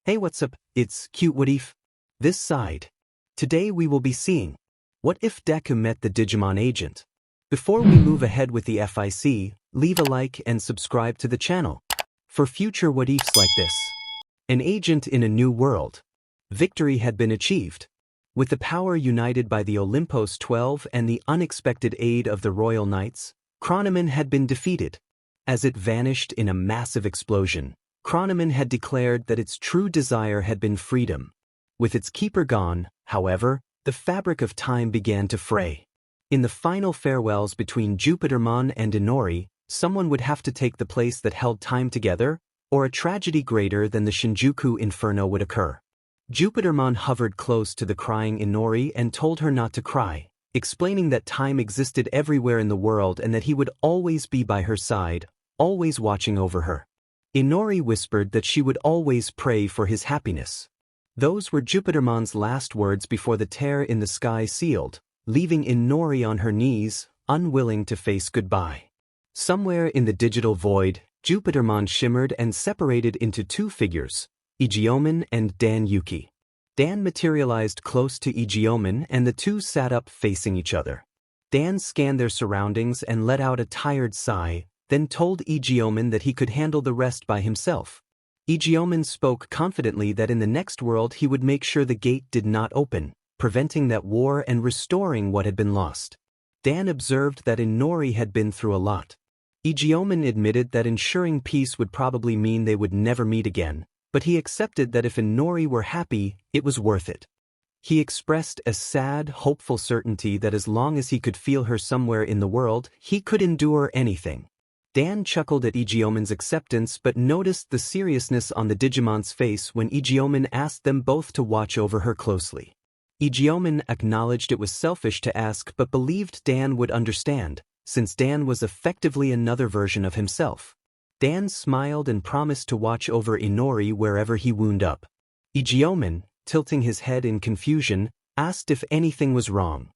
Hey, what's up? It's Cute What If. This side. Today we will be seeing what if Deku met the Digimon agent. Before we move ahead with the FIC, leave a like and subscribe to the channel for future what ifs like this. An agent in a new world. Victory had been achieved. With the power united by the Olympos 12 and the unexpected aid of the Royal Knights, Chronomon had been defeated. As it vanished in a massive explosion, Chronomon had declared that its true desire had been freedom. With its keeper gone, however, the fabric of time began to fray. In the final farewells between Jupitermon and Inori, someone would have to take the place that held time together, or a tragedy greater than the Shinjuku Inferno would occur. Jupitermon hovered close to the crying Inori and told her not to cry, explaining that time existed everywhere in the world and that he would always be by her side, always watching over her. Inori whispered that she would always pray for his happiness. Those were Jupitermon's last words before the tear in the sky sealed, leaving Inori on her knees, unwilling to face goodbye. Somewhere in the digital void, Jupitermon shimmered and separated into two figures, Digimon and Dan Yuki. Dan materialized close to Digimon and the two sat up facing each other. Dan scanned their surroundings and let out a tired sigh, then told Digimon that he could handle the rest by himself. Digimon spoke confidently that in the next world he would make sure the gate did not open, preventing that war and restoring what had been lost. Dan observed that Inori had been through a lot. Digimon admitted that ensuring peace would probably mean they would never meet again, but he accepted that if Inori were happy, it was worth it. He expressed a sad, hopeful certainty that as long as he could feel her somewhere in the world, he could endure anything. Dan chuckled at Igiyomon's acceptance but noticed the seriousness on the Digimon's face when Digimon asked them both to watch over her closely. Digimon acknowledged it was selfish to ask but believed Dan would understand, since Dan was effectively another version of himself. Dan smiled and promised to watch over Inori wherever he wound up. Digimon, tilting his head in confusion, asked if anything was wrong.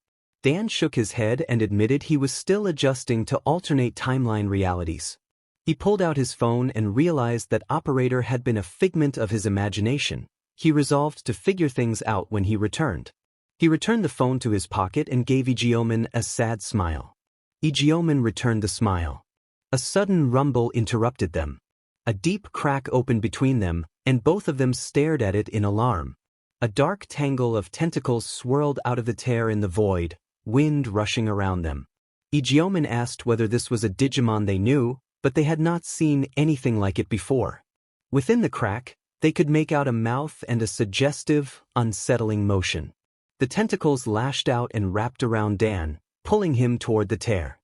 Dan shook his head and admitted he was still adjusting to alternate timeline realities. He pulled out his phone and realized that operator had been a figment of his imagination. He resolved to figure things out when he returned. He returned the phone to his pocket and gave Digimon a sad smile. Digimon returned the smile. A sudden rumble interrupted them. A deep crack opened between them, and both of them stared at it in alarm. A dark tangle of tentacles swirled out of the tear in the void, wind rushing around them. Digimon asked whether this was a Digimon they knew, but they had not seen anything like it before. Within the crack, they could make out a mouth and a suggestive, unsettling motion. The tentacles lashed out and wrapped around Dan, pulling him toward the tear.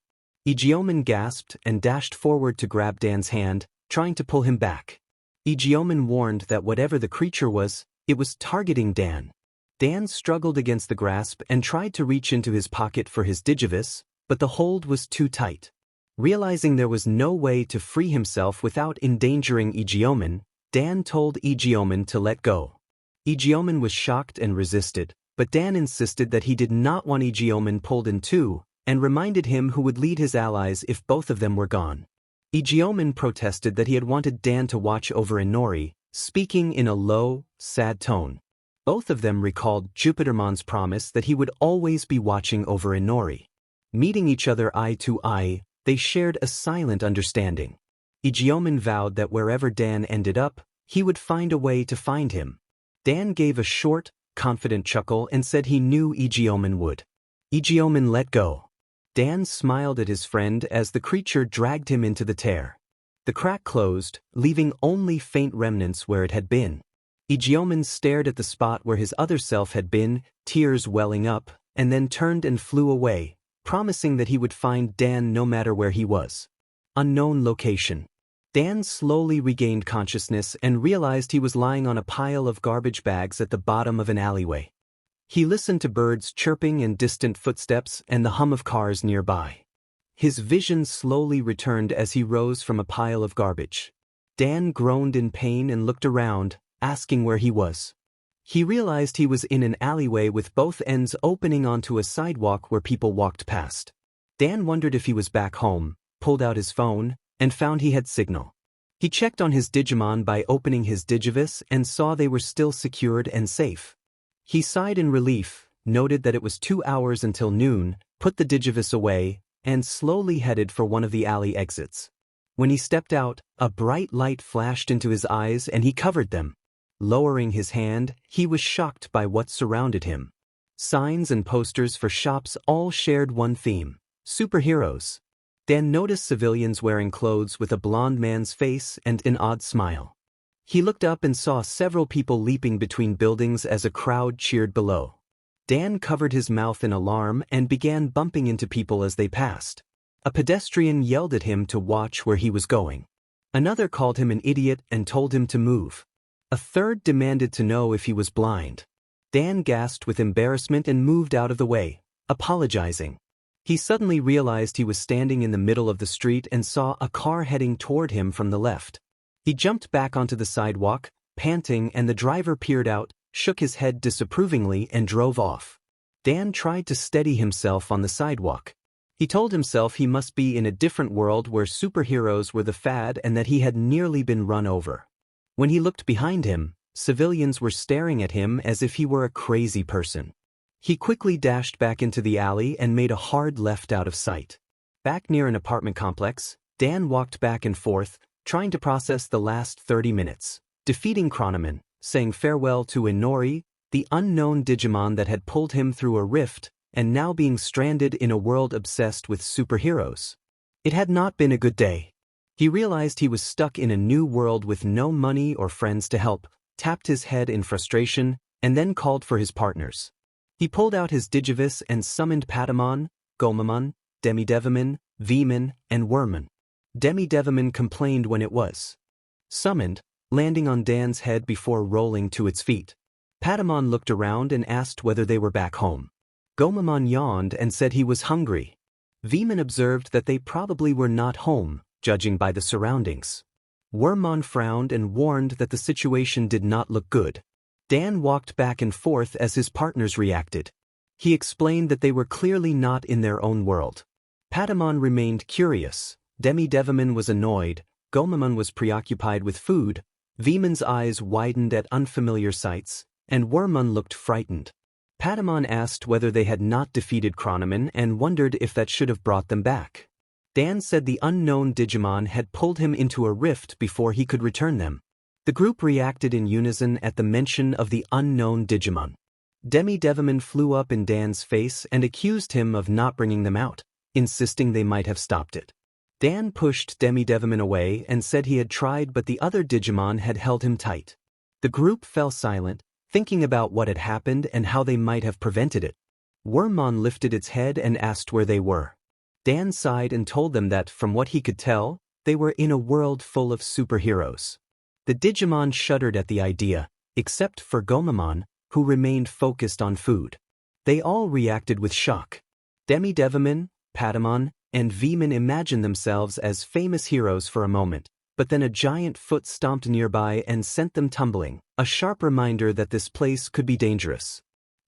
Digimon gasped and dashed forward to grab Dan's hand, trying to pull him back. Digimon warned that whatever the creature was, it was targeting Dan. Dan struggled against the grasp and tried to reach into his pocket for his Digivice, but the hold was too tight. Realizing there was no way to free himself without endangering Digimon, Dan told Digimon to let go. Digimon was shocked and resisted, but Dan insisted that he did not want Digimon pulled in two, and reminded him who would lead his allies if both of them were gone. Digimon protested that he had wanted Dan to watch over Inori, speaking in a low, sad tone. Both of them recalled Jupitermon's promise that he would always be watching over Inori. Meeting each other eye to eye, they shared a silent understanding. Digimon vowed that wherever Dan ended up, he would find a way to find him. Dan gave a short, confident chuckle and said he knew Digimon would. Digimon let go. Dan smiled at his friend as the creature dragged him into the tear. The crack closed, leaving only faint remnants where it had been. Digimon stared at the spot where his other self had been, tears welling up, and then turned and flew away, promising that he would find Dan no matter where he was. Unknown location. Dan slowly regained consciousness and realized he was lying on a pile of garbage bags at the bottom of an alleyway. He listened to birds chirping and distant footsteps and the hum of cars nearby. His vision slowly returned as he rose from a pile of garbage. Dan groaned in pain and looked around, asking where he was. He realized he was in an alleyway with both ends opening onto a sidewalk where people walked past. Dan wondered if he was back home, pulled out his phone, and found he had signal. He checked on his Digimon by opening his Digivice and saw they were still secured and safe. He sighed in relief, noted that it was 2 hours until noon, put the Digivice away, and slowly headed for one of the alley exits. When he stepped out, a bright light flashed into his eyes and he covered them. Lowering his hand, he was shocked by what surrounded him. Signs and posters for shops all shared one theme: superheroes. Dan noticed civilians wearing clothes with a blond man's face and an odd smile. He looked up and saw several people leaping between buildings as a crowd cheered below. Dan covered his mouth in alarm and began bumping into people as they passed. A pedestrian yelled at him to watch where he was going. Another called him an idiot and told him to move. A third demanded to know if he was blind. Dan gasped with embarrassment and moved out of the way, apologizing. He suddenly realized he was standing in the middle of the street and saw a car heading toward him from the left. He jumped back onto the sidewalk, panting, and the driver peered out, shook his head disapprovingly, and drove off. Dan tried to steady himself on the sidewalk. He told himself he must be in a different world where superheroes were the fad and that he had nearly been run over. When he looked behind him, civilians were staring at him as if he were a crazy person. He quickly dashed back into the alley and made a hard left out of sight. Back near an apartment complex, Dan walked back and forth, trying to process the last 30 minutes, defeating Chronomon, saying farewell to Inori, the unknown Digimon that had pulled him through a rift, and now being stranded in a world obsessed with superheroes. It had not been a good day. He realized he was stuck in a new world with no money or friends to help, tapped his head in frustration, and then called for his partners. He pulled out his Digivice and summoned Patamon, Gomamon, Demidevimon, Vemon, and Wormmon. Demidevimon complained when it was summoned, landing on Dan's head before rolling to its feet. Patamon looked around and asked whether they were back home. Gomamon yawned and said he was hungry. Vemon observed that they probably were not home, judging by the surroundings. Wormmon frowned and warned that the situation did not look good. Dan walked back and forth as his partners reacted. He explained that they were clearly not in their own world. Patamon remained curious. Demidevimon was annoyed. Gomamon was preoccupied with food. Vemon's eyes widened at unfamiliar sights, and Wormmon looked frightened. Patamon asked whether they had not defeated Chronomon and wondered if that should have brought them back. Dan said the unknown Digimon had pulled him into a rift before he could return them. The group reacted in unison at the mention of the unknown Digimon. Demidevimon flew up in Dan's face and accused him of not bringing them out, insisting they might have stopped it. Dan pushed Demidevimon away and said he had tried, but the other Digimon had held him tight. The group fell silent, thinking about what had happened and how they might have prevented it. Wormmon lifted its head and asked where they were. Dan sighed and told them that, from what he could tell, they were in a world full of superheroes. The Digimon shuddered at the idea, except for Gomamon, who remained focused on food. They all reacted with shock. Demidevimon, Patamon, and Vemon imagined themselves as famous heroes for a moment, but then a giant foot stomped nearby and sent them tumbling, a sharp reminder that this place could be dangerous.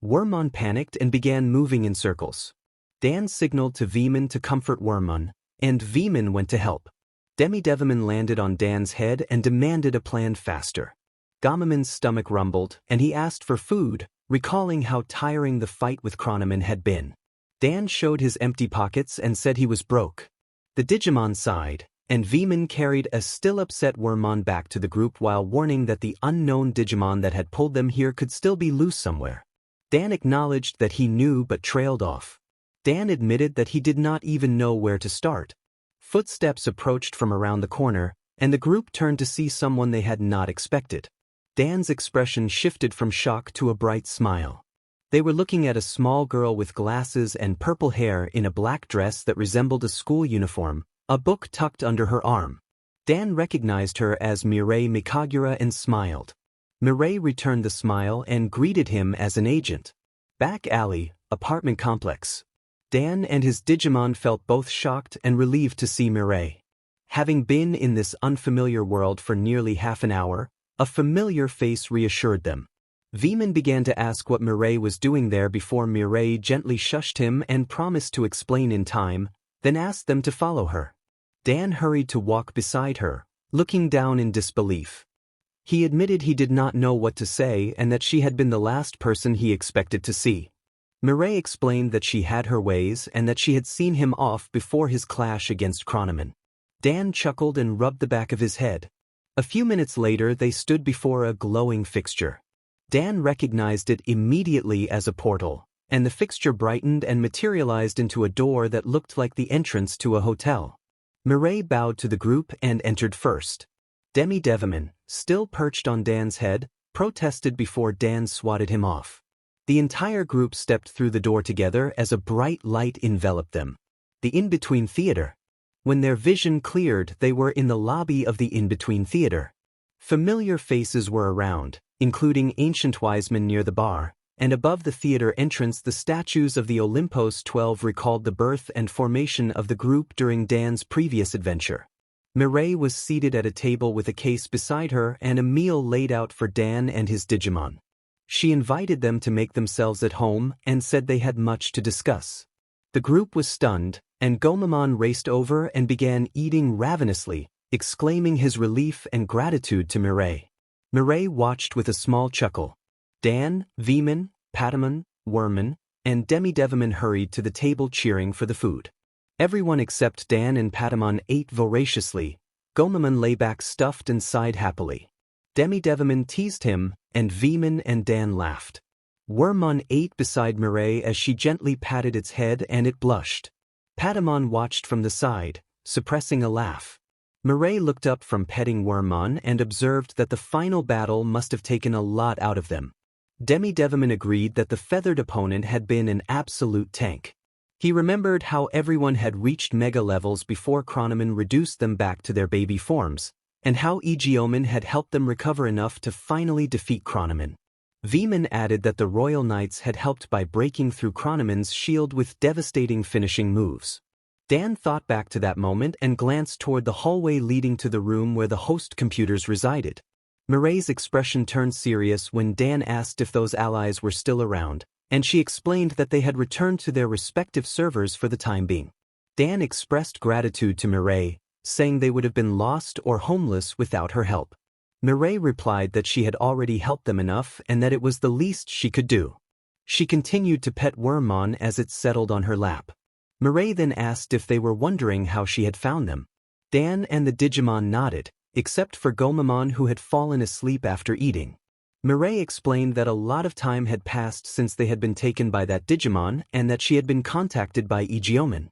Wormmon panicked and began moving in circles. Dan signaled to Vemon to comfort Wormmon, and Vemon went to help. Demidevimon landed on Dan's head and demanded a plan faster. Gomamon's stomach rumbled, and he asked for food, recalling how tiring the fight with Chronomon had been. Dan showed his empty pockets and said he was broke. The Digimon sighed, and Vemon carried a still upset Wormmon back to the group while warning that the unknown Digimon that had pulled them here could still be loose somewhere. Dan acknowledged that he knew but trailed off. Dan admitted that he did not even know where to start. Footsteps approached from around the corner, and the group turned to see someone they had not expected. Dan's expression shifted from shock to a bright smile. They were looking at a small girl with glasses and purple hair in a black dress that resembled a school uniform, a book tucked under her arm. Dan recognized her as Mirai Mikagura and smiled. Mirai returned the smile and greeted him as an agent. Back alley, apartment complex. Dan and his Digimon felt both shocked and relieved to see Mirai. Having been in this unfamiliar world for nearly half an hour, a familiar face reassured them. Vemon began to ask what Mirai was doing there before Mirai gently shushed him and promised to explain in time, then asked them to follow her. Dan hurried to walk beside her, looking down in disbelief. He admitted he did not know what to say and that she had been the last person he expected to see. Mireille explained that she had her ways and that she had seen him off before his clash against Chronomon. Dan chuckled and rubbed the back of his head. A few minutes later they stood before a glowing fixture. Dan recognized it immediately as a portal, and the fixture brightened and materialized into a door that looked like the entrance to a hotel. Mireille bowed to the group and entered first. Digimon, still perched on Dan's head, protested before Dan swatted him off. The entire group stepped through the door together as a bright light enveloped them. The In-Between Theater. When their vision cleared, they were in the lobby of the In-Between Theater. Familiar faces were around, including ancient wise men near the bar, and above the theater entrance the statues of the Olympos 12 recalled the birth and formation of the group during Dan's previous adventure. Mireille was seated at a table with a case beside her and a meal laid out for Dan and his Digimon. She invited them to make themselves at home and said they had much to discuss. The group was stunned, and Chronomon raced over and began eating ravenously, exclaiming his relief and gratitude to Mireille. Mireille watched with a small chuckle. Dan, Veemon, Patamon, Wormmon, and Digimon hurried to the table cheering for the food. Everyone except Dan and Patamon ate voraciously. Chronomon lay back stuffed and sighed happily. Digimon teased him, and Veemon and Dan laughed. Wormmon ate beside Mireille as she gently patted its head and it blushed. Patamon watched from the side, suppressing a laugh. Mireille looked up from petting Wormmon and observed that the final battle must have taken a lot out of them. Digimon agreed that the feathered opponent had been an absolute tank. He remembered how everyone had reached mega levels before Chronomon reduced them back to their baby forms, and how Digimon had helped them recover enough to finally defeat Chronomon. Veemon added that the Royal Knights had helped by breaking through Chronomon's shield with devastating finishing moves. Dan thought back to that moment and glanced toward the hallway leading to the room where the host computers resided. Mireille's expression turned serious when Dan asked if those allies were still around, and she explained that they had returned to their respective servers for the time being. Dan expressed gratitude to Mireille, saying they would have been lost or homeless without her help. Mireille replied that she had already helped them enough and that it was the least she could do. She continued to pet Wormmon as it settled on her lap. Mireille then asked if they were wondering how she had found them. Dan and the Digimon nodded, except for Chronomon, who had fallen asleep after eating. Mireille explained that a lot of time had passed since they had been taken by that Digimon and that she had been contacted by Digimon.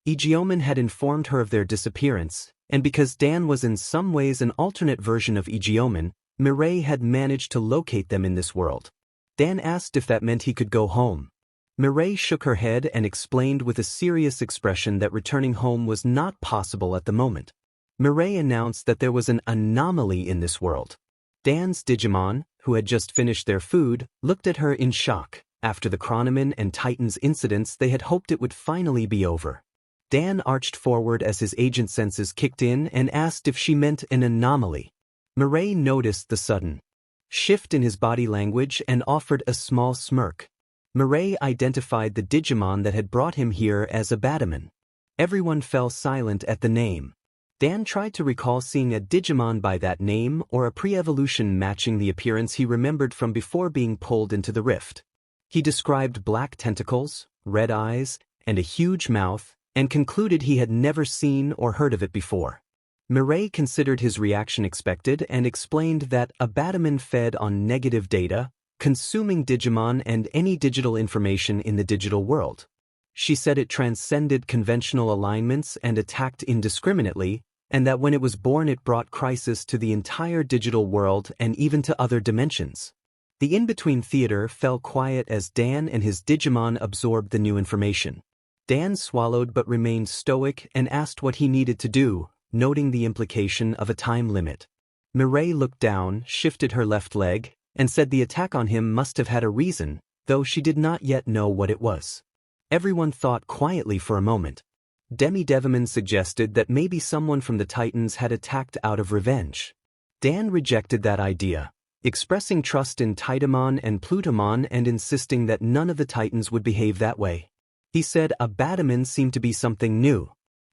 Digimon had informed her of their disappearance, and because Dan was in some ways an alternate version of Digimon, Mireille had managed to locate them in this world. Dan asked if that meant he could go home. Mireille shook her head and explained with a serious expression that returning home was not possible at the moment. Mireille announced that there was an anomaly in this world. Dan's Digimon, who had just finished their food, looked at her in shock. After the Chronomon and Titans incidents, they had hoped it would finally be over. Dan arched forward as his agent senses kicked in and asked if she meant an anomaly. Mireille noticed the sudden shift in his body language and offered a small smirk. Mireille identified the Digimon that had brought him here as a Patamon. Everyone fell silent at the name. Dan tried to recall seeing a Digimon by that name or a pre-evolution matching the appearance he remembered from before being pulled into the rift. He described black tentacles, red eyes, and a huge mouth, and concluded he had never seen or heard of it before. Mireille considered his reaction expected and explained that a Patamon fed on negative data, consuming Digimon and any digital information in the digital world. She said it transcended conventional alignments and attacked indiscriminately, and that when it was born it brought crisis to the entire digital world and even to other dimensions. The In-Between Theater fell quiet as Dan and his Digimon absorbed the new information. Dan swallowed but remained stoic and asked what he needed to do, noting the implication of a time limit. Mireille looked down, shifted her left leg, and said the attack on him must have had a reason, though she did not yet know what it was. Everyone thought quietly for a moment. Digimon suggested that maybe someone from the Titans had attacked out of revenge. Dan rejected that idea, expressing trust in Titamon and Plutomon and insisting that none of the Titans would behave that way. He said a Patamon seemed to be something new.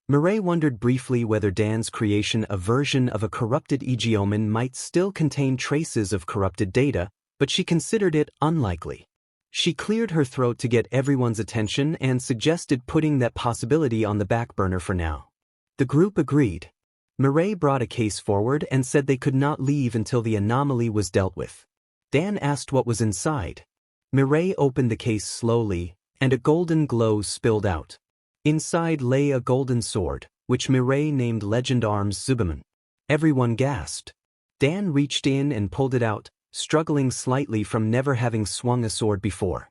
Mireille wondered briefly whether Dan's creation, a version of a corrupted Digimon, might still contain traces of corrupted data, but she considered it unlikely. She cleared her throat to get everyone's attention and suggested putting that possibility on the back burner for now. The group agreed. Mireille brought a case forward and said they could not leave until the anomaly was dealt with. Dan asked what was inside. Mireille opened the case slowly, and a golden glow spilled out. Inside lay a golden sword, which Mireille named Legend Arms Zubimon. Everyone gasped. Dan reached in and pulled it out, struggling slightly from never having swung a sword before.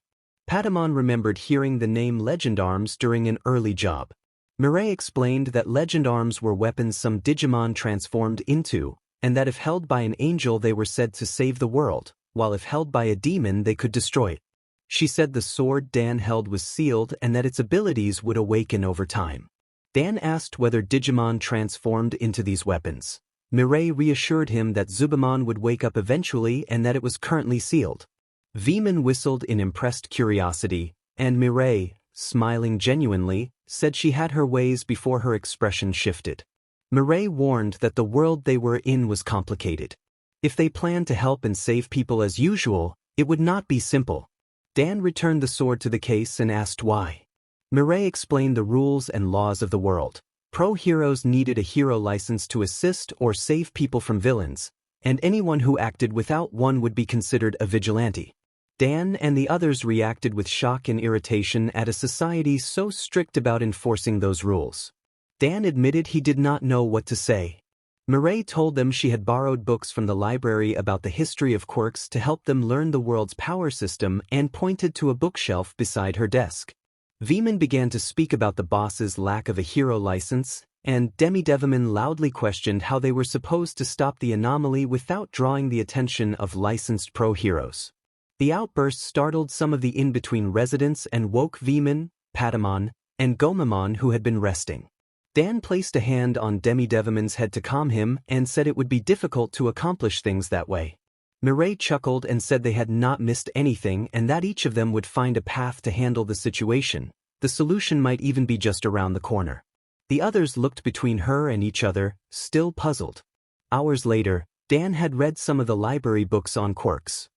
Patamon remembered hearing the name Legend Arms during an early job. Mireille explained that Legend Arms were weapons some Digimon transformed into, and that if held by an angel they were said to save the world, while if held by a demon they could destroy it. She said the sword Dan held was sealed and that its abilities would awaken over time. Dan asked whether Digimon transformed into these weapons. Mireille reassured him that Zubimon would wake up eventually and that it was currently sealed. Veman whistled in impressed curiosity, and Mireille, smiling genuinely, said she had her ways before her expression shifted. Mireille warned that the world they were in was complicated. If they planned to help and save people as usual, it would not be simple. Dan returned the sword to the case and asked why. Mireille explained the rules and laws of the world. Pro heroes needed a hero license to assist or save people from villains, and anyone who acted without one would be considered a vigilante. Dan and the others reacted with shock and irritation at a society so strict about enforcing those rules. Dan admitted he did not know what to say. Mireille told them she had borrowed books from the library about the history of quirks to help them learn the world's power system and pointed to a bookshelf beside her desk. Veman began to speak about the boss's lack of a hero license, and Demidevimon loudly questioned how they were supposed to stop the anomaly without drawing the attention of licensed pro-heroes. The outburst startled some of the in-between residents and woke Veman, Patamon, and Gomamon who had been resting. Dan placed a hand on Demidevimon's head to calm him and said it would be difficult to accomplish things that way. Mireille chuckled and said they had not missed anything and that each of them would find a path to handle the situation. The solution might even be just around the corner. The others looked between her and each other, still puzzled. Hours later, Dan had read some of the library books on quirks.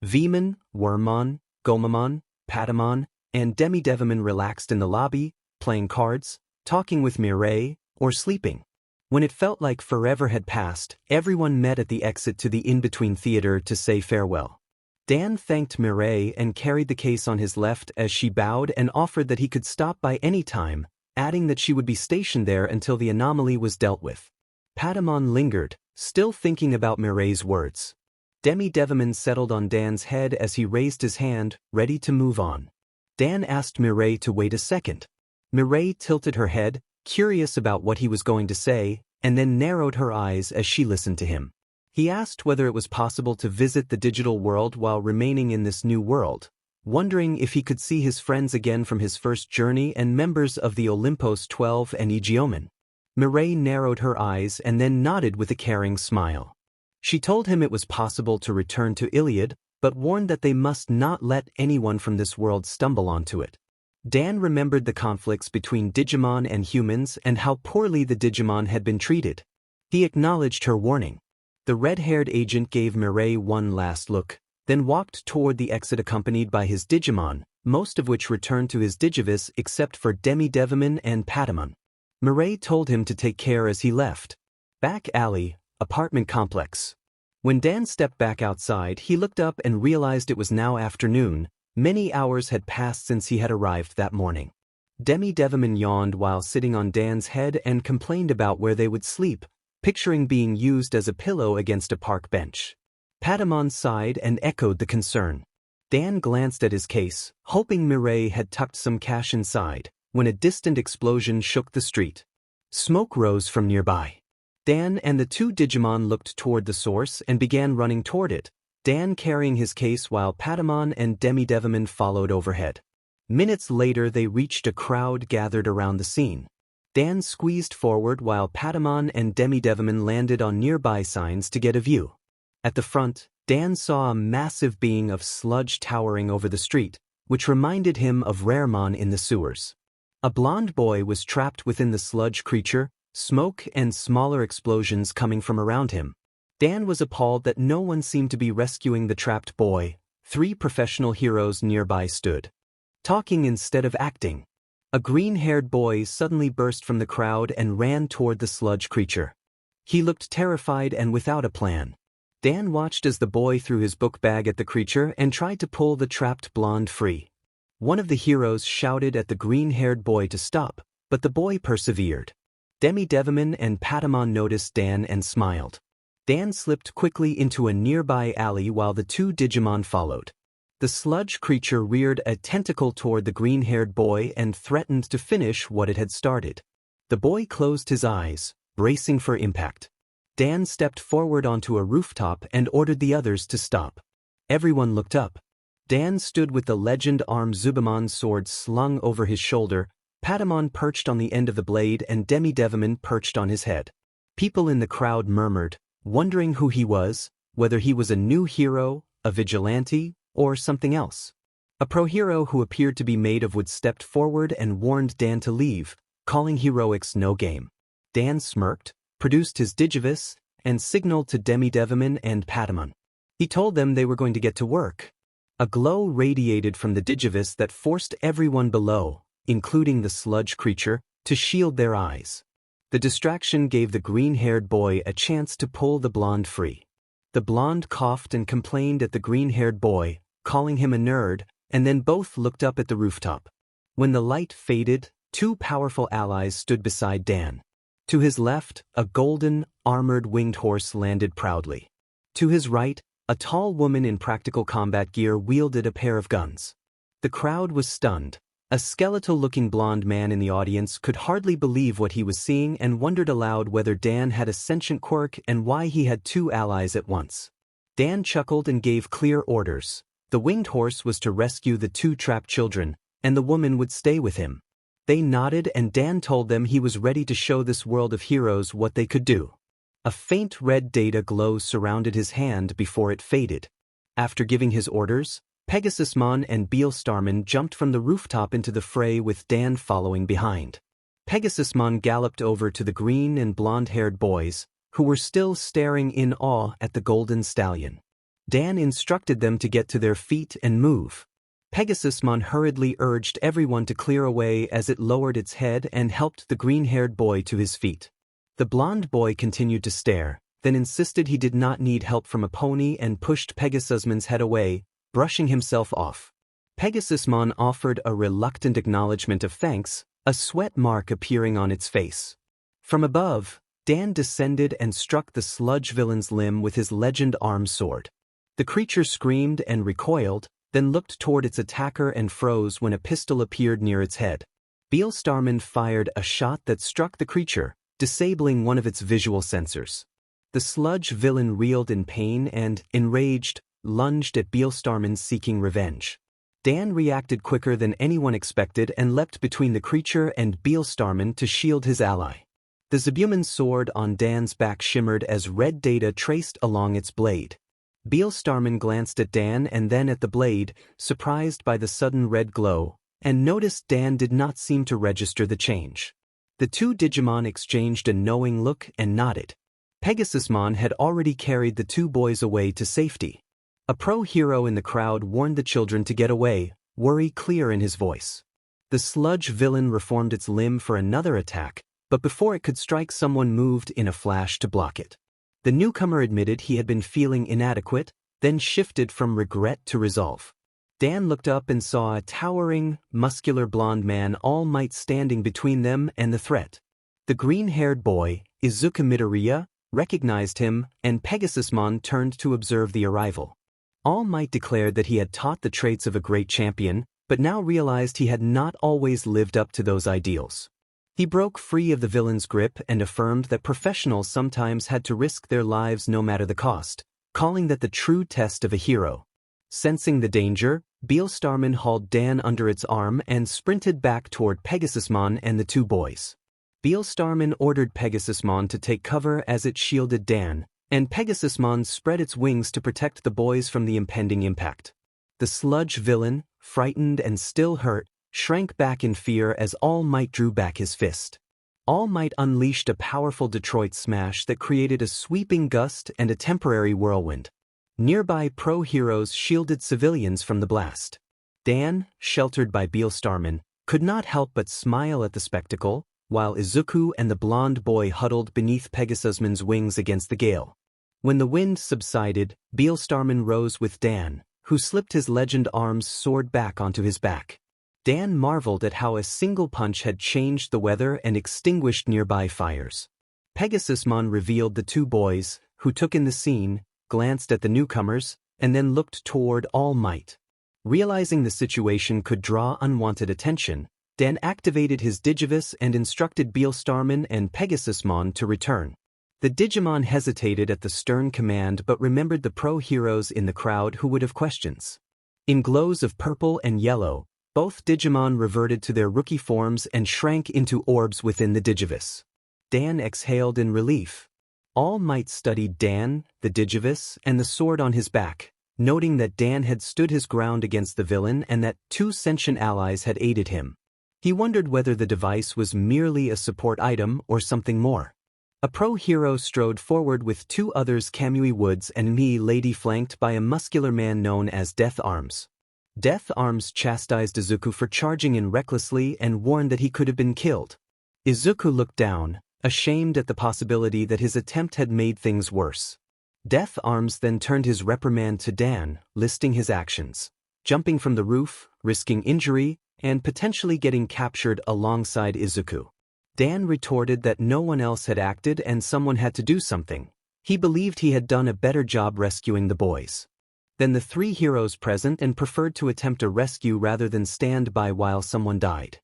Veman, Wormmon, Gomamon, Patamon, and Demidevimon relaxed in the lobby, playing cards, talking with Mireille, or sleeping. When it felt like forever had passed, everyone met at the exit to the in-between theater to say farewell. Dan thanked Mireille and carried the case on his left as she bowed and offered that he could stop by any time, adding that she would be stationed there until the anomaly was dealt with. Patamon lingered, still thinking about Mireille's words. Demidevimon settled on Dan's head as he raised his hand, ready to move on. Dan asked Mireille to wait a second. Mireille tilted her head, curious about what he was going to say, and then narrowed her eyes as she listened to him. He asked whether it was possible to visit the digital world while remaining in this new world, wondering if he could see his friends again from his first journey and members of the Olympos 12 and Digimon. Mireille narrowed her eyes and then nodded with a caring smile. She told him it was possible to return to Iliad, but warned that they must not let anyone from this world stumble onto it. Dan remembered the conflicts between Digimon and humans and how poorly the Digimon had been treated. He acknowledged her warning. The red-haired agent gave Mireille one last look, then walked toward the exit accompanied by his Digimon, most of which returned to his Digivice except for Demidevimon and Patamon. Mireille told him to take care as he left. Back alley, apartment complex. When Dan stepped back outside, he looked up and realized it was now afternoon. Many hours had passed since he had arrived that morning. Demidevimon yawned while sitting on Dan's head and complained about where they would sleep, picturing being used as a pillow against a park bench. Patamon sighed and echoed the concern. Dan glanced at his case, hoping Mireille had tucked some cash inside, when a distant explosion shook the street. Smoke rose from nearby. Dan and the two Digimon looked toward the source and began running toward it, Dan carrying his case while Patamon and Demidevimon followed overhead. Minutes later they reached a crowd gathered around the scene. Dan squeezed forward while Patamon and Demidevimon landed on nearby signs to get a view. At the front, Dan saw a massive being of sludge towering over the street, which reminded him of Raremon in the sewers. A blonde boy was trapped within the sludge creature, smoke and smaller explosions coming from around him. Dan was appalled that no one seemed to be rescuing the trapped boy. 3 professional heroes nearby stood, talking instead of acting. A green-haired boy suddenly burst from the crowd and ran toward the sludge creature. He looked terrified and without a plan. Dan watched as the boy threw his book bag at the creature and tried to pull the trapped blonde free. One of the heroes shouted at the green-haired boy to stop, but the boy persevered. Digimon and Patamon noticed Dan and smiled. Dan slipped quickly into a nearby alley while the 2 Digimon followed. The sludge creature reared a tentacle toward the green-haired boy and threatened to finish what it had started. The boy closed his eyes, bracing for impact. Dan stepped forward onto a rooftop and ordered the others to stop. Everyone looked up. Dan stood with the legend arm Zubamon sword slung over his shoulder, Patamon perched on the end of the blade and Digimon perched on his head. People in the crowd murmured, wondering who he was, whether he was a new hero, a vigilante, or something else. A pro-hero who appeared to be made of wood stepped forward and warned Dan to leave, calling heroics no game. Dan smirked, produced his Digivice, and signaled to Digimon and Patamon. He told them they were going to get to work. A glow radiated from the Digivice that forced everyone below, including the sludge creature, to shield their eyes. The distraction gave the green-haired boy a chance to pull the blonde free. The blonde coughed and complained at the green-haired boy, calling him a nerd, and then both looked up at the rooftop. When the light faded, 2 powerful allies stood beside Dan. To his left, a golden, armored winged horse landed proudly. To his right, a tall woman in practical combat gear wielded a pair of guns. The crowd was stunned. A skeletal-looking blonde man in the audience could hardly believe what he was seeing and wondered aloud whether Dan had a sentient quirk and why he had 2 allies at once. Dan chuckled and gave clear orders. The winged horse was to rescue the 2 trapped children, and the woman would stay with him. They nodded and Dan told them he was ready to show this world of heroes what they could do. A faint red data glow surrounded his hand before it faded. After giving his orders, Pegasusmon and Beelstarman jumped from the rooftop into the fray with Dan following behind. Pegasusmon galloped over to the green and blonde-haired boys, who were still staring in awe at the golden stallion. Dan instructed them to get to their feet and move. Pegasusmon hurriedly urged everyone to clear away as it lowered its head and helped the green-haired boy to his feet. The blonde boy continued to stare, then insisted he did not need help from a pony and pushed Pegasusmon's head away, brushing himself off. Pegasusmon offered a reluctant acknowledgement of thanks, a sweat mark appearing on its face. From above, Dan descended and struck the sludge villain's limb with his legend arm sword. The creature screamed and recoiled, then looked toward its attacker and froze when a pistol appeared near its head. Beelstarman fired a shot that struck the creature, disabling one of its visual sensors. The sludge villain reeled in pain and, enraged, lunged at Beelstarman seeking revenge. Dan reacted quicker than anyone expected and leapt between the creature and Beelstarman to shield his ally. The Zabuman's sword on Dan's back shimmered as red data traced along its blade. Beelstarman glanced at Dan and then at the blade, surprised by the sudden red glow, and noticed Dan did not seem to register the change. The 2 Digimon exchanged a knowing look and nodded. Pegasusmon had already carried the 2 boys away to safety. A pro-hero in the crowd warned the children to get away, worry clear in his voice. The sludge villain reformed its limb for another attack, but before it could strike, someone moved in a flash to block it. The newcomer admitted he had been feeling inadequate, then shifted from regret to resolve. Dan looked up and saw a towering, muscular blonde man all might standing between them and the threat. The green-haired boy, Izuka Midoriya, recognized him, and Pegasusmon turned to observe the arrival. All Might declared that he had taught the traits of a great champion, but now realized he had not always lived up to those ideals. He broke free of the villain's grip and affirmed that professionals sometimes had to risk their lives no matter the cost, calling that the true test of a hero. Sensing the danger, Beelstarman hauled Dan under its arm and sprinted back toward Pegasusmon and the 2 boys. Beelstarman ordered Pegasusmon to take cover as it shielded Dan, and Pegasusmon spread its wings to protect the boys from the impending impact. The sludge villain, frightened and still hurt, shrank back in fear as All Might drew back his fist. All Might unleashed a powerful Detroit smash that created a sweeping gust and a temporary whirlwind. Nearby pro-heroes shielded civilians from the blast. Dan, sheltered by Beelstarman, could not help but smile at the spectacle, while Izuku and the blonde boy huddled beneath Pegasusman's wings against the gale. When the wind subsided, Beelstarman rose with Dan, who slipped his legend arm's sword back onto his back. Dan marveled at how a single punch had changed the weather and extinguished nearby fires. Pegasusmon revealed the two boys, who took in the scene, glanced at the newcomers, and then looked toward All Might. Realizing the situation could draw unwanted attention, Dan activated his Digivice and instructed Beelstarman and Pegasusmon to return. The Digimon hesitated at the stern command but remembered the pro-heroes in the crowd who would have questions. In glows of purple and yellow, both Digimon reverted to their rookie forms and shrank into orbs within the Digivice. Dan exhaled in relief. All Might studied Dan, the Digivice, and the sword on his back, noting that Dan had stood his ground against the villain and that 2 sentient allies had aided him. He wondered whether the device was merely a support item or something more. A pro-hero strode forward with 2 others, Kamui Woods and Me Lady, flanked by a muscular man known as Death Arms. Death Arms chastised Izuku for charging in recklessly and warned that he could have been killed. Izuku looked down, ashamed at the possibility that his attempt had made things worse. Death Arms then turned his reprimand to Dan, listing his actions: jumping from the roof, risking injury, and potentially getting captured alongside Izuku. Dan retorted that no one else had acted and someone had to do something. He believed he had done a better job rescuing the boys than the 3 heroes present and preferred to attempt a rescue rather than stand by while someone died.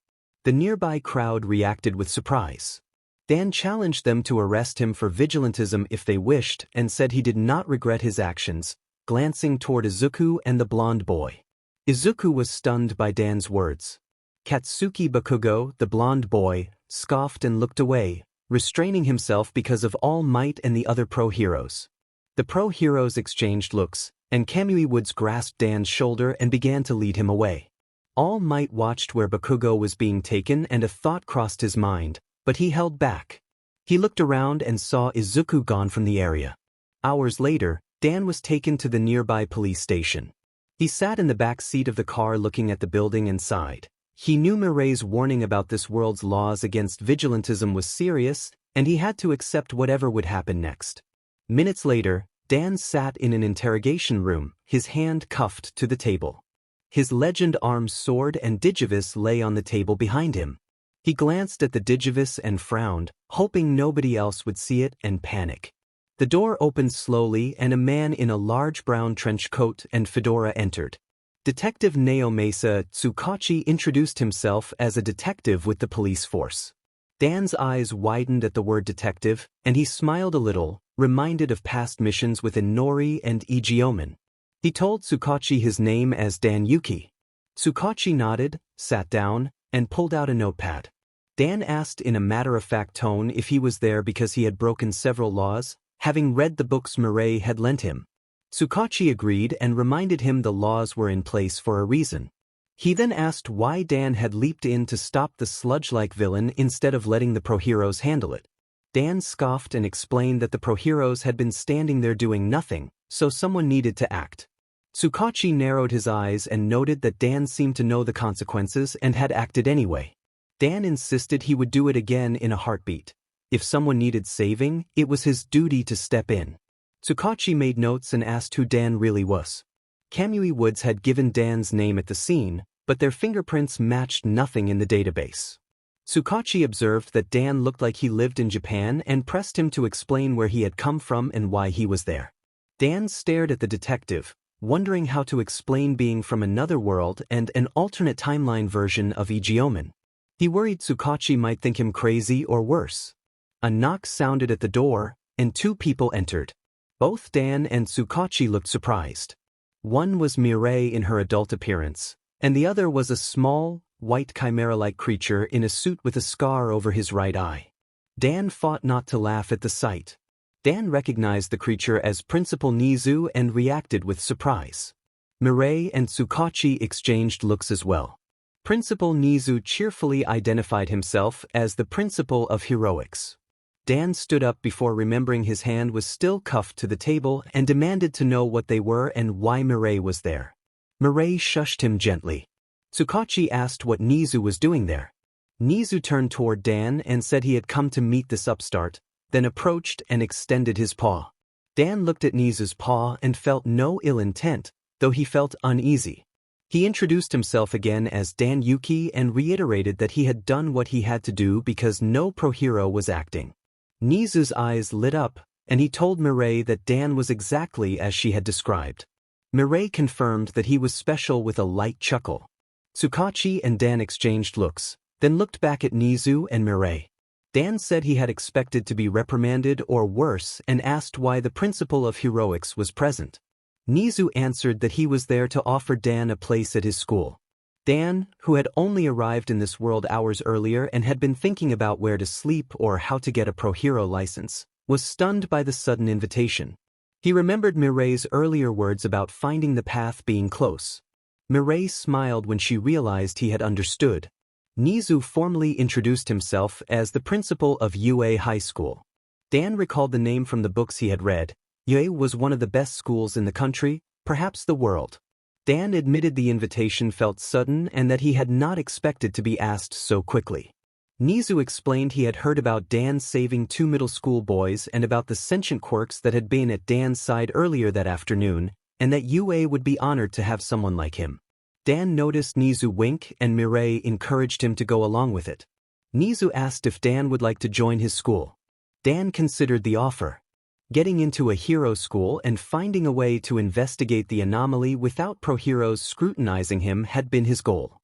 The nearby crowd reacted with surprise. Dan challenged them to arrest him for vigilantism if they wished and said he did not regret his actions, glancing toward Izuku and the blonde boy. Izuku was stunned by Dan's words. Katsuki Bakugo, the blonde boy, scoffed and looked away, restraining himself because of All Might and the other pro-heroes. The pro-heroes exchanged looks, and Kamui Woods grasped Dan's shoulder and began to lead him away. All Might watched where Bakugo was being taken and a thought crossed his mind, but he held back. He looked around and saw Izuku gone from the area. Hours later, Dan was taken to the nearby police station. He sat in the back seat of the car looking at the building and sighed. He knew Mirai's warning about this world's laws against vigilantism was serious, and he had to accept whatever would happen next. Minutes later, Dan sat in an interrogation room, his hand cuffed to the table. His legend arm's sword and Digivice lay on the table behind him. He glanced at the Digivice and frowned, hoping nobody else would see it and panic. The door opened slowly and a man in a large brown trench coat and fedora entered. Detective Naomasa Tsukachi introduced himself as a detective with the police force. Dan's eyes widened at the word detective, and he smiled a little, reminded of past missions with Inori and Digimon. He told Tsukachi his name as Dan Yuki. Tsukachi nodded, sat down, and pulled out a notepad. Dan asked in a matter-of-fact tone if he was there because he had broken several laws, having read the books Mirai had lent him. Tsukachi agreed and reminded him the laws were in place for a reason. He then asked why Dan had leaped in to stop the sludge-like villain instead of letting the pro-heroes handle it. Dan scoffed and explained that the pro-heroes had been standing there doing nothing, so someone needed to act. Tsukachi narrowed his eyes and noted that Dan seemed to know the consequences and had acted anyway. Dan insisted he would do it again in a heartbeat. If someone needed saving, it was his duty to step in. Tsukachi made notes and asked who Dan really was. Kamui Woods had given Dan's name at the scene, but their fingerprints matched nothing in the database. Tsukachi observed that Dan looked like he lived in Japan and pressed him to explain where he had come from and why he was there. Dan stared at the detective, wondering how to explain being from another world and an alternate timeline version of Digimon. He worried Tsukachi might think him crazy or worse. A knock sounded at the door, and 2 people entered. Both Dan and Tsukachi looked surprised. One was Mirai in her adult appearance, and the other was a small, white chimera-like creature in a suit with a scar over his right eye. Dan fought not to laugh at the sight. Dan recognized the creature as Principal Nizu and reacted with surprise. Mirai and Tsukachi exchanged looks as well. Principal Nizu cheerfully identified himself as the principal of heroics. Dan stood up before remembering his hand was still cuffed to the table and demanded to know what they were and why Mirai was there. Mirai shushed him gently. Tsukachi asked what Nizu was doing there. Nizu turned toward Dan and said he had come to meet this upstart, then approached and extended his paw. Dan looked at Nizu's paw and felt no ill intent, though he felt uneasy. He introduced himself again as Dan Yuki and reiterated that he had done what he had to do because no pro-hero was acting. Nizu's eyes lit up, and he told Mirai that Dan was exactly as she had described. Mirai confirmed that he was special with a light chuckle. Tsukachi and Dan exchanged looks, then looked back at Nizu and Mirai. Dan said he had expected to be reprimanded or worse and asked why the principal of heroics was present. Nizu answered that he was there to offer Dan a place at his school. Dan, who had only arrived in this world hours earlier and had been thinking about where to sleep or how to get a pro-hero license, was stunned by the sudden invitation. He remembered Mirai's earlier words about finding the path being close. Mirai smiled when she realized he had understood. Nizu formally introduced himself as the principal of UA High School. Dan recalled the name from the books he had read. UA was one of the best schools in the country, perhaps the world. Dan admitted the invitation felt sudden and that he had not expected to be asked so quickly. Nizu explained he had heard about Dan saving 2 middle school boys and about the sentient quirks that had been at Dan's side earlier that afternoon, and that UA would be honored to have someone like him. Dan noticed Nizu wink and Mirai encouraged him to go along with it. Nizu asked if Dan would like to join his school. Dan considered the offer. Getting into a hero school and finding a way to investigate the anomaly without pro-heroes scrutinizing him had been his goal.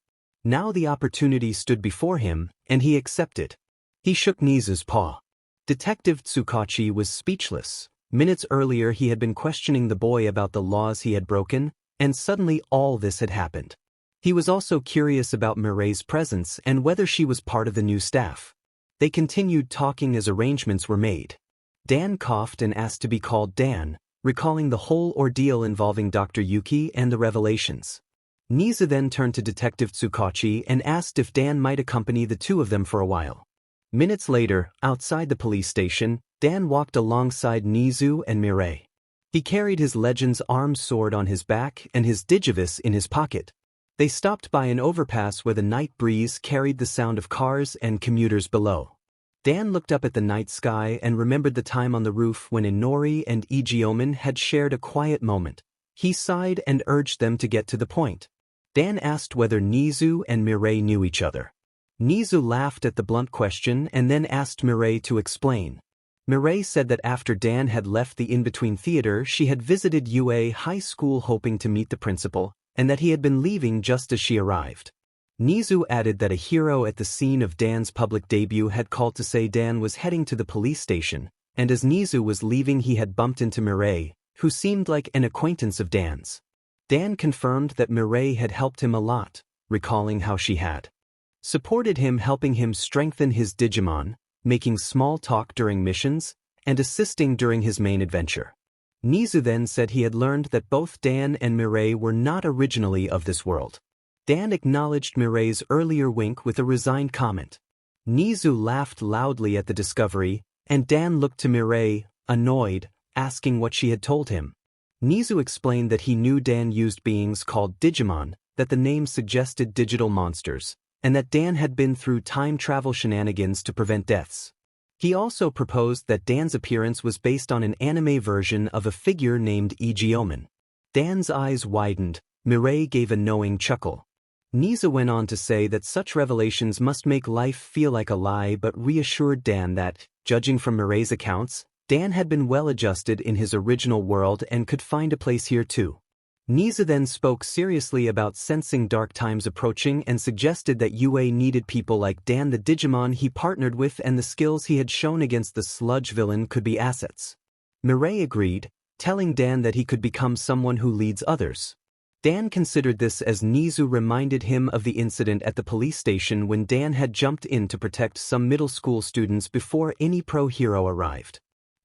Now the opportunity stood before him, and he accepted. He shook Nizu's paw. Detective Tsukachi was speechless. Minutes earlier he had been questioning the boy about the laws he had broken, and suddenly all this had happened. He was also curious about Mirai's presence and whether she was part of the new staff. They continued talking as arrangements were made. Dan coughed and asked to be called Dan, recalling the whole ordeal involving Dr. Yuki and the revelations. Nizu then turned to Detective Tsukachi and asked if Dan might accompany the two of them for a while. Minutes later, outside the police station, Dan walked alongside Nizu and Mirai. He carried his Legend's armed sword on his back and his Digivice in his pocket. They stopped by an overpass where the night breeze carried the sound of cars and commuters below. Dan looked up at the night sky and remembered the time on the roof when Inori and Igioman had shared a quiet moment. He sighed and urged them to get to the point. Dan asked whether Nizu and Mirai knew each other. Nizu laughed at the blunt question and then asked Mirai to explain. Mirai said that after Dan had left the in-between theater she had visited UA High School hoping to meet the principal, and that he had been leaving just as she arrived. Nizu added that a hero at the scene of Dan's public debut had called to say Dan was heading to the police station, and as Nizu was leaving he had bumped into Mirai, who seemed like an acquaintance of Dan's. Dan confirmed that Mirai had helped him a lot, recalling how she had supported him, helping him strengthen his Digimon, making small talk during missions, and assisting during his main adventure. Nizu then said he had learned that both Dan and Mirai were not originally of this world. Dan acknowledged Mirai's earlier wink with a resigned comment. Nizu laughed loudly at the discovery, and Dan looked to Mirai, annoyed, asking what she had told him. Nizu explained that he knew Dan used beings called Digimon, that the name suggested digital monsters, and that Dan had been through time travel shenanigans to prevent deaths. He also proposed that Dan's appearance was based on an anime version of a figure named Igioman. Dan's eyes widened. Mirai gave a knowing chuckle. Nizu went on to say that such revelations must make life feel like a lie but reassured Dan that, judging from Mirai's accounts, Dan had been well adjusted in his original world and could find a place here too. Nizu then spoke seriously about sensing dark times approaching and suggested that UA needed people like Dan the Digimon he partnered with and the skills he had shown against the sludge villain could be assets. Mirai agreed, telling Dan that he could become someone who leads others. Dan considered this as Nizu reminded him of the incident at the police station when Dan had jumped in to protect some middle school students before any pro-hero arrived.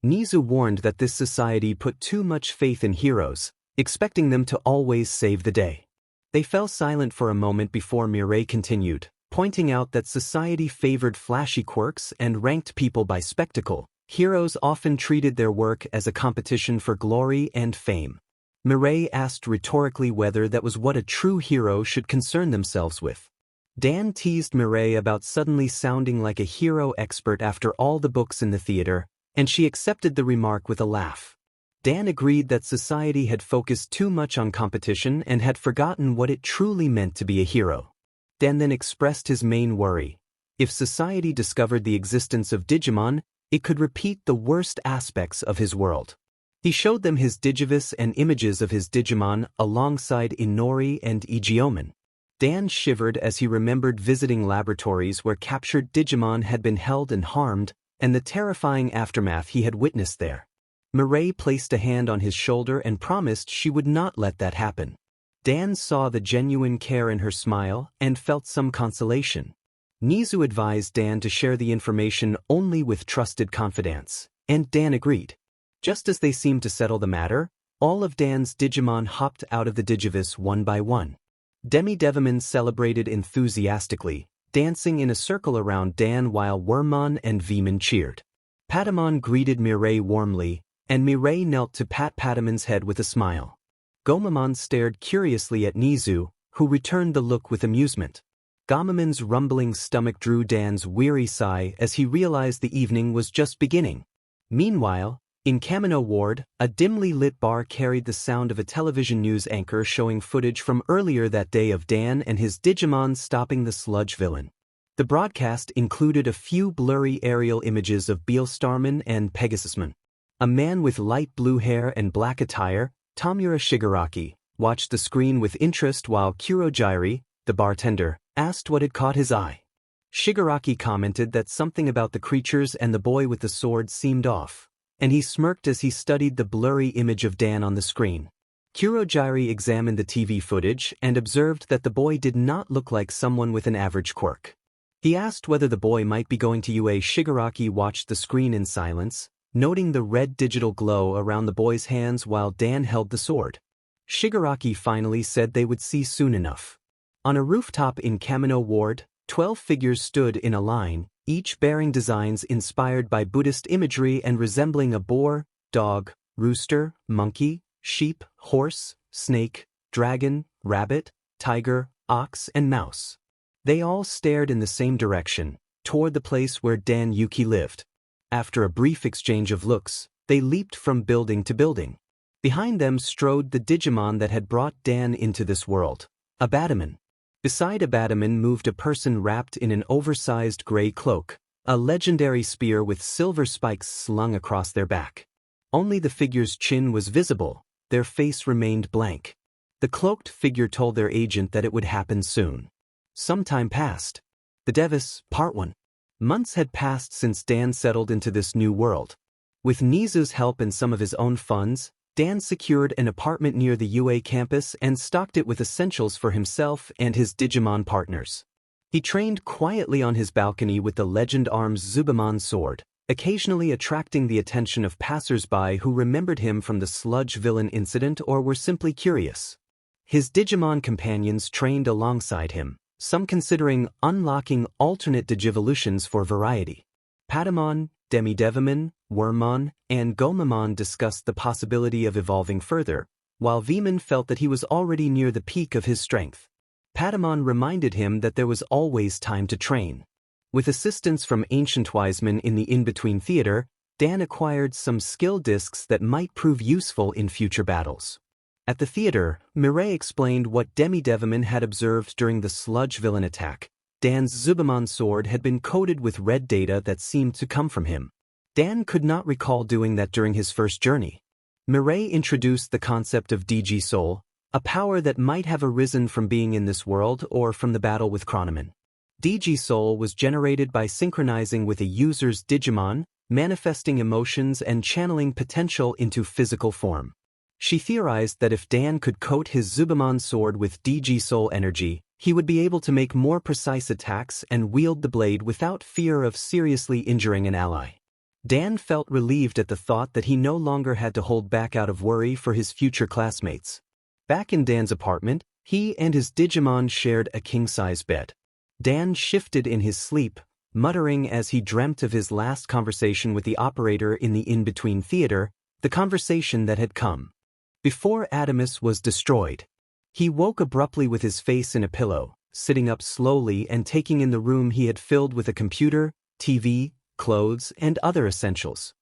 Nizu warned that this society put too much faith in heroes, expecting them to always save the day. They fell silent for a moment before Mireille continued, pointing out that society favored flashy quirks and ranked people by spectacle. Heroes often treated their work as a competition for glory and fame. Mireille asked rhetorically whether that was what a true hero should concern themselves with. Dan teased Mireille about suddenly sounding like a hero expert after all the books in the theater, and she accepted the remark with a laugh. Dan agreed that society had focused too much on competition and had forgotten what it truly meant to be a hero. Dan then expressed his main worry. If society discovered the existence of Digimon, it could repeat the worst aspects of his world. He showed them his Digivice and images of his Digimon alongside Inori and Igeomon. Dan shivered as he remembered visiting laboratories where captured Digimon had been held and harmed, and the terrifying aftermath he had witnessed there. Mireille placed a hand on his shoulder and promised she would not let that happen. Dan saw the genuine care in her smile and felt some consolation. Nizu advised Dan to share the information only with trusted confidants, and Dan agreed. Just as they seemed to settle the matter, all of Dan's Digimon hopped out of the Digivice one by one. Demi-Devimon celebrated enthusiastically, dancing in a circle around Dan while Wormmon and Veemon cheered. Patamon greeted Mireille warmly, and Mireille knelt to pat Patamon's head with a smile. Gomamon stared curiously at Nizu, who returned the look with amusement. Gamamon's rumbling stomach drew Dan's weary sigh as he realized the evening was just beginning. Meanwhile, in Kamino Ward, a dimly lit bar carried the sound of a television news anchor showing footage from earlier that day of Dan and his Digimon stopping the sludge villain. The broadcast included a few blurry aerial images of Beelstarman and Pegasusmon. A man with light blue hair and black attire, Tomura Shigaraki, watched the screen with interest while Kurojairi, the bartender, asked what had caught his eye. Shigaraki commented that something about the creatures and the boy with the sword seemed off, and he smirked as he studied the blurry image of Dan on the screen. Kurojairi examined the TV footage and observed that the boy did not look like someone with an average quirk. He asked whether the boy might be going to UA. Shigaraki watched the screen in silence, noting the red digital glow around the boy's hands while Dan held the sword. Shigaraki finally said they would see soon enough. On a rooftop in Kamino Ward, 12 figures stood in a line, each bearing designs inspired by Buddhist imagery and resembling a boar, dog, rooster, monkey, sheep, horse, snake, dragon, rabbit, tiger, ox, and mouse. They all stared in the same direction, toward the place where Dan Yuki lived. After a brief exchange of looks, they leaped from building to building. Behind them strode the Digimon that had brought Dan into this world, a Batamon. Beside a Batamon moved a person wrapped in an oversized gray cloak, a legendary spear with silver spikes slung across their back. Only the figure's chin was visible, their face remained blank. The cloaked figure told their agent that it would happen soon. Some time passed. The Devis, Part 1. Months had passed since Dan settled into this new world. With Nizu's help and some of his own funds, Dan secured an apartment near the UA campus and stocked it with essentials for himself and his Digimon partners. He trained quietly on his balcony with the Legend Arms Zubamon sword, occasionally attracting the attention of passers-by who remembered him from the sludge villain incident or were simply curious. His Digimon companions trained alongside him, some considering unlocking alternate Digivolutions for variety. Patamon, Demi-Devimon, Wormmon, and Gomamon discussed the possibility of evolving further, while Veemon felt that he was already near the peak of his strength. Patamon reminded him that there was always time to train. With assistance from ancient wisemen in the in-between theater, Dan acquired some skill discs that might prove useful in future battles. At the theater, Mireille explained what Demi-Devimon had observed during the sludge villain attack. Dan's Zubamon sword had been coated with red data that seemed to come from him. Dan could not recall doing that during his first journey. Mireille introduced the concept of DG Soul, a power that might have arisen from being in this world or from the battle with Chronomon. DG Soul was generated by synchronizing with a user's Digimon, manifesting emotions and channeling potential into physical form. She theorized that if Dan could coat his Zubamon sword with DG Soul energy, he would be able to make more precise attacks and wield the blade without fear of seriously injuring an ally. Dan felt relieved at the thought that he no longer had to hold back out of worry for his future classmates. Back in Dan's apartment, He and his Digimon shared a king-size bed. Dan shifted in his sleep, muttering as he dreamt of his last conversation with the operator in the in-between theater, the conversation that had come before Adamus was destroyed. He woke abruptly with his face in a pillow, sitting up slowly and taking in the room he had filled with a computer, TV, clothes, and other essentials.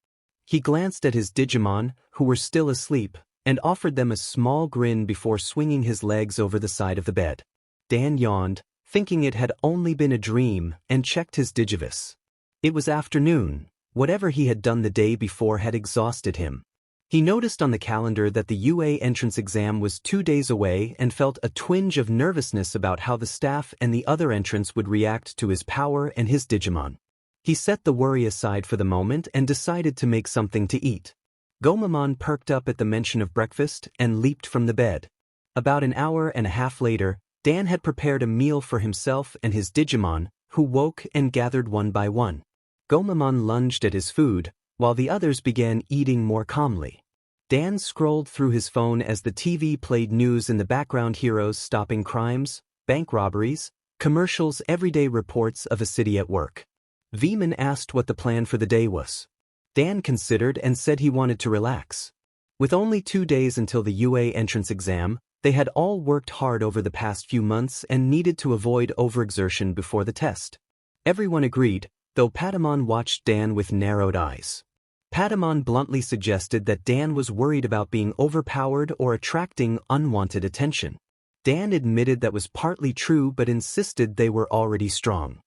He glanced at his Digimon, who were still asleep, and offered them a small grin before swinging his legs over the side of the bed. Dan yawned, thinking it had only been a dream, and checked his Digivice. It was afternoon. Whatever he had done the day before had exhausted him. He noticed on the calendar that the UA entrance exam was 2 days away and felt a twinge of nervousness about how the staff and the other entrants would react to his power and his Digimon. He set the worry aside for the moment and decided to make something to eat. Gomamon perked up at the mention of breakfast and leaped from the bed. About an hour and a half later, Dan had prepared a meal for himself and his Digimon, who woke and gathered one by one. Gomamon lunged at his food, while the others began eating more calmly. Dan scrolled through his phone as the TV played news in the background: heroes stopping crimes, bank robberies, commercials, everyday reports of a city at work. Veman asked what the plan for the day was. Dan considered and said he wanted to relax. With only 2 days until the UA entrance exam, they had all worked hard over the past few months and needed to avoid overexertion before the test. Everyone agreed, though Patamon watched Dan with narrowed eyes. Patamon bluntly suggested that Dan was worried about being overpowered or attracting unwanted attention. Dan admitted that was partly true but insisted they were already strong.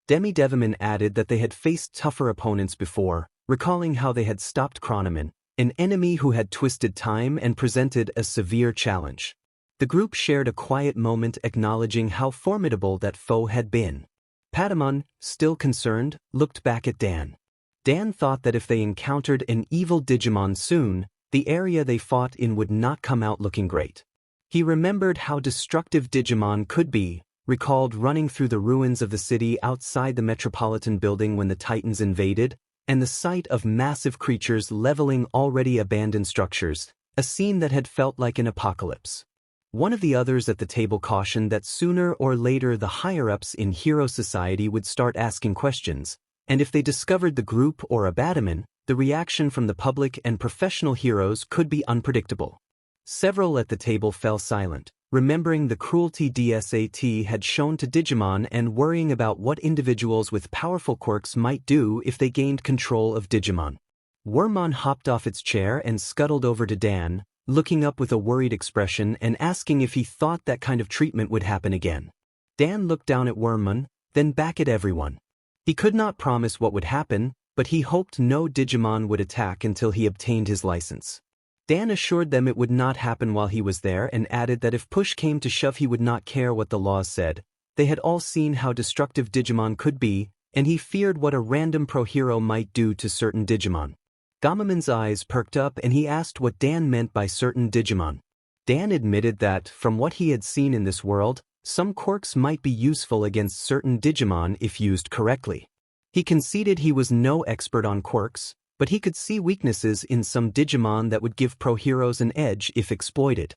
Deveman added that they had faced tougher opponents before, recalling how they had stopped Chronomon, an enemy who had twisted time and presented a severe challenge. The group shared a quiet moment acknowledging how formidable that foe had been. Patamon, still concerned, looked back at Dan. Dan thought that if they encountered an evil Digimon soon, the area they fought in would not come out looking great. He remembered how destructive Digimon could be, recalled running through the ruins of the city outside the Metropolitan Building when the Titans invaded, and the sight of massive creatures leveling already abandoned structures, a scene that had felt like an apocalypse. One of the others at the table cautioned that sooner or later the higher-ups in Hero Society would start asking questions, and if they discovered the group or a Batman, the reaction from the public and professional heroes could be unpredictable. Several at the table fell silent, remembering the cruelty DSAT had shown to Digimon and worrying about what individuals with powerful quirks might do if they gained control of Digimon. Wormmon hopped off its chair and scuttled over to Dan, looking up with a worried expression and asking if he thought that kind of treatment would happen again. Dan looked down at Wormmon, then back at everyone. He could not promise what would happen, but he hoped no Digimon would attack until he obtained his license. Dan assured them it would not happen while he was there and added that if push came to shove he would not care what the laws said. They had all seen how destructive Digimon could be, and he feared what a random pro-hero might do to certain Digimon. Gamamon's eyes perked up and he asked what Dan meant by certain Digimon. Dan admitted that, from what he had seen in this world, some quirks might be useful against certain Digimon if used correctly. He conceded he was no expert on quirks, but he could see weaknesses in some Digimon that would give pro-heroes an edge if exploited.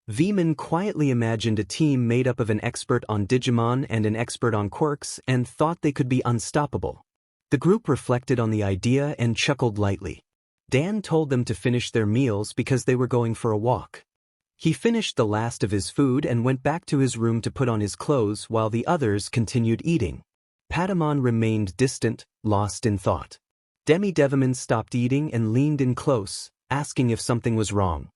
Veman quietly imagined a team made up of an expert on Digimon and an expert on quirks and thought they could be unstoppable. The group reflected on the idea and chuckled lightly. Dan told them to finish their meals because they were going for a walk. He finished the last of his food and went back to his room to put on his clothes while the others continued eating. Patamon remained distant, lost in thought. Deveman stopped eating and leaned in close, asking if something was wrong.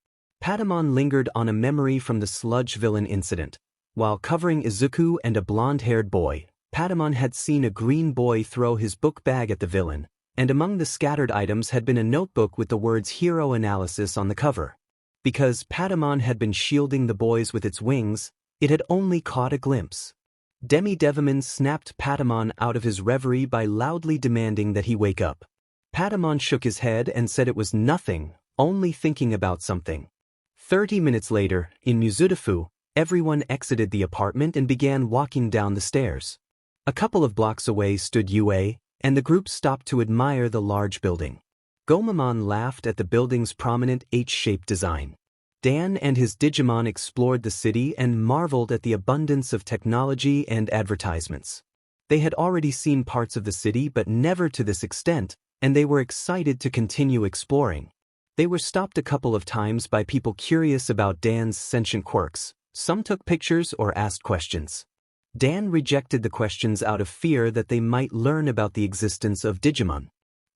Patamon lingered on a memory from the sludge villain incident. While covering Izuku and a blonde-haired boy, Patamon had seen a green boy throw his book bag at the villain, and among the scattered items had been a notebook with the words Hero Analysis on the cover. Because Patamon had been shielding the boys with its wings, it had only caught a glimpse. Deveman snapped Patamon out of his reverie by loudly demanding that he wake up. Patamon shook his head and said it was nothing, only thinking about something. 30 minutes later, in Muzutafu, everyone exited the apartment and began walking down the stairs. A couple of blocks away stood UA, and the group stopped to admire the large building. Gomamon laughed at the building's prominent H-shaped design. Dan and his Digimon explored the city and marveled at the abundance of technology and advertisements. They had already seen parts of the city but never to this extent, and they were excited to continue exploring. They were stopped a couple of times by people curious about Dan's sentient quirks. Some took pictures or asked questions. Dan rejected the questions out of fear that they might learn about the existence of Digimon.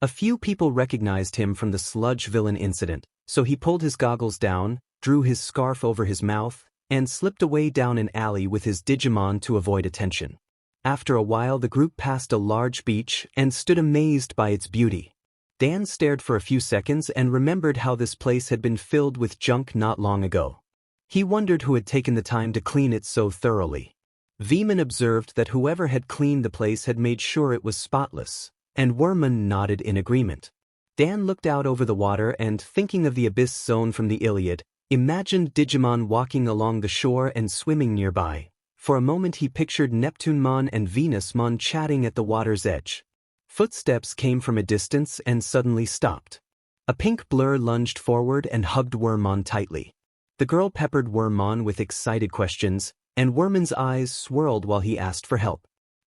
A few people recognized him from the sludge villain incident, so he pulled his goggles down, drew his scarf over his mouth, and slipped away down an alley with his Digimon to avoid attention. After a while the group passed a large beach and stood amazed by its beauty. Dan stared for a few seconds and remembered how this place had been filled with junk not long ago. He wondered who had taken the time to clean it so thoroughly. Veman observed that whoever had cleaned the place had made sure it was spotless, and Wormmon nodded in agreement. Dan looked out over the water and, thinking of the abyss zone from the Iliad, imagined Digimon walking along the shore and swimming nearby. For a moment he pictured Neptunemon and Venusmon chatting at the water's edge. Footsteps came from a distance and suddenly stopped. A pink blur lunged forward and hugged Wormmon tightly. The girl peppered Wormmon with excited questions, and Wormmon's eyes swirled while he asked for help.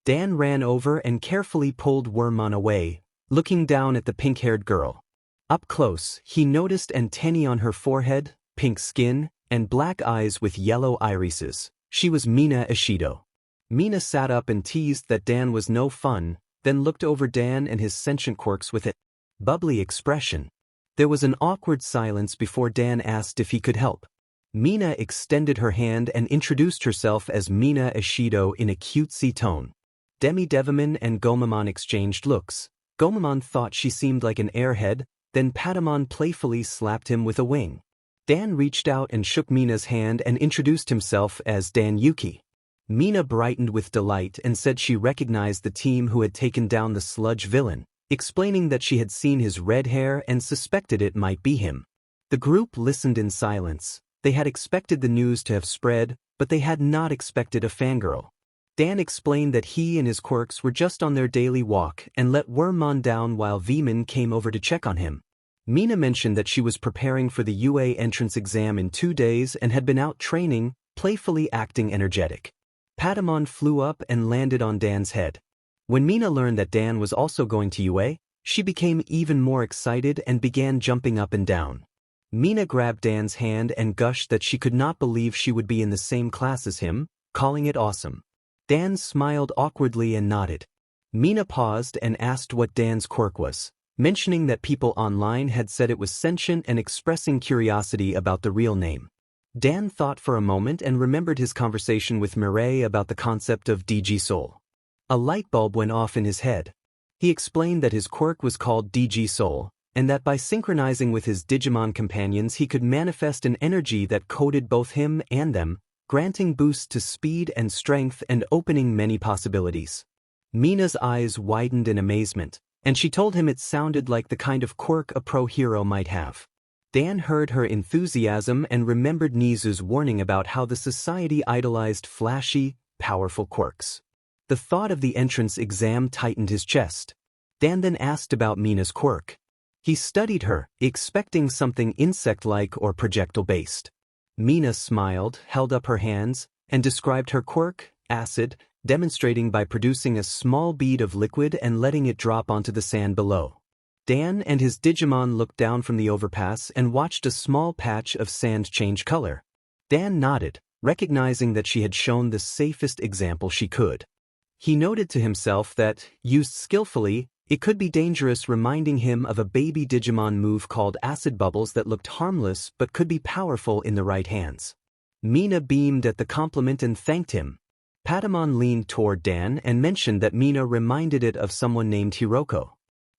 Dan ran over and carefully pulled Wormmon away, looking down at the pink-haired girl. Up close, he noticed antennae on her forehead, pink skin, and black eyes with yellow irises. She was Mina Ishido. Mina sat up and teased that Dan was no fun, then looked over Dan and his sentient quirks with a bubbly expression. There was an awkward silence before Dan asked if he could help. Mina extended her hand and introduced herself as Mina Ishido in a cutesy tone. Demi-Devimon and Gomamon exchanged looks. Gomamon thought she seemed like an airhead, then Patamon playfully slapped him with a wing. Dan reached out and shook Mina's hand and introduced himself as Dan Yuki. Mina brightened with delight and said she recognized the team who had taken down the sludge villain, explaining that she had seen his red hair and suspected it might be him. The group listened in silence. They had expected the news to have spread, but they had not expected a fangirl. Dan explained that he and his quirks were just on their daily walk and let Wormmon down while Veman came over to check on him. Mina mentioned that she was preparing for the UA entrance exam in 2 days and had been out training, playfully acting energetic. Patamon flew up and landed on Dan's head. When Mina learned that Dan was also going to UA, she became even more excited and began jumping up and down. Mina grabbed Dan's hand and gushed that she could not believe she would be in the same class as him, calling it awesome. Dan smiled awkwardly and nodded. Mina paused and asked what Dan's quirk was, mentioning that people online had said it was sentient and expressing curiosity about the real name. Dan thought for a moment and remembered his conversation with Mireille about the concept of DG Soul. A light bulb went off in his head. He explained that his quirk was called DG Soul, and that by synchronizing with his Digimon companions he could manifest an energy that coded both him and them, granting boosts to speed and strength and opening many possibilities. Mina's eyes widened in amazement, and she told him it sounded like the kind of quirk a pro hero might have. Dan heard her enthusiasm and remembered Nizu's warning about how the society idolized flashy, powerful quirks. The thought of the entrance exam tightened his chest. Dan then asked about Mina's quirk. He studied her, expecting something insect-like or projectile-based. Mina smiled, held up her hands, and described her quirk, acid, demonstrating by producing a small bead of liquid and letting it drop onto the sand below. Dan and his Digimon looked down from the overpass and watched a small patch of sand change color. Dan nodded, recognizing that she had shown the safest example she could. He noted to himself that, used skillfully, it could be dangerous, reminding him of a baby Digimon move called Acid Bubbles that looked harmless but could be powerful in the right hands. Mina beamed at the compliment and thanked him. Patamon leaned toward Dan and mentioned that Mina reminded it of someone named Hiroko.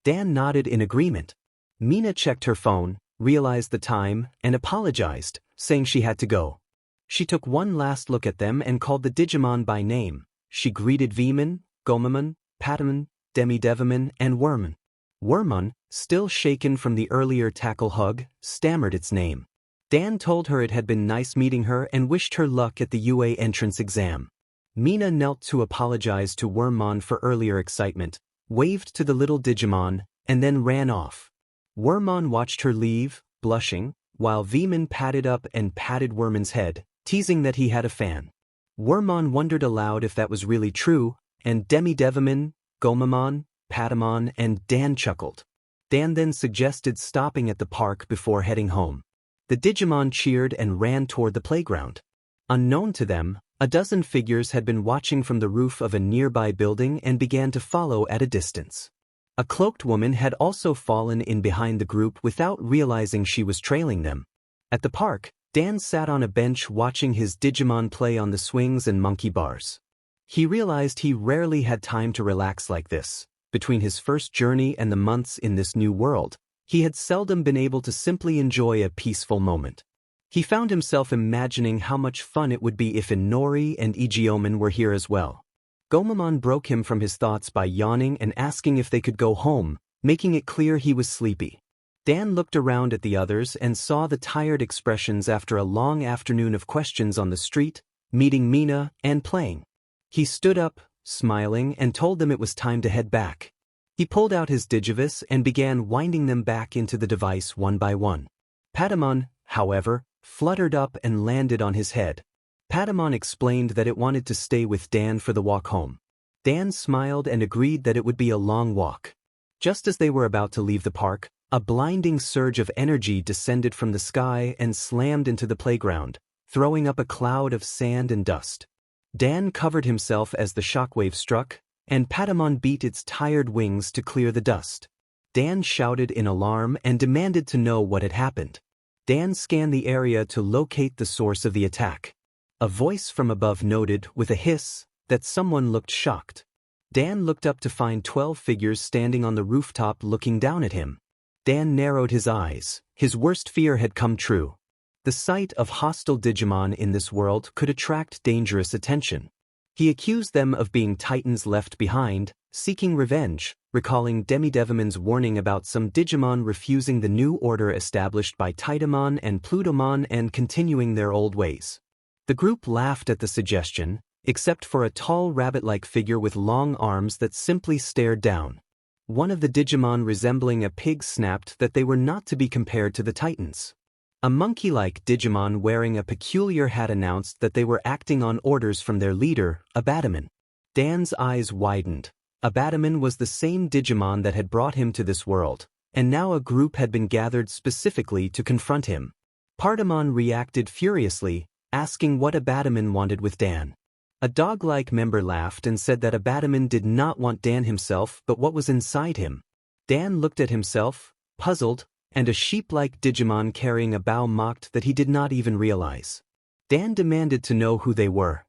Dan nodded in agreement. Mina checked her phone, realized the time, and apologized, saying she had to go. She took one last look at them and called the Digimon by name. She greeted Veman, Gomamon, Patamon, Demi-Devimon, and Wormmon. Wormmon, still shaken from the earlier tackle hug, stammered its name. Dan told her it had been nice meeting her and wished her luck at the UA entrance exam. Mina knelt to apologize to Wormmon for earlier excitement, waved to the little Digimon, and then ran off. Wormmon watched her leave, blushing, while Veemon patted up and patted Wormon's head, teasing that he had a fan. Wormmon wondered aloud if that was really true, and Demidevimon, Gomamon, Patamon, and Dan chuckled. Dan then suggested stopping at the park before heading home. The Digimon cheered and ran toward the playground. Unknown to them, a dozen figures had been watching from the roof of a nearby building and began to follow at a distance. A cloaked woman had also fallen in behind the group without realizing she was trailing them. At the park, Dan sat on a bench watching his Digimon play on the swings and monkey bars. He realized he rarely had time to relax like this. Between his first journey and the months in this new world, he had seldom been able to simply enjoy a peaceful moment. He found himself imagining how much fun it would be if Inori and Igeomon were here as well. Gomamon broke him from his thoughts by yawning and asking if they could go home, making it clear he was sleepy. Dan looked around at the others and saw the tired expressions after a long afternoon of questions on the street, meeting Mina, and playing. He stood up, smiling, and told them it was time to head back. He pulled out his Digivice and began winding them back into the device one by one. Patamon, however, fluttered up and landed on his head. Patamon explained that it wanted to stay with Dan for the walk home. Dan smiled and agreed that it would be a long walk. Just as they were about to leave the park, a blinding surge of energy descended from the sky and slammed into the playground, throwing up a cloud of sand and dust. Dan covered himself as the shockwave struck, and Patamon beat its tired wings to clear the dust. Dan shouted in alarm and demanded to know what had happened. Dan scanned the area to locate the source of the attack. A voice from above noted, with a hiss, that someone looked shocked. Dan looked up to find 12 figures standing on the rooftop looking down at him. Dan narrowed his eyes. His worst fear had come true. The sight of hostile Digimon in this world could attract dangerous attention. He accused them of being titans left behind, seeking revenge, recalling Demidevimon's warning about some Digimon refusing the new order established by Titamon and Plutomon and continuing their old ways. The group laughed at the suggestion, except for a tall rabbit-like figure with long arms that simply stared down. One of the Digimon resembling a pig snapped that they were not to be compared to the Titans. A monkey-like Digimon wearing a peculiar hat announced that they were acting on orders from their leader, Abatamon. Dan's eyes widened. Abatamon was the same Digimon that had brought him to this world, and now a group had been gathered specifically to confront him. Patamon reacted furiously, asking what Abatamon wanted with Dan. A dog-like member laughed and said that Abatamon did not want Dan himself but what was inside him. Dan looked at himself, puzzled, and a sheep-like Digimon carrying a bow mocked that he did not even realize. Dan demanded to know who they were.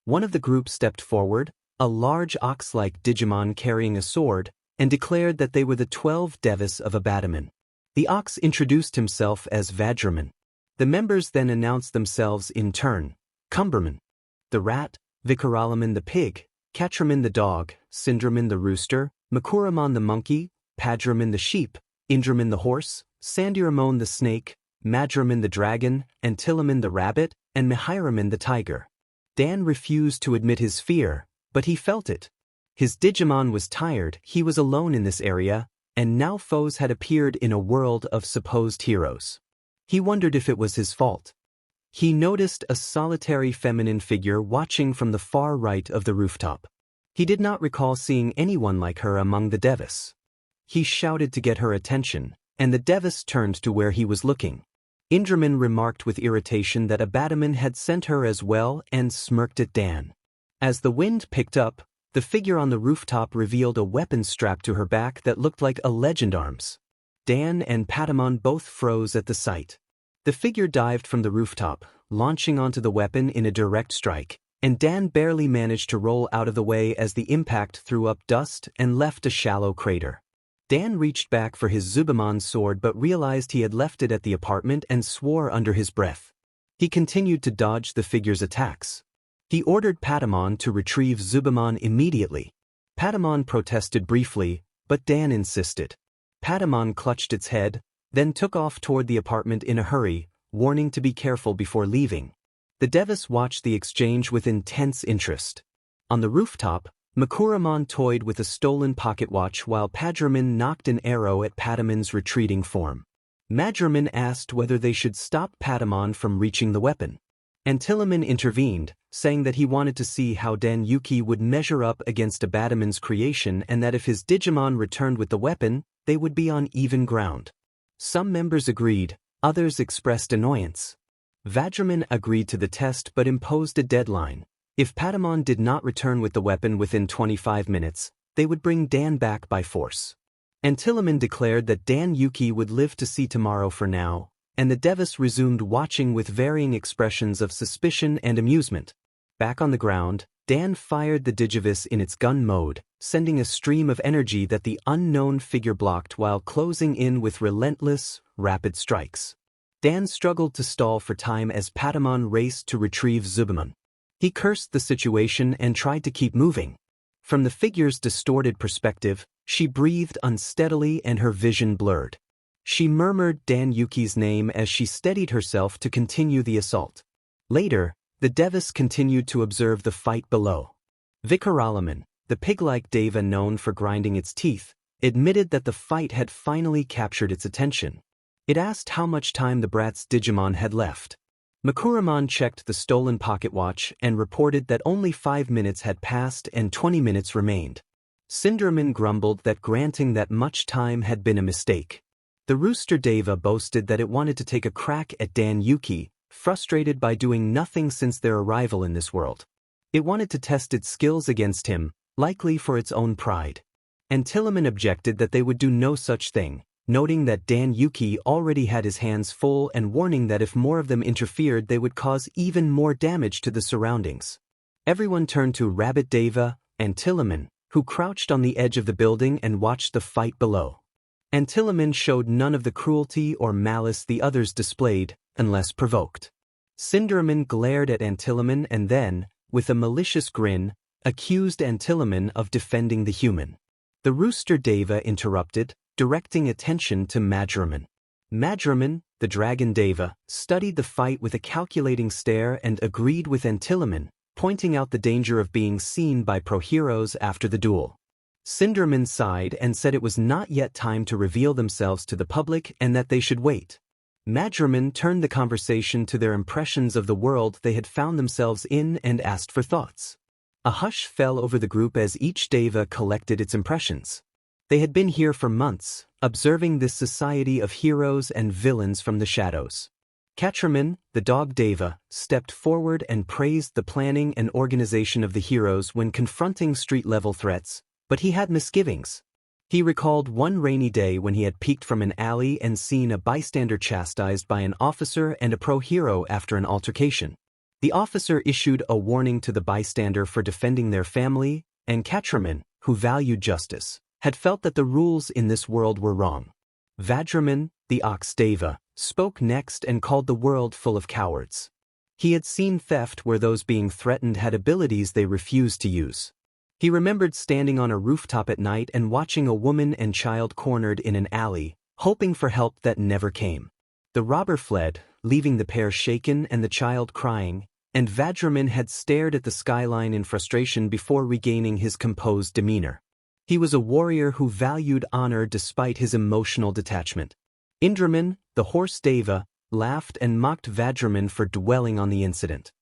One of the group stepped forward, a large ox-like Digimon carrying a sword, and declared that they were the 12 Devis of Abatamon. The ox introduced himself as Vajramon. The members then announced themselves in turn: Cumberman, the rat, Vikaralamon the pig, Catramon the dog, Syndramon the rooster, Makuramon the monkey, Padramon the sheep, Indramon the horse, Sandiramon the snake, Madramon the dragon, Antilamon the rabbit, and Mihairamon the tiger. Dan refused to admit his fear, but he felt it. His Digimon was tired, he was alone in this area, and now foes had appeared in a world of supposed heroes. He wondered if it was his fault. He noticed a solitary feminine figure watching from the far right of the rooftop. He did not recall seeing anyone like her among the Devis. He shouted to get her attention, and the Devis turned to where he was looking. Indramon remarked with irritation that Abatamon had sent her as well and smirked at Dan. As the wind picked up, the figure on the rooftop revealed a weapon strapped to her back that looked like a legend arms. Dan and Patamon both froze at the sight. The figure dived from the rooftop, launching onto the weapon in a direct strike, and Dan barely managed to roll out of the way as the impact threw up dust and left a shallow crater. Dan reached back for his Zubamon sword but realized he had left it at the apartment and swore under his breath. He continued to dodge the figure's attacks. He ordered Patamon to retrieve Zubamon immediately. Patamon protested briefly, but Dan insisted. Patamon clutched its head, then took off toward the apartment in a hurry, warning to be careful before leaving. The Devis watched the exchange with intense interest. On the rooftop, Makuramon toyed with a stolen pocket watch while Padramon knocked an arrow at Patamon's retreating form. Madriman asked whether they should stop Patamon from reaching the weapon. Antiloman intervened, saying that he wanted to see how Dan Yuki would measure up against Abatamon's creation and that if his Digimon returned with the weapon, they would be on even ground. Some members agreed, others expressed annoyance. Vadraman agreed to the test but imposed a deadline. If Patamon did not return with the weapon within 25 minutes, they would bring Dan back by force. Antiloman declared that Dan Yuki would live to see tomorrow for now, and the Devas resumed watching with varying expressions of suspicion and amusement. Back on the ground, Dan fired the Digivice in its gun mode, sending a stream of energy that the unknown figure blocked while closing in with relentless, rapid strikes. Dan struggled to stall for time as Patamon raced to retrieve Zubamon. He cursed the situation and tried to keep moving. From the figure's distorted perspective, she breathed unsteadily and her vision blurred. She murmured Dan Yuki's name as she steadied herself to continue the assault. Later, the Devas continued to observe the fight below. Vikaralaman, the pig-like deva known for grinding its teeth, admitted that the fight had finally captured its attention. It asked how much time the brat's Digimon had left. Makuramon checked the stolen pocket watch and reported that only 5 minutes had passed and 20 minutes remained. Cinderman grumbled that granting that much time had been a mistake. The Rooster Deva boasted that it wanted to take a crack at Dan Yuki, frustrated by doing nothing since their arrival in this world. It wanted to test its skills against him, likely for its own pride. Antiloman objected that they would do no such thing, noting that Dan Yuki already had his hands full and warning that if more of them interfered they would cause even more damage to the surroundings. Everyone turned to Rabbit Deva, Antiloman, who crouched on the edge of the building and watched the fight below. Antiloman showed none of the cruelty or malice the others displayed, unless provoked. Cinderman glared at Antiloman and then, with a malicious grin, accused Antiloman of defending the human. The Rooster Deva interrupted, directing attention to Madraman. Madraman, the Dragon Deva, studied the fight with a calculating stare and agreed with Antiloman, pointing out the danger of being seen by pro-heroes after the duel. Cinderman sighed and said it was not yet time to reveal themselves to the public and that they should wait. Madraman turned the conversation to their impressions of the world they had found themselves in and asked for thoughts. A hush fell over the group as each Deva collected its impressions. They had been here for months, observing this society of heroes and villains from the shadows. Katraman, the dog Deva, stepped forward and praised the planning and organization of the heroes when confronting street-level threats, but he had misgivings. He recalled one rainy day when he had peeked from an alley and seen a bystander chastised by an officer and a pro-hero after an altercation. The officer issued a warning to the bystander for defending their family, and Katraman, who valued justice, had felt that the rules in this world were wrong. Vadraman, the Ox Deva, spoke next and called the world full of cowards. He had seen theft where those being threatened had abilities they refused to use. He remembered standing on a rooftop at night and watching a woman and child cornered in an alley, hoping for help that never came. The robber fled, leaving the pair shaken and the child crying, and Vadraman had stared at the skyline in frustration before regaining his composed demeanor. He was a warrior who valued honor despite his emotional detachment. Indraman, the horse Deva, laughed and mocked Vadraman for dwelling on the incident.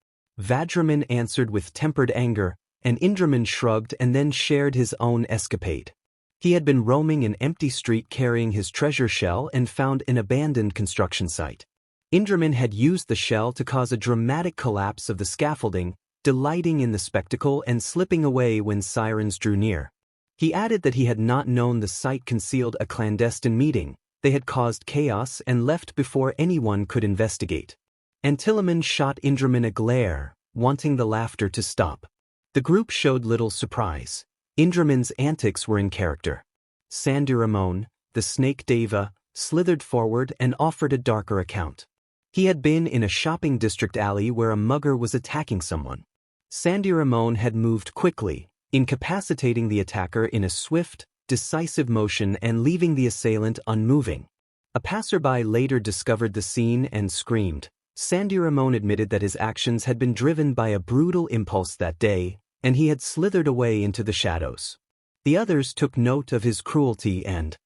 Vadraman answered with tempered anger, and Indraman shrugged and then shared his own escapade. He had been roaming an empty street carrying his treasure shell and found an abandoned construction site. Indraman had used the shell to cause a dramatic collapse of the scaffolding, delighting in the spectacle and slipping away when sirens drew near. He added that he had not known the site concealed a clandestine meeting. They had caused chaos and left before anyone could investigate. Antiloman shot Indraman a glare, wanting the laughter to stop. The group showed little surprise. Indraman's antics were in character. Sandiramon, the snake Deva, slithered forward and offered a darker account. He had been in a shopping district alley where a mugger was attacking someone. Sandiramon had moved quickly, incapacitating the attacker in a swift, decisive motion and leaving the assailant unmoving. A passerby later discovered the scene and screamed. Sandiramon admitted that his actions had been driven by a brutal impulse that day, and he had slithered away into the shadows. The others took note of his cruelty and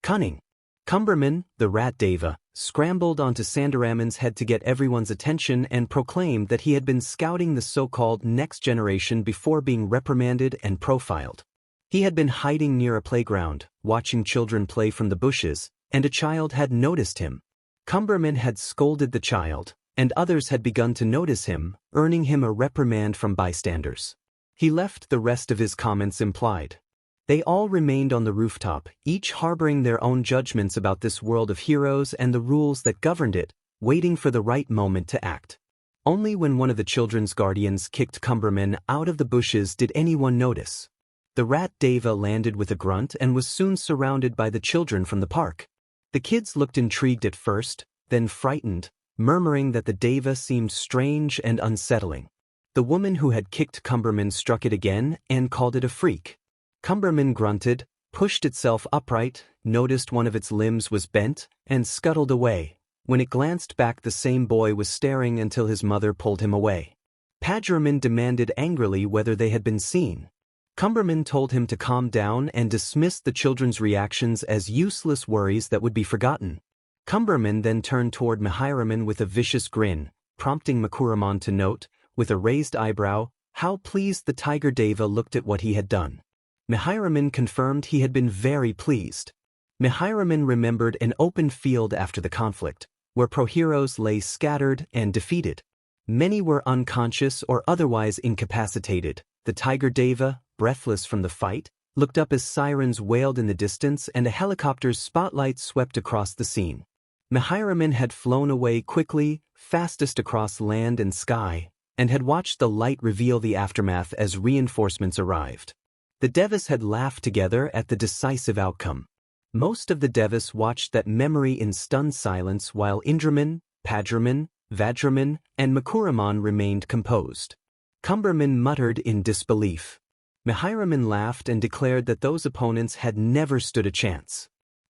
cunning. Cumberman, the rat deva, scrambled onto Sandaraman's head to get everyone's attention and proclaimed that he had been scouting the so-called next generation before being reprimanded and profiled. He had been hiding near a playground, watching children play from the bushes, and a child had noticed him. Cumberman had scolded the child, and others had begun to notice him, earning him a reprimand from bystanders. He left the rest of his comments implied. They all remained on the rooftop, each harboring their own judgments about this world of heroes and the rules that governed it, waiting for the right moment to act. Only when one of the children's guardians kicked Cumberman out of the bushes did anyone notice. The rat deva landed with a grunt and was soon surrounded by the children from the park. The kids looked intrigued at first, then frightened, murmuring that the deva seemed strange and unsettling. The woman who had kicked Cumberman struck it again and called it a freak. Cumberman grunted, pushed itself upright, noticed one of its limbs was bent, and scuttled away. When it glanced back, the same boy was staring until his mother pulled him away. Padgerman demanded angrily whether they had been seen. Cumberman told him to calm down and dismissed the children's reactions as useless worries that would be forgotten. Cumberman then turned toward Mihiraman with a vicious grin, prompting Chronomon to note, with a raised eyebrow, how pleased the tiger deva looked at what he had done. Mihiraman confirmed he had been very pleased. Mihiraman remembered an open field after the conflict, where pro-heroes lay scattered and defeated. Many were unconscious or otherwise incapacitated. The tiger deva, breathless from the fight, looked up as sirens wailed in the distance and a helicopter's spotlight swept across the scene. Mihiraman had flown away quickly, fastest across land and sky, and had watched the light reveal the aftermath as reinforcements arrived. The Devas had laughed together at the decisive outcome. Most of the Devas watched that memory in stunned silence while Indraman, Padgerman, Vajraman, and Chronomon remained composed. Cumberman muttered in disbelief. Mihiraman laughed and declared that those opponents had never stood a chance.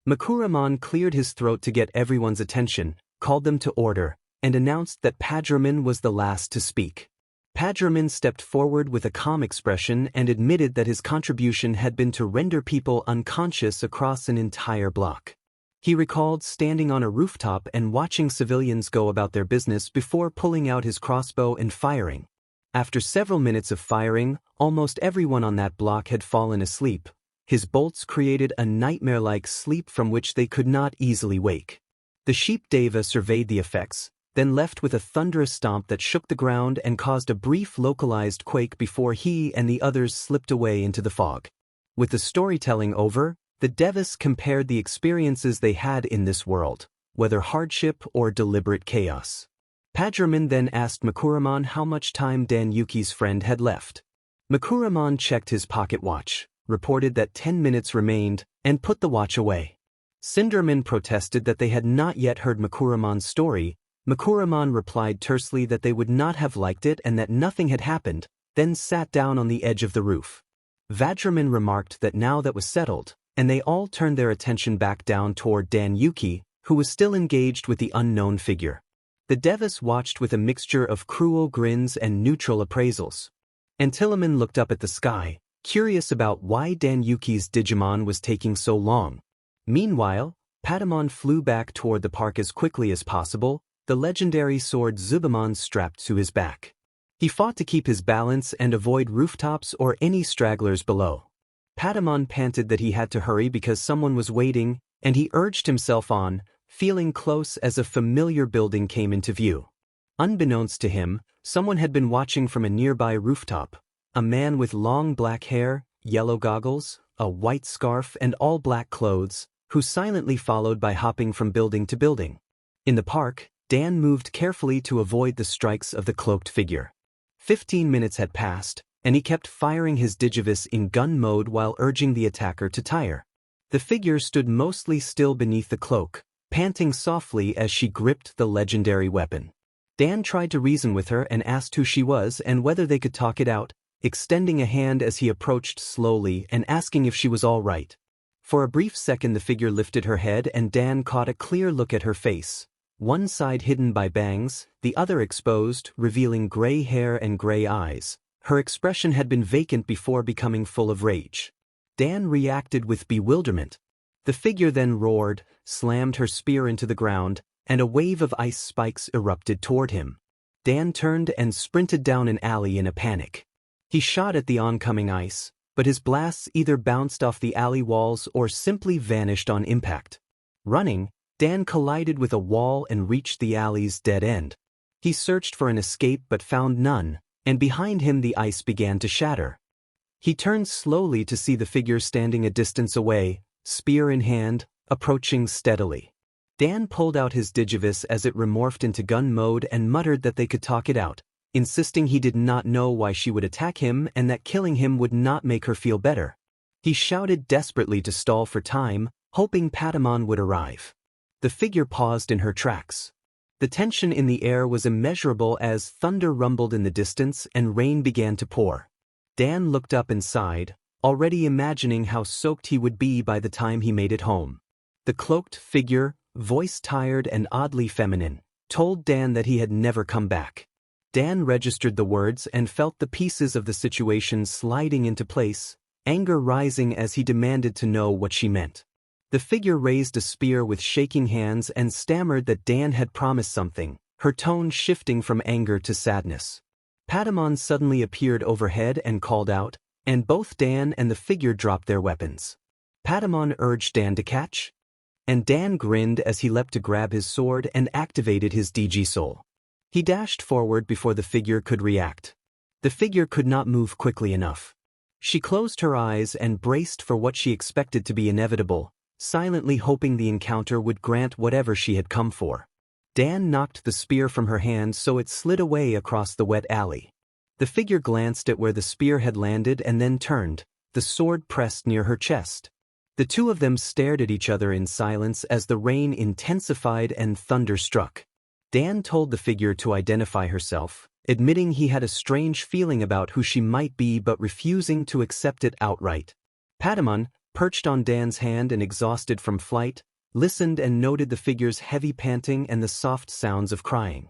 Chronomon cleared his throat to get everyone's attention, called them to order, and announced that Padgerman was the last to speak. Padgerman stepped forward with a calm expression and admitted that his contribution had been to render people unconscious across an entire block. He recalled standing on a rooftop and watching civilians go about their business before pulling out his crossbow and firing. After several minutes of firing, almost everyone on that block had fallen asleep. His bolts created a nightmare-like sleep from which they could not easily wake. The sheep deva surveyed the effects, then left with a thunderous stomp that shook the ground and caused a brief localized quake before he and the others slipped away into the fog. With the storytelling over, the Devas compared the experiences they had in this world, whether hardship or deliberate chaos. Padgerman then asked Chronomon how much time Dan Yuki's friend had left. Chronomon checked his pocket watch, reported that 10 minutes remained, and put the watch away. Cinderman protested that they had not yet heard Chronomon's story. Chronomon replied tersely that they would not have liked it and that nothing had happened, then sat down on the edge of the roof. Vajraman remarked that now that was settled, and they all turned their attention back down toward Dan Yuki, who was still engaged with the unknown figure. The Devas watched with a mixture of cruel grins and neutral appraisals. Antiloman looked up at the sky, curious about why Dan Yuki's Digimon was taking so long. Meanwhile, Patamon flew back toward the park as quickly as possible, the legendary sword Zubamon strapped to his back. He fought to keep his balance and avoid rooftops or any stragglers below. Patamon panted that he had to hurry because someone was waiting, and he urged himself on, feeling close as a familiar building came into view. Unbeknownst to him, someone had been watching from a nearby rooftop. A man with long black hair, yellow goggles, a white scarf and all black clothes, who silently followed by hopping from building to building. In the park, Dan moved carefully to avoid the strikes of the cloaked figure. 15 minutes had passed, and he kept firing his Digivice in gun mode while urging the attacker to tire. The figure stood mostly still beneath the cloak, panting softly as she gripped the legendary weapon. Dan tried to reason with her and asked who she was and whether they could talk it out, extending a hand as he approached slowly and asking if she was all right. For a brief second the figure lifted her head and Dan caught a clear look at her face. One side hidden by bangs, the other exposed, revealing gray hair and gray eyes. Her expression had been vacant before becoming full of rage. Dan reacted with bewilderment. The figure then roared, slammed her spear into the ground, and a wave of ice spikes erupted toward him. Dan turned and sprinted down an alley in a panic. He shot at the oncoming ice, but his blasts either bounced off the alley walls or simply vanished on impact. Running, Dan collided with a wall and reached the alley's dead end. He searched for an escape but found none, and behind him the ice began to shatter. He turned slowly to see the figure standing a distance away, spear in hand, approaching steadily. Dan pulled out his Digivice as it remorphed into gun mode and muttered that they could talk it out, insisting he did not know why she would attack him and that killing him would not make her feel better. He shouted desperately to stall for time, hoping Patamon would arrive. The figure paused in her tracks. The tension in the air was immeasurable as thunder rumbled in the distance and rain began to pour. Dan looked up and sighed, already imagining how soaked he would be by the time he made it home. The cloaked figure, voice tired and oddly feminine, told Dan that he had never come back. Dan registered the words and felt the pieces of the situation sliding into place, anger rising as he demanded to know what she meant. The figure raised a spear with shaking hands and stammered that Dan had promised something, her tone shifting from anger to sadness. Patamon suddenly appeared overhead and called out, and both Dan and the figure dropped their weapons. Patamon urged Dan to catch, and Dan grinned as he leapt to grab his sword and activated his Digisoul. He dashed forward before the figure could react. The figure could not move quickly enough. She closed her eyes and braced for what she expected to be inevitable, silently hoping the encounter would grant whatever she had come for. Dan knocked the spear from her hand so it slid away across the wet alley. The figure glanced at where the spear had landed and then turned, the sword pressed near her chest. The two of them stared at each other in silence as the rain intensified and thunder struck. Dan told the figure to identify herself, admitting he had a strange feeling about who she might be but refusing to accept it outright. Patamon, perched on Dan's hand and exhausted from flight, listened and noted the figure's heavy panting and the soft sounds of crying.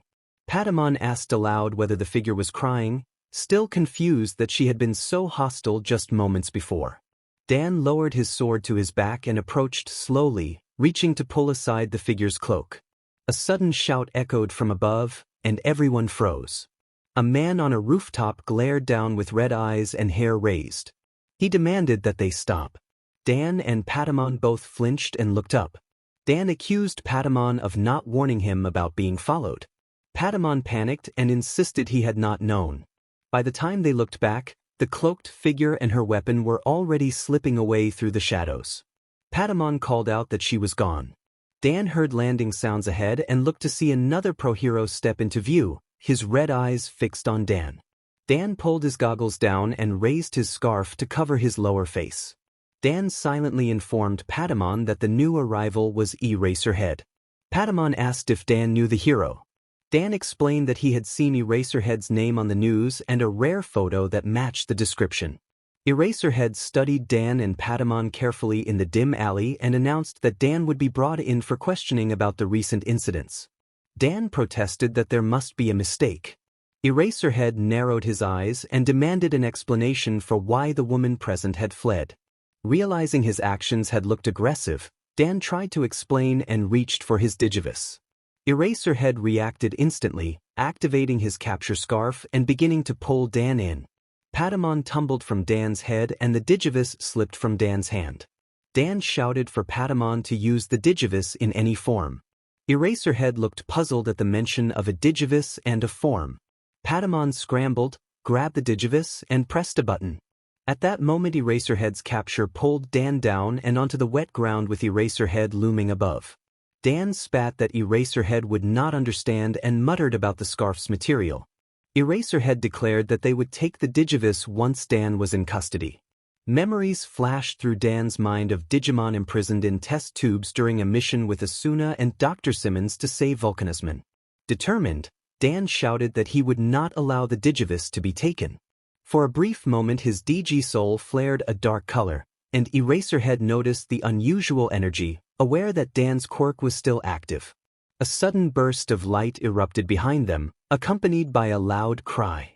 Patamon asked aloud whether the figure was crying, still confused that she had been so hostile just moments before. Dan lowered his sword to his back and approached slowly, reaching to pull aside the figure's cloak. A sudden shout echoed from above, and everyone froze. A man on a rooftop glared down with red eyes and hair raised. He demanded that they stop. Dan and Patamon both flinched and looked up. Dan accused Patamon of not warning him about being followed. Patamon panicked and insisted he had not known. By the time they looked back, the cloaked figure and her weapon were already slipping away through the shadows. Patamon called out that she was gone. Dan heard landing sounds ahead and looked to see another pro-hero step into view, his red eyes fixed on Dan. Dan pulled his goggles down and raised his scarf to cover his lower face. Dan silently informed Patamon that the new arrival was Eraserhead. Patamon asked if Dan knew the hero. Dan explained that he had seen Eraserhead's name on the news and a rare photo that matched the description. Eraserhead studied Dan and Patamon carefully in the dim alley and announced that Dan would be brought in for questioning about the recent incidents. Dan protested that there must be a mistake. Eraserhead narrowed his eyes and demanded an explanation for why the woman present had fled. Realizing his actions had looked aggressive, Dan tried to explain and reached for his Digivice. Eraserhead reacted instantly, activating his capture scarf and beginning to pull Dan in. Patamon tumbled from Dan's head and the Digivice slipped from Dan's hand. Dan shouted for Patamon to use the Digivice in any form. Eraserhead looked puzzled at the mention of a Digivice and a form. Patamon scrambled, grabbed the Digivice, and pressed a button. At that moment Eraserhead's capture pulled Dan down and onto the wet ground with Eraserhead looming above. Dan spat that Eraserhead would not understand and muttered about the scarf's material. Eraserhead declared that they would take the Digivice once Dan was in custody. Memories flashed through Dan's mind of Digimon imprisoned in test tubes during a mission with Asuna and Dr. Simmons to save Volcanisman. Determined, Dan shouted that he would not allow the Digivice to be taken. For a brief moment his Digisoul flared a dark color, and Eraserhead noticed the unusual energy, aware that Dan's quirk was still active. A sudden burst of light erupted behind them, accompanied by a loud cry.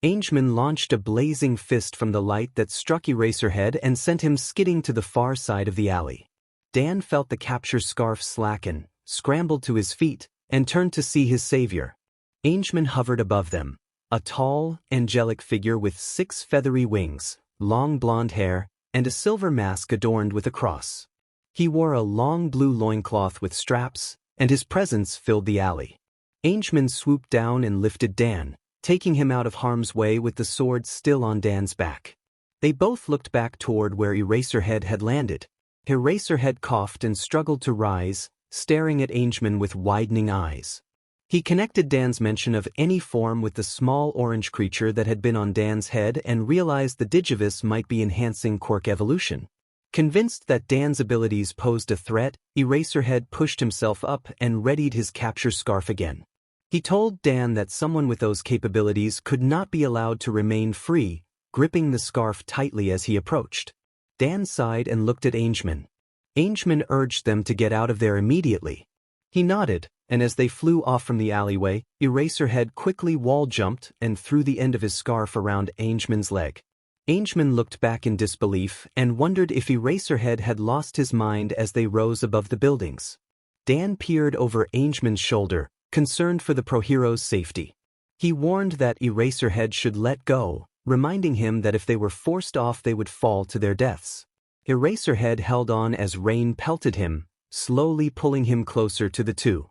Angeman launched a blazing fist from the light that struck Eraserhead and sent him skidding to the far side of the alley. Dan felt the capture scarf slacken, scrambled to his feet, and turned to see his savior. Angel hovered above them, a tall, angelic figure with 6 feathery wings, long blonde hair, and a silver mask adorned with a cross. He wore a long blue loincloth with straps, and his presence filled the alley. Angel swooped down and lifted Dan, taking him out of harm's way with the sword still on Dan's back. They both looked back toward where Eraserhead had landed. Eraserhead coughed and struggled to rise, staring at Angel with widening eyes. He connected Dan's mention of any form with the small orange creature that had been on Dan's head and realized the Digivice might be enhancing quirk evolution. Convinced that Dan's abilities posed a threat, Eraserhead pushed himself up and readied his capture scarf again. He told Dan that someone with those capabilities could not be allowed to remain free, gripping the scarf tightly as he approached. Dan sighed and looked at Angel. Angel urged them to get out of there immediately. He nodded, and as they flew off from the alleyway, Eraserhead quickly wall-jumped and threw the end of his scarf around Angel's leg. Angel looked back in disbelief and wondered if Eraserhead had lost his mind as they rose above the buildings. Dan peered over Angel's shoulder, concerned for the pro-hero's safety. He warned that Eraserhead should let go, reminding him that if they were forced off they would fall to their deaths. Eraserhead held on as rain pelted him, slowly pulling him closer to the two.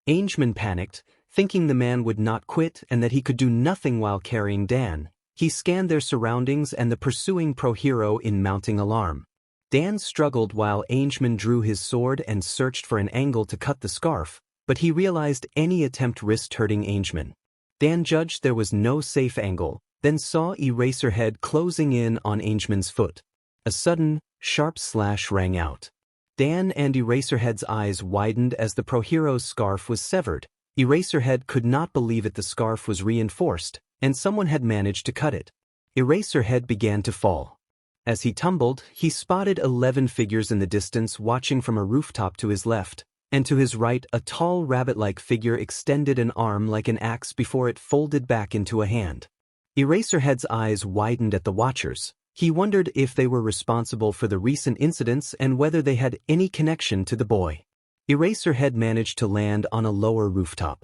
Angel panicked, thinking the man would not quit and that he could do nothing while carrying Dan. He scanned their surroundings and the pursuing pro-hero in mounting alarm. Dan struggled while Angel drew his sword and searched for an angle to cut the scarf, but he realized any attempt risked hurting Angel. Dan judged there was no safe angle, then saw Eraserhead closing in on Angel's foot. A sudden, sharp slash rang out. Dan and Eraserhead's eyes widened as the pro-hero's scarf was severed. Eraserhead could not believe it. The scarf was reinforced, and someone had managed to cut it. Eraserhead began to fall. As he tumbled, he spotted 11 figures in the distance watching from a rooftop to his left, and to his right a tall rabbit-like figure extended an arm like an axe before it folded back into a hand. Eraserhead's eyes widened at the watchers. He wondered if they were responsible for the recent incidents and whether they had any connection to the boy. Eraserhead managed to land on a lower rooftop.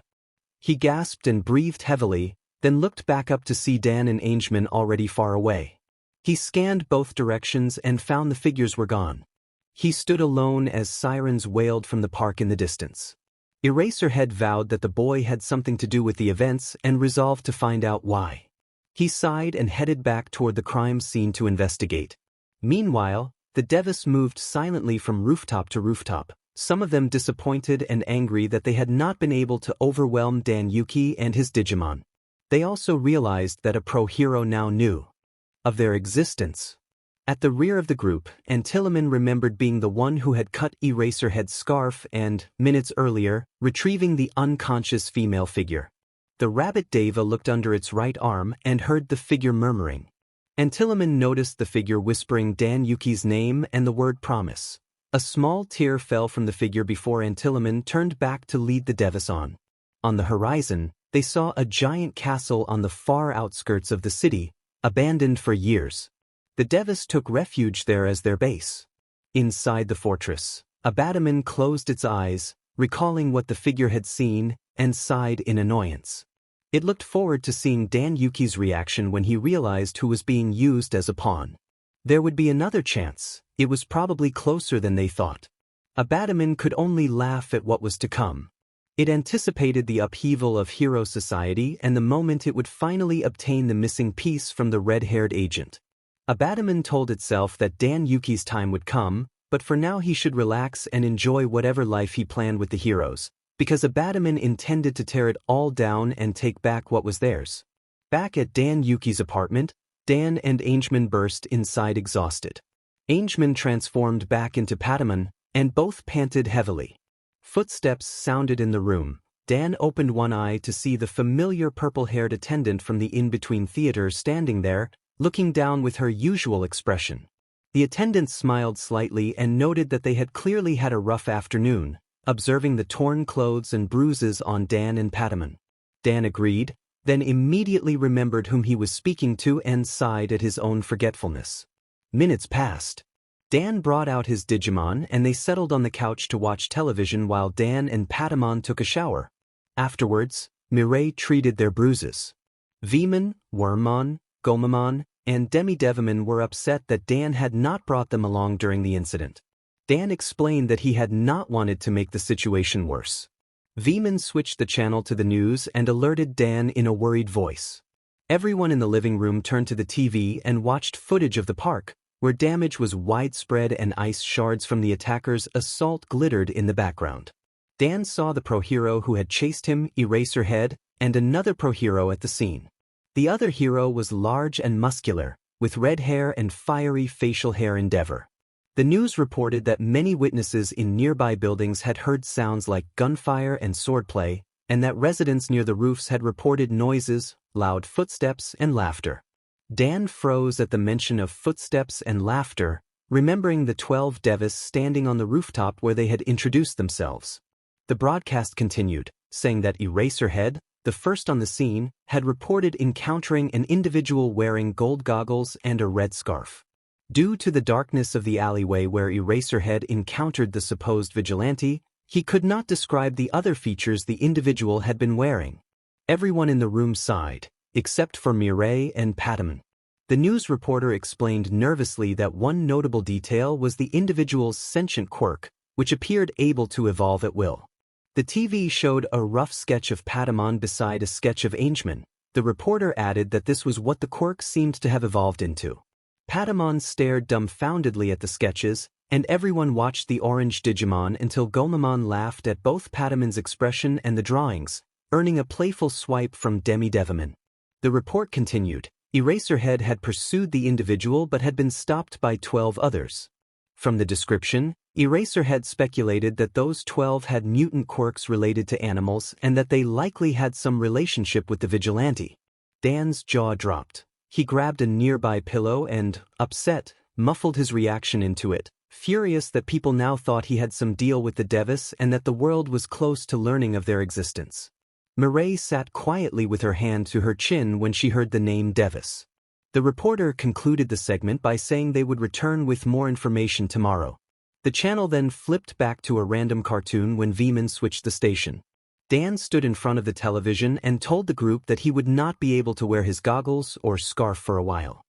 He gasped and breathed heavily, then looked back up to see Dan and Angel already far away. He scanned both directions and found the figures were gone. He stood alone as sirens wailed from the park in the distance. Eraserhead vowed that the boy had something to do with the events and resolved to find out why. He sighed and headed back toward the crime scene to investigate. Meanwhile, the Digivice moved silently from rooftop to rooftop, some of them disappointed and angry that they had not been able to overwhelm Dan Yuki and his Digimon. They also realized that a pro-hero now knew of their existence. At the rear of the group, Chronomon remembered being the one who had cut Eraserhead's scarf and, minutes earlier, retrieving the unconscious female figure. The rabbit Deva looked under its right arm and heard the figure murmuring. Chronomon noticed the figure whispering Dan Yuki's name and the word promise. A small tear fell from the figure before Chronomon turned back to lead the Digivice on. On the horizon, they saw a giant castle on the far outskirts of the city, abandoned for years. The Digivice took refuge there as their base. Inside the fortress, Chronomon closed its eyes, recalling what the figure had seen, and sighed in annoyance. It looked forward to seeing Dan Yuki's reaction when he realized who was being used as a pawn. There would be another chance. It was probably closer than they thought. Chronomon could only laugh at what was to come. It anticipated the upheaval of Hero Society and the moment it would finally obtain the missing piece from the red-haired agent. Chronomon told itself that Dan Yuki's time would come, but for now he should relax and enjoy whatever life he planned with the heroes, because Chronomon intended to tear it all down and take back what was theirs. Back at Dan Yuki's apartment, Dan and Angel burst inside exhausted. Angel transformed back into Chronomon, and both panted heavily. Footsteps sounded in the room. Dan opened one eye to see the familiar purple-haired attendant from the in-between theater standing there, looking down with her usual expression. The attendant smiled slightly and noted that they had clearly had a rough afternoon, observing the torn clothes and bruises on Dan and Chronomon. Dan agreed, then immediately remembered whom he was speaking to and sighed at his own forgetfulness. Minutes passed. Dan brought out his Digimon and they settled on the couch to watch television while Dan and Patamon took a shower. Afterwards, Mireille treated their bruises. Veemon, Wormmon, Gomamon, and Demidevimon were upset that Dan had not brought them along during the incident. Dan explained that he had not wanted to make the situation worse. Veemon switched the channel to the news and alerted Dan in a worried voice. Everyone in the living room turned to the TV and watched footage of the park, where damage was widespread and ice shards from the attacker's assault glittered in the background. Dan saw the pro-hero who had chased him, Eraserhead, and another pro-hero at the scene. The other hero was large and muscular, with red hair and fiery facial hair Endeavor. The news reported that many witnesses in nearby buildings had heard sounds like gunfire and swordplay, and that residents near the roofs had reported noises, loud footsteps, and laughter. Dan froze at the mention of footsteps and laughter, remembering the 12 Devis standing on the rooftop where they had introduced themselves. The broadcast continued, saying that Eraserhead, the first on the scene, had reported encountering an individual wearing gold goggles and a red scarf. Due to the darkness of the alleyway where Eraserhead encountered the supposed vigilante, he could not describe the other features the individual had been wearing. Everyone in the room sighed, except for Mireille and Patamon. The news reporter explained nervously that one notable detail was the individual's sentient quirk, which appeared able to evolve at will. The TV showed a rough sketch of Patamon beside a sketch of Angemon. The reporter added that this was what the quirk seemed to have evolved into. Patamon stared dumbfoundedly at the sketches, and everyone watched the orange Digimon until Gomamon laughed at both Patamon's expression and the drawings, earning a playful swipe from Demidevimon. The report continued. Eraserhead had pursued the individual but had been stopped by 12 others. From the description, Eraserhead speculated that those 12 had mutant quirks related to animals and that they likely had some relationship with the vigilante. Dan's jaw dropped. He grabbed a nearby pillow and, upset, muffled his reaction into it, furious that people now thought he had some deal with the Devis and that the world was close to learning of their existence. Mireille sat quietly with her hand to her chin when she heard the name Devis. The reporter concluded the segment by saying they would return with more information tomorrow. The channel then flipped back to a random cartoon when Veemon switched the station. Dan stood in front of the television and told the group that he would not be able to wear his goggles or scarf for a while.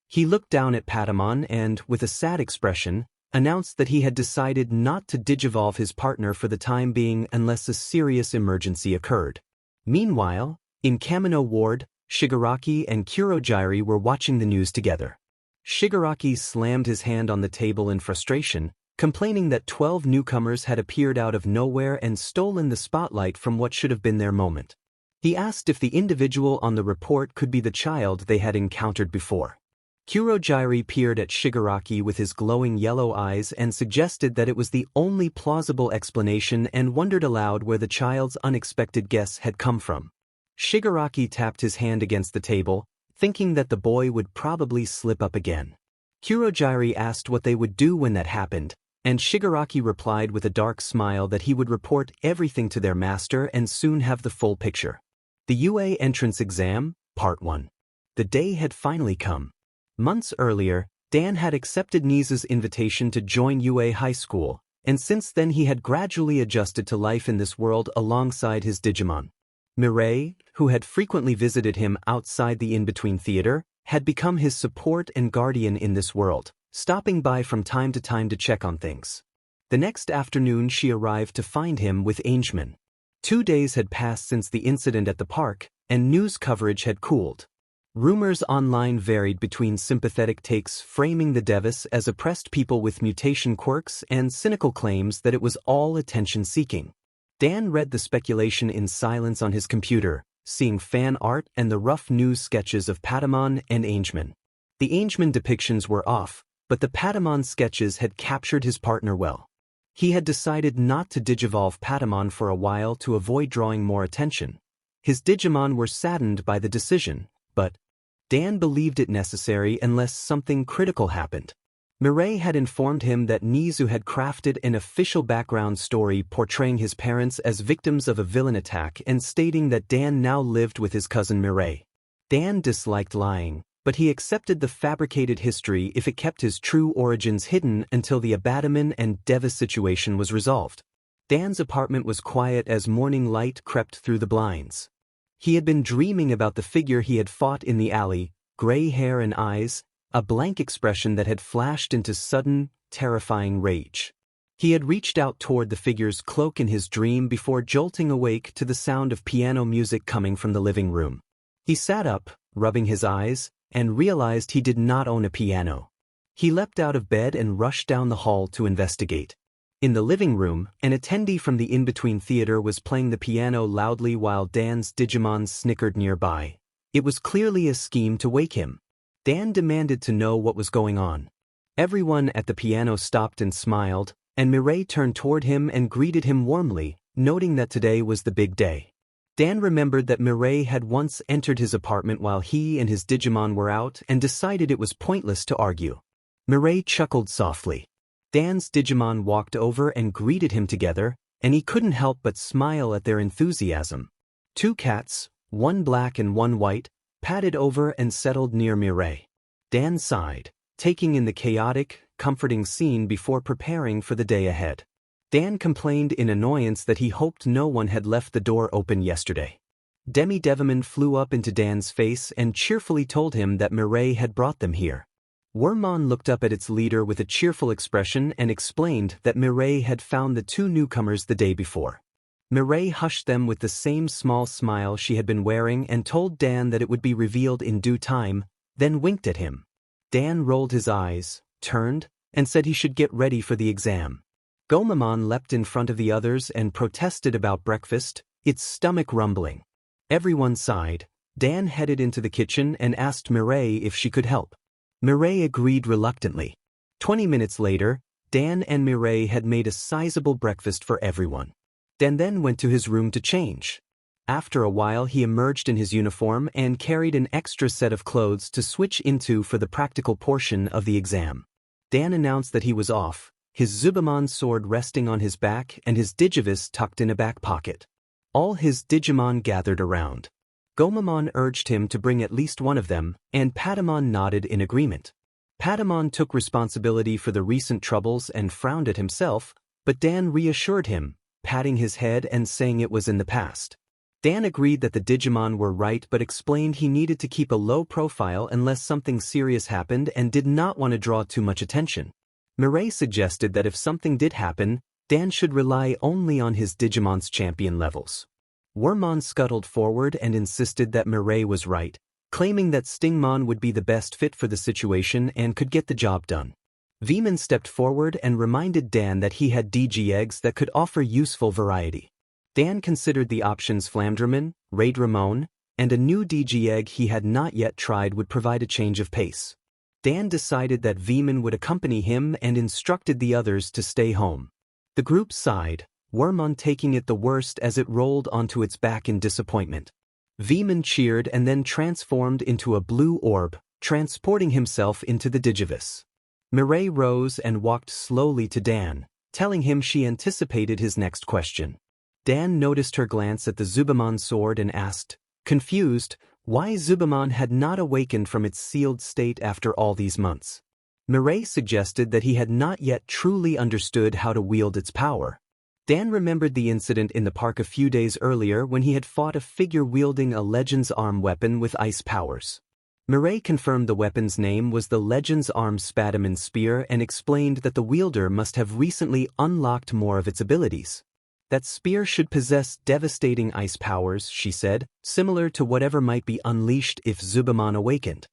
He looked down at Patamon and, with a sad expression, announced that he had decided not to digivolve his partner for the time being unless a serious emergency occurred. Meanwhile, in Kamino Ward, Shigaraki and Kurogiri were watching the news together. Shigaraki slammed his hand on the table in frustration, complaining that 12 newcomers had appeared out of nowhere and stolen the spotlight from what should have been their moment. He asked if the individual on the report could be the child they had encountered before. Kurogiri peered at Shigaraki with his glowing yellow eyes and suggested that it was the only plausible explanation and wondered aloud where the child's unexpected guess had come from. Shigaraki tapped his hand against the table, thinking that the boy would probably slip up again. Kurogiri asked what they would do when that happened, and Shigaraki replied with a dark smile that he would report everything to their master and soon have the full picture. The UA Entrance Exam, Part 1. The day had finally come. Months earlier, Dan had accepted Nisa's invitation to join UA High School, and since then he had gradually adjusted to life in this world alongside his Digimon. Mireille, who had frequently visited him outside the In-Between Theater, had become his support and guardian in this world, stopping by from time to time to check on things. The next afternoon she arrived to find him with Angemon. 2 days had passed since the incident at the park, and news coverage had cooled. Rumors online varied between sympathetic takes framing the Devis as oppressed people with mutation quirks and cynical claims that it was all attention-seeking. Dan read the speculation in silence on his computer, seeing fan art and the rough news sketches of Patamon and Angemon. The Angemon depictions were off, but the Patamon sketches had captured his partner well. He had decided not to digivolve Patamon for a while to avoid drawing more attention. His Digimon were saddened by the decision, but Dan believed it necessary unless something critical happened. Mireille had informed him that Nizu had crafted an official background story portraying his parents as victims of a villain attack and stating that Dan now lived with his cousin Mireille. Dan disliked lying, but he accepted the fabricated history if it kept his true origins hidden until the Abataman and Devis situation was resolved. Dan's apartment was quiet as morning light crept through the blinds. He had been dreaming about the figure he had fought in the alley, gray hair and eyes, a blank expression that had flashed into sudden, terrifying rage. He had reached out toward the figure's cloak in his dream before jolting awake to the sound of piano music coming from the living room. He sat up, rubbing his eyes, and realized he did not own a piano. He leapt out of bed and rushed down the hall to investigate. In the living room, an attendee from the in-between theater was playing the piano loudly while Dan's Digimon snickered nearby. It was clearly a scheme to wake him. Dan demanded to know what was going on. Everyone at the piano stopped and smiled, and Mireille turned toward him and greeted him warmly, noting that today was the big day. Dan remembered that Mireille had once entered his apartment while he and his Digimon were out and decided it was pointless to argue. Mireille chuckled softly. Dan's Digimon walked over and greeted him together, and he couldn't help but smile at their enthusiasm. Two cats, one black and one white, padded over and settled near Mireille. Dan sighed, taking in the chaotic, comforting scene before preparing for the day ahead. Dan complained in annoyance that he hoped no one had left the door open yesterday. Demi-Devimon flew up into Dan's face and cheerfully told him that Mireille had brought them here. Wormmon looked up at its leader with a cheerful expression and explained that Mireille had found the two newcomers the day before. Mireille hushed them with the same small smile she had been wearing and told Dan that it would be revealed in due time, then winked at him. Dan rolled his eyes, turned, and said he should get ready for the exam. Gomamon leapt in front of the others and protested about breakfast, its stomach rumbling. Everyone sighed. Dan headed into the kitchen and asked Mireille if she could help. Mireille agreed reluctantly. 20 minutes later, Dan and Mireille had made a sizable breakfast for everyone. Dan then went to his room to change. After a while he emerged in his uniform and carried an extra set of clothes to switch into for the practical portion of the exam. Dan announced that he was off, his Zubamon sword resting on his back and his Digivice tucked in a back pocket. All his Digimon gathered around. Gomamon urged him to bring at least one of them, and Patamon nodded in agreement. Patamon took responsibility for the recent troubles and frowned at himself, but Dan reassured him, patting his head and saying it was in the past. Dan agreed that the Digimon were right but explained he needed to keep a low profile unless something serious happened and did not want to draw too much attention. Mireille suggested that if something did happen, Dan should rely only on his Digimon's champion levels. Wormmon scuttled forward and insisted that Mireille was right, claiming that Stingmon would be the best fit for the situation and could get the job done. Veemon stepped forward and reminded Dan that he had DG eggs that could offer useful variety. Dan considered the options Flamdramon, Raidramon, and a new DG egg he had not yet tried would provide a change of pace. Dan decided that Veemon would accompany him and instructed the others to stay home. The group sighed, Wormmon taking it the worst as it rolled onto its back in disappointment. Veemon cheered and then transformed into a blue orb, transporting himself into the Digivice. Mireille rose and walked slowly to Dan, telling him she anticipated his next question. Dan noticed her glance at the Zubamon sword and asked, confused, why Zubamon had not awakened from its sealed state after all these months. Mireille suggested that he had not yet truly understood how to wield its power. Dan remembered the incident in the park a few days earlier when he had fought a figure wielding a Legends Arm weapon with ice powers. Mireille confirmed the weapon's name was the Legends Arm Spadaman Spear and explained that the wielder must have recently unlocked more of its abilities. That spear should possess devastating ice powers, she said, similar to whatever might be unleashed if Zubamon awakened.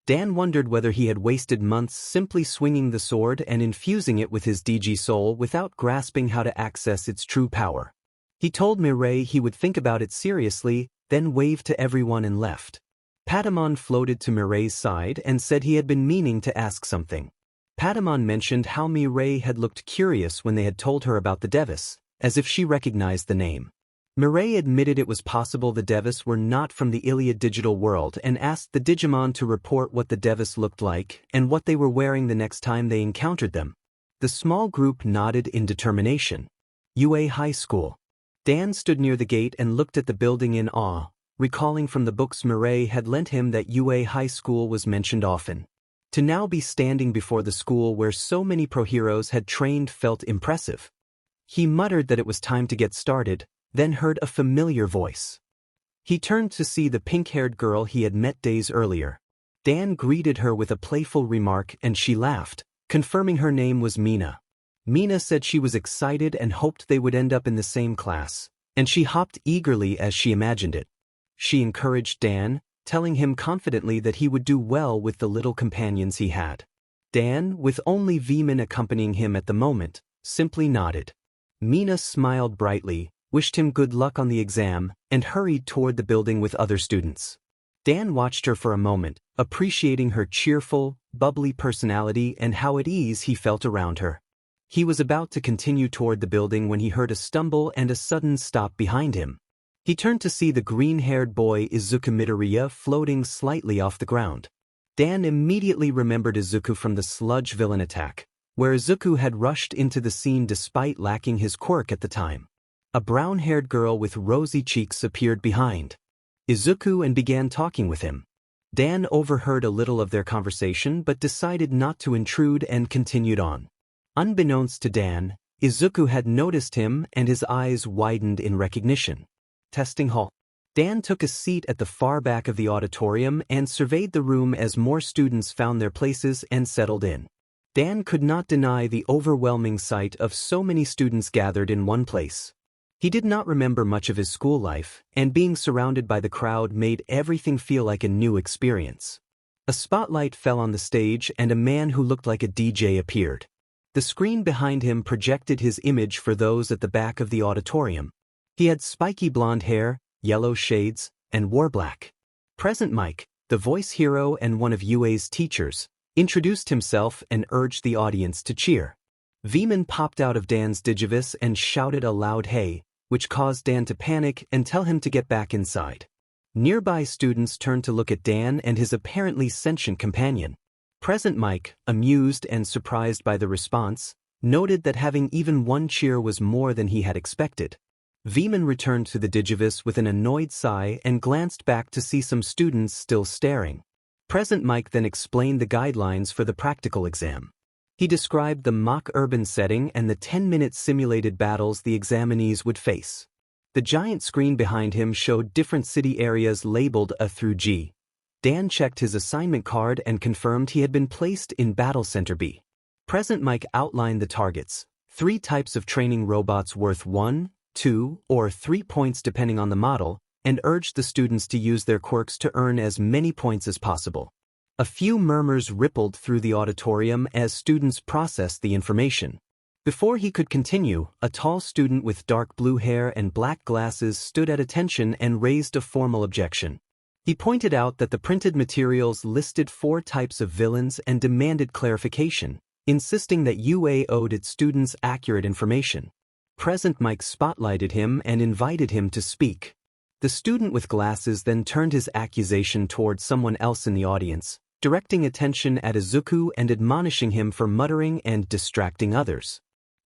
Dan wondered whether he had wasted months simply swinging the sword and infusing it with his DG soul without grasping how to access its true power. He told Mireille he would think about it seriously, then waved to everyone and left. Patamon floated to Mireille's side and said he had been meaning to ask something. Patamon mentioned how Mireille had looked curious when they had told her about the Devis, as if she recognized the name. Mireille admitted it was possible the Devis were not from the Iliad digital world and asked the Digimon to report what the Devis looked like and what they were wearing the next time they encountered them. The small group nodded in determination. UA High School. Dan stood near the gate and looked at the building in awe, recalling from the books Mireille had lent him that UA High School was mentioned often. To now be standing before the school where so many pro-heroes had trained felt impressive. He muttered that it was time to get started, then heard a familiar voice. He turned to see the pink-haired girl he had met days earlier. Dan greeted her with a playful remark and she laughed, confirming her name was Mina. Mina said she was excited and hoped they would end up in the same class, and she hopped eagerly as she imagined it. She encouraged Dan, telling him confidently that he would do well with the little companions he had. Dan, with only Veman accompanying him at the moment, simply nodded. Mina smiled brightly, wished him good luck on the exam, and hurried toward the building with other students. Dan watched her for a moment, appreciating her cheerful, bubbly personality and how at ease he felt around her. He was about to continue toward the building when he heard a stumble and a sudden stop behind him. He turned to see the green-haired boy Izuku Midoriya floating slightly off the ground. Dan immediately remembered Izuku from the sludge villain attack, where Izuku had rushed into the scene despite lacking his quirk at the time. A brown-haired girl with rosy cheeks appeared behind Izuku and began talking with him. Dan overheard a little of their conversation but decided not to intrude and continued on. Unbeknownst to Dan, Izuku had noticed him and his eyes widened in recognition. Testing hall. Dan took a seat at the far back of the auditorium and surveyed the room as more students found their places and settled in. Dan could not deny the overwhelming sight of so many students gathered in one place. He did not remember much of his school life, and being surrounded by the crowd made everything feel like a new experience. A spotlight fell on the stage and a man who looked like a DJ appeared. The screen behind him projected his image for those at the back of the auditorium. He had spiky blonde hair, yellow shades, and wore black. Present Mike, the voice hero and one of UA's teachers, introduced himself and urged the audience to cheer. Veman popped out of Dan's Digivice and shouted a loud "Hey," which caused Dan to panic and tell him to get back inside. Nearby students turned to look at Dan and his apparently sentient companion. Present Mike, amused and surprised by the response, noted that having even one cheer was more than he had expected. Veman returned to the Digivice with an annoyed sigh and glanced back to see some students still staring. Present Mike then explained the guidelines for the practical exam. He described the mock urban setting and the 10-minute simulated battles the examinees would face. The giant screen behind him showed different city areas labeled A through G. Dan checked his assignment card and confirmed he had been placed in Battle Center B. Present Mike outlined the targets: 3 types of training robots worth 1, 2, or 3 points depending on the model, and urged the students to use their quirks to earn as many points as possible. A few murmurs rippled through the auditorium as students processed the information. Before he could continue, a tall student with dark blue hair and black glasses stood at attention and raised a formal objection. He pointed out that the printed materials listed 4 types of villains and demanded clarification, insisting that UA owed its students accurate information. Present Mike spotlighted him and invited him to speak. The student with glasses then turned his accusation toward someone else in the audience, directing attention at Izuku and admonishing him for muttering and distracting others.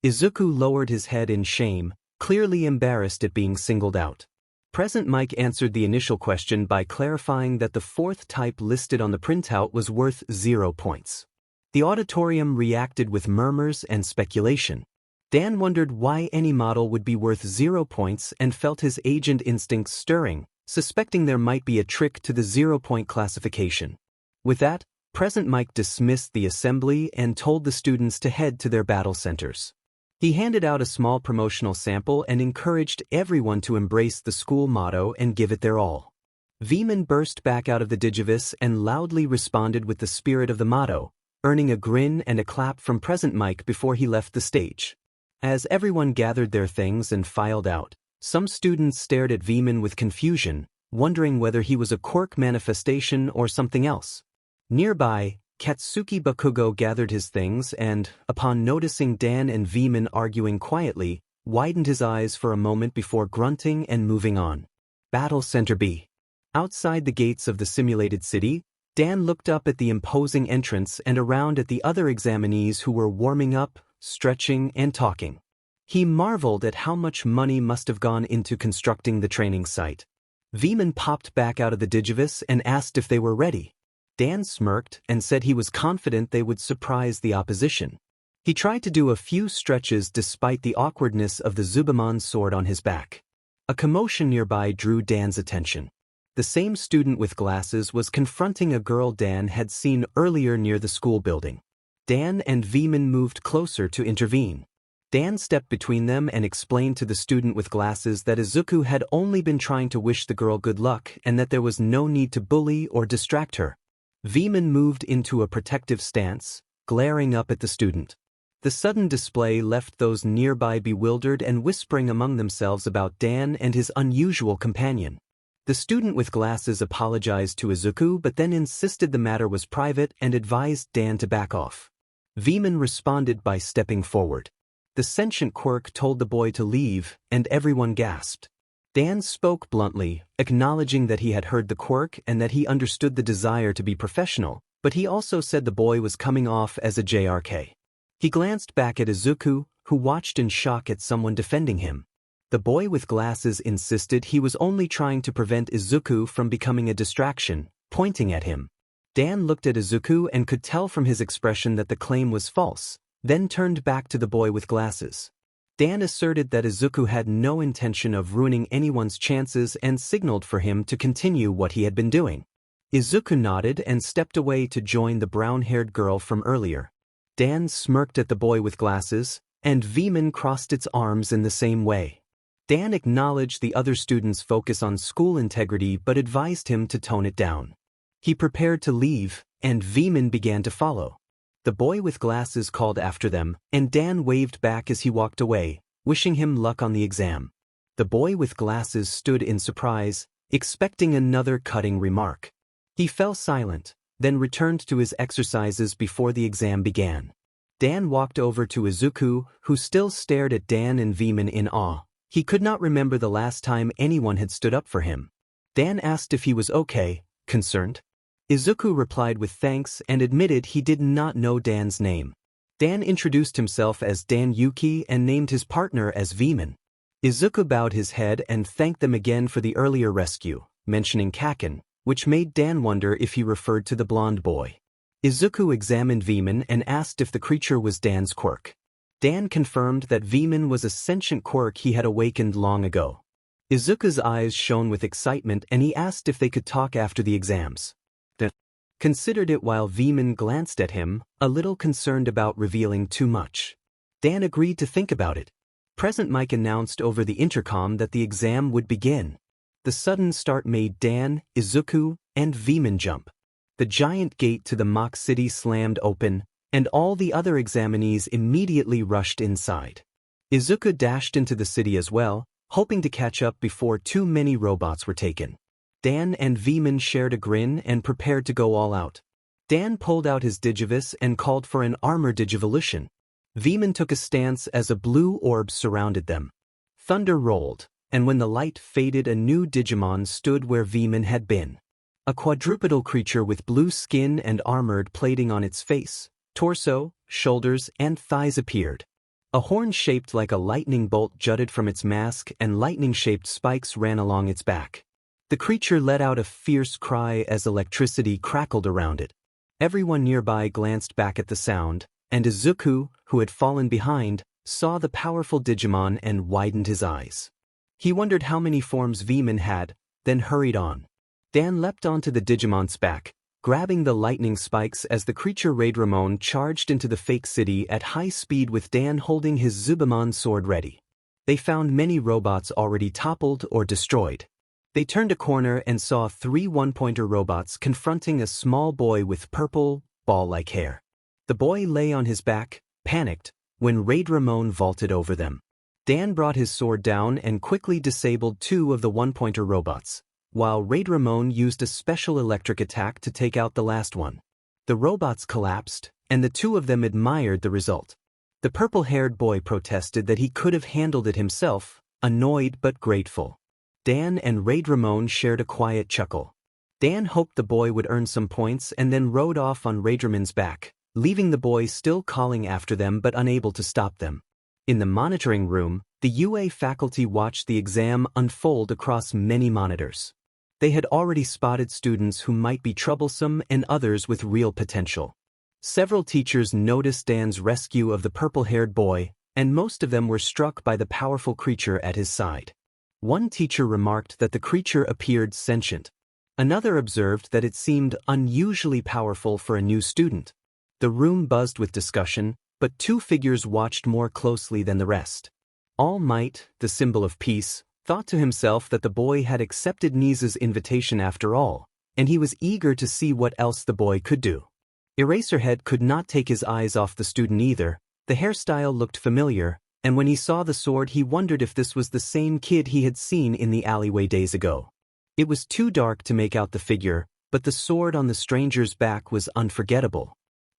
Izuku lowered his head in shame, clearly embarrassed at being singled out. Present Mike answered the initial question by clarifying that the 4th type listed on the printout was worth 0 points. The auditorium reacted with murmurs and speculation. Dan wondered why any model would be worth 0 points and felt his agent instincts stirring, suspecting there might be a trick to the 0-point classification. With that, Present Mike dismissed the assembly and told the students to head to their battle centers. He handed out a small promotional sample and encouraged everyone to embrace the school motto and give it their all. Veman burst back out of the Digivice and loudly responded with the spirit of the motto, earning a grin and a clap from Present Mike before he left the stage. As everyone gathered their things and filed out, some students stared at Veman with confusion, wondering whether he was a quirk manifestation or something else. Nearby, Katsuki Bakugo gathered his things and, upon noticing Dan and Veman arguing quietly, widened his eyes for a moment before grunting and moving on. Battle Center B. Outside the gates of the simulated city, Dan looked up at the imposing entrance and around at the other examinees who were warming up, stretching, and talking. He marveled at how much money must have gone into constructing the training site. Veman popped back out of the Digivice and asked if they were ready. Dan smirked and said he was confident they would surprise the opposition. He tried to do a few stretches despite the awkwardness of the Zubamon sword on his back. A commotion nearby drew Dan's attention. The same student with glasses was confronting a girl Dan had seen earlier near the school building. Dan and Veman moved closer to intervene. Dan stepped between them and explained to the student with glasses that Izuku had only been trying to wish the girl good luck and that there was no need to bully or distract her. Veman moved into a protective stance, glaring up at the student. The sudden display left those nearby bewildered and whispering among themselves about Dan and his unusual companion. The student with glasses apologized to Izuku but then insisted the matter was private and advised Dan to back off. Veman responded by stepping forward. The sentient quirk told the boy to leave, and everyone gasped. Dan spoke bluntly, acknowledging that he had heard the quirk and that he understood the desire to be professional, but he also said the boy was coming off as a JRK. He glanced back at Izuku, who watched in shock at someone defending him. The boy with glasses insisted he was only trying to prevent Izuku from becoming a distraction, pointing at him. Dan looked at Izuku and could tell from his expression that the claim was false, then turned back to the boy with glasses. Dan asserted that Izuku had no intention of ruining anyone's chances and signaled for him to continue what he had been doing. Izuku nodded and stepped away to join the brown-haired girl from earlier. Dan smirked at the boy with glasses, and Veman crossed its arms in the same way. Dan acknowledged the other student's focus on school integrity but advised him to tone it down. He prepared to leave, and Veman began to follow. The boy with glasses called after them, and Dan waved back as he walked away, wishing him luck on the exam. The boy with glasses stood in surprise, expecting another cutting remark. He fell silent, then returned to his exercises before the exam began. Dan walked over to Izuku, who still stared at Dan and Veman in awe. He could not remember the last time anyone had stood up for him. Dan asked if he was okay, concerned. Izuku replied with thanks and admitted he did not know Dan's name. Dan introduced himself as Dan Yuki and named his partner as Veman. Izuku bowed his head and thanked them again for the earlier rescue, mentioning Kaken, which made Dan wonder if he referred to the blonde boy. Izuku examined Veman and asked if the creature was Dan's quirk. Dan confirmed that Veman was a sentient quirk he had awakened long ago. Izuku's eyes shone with excitement and he asked if they could talk after the exams. Dan considered it while Veman glanced at him, a little concerned about revealing too much. Dan agreed to think about it. Present Mike announced over the intercom that the exam would begin. The sudden start made Dan, Izuku, and Veman jump. The giant gate to the mock city slammed open, and all the other examinees immediately rushed inside. Izuku dashed into the city as well, hoping to catch up before too many robots were taken. Dan and Veman shared a grin and prepared to go all out. Dan pulled out his Digivice and called for an armor Digivolution. Veman took a stance as a blue orb surrounded them. Thunder rolled, and when the light faded, a new Digimon stood where Veman had been. A quadrupedal creature with blue skin and armored plating on its face, torso, shoulders, and thighs appeared. A horn shaped like a lightning bolt jutted from its mask and lightning-shaped spikes ran along its back. The creature let out a fierce cry as electricity crackled around it. Everyone nearby glanced back at the sound, and Izuku, who had fallen behind, saw the powerful Digimon and widened his eyes. He wondered how many forms Veman had, then hurried on. Dan leapt onto the Digimon's back, grabbing the lightning spikes as the creature Chronomon charged into the fake city at high speed with Dan holding his Zubamon sword ready. They found many robots already toppled or destroyed. They turned a corner and saw 3 one-pointer robots confronting a small boy with purple, ball-like hair. The boy lay on his back, panicked, when Chronomon vaulted over them. Dan brought his sword down and quickly disabled 2 of the one-pointer robots, while Chronomon used a special electric attack to take out the last one. The robots collapsed, and the 2 of them admired the result. The purple-haired boy protested that he could have handled it himself, annoyed but grateful. Dan and Chronomon shared a quiet chuckle. Dan hoped the boy would earn some points and then rode off on Chronomon's back, leaving the boy still calling after them but unable to stop them. In the monitoring room, the UA faculty watched the exam unfold across many monitors. They had already spotted students who might be troublesome and others with real potential. Several teachers noticed Dan's rescue of the purple-haired boy, and most of them were struck by the powerful creature at his side. One teacher remarked that the creature appeared sentient. Another observed that it seemed unusually powerful for a new student. The room buzzed with discussion, but two figures watched more closely than the rest. All Might, the symbol of peace, thought to himself that the boy had accepted Nisa's invitation after all, and he was eager to see what else the boy could do. Eraserhead could not take his eyes off the student either. The hairstyle looked familiar, and when he saw the sword he wondered if this was the same kid he had seen in the alleyway days ago. It was too dark to make out the figure, but the sword on the stranger's back was unforgettable.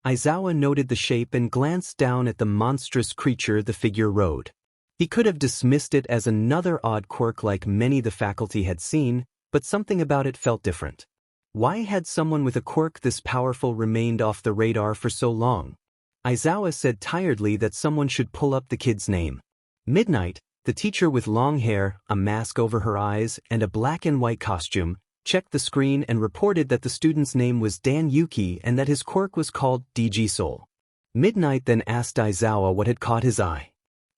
Aizawa noted the shape and glanced down at the monstrous creature the figure rode. He could have dismissed it as another odd quirk like many the faculty had seen, but something about it felt different. Why had someone with a quirk this powerful remained off the radar for so long? Aizawa said tiredly that someone should pull up the kid's name. Midnight, the teacher with long hair, a mask over her eyes, and a black and white costume, checked the screen and reported that the student's name was Dan Yuki and that his quirk was called Digisoul. Midnight then asked Aizawa what had caught his eye.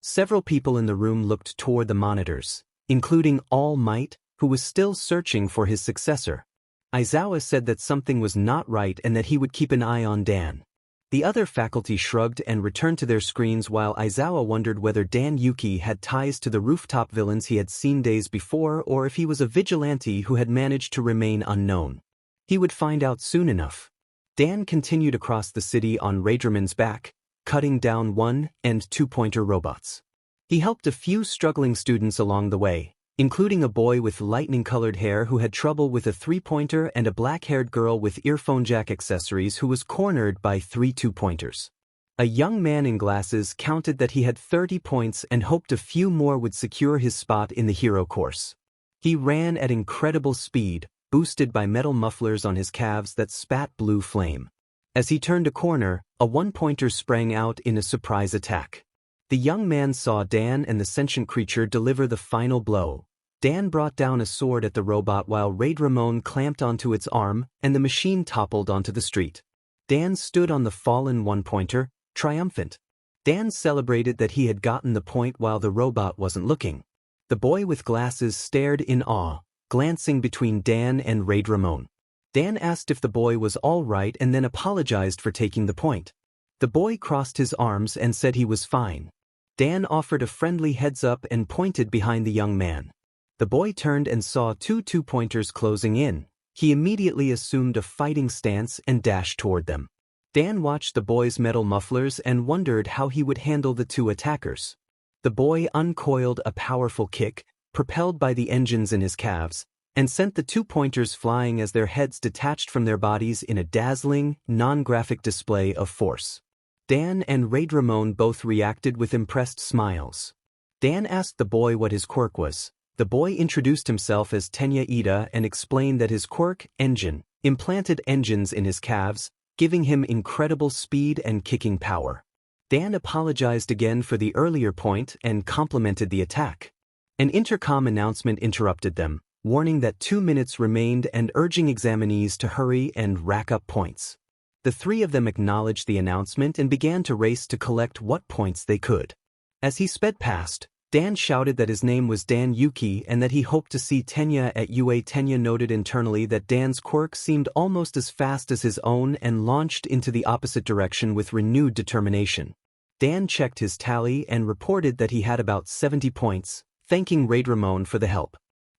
Several people in the room looked toward the monitors, including All Might, who was still searching for his successor. Aizawa said that something was not right and that he would keep an eye on Dan. The other faculty shrugged and returned to their screens while Aizawa wondered whether Dan Yuki had ties to the rooftop villains he had seen days before or if he was a vigilante who had managed to remain unknown. He would find out soon enough. Dan continued across the city on Raidramon's back, cutting down 1- and 2-pointer robots. He helped a few struggling students along the way, including a boy with lightning-colored hair who had trouble with a 3-pointer and a black-haired girl with earphone jack accessories who was cornered by 3 2-pointers. A young man in glasses counted that he had 30 points and hoped a few more would secure his spot in the hero course. He ran at incredible speed, boosted by metal mufflers on his calves that spat blue flame. As he turned a corner, a 1-pointer sprang out in a surprise attack. The young man saw Dan and the sentient creature deliver the final blow. Dan brought down a sword at the robot while Raidramon clamped onto its arm, and the machine toppled onto the street. Dan stood on the fallen 1-pointer, triumphant. Dan celebrated that he had gotten the point while the robot wasn't looking. The boy with glasses stared in awe, glancing between Dan and Raidramon. Dan asked if the boy was all right and then apologized for taking the point. The boy crossed his arms and said he was fine. Dan offered a friendly heads-up and pointed behind the young man. The boy turned and saw 2 2-pointers closing in. He immediately assumed a fighting stance and dashed toward them. Dan watched the boy's metal mufflers and wondered how he would handle the 2 attackers. The boy uncoiled a powerful kick, propelled by the engines in his calves, and sent the 2-pointers flying as their heads detached from their bodies in a dazzling, non-graphic display of force. Dan and Raidramon both reacted with impressed smiles. Dan asked the boy what his quirk was. The boy introduced himself as Tenya Ida and explained that his quirk, Engine, implanted engines in his calves, giving him incredible speed and kicking power. Dan apologized again for the earlier point and complimented the attack. An intercom announcement interrupted them, warning that 2 minutes remained and urging examinees to hurry and rack up points. The 3 of them acknowledged the announcement and began to race to collect what points they could. As he sped past, Dan shouted that his name was Dan Yuki and that he hoped to see Tenya at UA. Tenya noted internally that Dan's quirk seemed almost as fast as his own and launched into the opposite direction with renewed determination. Dan checked his tally and reported that he had about 70 points, thanking Raidramon for the help.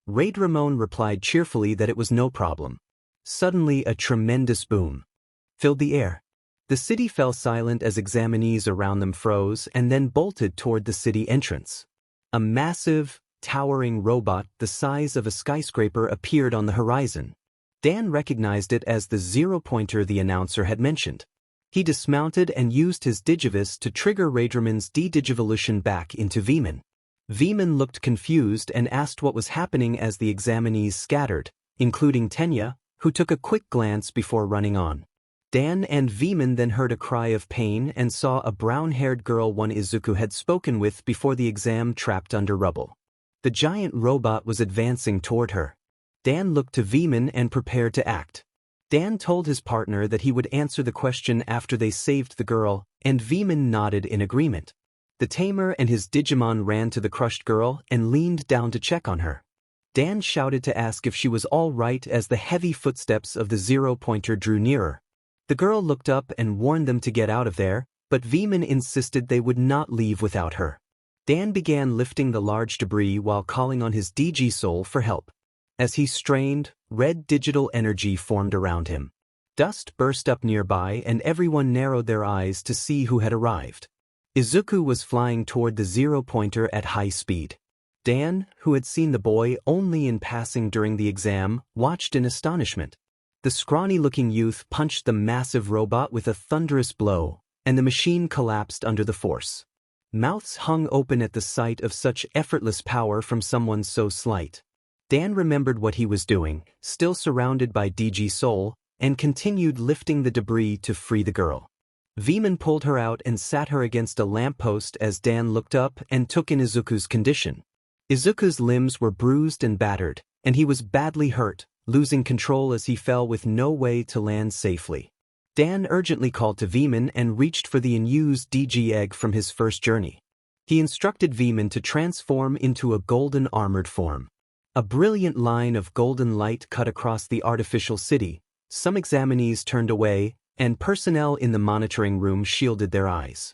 Raidramon replied cheerfully that it was no problem. Suddenly a tremendous boom filled the air. The city fell silent as examinees around them froze and then bolted toward the city entrance. A massive, towering robot the size of a skyscraper appeared on the horizon. Dan recognized it as the 0-pointer the announcer had mentioned. He dismounted and used his Digivice to trigger Raidramon's de-digivolution back into Veman. Veman looked confused and asked what was happening as the examinees scattered, including Tenya, who took a quick glance before running on. Dan and Veman then heard a cry of pain and saw a brown-haired girl one Izuku had spoken with before the exam trapped under rubble. The giant robot was advancing toward her. Dan looked to Veman and prepared to act. Dan told his partner that he would answer the question after they saved the girl, and Veman nodded in agreement. The tamer and his Digimon ran to the crushed girl and leaned down to check on her. Dan shouted to ask if she was all right as the heavy footsteps of the zero-pointer drew nearer. The girl looked up and warned them to get out of there, but Veman insisted they would not leave without her. Dan began lifting the large debris while calling on his Digi-Soul for help. As he strained, red digital energy formed around him. Dust burst up nearby and everyone narrowed their eyes to see who had arrived. Izuku was flying toward the zero-pointer at high speed. Dan, who had seen the boy only in passing during the exam, watched in astonishment. The scrawny-looking youth punched the massive robot with a thunderous blow, and the machine collapsed under the force. Mouths hung open at the sight of such effortless power from someone so slight. Dan remembered what he was doing, still surrounded by Digi-Soul, and continued lifting the debris to free the girl. Veman pulled her out and sat her against a lamppost as Dan looked up and took in Izuku's condition. Izuku's limbs were bruised and battered, and he was badly hurt, losing control as he fell with no way to land safely. Dan urgently called to Veman and reached for the unused DG egg from his first journey. He instructed Veman to transform into a golden armored form. A brilliant line of golden light cut across the artificial city. Some examinees turned away, and personnel in the monitoring room shielded their eyes.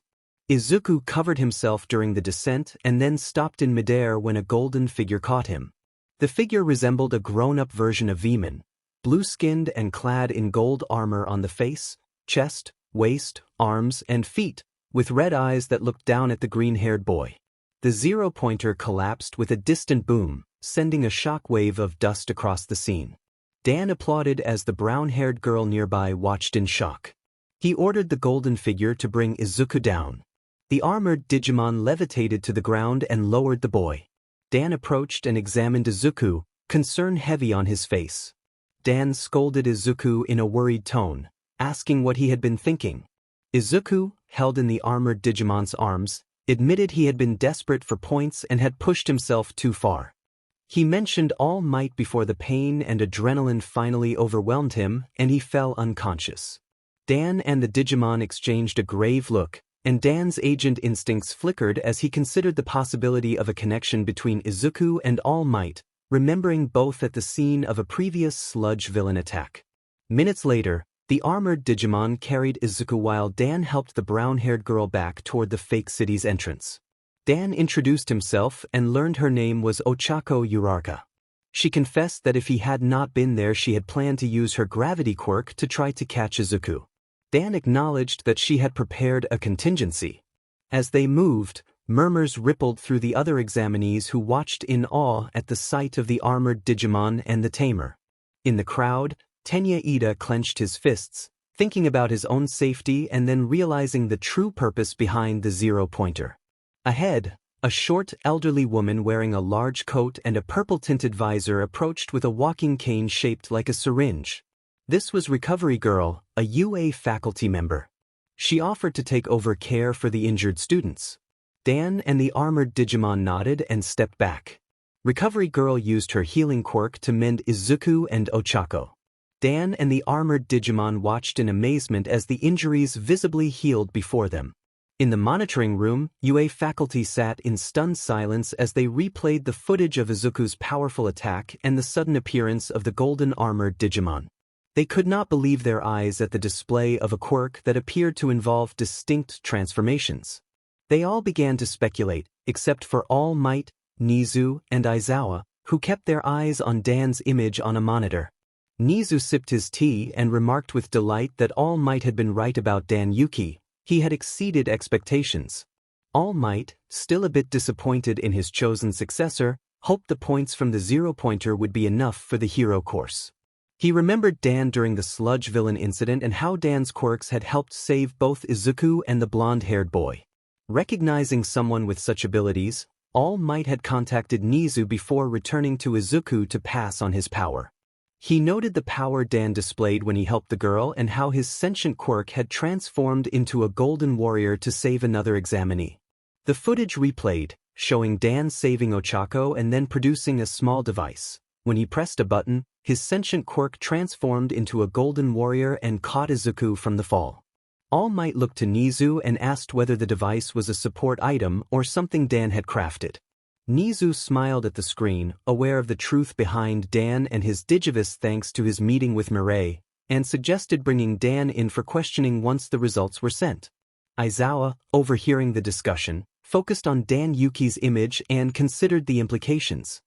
Izuku covered himself during the descent and then stopped in midair when a golden figure caught him. The figure resembled a grown-up version of Veman, blue-skinned and clad in gold armor on the face, chest, waist, arms, and feet, with red eyes that looked down at the green-haired boy. The zero-pointer collapsed with a distant boom, sending a shock-wave of dust across the scene. Dan applauded as the brown-haired girl nearby watched in shock. He ordered the golden figure to bring Izuku down. The armored Digimon levitated to the ground and lowered the boy. Dan approached and examined Izuku, concern heavy on his face. Dan scolded Izuku in a worried tone, asking what he had been thinking. Izuku, held in the armored Digimon's arms, admitted he had been desperate for points and had pushed himself too far. He mentioned All Might before the pain and adrenaline finally overwhelmed him, and he fell unconscious. Dan and the Digimon exchanged a grave look, and Dan's agent instincts flickered as he considered the possibility of a connection between Izuku and All Might, remembering both at the scene of a previous sludge villain attack. Minutes later, the armored Digimon carried Izuku while Dan helped the brown-haired girl back toward the fake city's entrance. Dan introduced himself and learned her name was Ochako Urarka. She confessed that if he had not been there she had planned to use her gravity quirk to try to catch Izuku. Dan acknowledged that she had prepared a contingency. As they moved, murmurs rippled through the other examinees who watched in awe at the sight of the armored Digimon and the tamer. In the crowd, Tenya Ida clenched his fists, thinking about his own safety and then realizing the true purpose behind the zero-pointer. Ahead, a short, elderly woman wearing a large coat and a purple-tinted visor approached with a walking cane shaped like a syringe. This was Recovery Girl, a UA faculty member. She offered to take over care for the injured students. Dan and the armored Digimon nodded and stepped back. Recovery Girl used her healing quirk to mend Izuku and Ochako. Dan and the armored Digimon watched in amazement as the injuries visibly healed before them. In the monitoring room, UA faculty sat in stunned silence as they replayed the footage of Izuku's powerful attack and the sudden appearance of the golden armored Digimon. They could not believe their eyes at the display of a quirk that appeared to involve distinct transformations. They all began to speculate, except for All Might, Nizu, and Aizawa, who kept their eyes on Dan's image on a monitor. Nizu sipped his tea and remarked with delight that All Might had been right about Dan Yuki. He had exceeded expectations. All Might, still a bit disappointed in his chosen successor, hoped the points from the zero-pointer would be enough for the hero course. He remembered Dan during the sludge villain incident and how Dan's quirks had helped save both Izuku and the blonde-haired boy. Recognizing someone with such abilities, All Might had contacted Nizu before returning to Izuku to pass on his power. He noted the power Dan displayed when he helped the girl and how his sentient quirk had transformed into a golden warrior to save another examinee. The footage replayed, showing Dan saving Ochako and then producing a small device. When he pressed a button, his sentient quirk transformed into a golden warrior and caught Izuku from the fall. All Might looked to Nizu and asked whether the device was a support item or something Dan had crafted. Nizu smiled at the screen, aware of the truth behind Dan and his Digivice thanks to his meeting with Mirai, and suggested bringing Dan in for questioning once the results were sent. Aizawa, overhearing the discussion, focused on Dan Yuki's image and considered the implications.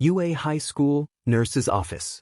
UA High School, Nurse's Office.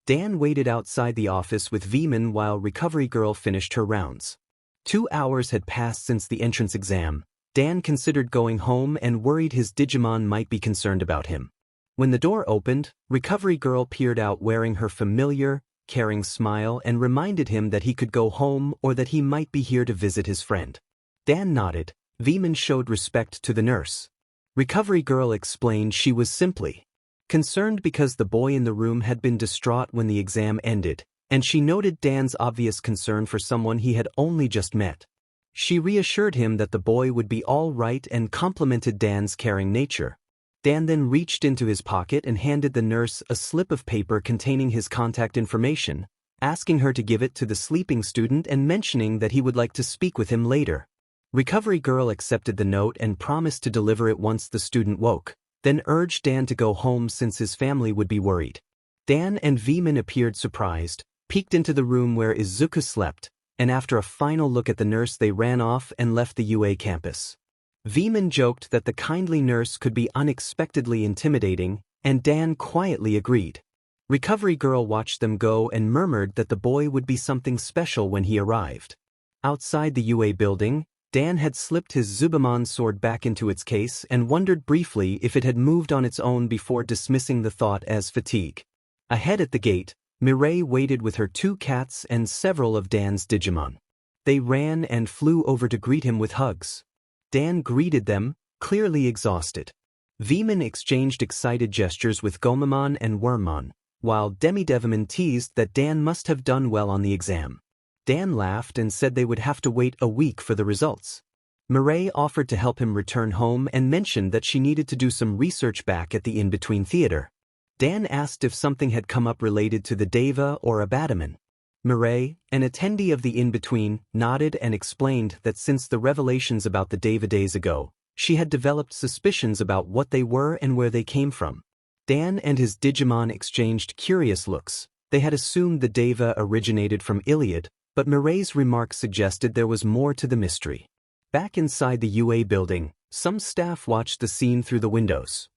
Dan waited outside the office with Veman while Recovery Girl finished her rounds. 2 hours had passed since the entrance exam. Dan considered going home and worried his Digimon might be concerned about him. When the door opened, Recovery Girl peered out wearing her familiar, caring smile and reminded him that he could go home or that he might be here to visit his friend. Dan nodded. Veman showed respect to the nurse. Recovery Girl explained she was simply concerned because the boy in the room had been distraught when the exam ended, and she noted Dan's obvious concern for someone he had only just met. She reassured him that the boy would be all right and complimented Dan's caring nature. Dan then reached into his pocket and handed the nurse a slip of paper containing his contact information, asking her to give it to the sleeping student and mentioning that he would like to speak with him later. Recovery Girl accepted the note and promised to deliver it once the student woke, then urged Dan to go home since his family would be worried. Dan and Veman appeared surprised, peeked into the room where Izuku slept, and after a final look at the nurse they ran off and left the UA campus. Veman joked that the kindly nurse could be unexpectedly intimidating, and Dan quietly agreed. Recovery Girl watched them go and murmured that the boy would be something special when he arrived. Outside the UA building, Dan had slipped his Zubamon sword back into its case and wondered briefly if it had moved on its own before dismissing the thought as fatigue. Ahead at the gate, Mirai waited with her 2 cats and several of Dan's Digimon. They ran and flew over to greet him with hugs. Dan greeted them, clearly exhausted. Veman exchanged excited gestures with Gomamon and Wormmon, while Demidevimon teased that Dan must have done well on the exam. Dan laughed and said they would have to wait a week for the results. Mirai offered to help him return home and mentioned that she needed to do some research back at the in-between theater. Dan asked if something had come up related to the Deva or Abataman. Mirai, an attendee of the in-between, nodded and explained that since the revelations about the Deva days ago, she had developed suspicions about what they were and where they came from. Dan and his Digimon exchanged curious looks. They had assumed the Deva originated from Iliad, but Mirai's remarks suggested there was more to the mystery. Back inside the UA building, some staff watched the scene through the windows.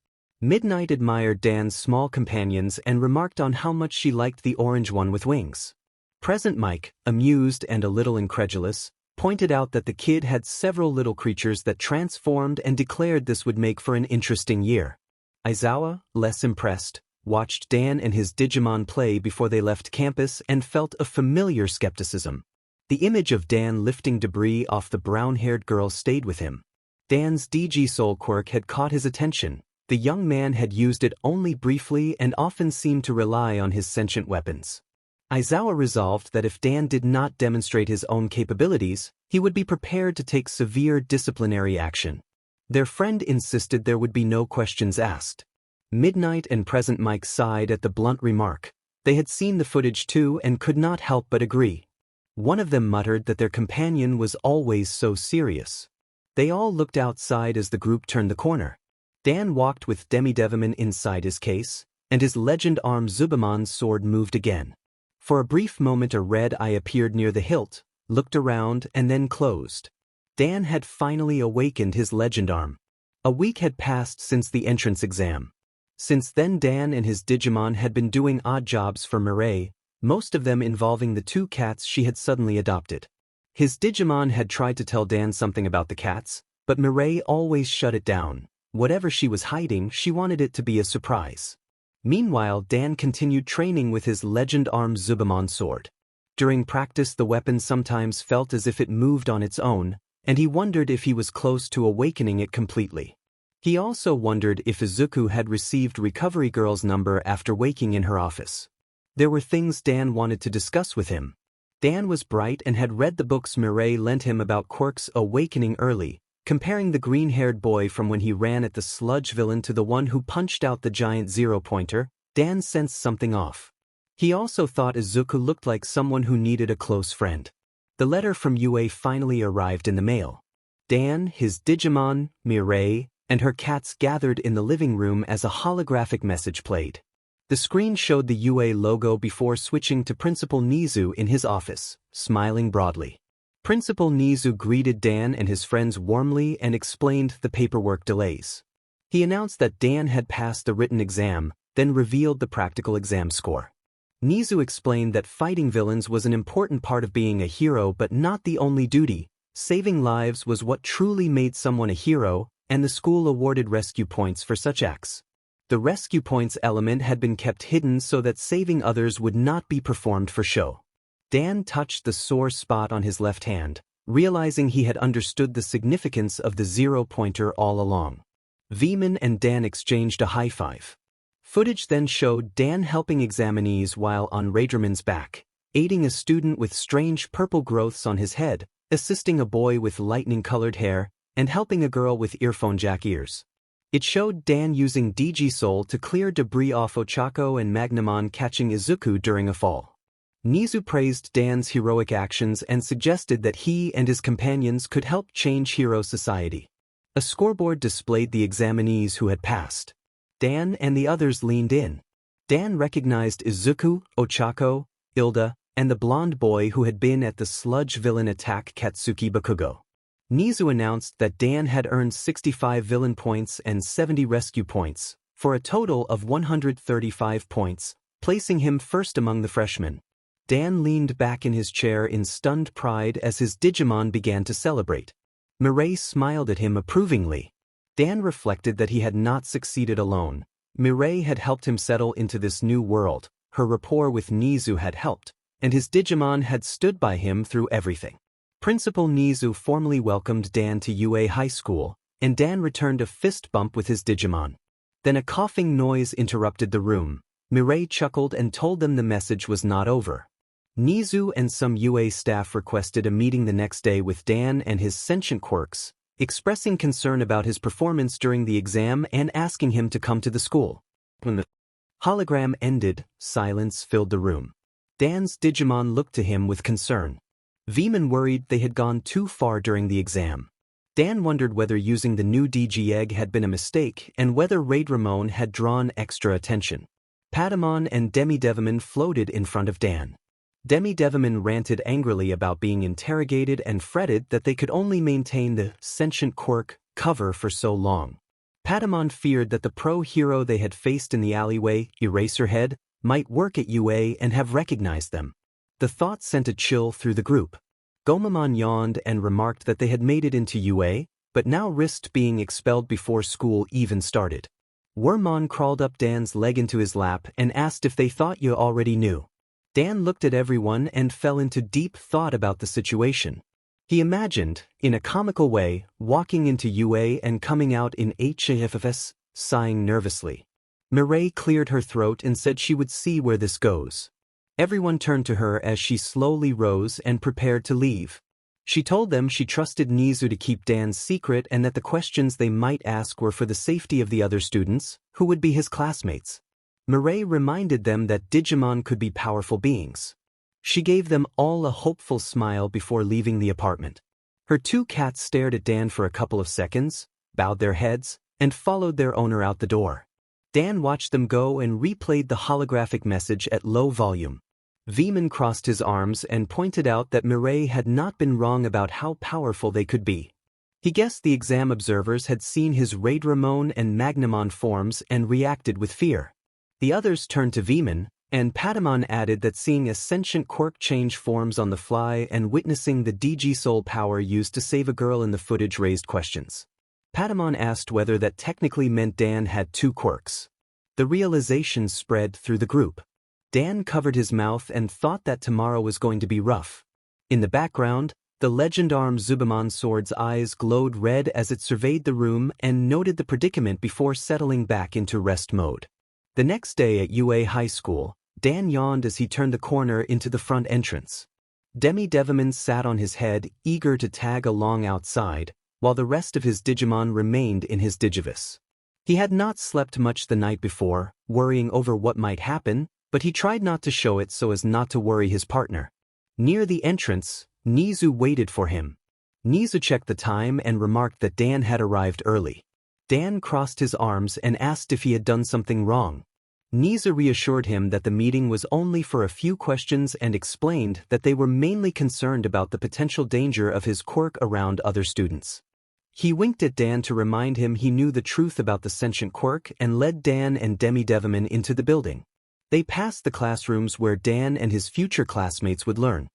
Midnight admired Dan's small companions and remarked on how much she liked the orange one with wings. Present Mike, amused and a little incredulous, pointed out that the kid had several little creatures that transformed and declared this would make for an interesting year. Aizawa, less impressed, watched Dan and his Digimon play before they left campus and felt a familiar skepticism. The image of Dan lifting debris off the brown-haired girl stayed with him. Dan's Digi-Soul quirk had caught his attention. The young man had used it only briefly and often seemed to rely on his sentient weapons. Aizawa resolved that if Dan did not demonstrate his own capabilities, he would be prepared to take severe disciplinary action. Their friend insisted there would be no questions asked. Midnight and Present Mike sighed at the blunt remark. They had seen the footage too and could not help but agree. One of them muttered that their companion was always so serious. They all looked outside as the group turned the corner. Dan walked with Demidevimon inside his case, and his legend arm Zubamon's sword moved again. For a brief moment a red eye appeared near the hilt, looked around and then closed. Dan had finally awakened his legend arm. A week had passed since the entrance exam. Since then Dan and his Digimon had been doing odd jobs for Mirai, most of them involving the 2 cats she had suddenly adopted. His Digimon had tried to tell Dan something about the cats, but Mirai always shut it down. Whatever she was hiding, she wanted it to be a surprise. Meanwhile, Dan continued training with his legend arm Zubamon sword. During practice the weapon sometimes felt as if it moved on its own, and he wondered if he was close to awakening it completely. He also wondered if Izuku had received Recovery Girl's number after waking in her office. There were things Dan wanted to discuss with him. Dan was bright and had read the books Mirai lent him about quirks awakening early, comparing the green-haired boy from when he ran at the sludge villain to the one who punched out the giant zero-pointer. Dan sensed something off. He also thought Izuku looked like someone who needed a close friend. The letter from UA finally arrived in the mail. Dan, his Digimon, Mireille, and her cats gathered in the living room as a holographic message played. The screen showed the UA logo before switching to Principal Nizu in his office, smiling broadly. Principal Nizu greeted Dan and his friends warmly and explained the paperwork delays. He announced that Dan had passed the written exam, then revealed the practical exam score. Nizu explained that fighting villains was an important part of being a hero but not the only duty. Saving lives was what truly made someone a hero, and the school awarded rescue points for such acts. The rescue points element had been kept hidden so that saving others would not be performed for show. Dan touched the sore spot on his left hand, realizing he had understood the significance of the zero-pointer all along. Veman and Dan exchanged a high five. Footage then showed Dan helping examinees while on Raidramon's back, aiding a student with strange purple growths on his head, assisting a boy with lightning-colored hair, and helping a girl with earphone jack ears. It showed Dan using Digisoul to clear debris off Ochako and Magnamon catching Izuku during a fall. Nizu praised Dan's heroic actions and suggested that he and his companions could help change hero society. A scoreboard displayed the examinees who had passed. Dan and the others leaned in. Dan recognized Izuku, Ochako, Ilda, and the blonde boy who had been at the sludge villain attack Katsuki Bakugo. Nizu announced that Dan had earned 65 villain points and 70 rescue points, for a total of 135 points, placing him first among the freshmen. Dan leaned back in his chair in stunned pride as his Digimon began to celebrate. Mireille smiled at him approvingly. Dan reflected that he had not succeeded alone. Mireille had helped him settle into this new world, her rapport with Nizu had helped, and his Digimon had stood by him through everything. Principal Nizu formally welcomed Dan to UA High School, and Dan returned a fist bump with his Digimon. Then a coughing noise interrupted the room. Mireille chuckled and told them the message was not over. Nizu and some UA staff requested a meeting the next day with Dan and his sentient quirks, expressing concern about his performance during the exam and asking him to come to the school. When the hologram ended, silence filled the room. Dan's Digimon looked to him with concern. Veman worried they had gone too far during the exam. Dan wondered whether using the new DG egg had been a mistake and whether Raidramon had drawn extra attention. Patamon and Demi-Devimon floated in front of Dan. Demi-Devimon ranted angrily about being interrogated and fretted that they could only maintain the sentient quirk cover for so long. Patamon feared that the pro-hero they had faced in the alleyway, Eraserhead, might work at UA and have recognized them. The thought sent a chill through the group. Gomamon yawned and remarked that they had made it into UA, but now risked being expelled before school even started. Wormmon crawled up Dan's leg into his lap and asked if they thought you already knew. Dan looked at everyone and fell into deep thought about the situation. He imagined, in a comical way, walking into UA and coming out in HFFS, sighing nervously. Mireille cleared her throat and said she would see where this goes. Everyone turned to her as she slowly rose and prepared to leave. She told them she trusted Nizu to keep Dan's secret and that the questions they might ask were for the safety of the other students, who would be his classmates. Mireille reminded them that Digimon could be powerful beings. She gave them all a hopeful smile before leaving the apartment. Her two cats stared at Dan for a couple of seconds, bowed their heads, and followed their owner out the door. Dan watched them go and replayed the holographic message at low volume. Veman crossed his arms and pointed out that Mireille had not been wrong about how powerful they could be. He guessed the exam observers had seen his Raidramon and Magnamon forms and reacted with fear. The others turned to Veman, and Patamon added that seeing a sentient quirk change forms on the fly and witnessing the DG Soul power used to save a girl in the footage raised questions. Patamon asked whether that technically meant Dan had two quirks. The realization spread through the group. Dan covered his mouth and thought that tomorrow was going to be rough. In the background, the Legendarm Zubamon sword's eyes glowed red as it surveyed the room and noted the predicament before settling back into rest mode. The next day at UA High School, Dan yawned as he turned the corner into the front entrance. Demi-Devimon sat on his head, eager to tag along outside, while the rest of his Digimon remained in his Digivice. He had not slept much the night before, worrying over what might happen, but he tried not to show it so as not to worry his partner. Near the entrance, Nizu waited for him. Nizu checked the time and remarked that Dan had arrived early. Dan crossed his arms and asked if he had done something wrong. Nizu reassured him that the meeting was only for a few questions and explained that they were mainly concerned about the potential danger of his quirk around other students. He winked at Dan to remind him he knew the truth about the sentient quirk and led Dan and Demi-Devamin into the building. They passed the classrooms where Dan and his future classmates would learn.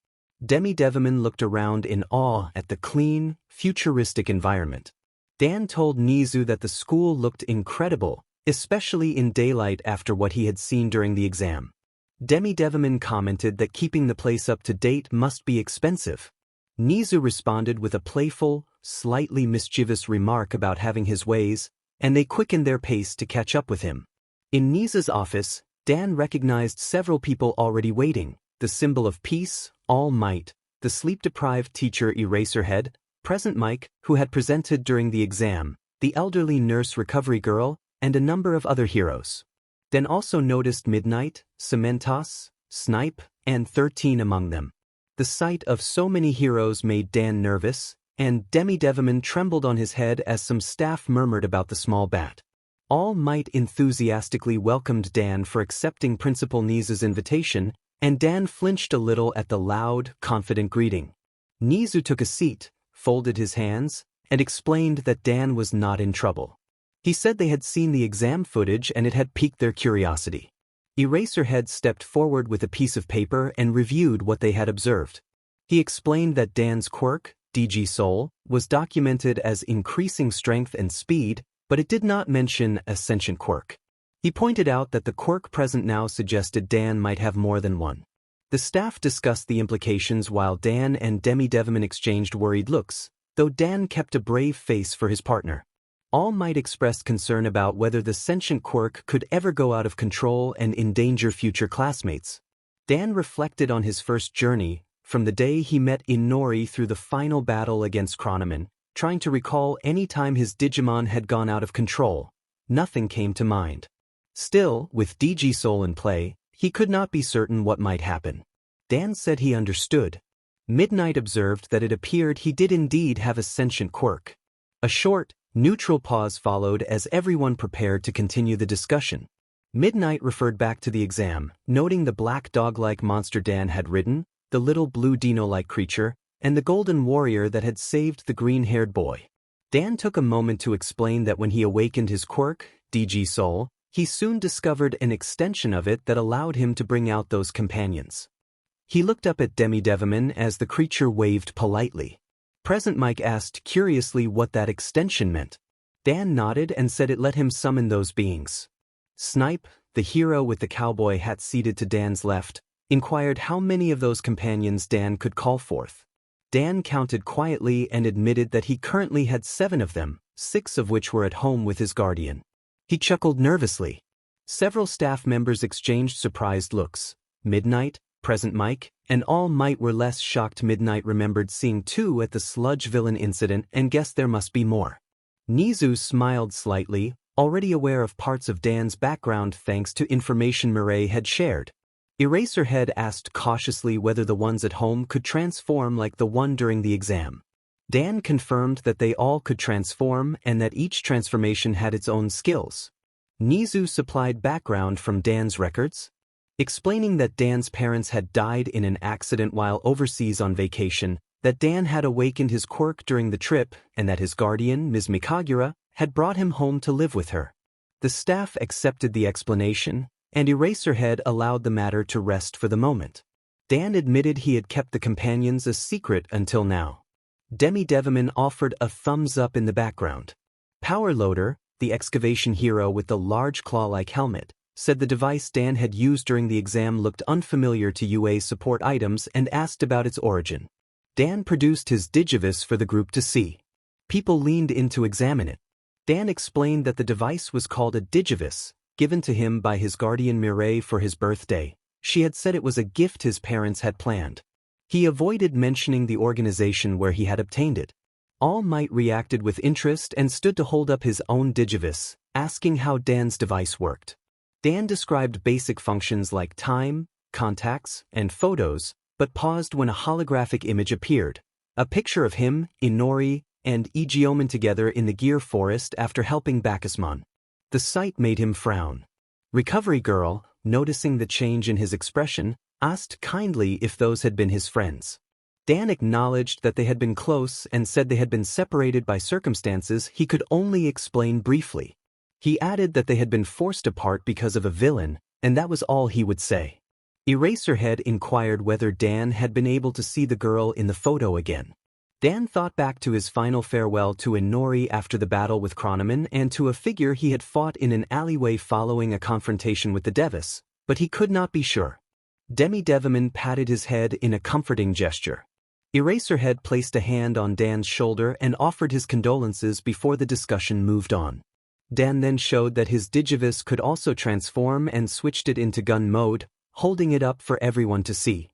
Demi-Devamin looked around in awe at the clean, futuristic environment. Dan told Nizu that the school looked incredible, especially in daylight after what he had seen during the exam. Demi-Devamin commented that keeping the place up to date must be expensive. Nizu responded with a playful, slightly mischievous remark about having his ways, and they quickened their pace to catch up with him. In Nizu's office, Dan recognized several people already waiting: the symbol of peace, All Might, the sleep-deprived teacher Eraserhead, Present Mike, who had presented during the exam, the elderly nurse Recovery Girl, and a number of other heroes. Dan also noticed Midnight, Cementos, Snipe, and 13 among them. The sight of so many heroes made Dan nervous, and Demi-Devamin trembled on his head as some staff murmured about the small bat. All Might enthusiastically welcomed Dan for accepting Principal Nizu's invitation, and Dan flinched a little at the loud, confident greeting. Nizu took a seat, folded his hands, and explained that Dan was not in trouble. He said they had seen the exam footage and it had piqued their curiosity. Eraserhead stepped forward with a piece of paper and reviewed what they had observed. He explained that Dan's quirk, DG Soul, was documented as increasing strength and speed, but it did not mention a sentient quirk. He pointed out that the quirk present now suggested Dan might have more than one. The staff discussed the implications while Dan and Demi-Devamin exchanged worried looks, though Dan kept a brave face for his partner. All Might expressed concern about whether the sentient quirk could ever go out of control and endanger future classmates. Dan reflected on his first journey, from the day he met Inori through the final battle against Chronomon, trying to recall any time his Digimon had gone out of control. Nothing came to mind. Still, with DG Soul in play, he could not be certain what might happen. Dan said he understood. Midnight observed that it appeared he did indeed have a sentient quirk. A short, neutral pause followed as everyone prepared to continue the discussion. Midnight referred back to the exam, noting the black dog-like monster Dan had ridden, the little blue dino-like creature, and the golden warrior that had saved the green-haired boy. Dan took a moment to explain that when he awakened his quirk, DG Soul, he soon discovered an extension of it that allowed him to bring out those companions. He looked up at Demi-Devamin as the creature waved politely. Present Mike asked curiously what that extension meant. Dan nodded and said it let him summon those beings. Snipe, the hero with the cowboy hat seated to Dan's left, inquired how many of those companions Dan could call forth. Dan counted quietly and admitted that he currently had 7 of them, 6 of which were at home with his guardian. He chuckled nervously. Several staff members exchanged surprised looks. Midnight, Present Mike, and All Might were less shocked. Midnight remembered seeing 2 at the sludge villain incident and guessed there must be more. Nizu smiled slightly, already aware of parts of Dan's background thanks to information Mireille had shared. Eraserhead asked cautiously whether the ones at home could transform like the one during the exam. Dan confirmed that they all could transform and that each transformation had its own skills. Nizu supplied background from Dan's records, explaining that Dan's parents had died in an accident while overseas on vacation, that Dan had awakened his quirk during the trip, and that his guardian, Ms. Mikagura, had brought him home to live with her. The staff accepted the explanation, and Eraserhead allowed the matter to rest for the moment. Dan admitted he had kept the companions a secret until now. Demi-Devamin offered a thumbs up in the background. Power Loader, the excavation hero with the large claw-like helmet, said the device Dan had used during the exam looked unfamiliar to UA's support items and asked about its origin. Dan produced his Digivice for the group to see. People leaned in to examine it. Dan explained that the device was called a Digivice, given to him by his guardian Mireille for his birthday. She had said it was a gift his parents had planned. He avoided mentioning the organization where he had obtained it. All Might reacted with interest and stood to hold up his own Digivice, asking how Dan's device worked. Dan described basic functions like time, contacts, and photos, but paused when a holographic image appeared, a picture of him, Inori, and Igeomon together in the Gear Forest after helping Bacchusmon. The sight made him frown. Recovery Girl, noticing the change in his expression, asked kindly if those had been his friends. Dan acknowledged that they had been close and said they had been separated by circumstances he could only explain briefly. He added that they had been forced apart because of a villain, and that was all he would say. Eraserhead inquired whether Dan had been able to see the girl in the photo again. Dan thought back to his final farewell to Inori after the battle with Chronomon and to a figure he had fought in an alleyway following a confrontation with the Devis, but he could not be sure. Demi-Devimon patted his head in a comforting gesture. Eraserhead placed a hand on Dan's shoulder and offered his condolences before the discussion moved on. Dan then showed that his Digivice could also transform and switched it into gun mode, holding it up for everyone to see.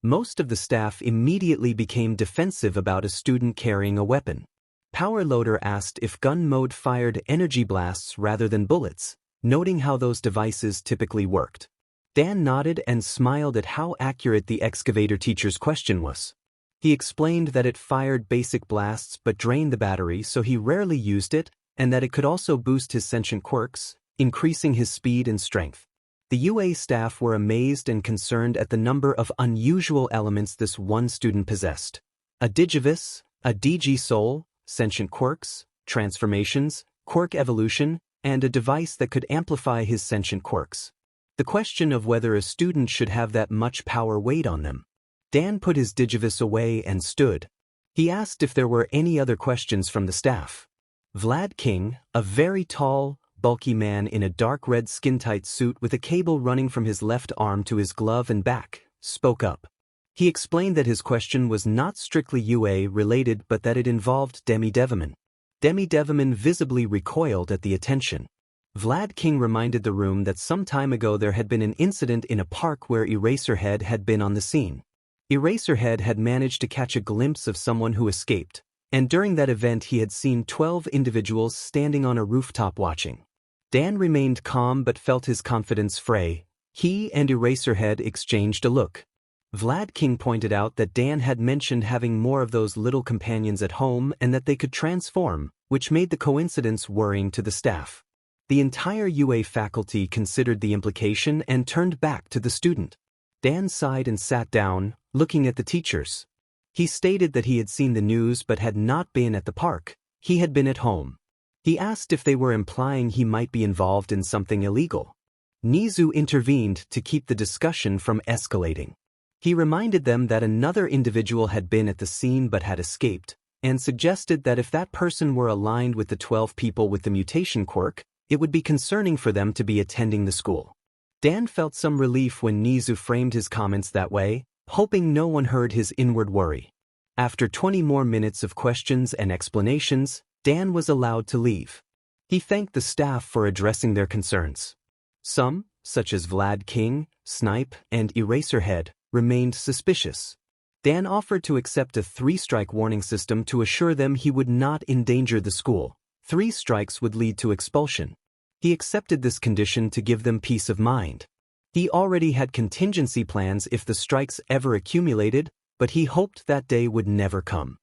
Most of the staff immediately became defensive about a student carrying a weapon. Power Loader asked if gun mode fired energy blasts rather than bullets, noting how those devices typically worked. Dan nodded and smiled at how accurate the excavator teacher's question was. He explained that it fired basic blasts but drained the battery, so he rarely used it, and that it could also boost his sentient quirks, increasing his speed and strength. The UA staff were amazed and concerned at the number of unusual elements this one student possessed. A Digivice, a DG Soul, sentient quirks, transformations, quirk evolution, and a device that could amplify his sentient quirks. The question of whether a student should have that much power weighed on them. Dan put his Digivice away and stood. He asked if there were any other questions from the staff. Vlad King, a very tall, bulky man in a dark red skin-tight suit with a cable running from his left arm to his glove and back, spoke up. He explained that his question was not strictly UA-related but that it involved Demi-Devimon. Demi-Devimon visibly recoiled at the attention. Vlad King reminded the room that some time ago there had been an incident in a park where Eraserhead had been on the scene. Eraserhead had managed to catch a glimpse of someone who escaped, and during that event he had seen 12 individuals standing on a rooftop watching. Dan remained calm but felt his confidence fray. He and Eraserhead exchanged a look. Vlad King pointed out that Dan had mentioned having more of those little companions at home and that they could transform, which made the coincidence worrying to the staff. The entire UA faculty considered the implication and turned back to the student. Dan sighed and sat down, looking at the teachers. He stated that he had seen the news but had not been at the park. He had been at home. He asked if they were implying he might be involved in something illegal. Nizu intervened to keep the discussion from escalating. He reminded them that another individual had been at the scene but had escaped, and suggested that if that person were aligned with the 12 people with the mutation quirk, it would be concerning for them to be attending the school. Dan felt some relief when Nizu framed his comments that way, hoping no one heard his inward worry. After 20 more minutes of questions and explanations, Dan was allowed to leave. He thanked the staff for addressing their concerns. Some, such as Vlad King, Snipe, and Eraserhead, remained suspicious. Dan offered to accept a 3-strike warning system to assure them he would not endanger the school. 3 strikes would lead to expulsion. He accepted this condition to give them peace of mind. He already had contingency plans if the strikes ever accumulated, but he hoped that day would never come.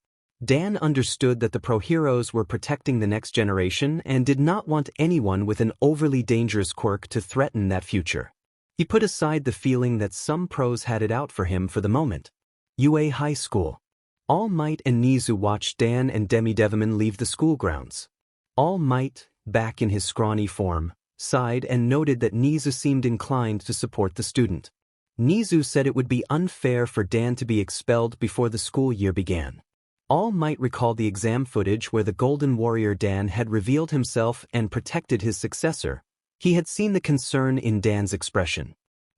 Dan understood that the pro-heroes were protecting the next generation and did not want anyone with an overly dangerous quirk to threaten that future. He put aside the feeling that some pros had it out for him for the moment. UA High School. All Might and Nizu watched Dan and Demi-Devimon leave the school grounds. All Might, back in his scrawny form, sighed and noted that Nizu seemed inclined to support the student. Nizu said it would be unfair for Dan to be expelled before the school year began. All Might recalled the exam footage where the Golden Warrior Dan had revealed himself and protected his successor. He had seen the concern in Dan's expression.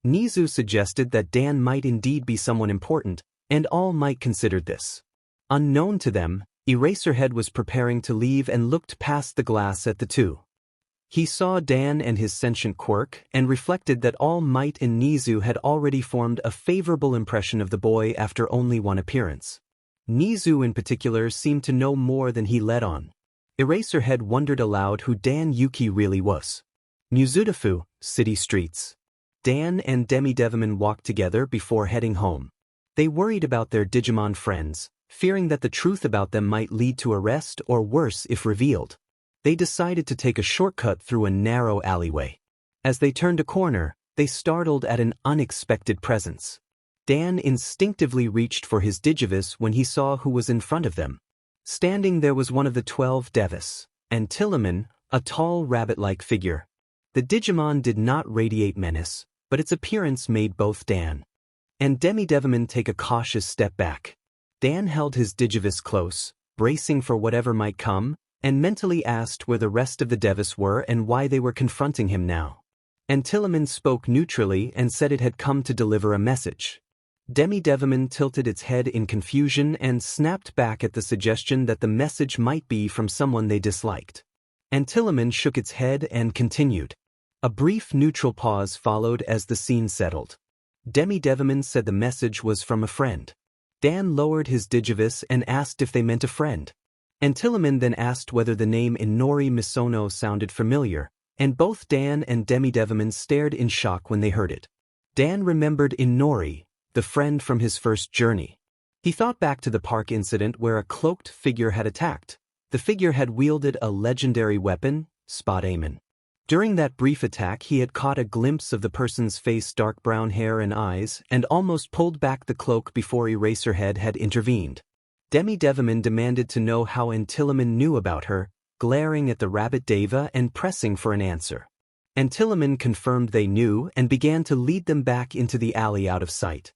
Nizu suggested that Dan might indeed be someone important, and All Might considered this. Unknown to them, Eraserhead was preparing to leave and looked past the glass at the two. He saw Dan and his sentient quirk and reflected that All Might and Nizu had already formed a favorable impression of the boy after only one appearance. Nizu in particular seemed to know more than he let on. Eraserhead wondered aloud who Dan Yuki really was. Muzutafu, city streets. Dan and Demi-Devimon walked together before heading home. They worried about their Digimon friends, fearing that the truth about them might lead to arrest or worse if revealed. They decided to take a shortcut through a narrow alleyway. As they turned a corner, they startled at an unexpected presence. Dan instinctively reached for his Digivice when he saw who was in front of them. Standing there was one of the 12 Devis, Antilimon, a tall rabbit-like figure. The Digimon did not radiate menace, but its appearance made both Dan and Demi-Devimon take a cautious step back. Dan held his Digivice close, bracing for whatever might come, and mentally asked where the rest of the Devis were and why they were confronting him now. Antilimon spoke neutrally and said it had come to deliver a message. Demi-Devimon tilted its head in confusion and snapped back at the suggestion that the message might be from someone they disliked. Antilimon shook its head and continued. A brief neutral pause followed as the scene settled. Demi-Devimon said the message was from a friend. Dan lowered his Digivice and asked if they meant a friend. Antilimon then asked whether the name Inori Misono sounded familiar, and both Dan and Demi-Devimon stared in shock when they heard it. Dan remembered Inori, the friend from his first journey. He thought back to the park incident where a cloaked figure had attacked. The figure had wielded a legendary weapon, Spot Aimon. During that brief attack he had caught a glimpse of the person's face, dark brown hair and eyes, and almost pulled back the cloak before Eraserhead had intervened. Demi-Devimon demanded to know how Antilimon knew about her, glaring at the rabbit Deva and pressing for an answer. Antilimon confirmed they knew and began to lead them back into the alley out of sight.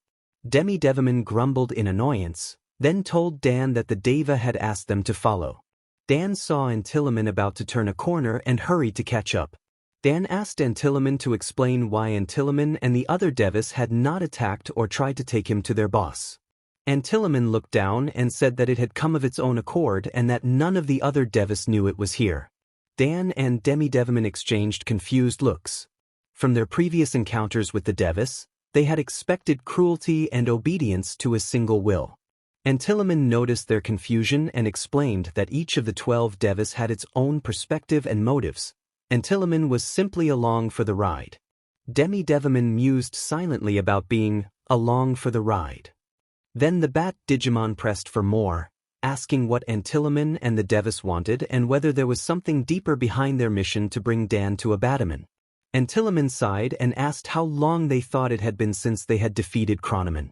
Demi-Devimon grumbled in annoyance, then told Dan that the Deva had asked them to follow. Dan saw Antilimon about to turn a corner and hurried to catch up. Dan asked Antilimon to explain why Antilimon and the other Devis had not attacked or tried to take him to their boss. Antilimon looked down and said that it had come of its own accord and that none of the other Devis knew it was here. Dan and Demi-Devimon exchanged confused looks. From their previous encounters with the Devis, they had expected cruelty and obedience to a single will. Antilimon noticed their confusion and explained that each of the 12 Devis had its own perspective and motives. Antilimon was simply along for the ride. Demi-Devimon mused silently about being along for the ride. Then the Bat Digimon pressed for more, asking what Antilimon and the Devis wanted and whether there was something deeper behind their mission to bring Dan to Abatamon. Antilimon sighed and asked how long they thought it had been since they had defeated Chronomon.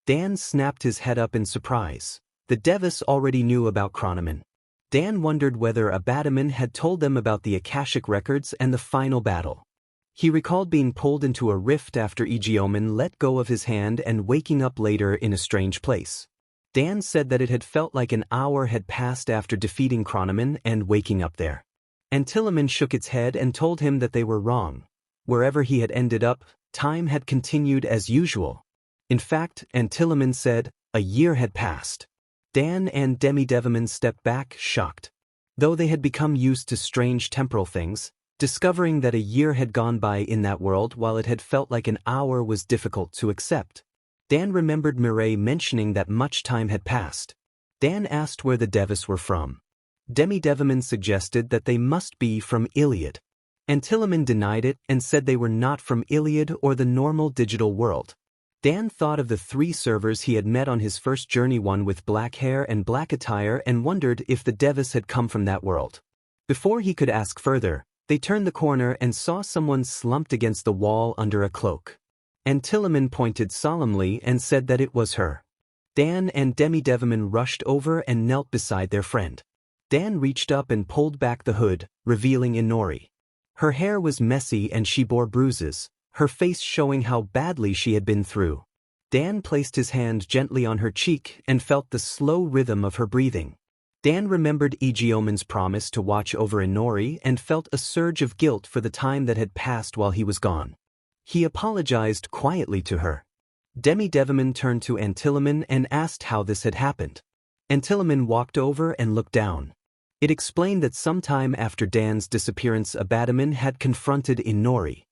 Dan snapped his head up in surprise. The Devis already knew about Chronomon. Dan wondered whether Abatamon had told them about the Akashic records and the final battle. He recalled being pulled into a rift after Igeomon let go of his hand and waking up later in a strange place. Dan said that it had felt like an hour had passed after defeating Chronomon and waking up there. Antilimon shook its head and told him that they were wrong. Wherever he had ended up, time had continued as usual. In fact, Antilimon said, a year had passed. Dan and Demi-Devimon stepped back, shocked. Though they had become used to strange temporal things, discovering that a year had gone by in that world while it had felt like an hour was difficult to accept. Dan remembered Mireille mentioning that much time had passed. Dan asked where the Devis were from. Demi-Devimon suggested that they must be from Iliad. Antilimon denied it and said they were not from Iliad or the normal digital world. Dan thought of the 3 servers he had met on his first journey, one with black hair and black attire, and wondered if the Devis had come from that world. Before he could ask further, they turned the corner and saw someone slumped against the wall under a cloak. Antilimon pointed solemnly and said that it was her. Dan and Demi-Devimon rushed over and knelt beside their friend. Dan reached up and pulled back the hood, revealing Inori. Her hair was messy and she bore bruises, her face showing how badly she had been through. Dan placed his hand gently on her cheek and felt the slow rhythm of her breathing. Dan remembered Igeomon's promise to watch over Inori and felt a surge of guilt for the time that had passed while he was gone. He apologized quietly to her. Demi-Devimon turned to Antilimon and asked how this had happened. Antilimon walked over and looked down. It explained that sometime after Dan's disappearance, Abatamon had confronted Inori.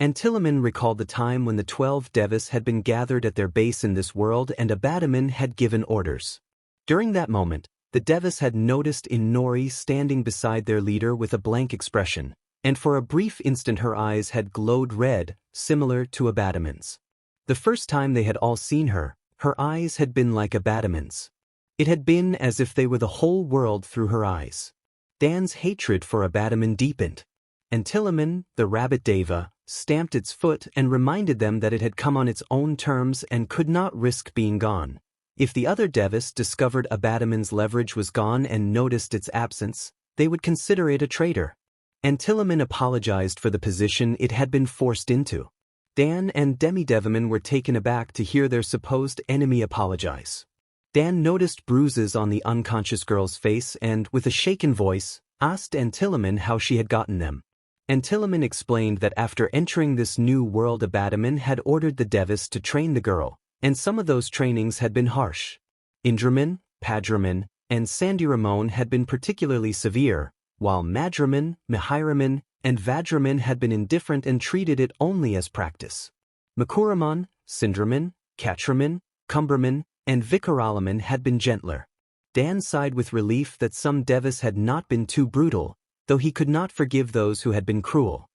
Antilimon recalled the time when the 12 Devis had been gathered at their base in this world and Abatamon had given orders. During that moment, The Devas had noticed Inori standing beside their leader with a blank expression, and for a brief instant her eyes had glowed red, similar to Abadaman's. The first time they had all seen her, her eyes had been like Abadaman's. It had been as if they were the whole world through her eyes. Dan's hatred for Abadaman deepened. Antiloman, the rabbit deva, stamped its foot and reminded them that it had come on its own terms and could not risk being gone. If the other Devas discovered Abadaman's leverage was gone and noticed its absence, they would consider it a traitor. Antiloman apologized for the position it had been forced into. Dan and Demi-Devaman were taken aback to hear their supposed enemy apologize. Dan noticed bruises on the unconscious girl's face and, with a shaken voice, asked Antiloman how she had gotten them. Antiloman explained that after entering this new world Abadaman had ordered the Devas to train the girl, and some of those trainings had been harsh. Indraman, Padraman, and Sandiramon had been particularly severe, while Madraman, Mihiraman, and Vadraman had been indifferent and treated it only as practice. Makuramon, Sindraman, Katraman, Cumberman, and Vikaralaman had been gentler. Dan sighed with relief that some Devas had not been too brutal, though he could not forgive those who had been cruel.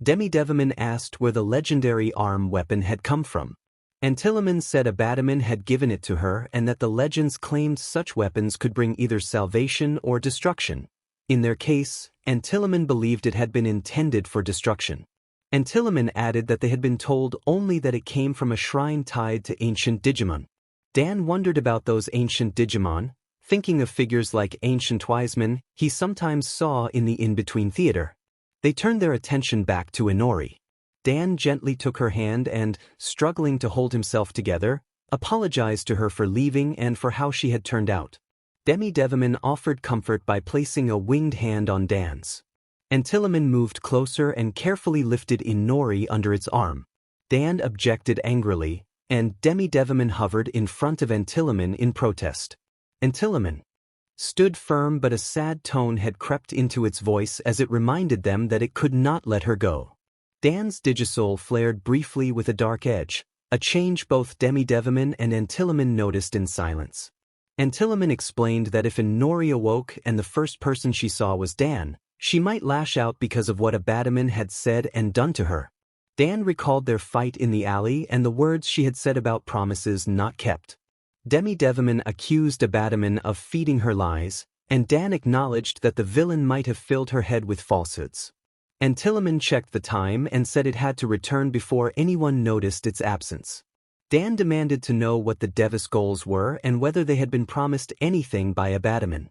Demi-Devaman asked where the legendary arm weapon had come from. Antiloman said Abadaman had given it to her and that the legends claimed such weapons could bring either salvation or destruction. In their case, Antiloman believed it had been intended for destruction. Antiloman added that they had been told only that it came from a shrine tied to ancient Digimon. Dan wondered about those ancient Digimon, thinking of figures like ancient Wiseman he sometimes saw in the in-between theater. They turned their attention back to Inori. Dan gently took her hand and, struggling to hold himself together, apologized to her for leaving and for how she had turned out. Demi-Devaman offered comfort by placing a winged hand on Dan's. Antiloman moved closer and carefully lifted Inori under its arm. Dan objected angrily, and Demi-Devaman hovered in front of Antiloman in protest. Antiloman stood firm, but a sad tone had crept into its voice as it reminded them that it could not let her go. Dan's Digisoul flared briefly with a dark edge, a change both Demi-Devaman and Antiloman noticed in silence. Antiloman explained that if Inori awoke and the first person she saw was Dan, she might lash out because of what Abadaman had said and done to her. Dan recalled their fight in the alley and the words she had said about promises not kept. Demi-Devaman accused Abadaman of feeding her lies, and Dan acknowledged that the villain might have filled her head with falsehoods. Antiloman checked the time and said it had to return before anyone noticed its absence. Dan demanded to know what the Devas' goals were and whether they had been promised anything by Abadaman.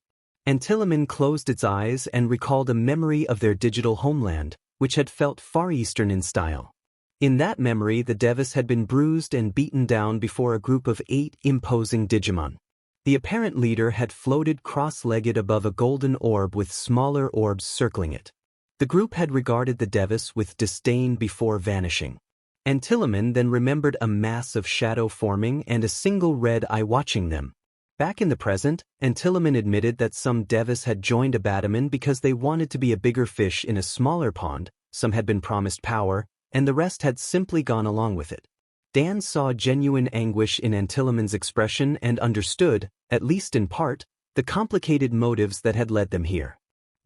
Antiloman closed its eyes and recalled a memory of their digital homeland, which had felt Far Eastern in style. In that memory, the Devas had been bruised and beaten down before a group of 8 imposing Digimon. The apparent leader had floated cross-legged above a golden orb with smaller orbs circling it. The group had regarded the Devas with disdain before vanishing. Antiloman then remembered a mass of shadow forming and a single red eye watching them. Back in the present, Antiloman admitted that some Devas had joined Abadaman because they wanted to be a bigger fish in a smaller pond, some had been promised power, and the rest had simply gone along with it. Dan saw genuine anguish in Antiloman's expression and understood, at least in part, the complicated motives that had led them here.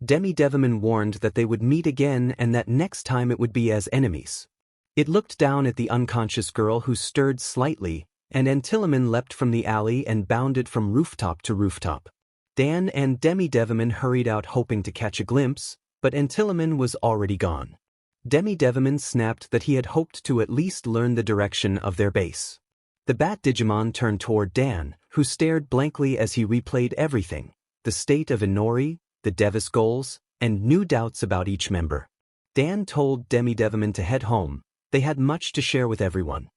Demi-Devaman warned that they would meet again and that next time it would be as enemies. It looked down at the unconscious girl who stirred slightly, and Antiloman leapt from the alley and bounded from rooftop to rooftop. Dan and Demi-Devaman hurried out hoping to catch a glimpse, but Antiloman was already gone. Demi-Devaman snapped that he had hoped to at least learn the direction of their base. The Bat Digimon turned toward Dan, who stared blankly as he replayed everything, the state of Inori, the Devas' goals, and new doubts about each member. Dan told Demi-Devaman to head home. They had much to share with everyone.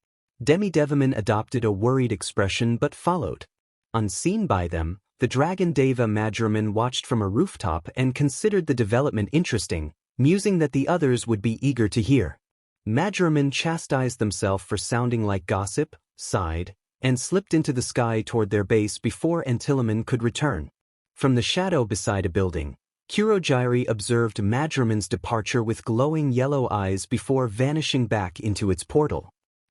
Demi-Devaman adopted a worried expression but followed. Unseen by them, the Dragon Deva Madraman watched from a rooftop and considered the development interesting, musing that the others would be eager to hear. Madraman chastised themselves for sounding like gossip, sighed, and slipped into the sky toward their base before Antiloman could return. From the shadow beside a building, Kurogiri observed Madraman's departure with glowing yellow eyes before vanishing back into its portal.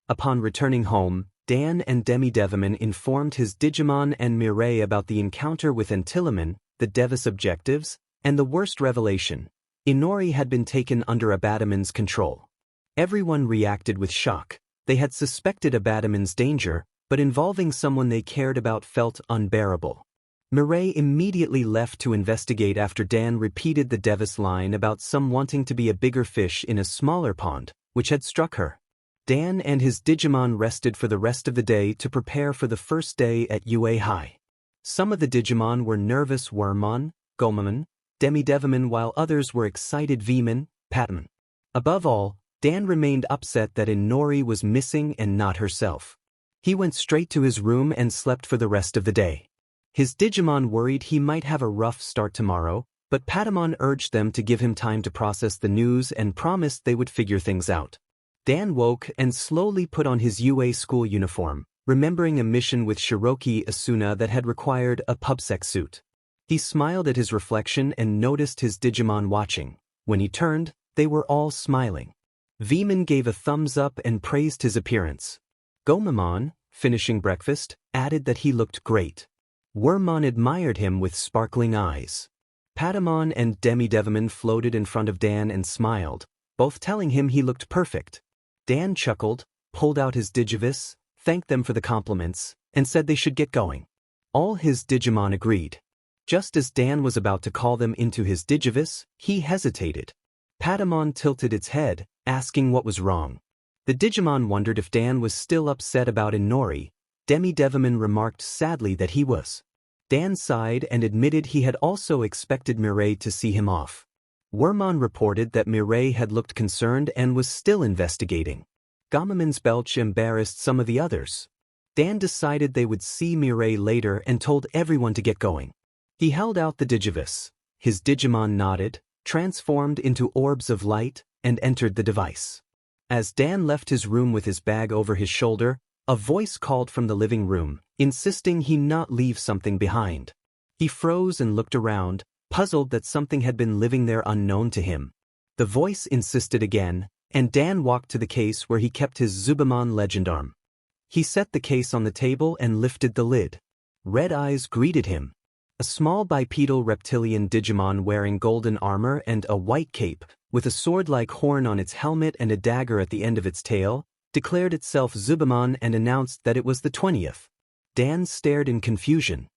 Upon returning home, Dan and Demi-Devimon informed his Digimon and Mireille about the encounter with Antilamon, the Devis objectives, and the worst revelation. Inori had been taken under Abadamon's control. Everyone reacted with shock. They had suspected Abadamon's danger, but involving someone they cared about felt unbearable. Mireille immediately left to investigate after Dan repeated the Devis line about some wanting to be a bigger fish in a smaller pond, which had struck her. Dan and his Digimon rested for the rest of the day to prepare for the first day at UA High. Some of the Digimon were nervous Wormmon, Gomamon, Demi-Devimon, while others were excited Vemon, Patamon. Above all, Dan remained upset that Inori was missing and not herself. He went straight to his room and slept for the rest of the day. His Digimon worried he might have a rough start tomorrow, but Patamon urged them to give him time to process the news and promised they would figure things out. Dan woke and slowly put on his UA school uniform, remembering a mission with Shiroki Asuna that had required a pubsec suit. He smiled at his reflection and noticed his Digimon watching. When he turned, they were all smiling. Vemon gave a thumbs up and praised his appearance. Gomamon, finishing breakfast, added that he looked great. Wormmon admired him with sparkling eyes. Patamon and Demi-Devimon floated in front of Dan and smiled, both telling him he looked perfect. Dan chuckled, pulled out his Digivice, thanked them for the compliments, and said they should get going. All his Digimon agreed. Just as Dan was about to call them into his Digivice, he hesitated. Patamon tilted its head, asking what was wrong. The Digimon wondered if Dan was still upset about Inori. Demi-Devimon remarked sadly that he was. Dan sighed and admitted he had also expected Mireille to see him off. Wormmon reported that Mireille had looked concerned and was still investigating. Gamamon's belch embarrassed some of the others. Dan decided they would see Mireille later and told everyone to get going. He held out the Digivice. His Digimon nodded, transformed into orbs of light, and entered the device. As Dan left his room with his bag over his shoulder, a voice called from the living room, insisting he not leave something behind. He froze and looked around, puzzled that something had been living there unknown to him. The voice insisted again, and Dan walked to the case where he kept his Zubamon Legendarm. He set the case on the table and lifted the lid. Red eyes greeted him. A small bipedal reptilian Digimon wearing golden armor and a white cape, with a sword-like horn on its helmet and a dagger at the end of its tail, declared itself Zubamon and announced that it was the 20th. Dan stared in confusion.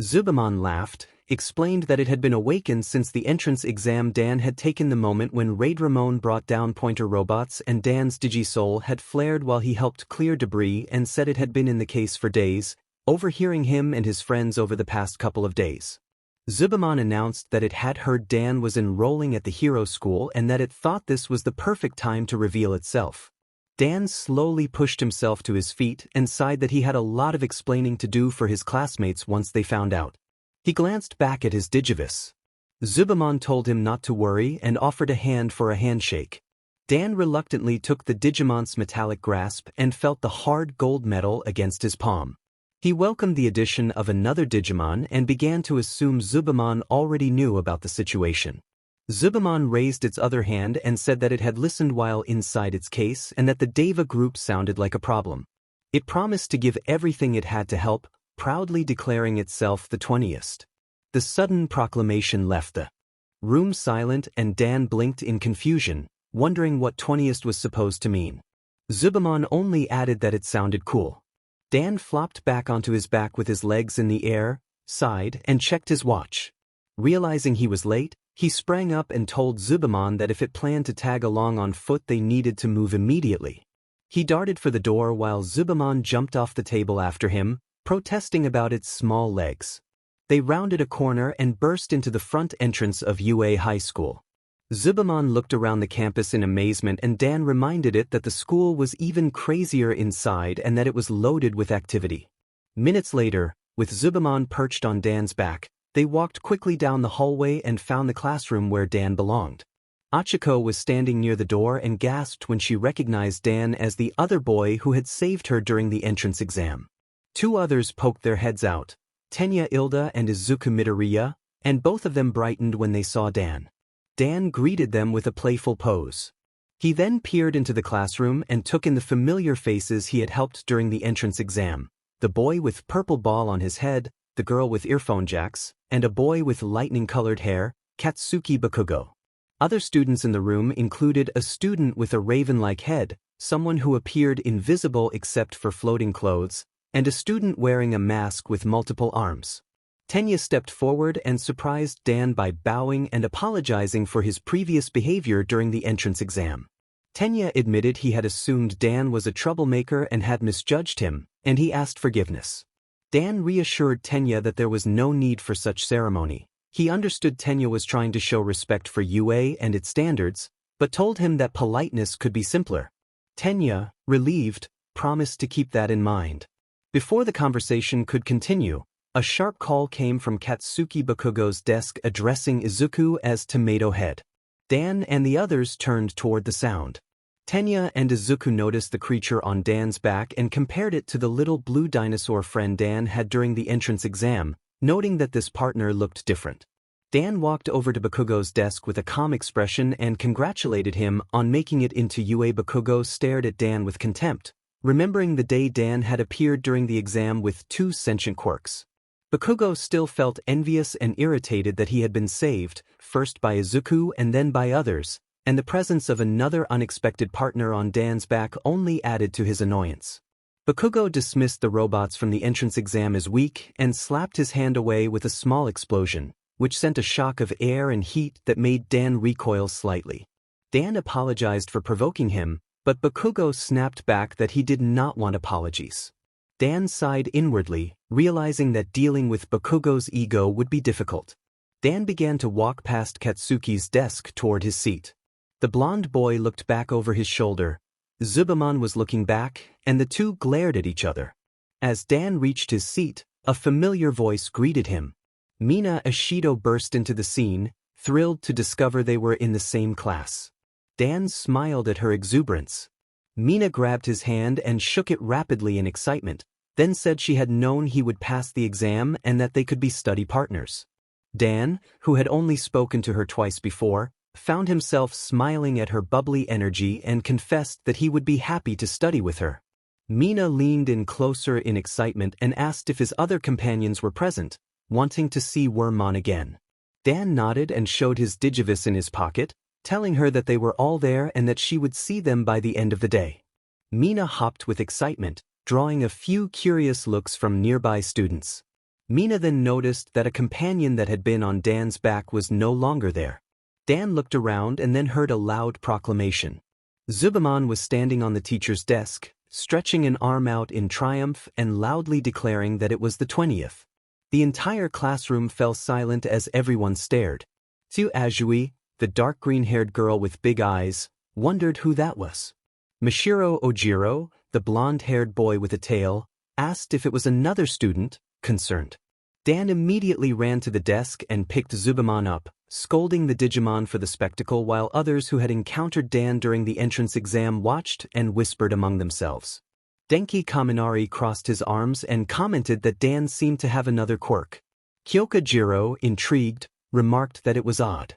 Zubamon laughed, explained that it had been awakened since the entrance exam Dan had taken the moment when Raid Ramon brought down pointer robots and Dan's Digisoul had flared while he helped clear debris, and said it had been in the case for days, overhearing him and his friends over the past couple of days. Zubamon announced that it had heard Dan was enrolling at the hero school and that it thought this was the perfect time to reveal itself. Dan slowly pushed himself to his feet and sighed that he had a lot of explaining to do for his classmates once they found out. He glanced back at his Digivice. Zubamon told him not to worry and offered a hand for a handshake. Dan reluctantly took the Digimon's metallic grasp and felt the hard gold metal against his palm. He welcomed the addition of another Digimon and began to assume Zubamon already knew about the situation. Zubamon raised its other hand and said that it had listened while inside its case and that the Deva group sounded like a problem. It promised to give everything it had to help, proudly declaring itself the 20th. The sudden proclamation left the room silent and Dan blinked in confusion, wondering what 20th was supposed to mean. Zubamon only added that it sounded cool. Dan flopped back onto his back with his legs in the air, sighed, and checked his watch. Realizing he was late, he sprang up and told Zubamon that if it planned to tag along on foot they needed to move immediately. He darted for the door while Zubamon jumped off the table after him, protesting about its small legs. They rounded a corner and burst into the front entrance of UA High School. Zubamon looked around the campus in amazement and Dan reminded it that the school was even crazier inside and that it was loaded with activity. Minutes later, with Zubamon perched on Dan's back, they walked quickly down the hallway and found the classroom where Dan belonged. Achiko was standing near the door and gasped when she recognized Dan as the other boy who had saved her during the entrance exam. Two others poked their heads out, Tenya Ilda and Izuku Midoriya, and both of them brightened when they saw Dan. Dan greeted them with a playful pose. He then peered into the classroom and took in the familiar faces he had helped during the entrance exam. The boy with purple ball on his head, the girl with earphone jacks, and a boy with lightning-colored hair, Katsuki Bakugo. Other students in the room included a student with a raven-like head, someone who appeared invisible except for floating clothes, and a student wearing a mask with multiple arms. Tenya stepped forward and surprised Dan by bowing and apologizing for his previous behavior during the entrance exam. Tenya admitted he had assumed Dan was a troublemaker and had misjudged him, and he asked forgiveness. Dan reassured Tenya that there was no need for such ceremony. He understood Tenya was trying to show respect for UA and its standards, but told him that politeness could be simpler. Tenya, relieved, promised to keep that in mind. Before the conversation could continue, a sharp call came from Katsuki Bakugo's desk addressing Izuku as Tomato Head. Dan and the others turned toward the sound. Tenya and Izuku noticed the creature on Dan's back and compared it to the little blue dinosaur friend Dan had during the entrance exam, noting that this partner looked different. Dan walked over to Bakugo's desk with a calm expression and congratulated him on making it into UA. Bakugo stared at Dan with contempt, remembering the day Dan had appeared during the exam with 2 sentient quirks. Bakugo still felt envious and irritated that he had been saved, first by Izuku and then by others, and the presence of another unexpected partner on Dan's back only added to his annoyance. Bakugo dismissed the robots from the entrance exam as weak and slapped his hand away with a small explosion, which sent a shock of air and heat that made Dan recoil slightly. Dan apologized for provoking him, but Bakugo snapped back that he did not want apologies. Dan sighed inwardly, realizing that dealing with Bakugo's ego would be difficult. Dan began to walk past Katsuki's desk toward his seat. The blonde boy looked back over his shoulder. Zubamon was looking back, and the two glared at each other. As Dan reached his seat, a familiar voice greeted him. Mina Ashido burst into the scene, thrilled to discover they were in the same class. Dan smiled at her exuberance. Mina grabbed his hand and shook it rapidly in excitement, then said she had known he would pass the exam and that they could be study partners. Dan, who had only spoken to her twice before, found himself smiling at her bubbly energy and confessed that he would be happy to study with her. Mina leaned in closer in excitement and asked if his other companions were present, wanting to see Wormmon again. Dan nodded and showed his Digivice in his pocket, telling her that they were all there and that she would see them by the end of the day. Mina hopped with excitement, drawing a few curious looks from nearby students. Mina then noticed that a companion that had been on Dan's back was no longer there. Dan looked around and then heard a loud proclamation. Zubamon was standing on the teacher's desk, stretching an arm out in triumph and loudly declaring that it was the 20th. The entire classroom fell silent as everyone stared. Tsu Azui, the dark green-haired girl with big eyes, wondered who that was. Mashiro Ojiro, the blonde-haired boy with a tail, asked if it was another student, concerned. Dan immediately ran to the desk and picked Zubamon up, scolding the Digimon for the spectacle while others who had encountered Dan during the entrance exam watched and whispered among themselves. Denki Kaminari crossed his arms and commented that Dan seemed to have another quirk. Kyoka Jiro, intrigued, remarked that it was odd.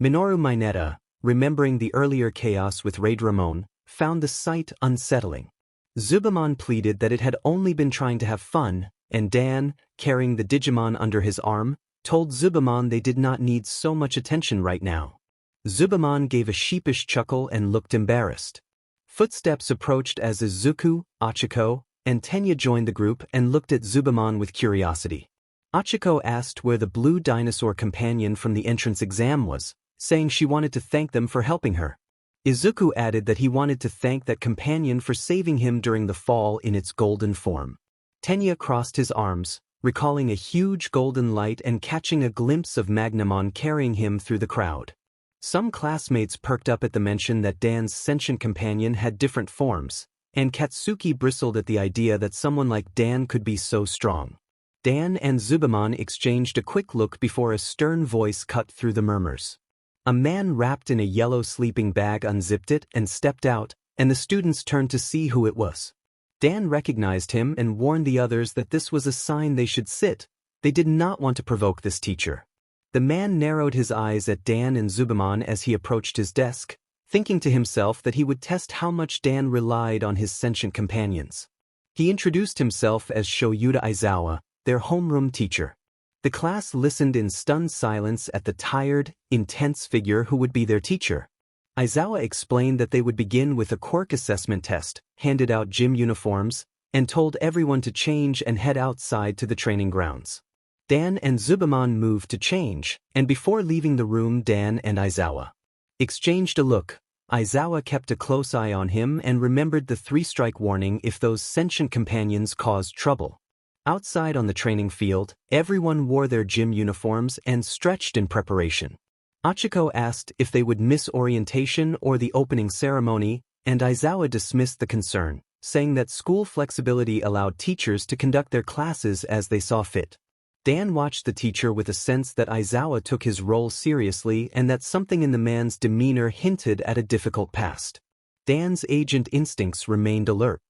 Minoru Mineta, remembering the earlier chaos with Raid Ramon, found the sight unsettling. Zubamon pleaded that it had only been trying to have fun, and Dan, carrying the Digimon under his arm, told Zubamon they did not need so much attention right now. Zubamon gave a sheepish chuckle and looked embarrassed. Footsteps approached as Izuku, Achiko, and Tenya joined the group and looked at Zubamon with curiosity. Achiko asked where the blue dinosaur companion from the entrance exam was, saying she wanted to thank them for helping her. Izuku added that he wanted to thank that companion for saving him during the fall in its golden form. Tenya crossed his arms, recalling a huge golden light and catching a glimpse of Magnamon carrying him through the crowd. Some classmates perked up at the mention that Dan's sentient companion had different forms, and Katsuki bristled at the idea that someone like Dan could be so strong. Dan and Zubamon exchanged a quick look before a stern voice cut through the murmurs. A man wrapped in a yellow sleeping bag unzipped it and stepped out, and the students turned to see who it was. Dan recognized him and warned the others that this was a sign they should sit. They did not want to provoke this teacher. The man narrowed his eyes at Dan and Zubamon as he approached his desk, thinking to himself that he would test how much Dan relied on his sentient companions. He introduced himself as Shoyuta Aizawa, their homeroom teacher. The class listened in stunned silence at the tired, intense figure who would be their teacher. Aizawa explained that they would begin with a quirk assessment test, handed out gym uniforms, and told everyone to change and head outside to the training grounds. Dan and Zubamon moved to change, and before leaving the room Dan and Aizawa exchanged a look. Aizawa kept a close eye on him and remembered the 3-strike warning if those sentient companions caused trouble. Outside on the training field, everyone wore their gym uniforms and stretched in preparation. Achiko asked if they would miss orientation or the opening ceremony, and Aizawa dismissed the concern, saying that school flexibility allowed teachers to conduct their classes as they saw fit. Dan watched the teacher with a sense that Aizawa took his role seriously and that something in the man's demeanor hinted at a difficult past. Dan's agent instincts remained alert.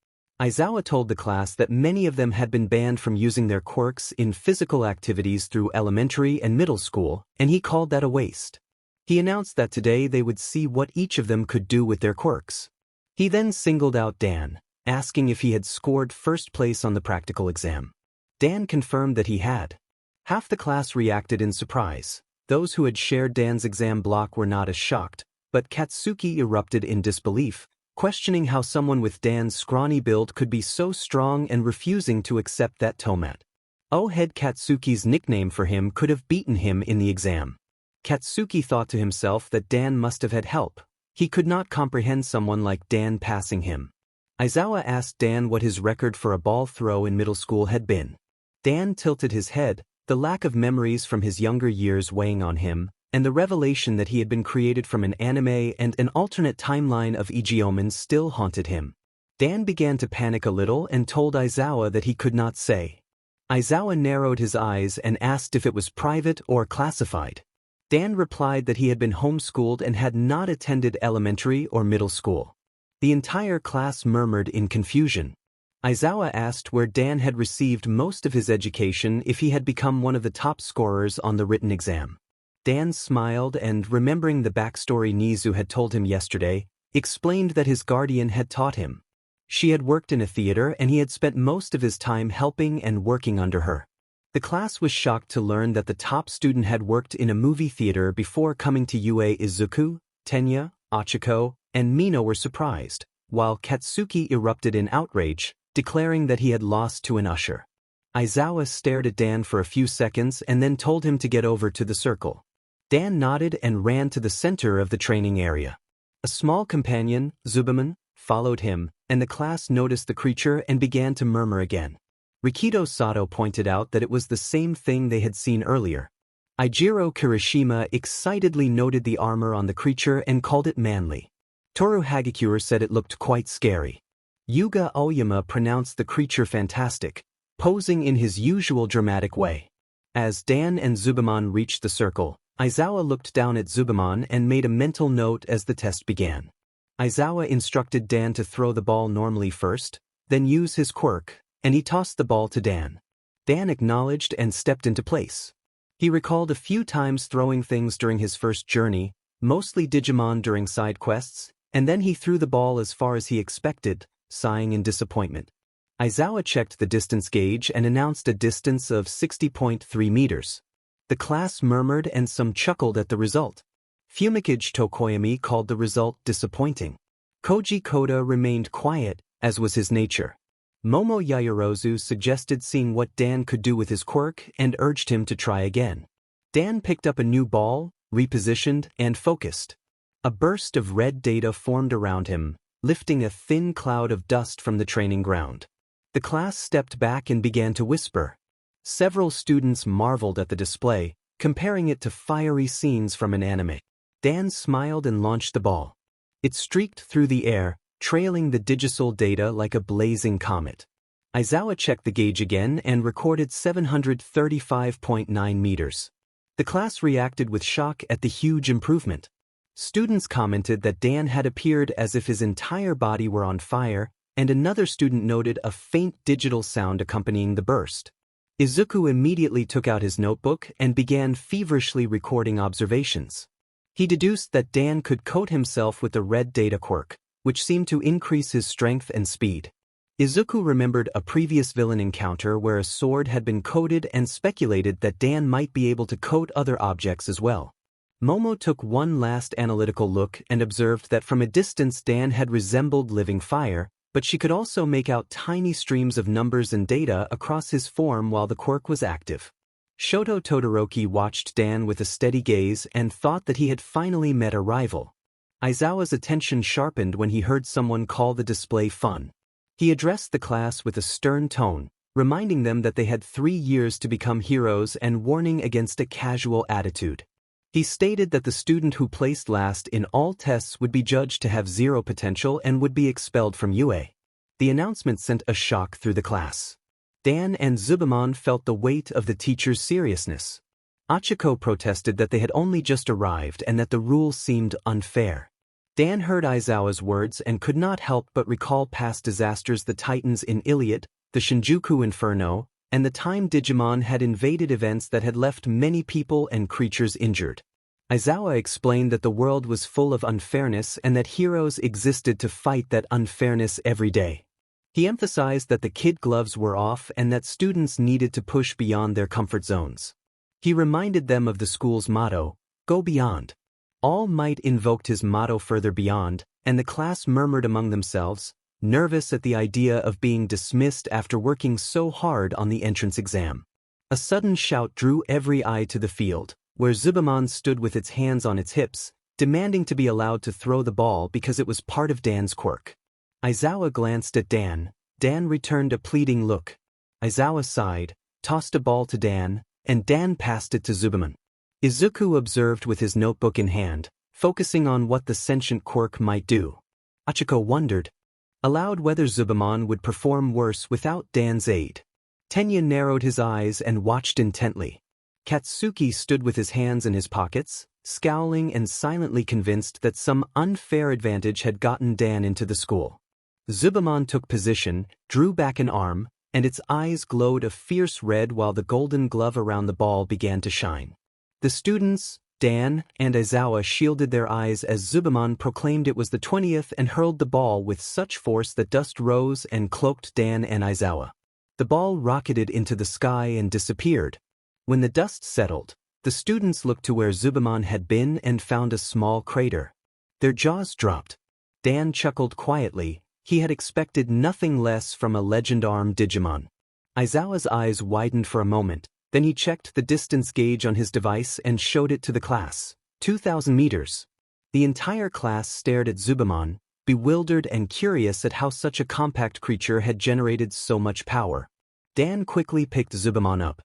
Aizawa told the class that many of them had been banned from using their quirks in physical activities through elementary and middle school, and he called that a waste. He announced that today they would see what each of them could do with their quirks. He then singled out Dan, asking if he had scored first place on the practical exam. Dan confirmed that he had. Half the class reacted in surprise. Those who had shared Dan's exam block were not as shocked, but Katsuki erupted in disbelief, questioning how someone with Dan's scrawny build could be so strong and refusing to accept that Tomat. O-Head Katsuki's nickname for him could have beaten him in the exam. Katsuki thought to himself that Dan must have had help. He could not comprehend someone like Dan passing him. Aizawa asked Dan what his record for a ball throw in middle school had been. Dan tilted his head, the lack of memories from his younger years weighing on him, and the revelation that he had been created from an anime and an alternate timeline of Igeomon still haunted him. Dan began to panic a little and told Aizawa that he could not say. Aizawa narrowed his eyes and asked if it was private or classified. Dan replied that he had been homeschooled and had not attended elementary or middle school. The entire class murmured in confusion. Aizawa asked where Dan had received most of his education if he had become one of the top scorers on the written exam. Dan smiled and, remembering the backstory Nizu had told him yesterday, explained that his guardian had taught him. She had worked in a theater and he had spent most of his time helping and working under her. The class was shocked to learn that the top student had worked in a movie theater before coming to UA. Izuku, Tenya, Achiko, and Mino were surprised, while Katsuki erupted in outrage, declaring that he had lost to an usher. Aizawa stared at Dan for a few seconds and then told him to get over to the circle. Dan nodded and ran to the center of the training area. A small companion, Zubamon, followed him, and the class noticed the creature and began to murmur again. Rikido Sato pointed out that it was the same thing they had seen earlier. Eijiro Kirishima excitedly noted the armor on the creature and called it manly. Toru Hagakure said it looked quite scary. Yuga Oyama pronounced the creature fantastic, posing in his usual dramatic way. As Dan and Zubamon reached the circle, Aizawa looked down at Zubamon and made a mental note as the test began. Aizawa instructed Dan to throw the ball normally first, then use his quirk, and he tossed the ball to Dan. Dan acknowledged and stepped into place. He recalled a few times throwing things during his first journey, mostly Digimon during side quests, and then he threw the ball as far as he expected, sighing in disappointment. Aizawa checked the distance gauge and announced a distance of 60.3 meters. The class murmured and some chuckled at the result. Fumikage Tokoyami called the result disappointing. Koji Koda remained quiet, as was his nature. Momo Yaoyorozu suggested seeing what Dan could do with his quirk and urged him to try again. Dan picked up a new ball, repositioned, and focused. A burst of red data formed around him, lifting a thin cloud of dust from the training ground. The class stepped back and began to whisper. Several students marveled at the display, comparing it to fiery scenes from an anime. Dan smiled and launched the ball. It streaked through the air, trailing the Digisoul data like a blazing comet. Aizawa checked the gauge again and recorded 735.9 meters. The class reacted with shock at the huge improvement. Students commented that Dan had appeared as if his entire body were on fire, and another student noted a faint digital sound accompanying the burst. Izuku immediately took out his notebook and began feverishly recording observations. He deduced that Dan could coat himself with the red data quirk, which seemed to increase his strength and speed. Izuku remembered a previous villain encounter where a sword had been coated and speculated that Dan might be able to coat other objects as well. Momo took one last analytical look and observed that from a distance Dan had resembled living fire, but she could also make out tiny streams of numbers and data across his form while the quirk was active. Shoto Todoroki watched Dan with a steady gaze and thought that he had finally met a rival. Aizawa's attention sharpened when he heard someone call the display fun. He addressed the class with a stern tone, reminding them that they had 3 years to become heroes and warning against a casual attitude. He stated that the student who placed last in all tests would be judged to have 0 potential and would be expelled from UA. The announcement sent a shock through the class. Dan and Zubamon felt the weight of the teacher's seriousness. Achiko protested that they had only just arrived and that the rules seemed unfair. Dan heard Aizawa's words and could not help but recall past disasters: the Titans in Iliad, the Shinjuku Inferno, and the time Digimon had invaded, events that had left many people and creatures injured. Aizawa explained that the world was full of unfairness and that heroes existed to fight that unfairness every day. He emphasized that the kid gloves were off and that students needed to push beyond their comfort zones. He reminded them of the school's motto, "Go Beyond." All Might invoked his motto, "Further Beyond," and the class murmured among themselves, nervous at the idea of being dismissed after working so hard on the entrance exam. A sudden shout drew every eye to the field, where Zubamon stood with its hands on its hips, demanding to be allowed to throw the ball because it was part of Dan's quirk. Aizawa glanced at Dan. Dan returned a pleading look. Aizawa sighed, tossed a ball to Dan, and Dan passed it to Zubamon. Izuku observed with his notebook in hand, focusing on what the sentient quirk might do. Achiko wondered aloud whether Zubamon would perform worse without Dan's aid. Tenya narrowed his eyes and watched intently. Katsuki stood with his hands in his pockets, scowling and silently convinced that some unfair advantage had gotten Dan into the school. Zubamon took position, drew back an arm, and its eyes glowed a fierce red while the golden glove around the ball began to shine. The students, Dan and Aizawa, shielded their eyes as Zubamon proclaimed it was the 20th and hurled the ball with such force that dust rose and cloaked Dan and Aizawa. The ball rocketed into the sky and disappeared. When the dust settled, the students looked to where Zubamon had been and found a small crater. Their jaws dropped. Dan chuckled quietly. He had expected nothing less from a legend-armed Digimon. Aizawa's eyes widened for a moment. Then he checked the distance gauge on his device and showed it to the class. 2,000 meters. The entire class stared at Zubamon, bewildered and curious at how such a compact creature had generated so much power. Dan quickly picked Zubamon up.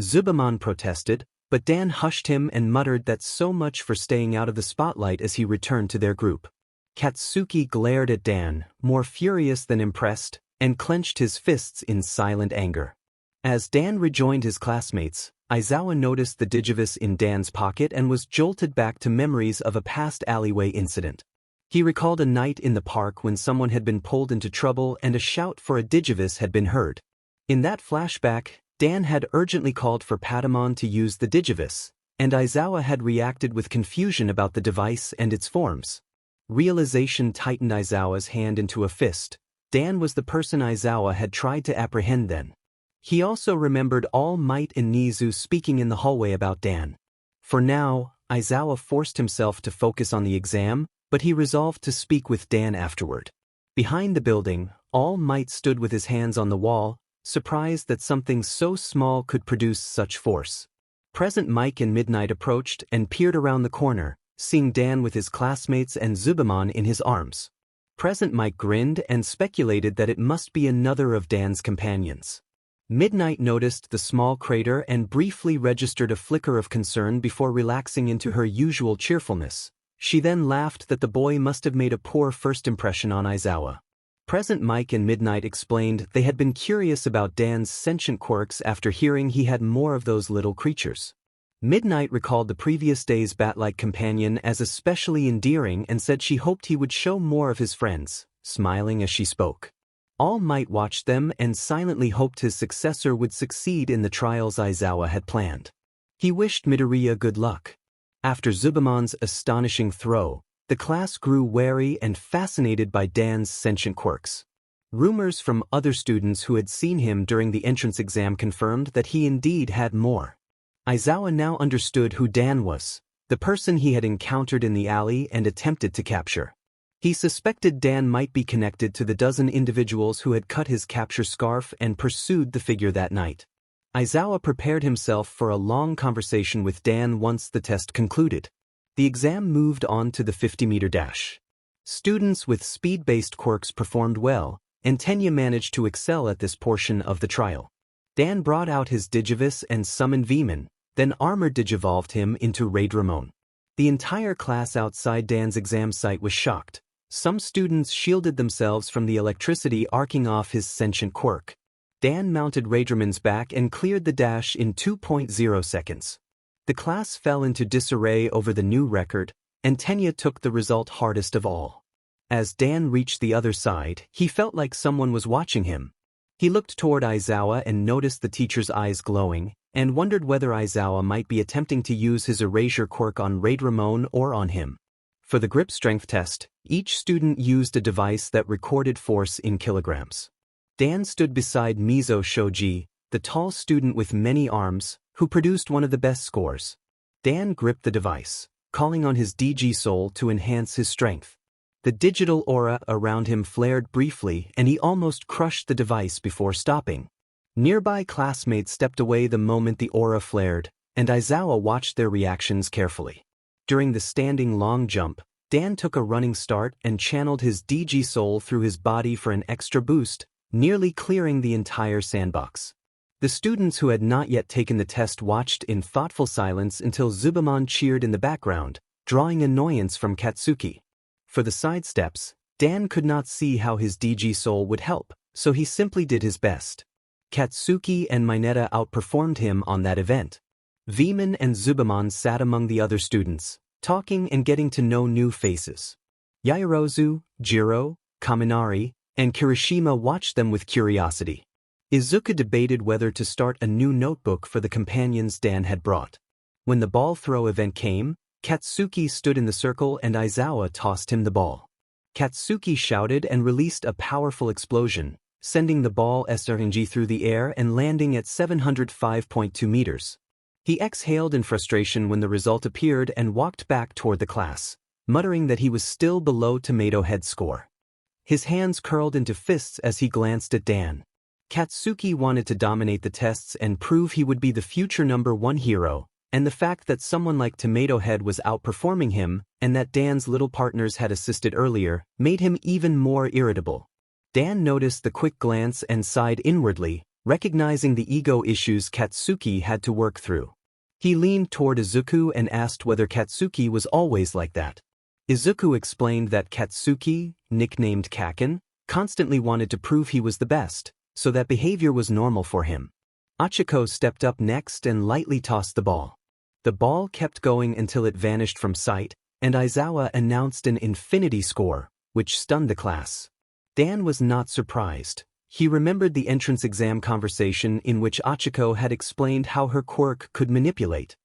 Zubamon protested, but Dan hushed him and muttered that so much for staying out of the spotlight as he returned to their group. Katsuki glared at Dan, more furious than impressed, and clenched his fists in silent anger. As Dan rejoined his classmates, Aizawa noticed the Digivice in Dan's pocket and was jolted back to memories of a past alleyway incident. He recalled a night in the park when someone had been pulled into trouble and a shout for a Digivice had been heard. In that flashback, Dan had urgently called for Patamon to use the Digivice, and Aizawa had reacted with confusion about the device and its forms. Realization tightened Aizawa's hand into a fist. Dan was the person Aizawa had tried to apprehend then. He also remembered All Might and Nizu speaking in the hallway about Dan. For now, Aizawa forced himself to focus on the exam, but he resolved to speak with Dan afterward. Behind the building, All Might stood with his hands on the wall, surprised that something so small could produce such force. Present Mike and Midnight approached and peered around the corner, seeing Dan with his classmates and Zubamon in his arms. Present Mike grinned and speculated that it must be another of Dan's companions. Midnight noticed the small crater and briefly registered a flicker of concern before relaxing into her usual cheerfulness. She then laughed that the boy must have made a poor first impression on Aizawa. Present Mike and Midnight explained they had been curious about Dan's sentient quirks after hearing he had more of those little creatures. Midnight recalled the previous day's bat-like companion as especially endearing and said she hoped he would show more of his friends, smiling as she spoke. All Might watched them and silently hoped his successor would succeed in the trials Aizawa had planned. He wished Midoriya good luck. After Zubamon's astonishing throw, the class grew wary and fascinated by Dan's sentient quirks. Rumors from other students who had seen him during the entrance exam confirmed that he indeed had more. Aizawa now understood who Dan was, the person he had encountered in the alley and attempted to capture. He suspected Dan might be connected to the dozen individuals who had cut his capture scarf and pursued the figure that night. Aizawa prepared himself for a long conversation with Dan once the test concluded. The exam moved on to the 50-meter dash. Students with speed-based quirks performed well, and Tenya managed to excel at this portion of the trial. Dan brought out his Digivice and summoned Veemon, then Armor Digivolved him into Raidramon. The entire class outside Dan's exam site was shocked. Some students shielded themselves from the electricity arcing off his sentient quirk. Dan mounted Raidramon's back and cleared the dash in 2.0 seconds. The class fell into disarray over the new record, and Tenya took the result hardest of all. As Dan reached the other side, he felt like someone was watching him. He looked toward Aizawa and noticed the teacher's eyes glowing, and wondered whether Aizawa might be attempting to use his erasure quirk on Raidramon or on him. For the grip strength test, each student used a device that recorded force in kilograms. Dan stood beside Mizo Shoji, the tall student with many arms, who produced one of the best scores. Dan gripped the device, calling on his DG soul to enhance his strength. The digital aura around him flared briefly and he almost crushed the device before stopping. Nearby classmates stepped away the moment the aura flared, and Aizawa watched their reactions carefully. During the standing long jump, Dan took a running start and channeled his DG soul through his body for an extra boost, nearly clearing the entire sandbox. The students who had not yet taken the test watched in thoughtful silence until Zubamon cheered in the background, drawing annoyance from Katsuki. For the sidesteps, Dan could not see how his DG soul would help, so he simply did his best. Katsuki and Mineta outperformed him on that event. Veemon and Zubamon sat among the other students, talking and getting to know new faces. Yaoyorozu, Jiro, Kaminari, and Kirishima watched them with curiosity. Izuku debated whether to start a new notebook for the companions Dan had brought. When the ball throw event came, Katsuki stood in the circle and Aizawa tossed him the ball. Katsuki shouted and released a powerful explosion, sending the ball SRNG through the air and landing at 705.2 meters. He exhaled in frustration when the result appeared and walked back toward the class, muttering that he was still below Tomato Head's score. His hands curled into fists as he glanced at Dan. Katsuki wanted to dominate the tests and prove he would be the future #1 hero, and the fact that someone like Tomato Head was outperforming him and that Dan's little partners had assisted earlier made him even more irritable. Dan noticed the quick glance and sighed inwardly, recognizing the ego issues Katsuki had to work through. He leaned toward Izuku and asked whether Katsuki was always like that. Izuku explained that Katsuki, nicknamed Kaken, constantly wanted to prove he was the best, so that behavior was normal for him. Achiko stepped up next and lightly tossed the ball. The ball kept going until it vanished from sight, and Aizawa announced an infinity score, which stunned the class. Dan was not surprised. He remembered the entrance exam conversation in which Achiko had explained how her quirk could manipulate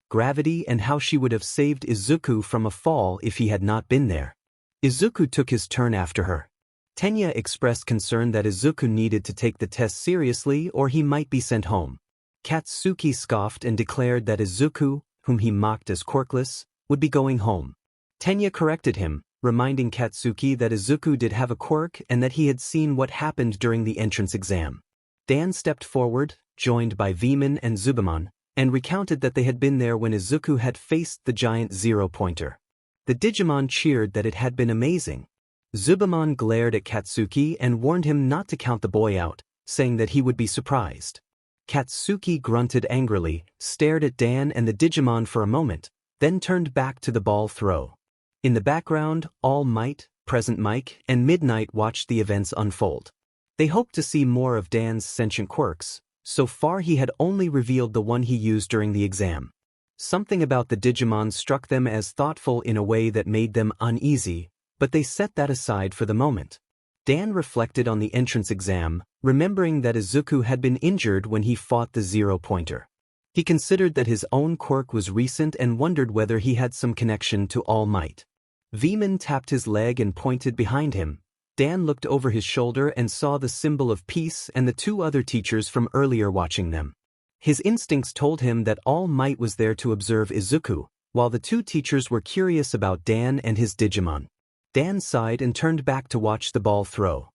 gravity and how she would have saved Izuku from a fall if he had not been there. Izuku took his turn after her. Tenya expressed concern that Izuku needed to take the test seriously or he might be sent home. Katsuki scoffed and declared that Izuku, whom he mocked as quirkless, would be going home. Tenya corrected him, reminding Katsuki that Izuku did have a quirk and that he had seen what happened during the entrance exam. Dan stepped forward, joined by Veemon and Zubamon, and recounted that they had been there when Izuku had faced the giant zero-pointer. The Digimon cheered that it had been amazing. Zubamon glared at Katsuki and warned him not to count the boy out, saying that he would be surprised. Katsuki grunted angrily, stared at Dan and the Digimon for a moment, then turned back to the ball throw. In the background, All Might, Present Mike, and Midnight watched the events unfold. They hoped to see more of Dan's sentient quirks. So far he had only revealed the one he used during the exam. Something about the Digimon struck them as thoughtful in a way that made them uneasy, but they set that aside for the moment. Dan reflected on the entrance exam, remembering that Izuku had been injured when he fought the zero-pointer. He considered that his own quirk was recent and wondered whether he had some connection to All Might. Veman tapped his leg and pointed behind him. Dan looked over his shoulder and saw the symbol of peace and the two other teachers from earlier watching them. His instincts told him that All Might was there to observe Izuku, while the two teachers were curious about Dan and his Digimon. Dan sighed and turned back to watch the ball throw.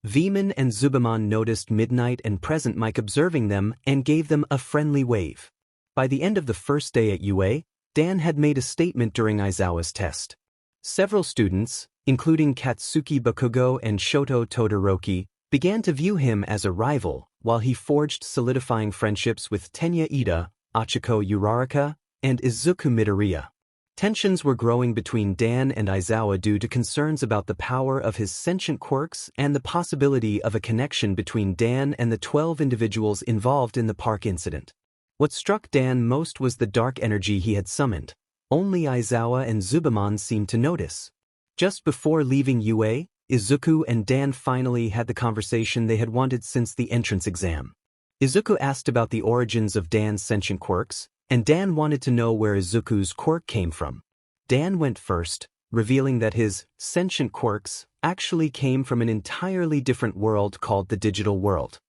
Veman and Zubamon noticed Midnight and Present Mike observing them and gave them a friendly wave. By the end of the first day at UA, Dan had made a statement during Aizawa's test. Several students, including Katsuki Bakugo and Shoto Todoroki, began to view him as a rival, while he forged solidifying friendships with Tenya Ida, Achiko Uraraka, and Izuku Midoriya. Tensions were growing between Dan and Aizawa due to concerns about the power of his sentient quirks and the possibility of a connection between Dan and the 12 individuals involved in the park incident. What struck Dan most was the dark energy he had summoned. Only Aizawa and Zubamon seemed to notice. Just before leaving UA, Izuku and Dan finally had the conversation they had wanted since the entrance exam. Izuku asked about the origins of Dan's sentient quirks, and Dan wanted to know where Izuku's quirk came from. Dan went first, revealing that his sentient quirks actually came from an entirely different world called the digital world.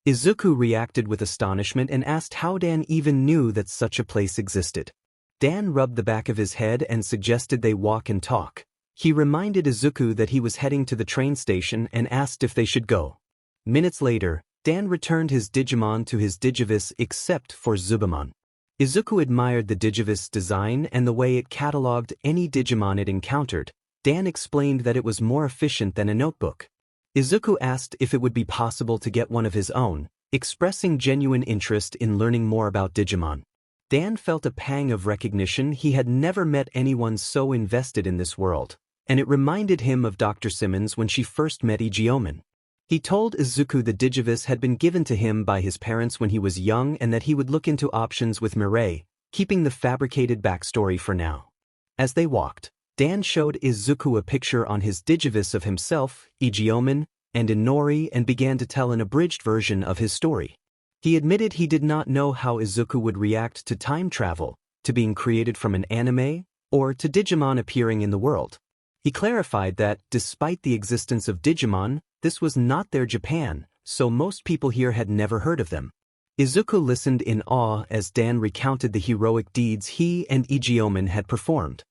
Izuku reacted with astonishment and asked how Dan even knew that such a place existed. Dan rubbed the back of his head and suggested they walk and talk. He reminded Izuku that he was heading to the train station and asked if they should go. Minutes later, Dan returned his Digimon to his Digivice except for Zubamon. Izuku admired the Digivice design and the way it cataloged any Digimon it encountered. Dan explained that it was more efficient than a notebook. Izuku asked if it would be possible to get one of his own, expressing genuine interest in learning more about Digimon. Dan felt a pang of recognition. He had never met anyone so invested in this world, and it reminded him of Dr. Simmons when she first met Igioman. He told Izuku the Digivice had been given to him by his parents when he was young and that he would look into options with Mireille, keeping the fabricated backstory for now. As they walked, Dan showed Izuku a picture on his Digivice of himself, Igioman, and Inori and began to tell an abridged version of his story. He admitted he did not know how Izuku would react to time travel, to being created from an anime, or to Digimon appearing in the world. He clarified that, despite the existence of Digimon, this was not their Japan, so most people here had never heard of them. Izuku listened in awe as Dan recounted the heroic deeds he and Igioman had performed.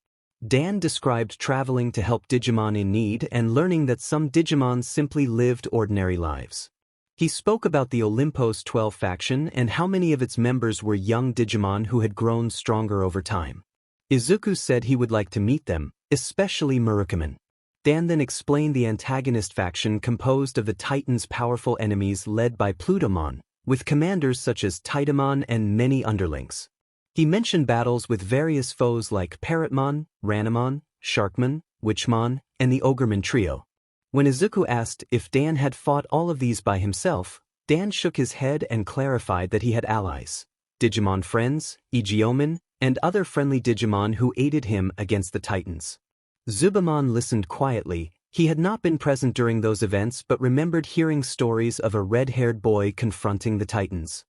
Dan described traveling to help Digimon in need and learning that some Digimon simply lived ordinary lives. He spoke about the Olympos 12 faction and how many of its members were young Digimon who had grown stronger over time. Izuku said he would like to meet them, especially Murukaman. Dan then explained the antagonist faction composed of the Titan's powerful enemies led by Plutomon, with commanders such as Titamon and many underlings. He mentioned battles with various foes like Parrotmon, Ranamon, Sharkmon, Witchmon, and the Ogremon trio. When Izuku asked if Dan had fought all of these by himself, Dan shook his head and clarified that he had allies, Digimon friends, Igioman, and other friendly Digimon who aided him against the Titans. Zubamon listened quietly. He had not been present during those events but remembered hearing stories of a red-haired boy confronting the Titans.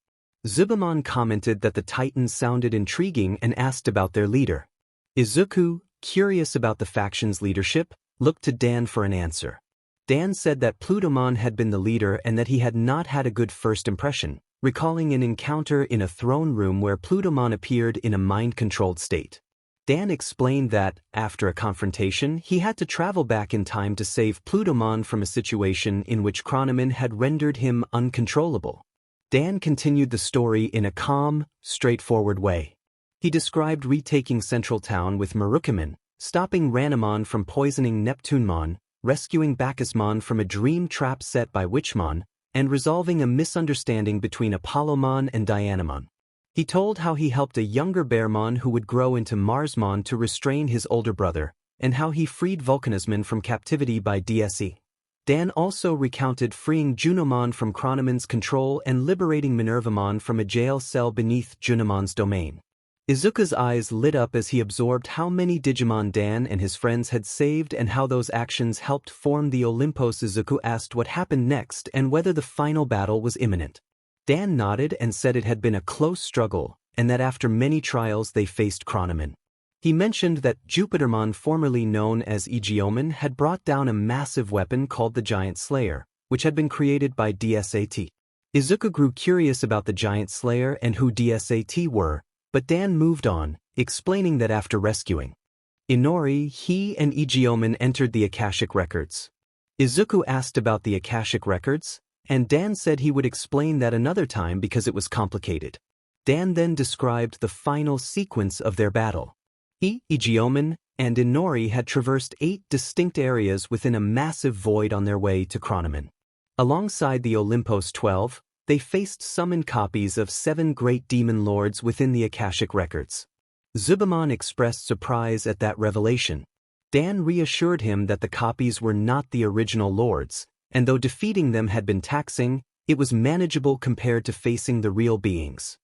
Zubamon commented that the Titans sounded intriguing and asked about their leader. Izuku, curious about the faction's leadership, looked to Dan for an answer. Dan said that Plutomon had been the leader and that he had not had a good first impression, recalling an encounter in a throne room where Plutomon appeared in a mind-controlled state. Dan explained that, after a confrontation, he had to travel back in time to save Plutomon from a situation in which Chronomon had rendered him uncontrollable. Dan continued the story in a calm, straightforward way. He described retaking Central Town with Murukaman, stopping Ranamon from poisoning Neptunemon, rescuing Bacchusmon from a dream trap set by Witchmon, and resolving a misunderstanding between Apollomon and Dianamon. He told how he helped a younger Bearmon who would grow into Marsmon to restrain his older brother, and how he freed Vulcanismon from captivity by DSE. Dan also recounted freeing Junomon from Chronomon's control and liberating Minervamon from a jail cell beneath Junomon's domain. Izuku's eyes lit up as he absorbed how many Digimon Dan and his friends had saved and how those actions helped form the Olympos. Izuku asked what happened next and whether the final battle was imminent. Dan nodded and said it had been a close struggle, and that after many trials they faced Chronomon. He mentioned that Jupitermon, formerly known as Digimon, had brought down a massive weapon called the Giant Slayer, which had been created by DSAT. Izuku grew curious about the Giant Slayer and who DSAT were, but Dan moved on, explaining that after rescuing Inori, he and Digimon entered the Akashic Records. Izuku asked about the Akashic Records, and Dan said he would explain that another time because it was complicated. Dan then described the final sequence of their battle. Digimon and Inori had traversed 8 distinct areas within a massive void on their way to Chronomon. Alongside the Olympos 12, they faced summoned copies of 7 great demon lords within the Akashic Records. Zubamon expressed surprise at that revelation. Dan reassured him that the copies were not the original lords, and though defeating them had been taxing, it was manageable compared to facing the real beings.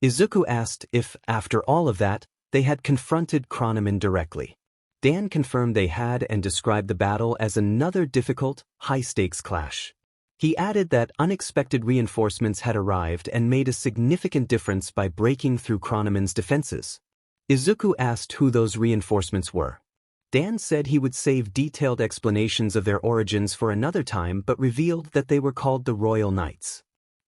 Izuku asked if, after all of that, they had confronted Chronomon directly. Dan confirmed they had and described the battle as another difficult, high-stakes clash. He added that unexpected reinforcements had arrived and made a significant difference by breaking through Chronomon's defenses. Izuku asked who those reinforcements were. Dan said he would save detailed explanations of their origins for another time but revealed that they were called the Royal Knights.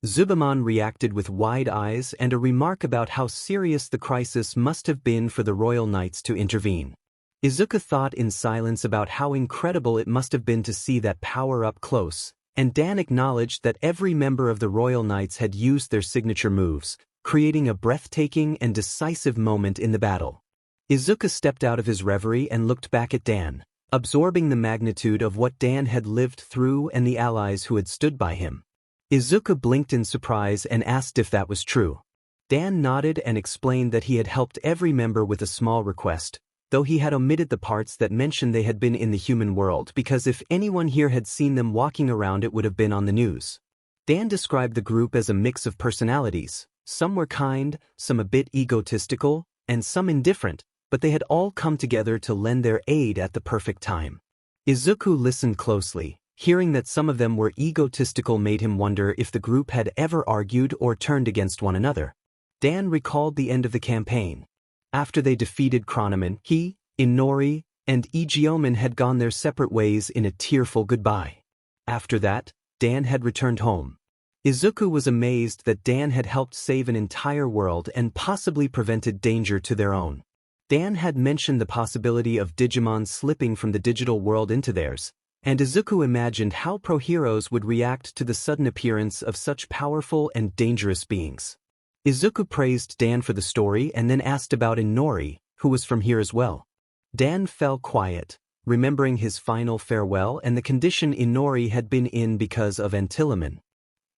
Zubamon reacted with wide eyes and a remark about how serious the crisis must have been for the Royal Knights to intervene. Izuku thought in silence about how incredible it must have been to see that power up close, and Dan acknowledged that every member of the Royal Knights had used their signature moves, creating a breathtaking and decisive moment in the battle. Izuku stepped out of his reverie and looked back at Dan, absorbing the magnitude of what Dan had lived through and the allies who had stood by him. Izuku blinked in surprise and asked if that was true. Dan nodded and explained that he had helped every member with a small request, though he had omitted the parts that mentioned they had been in the human world because if anyone here had seen them walking around it would have been on the news. Dan described the group as a mix of personalities. Some were kind, some a bit egotistical, and some indifferent, but they had all come together to lend their aid at the perfect time. Izuku listened closely. Hearing that some of them were egotistical made him wonder if the group had ever argued or turned against one another. Dan recalled the end of the campaign. After they defeated Chronomon, he, Inori, and Digimon had gone their separate ways in a tearful goodbye. After that, Dan had returned home. Izuku was amazed that Dan had helped save an entire world and possibly prevented danger to their own. Dan had mentioned the possibility of Digimon slipping from the digital world into theirs, and Izuku imagined how pro-heroes would react to the sudden appearance of such powerful and dangerous beings. Izuku praised Dan for the story and then asked about Inori, who was from here as well. Dan fell quiet, remembering his final farewell and the condition Inori had been in because of Antilamon.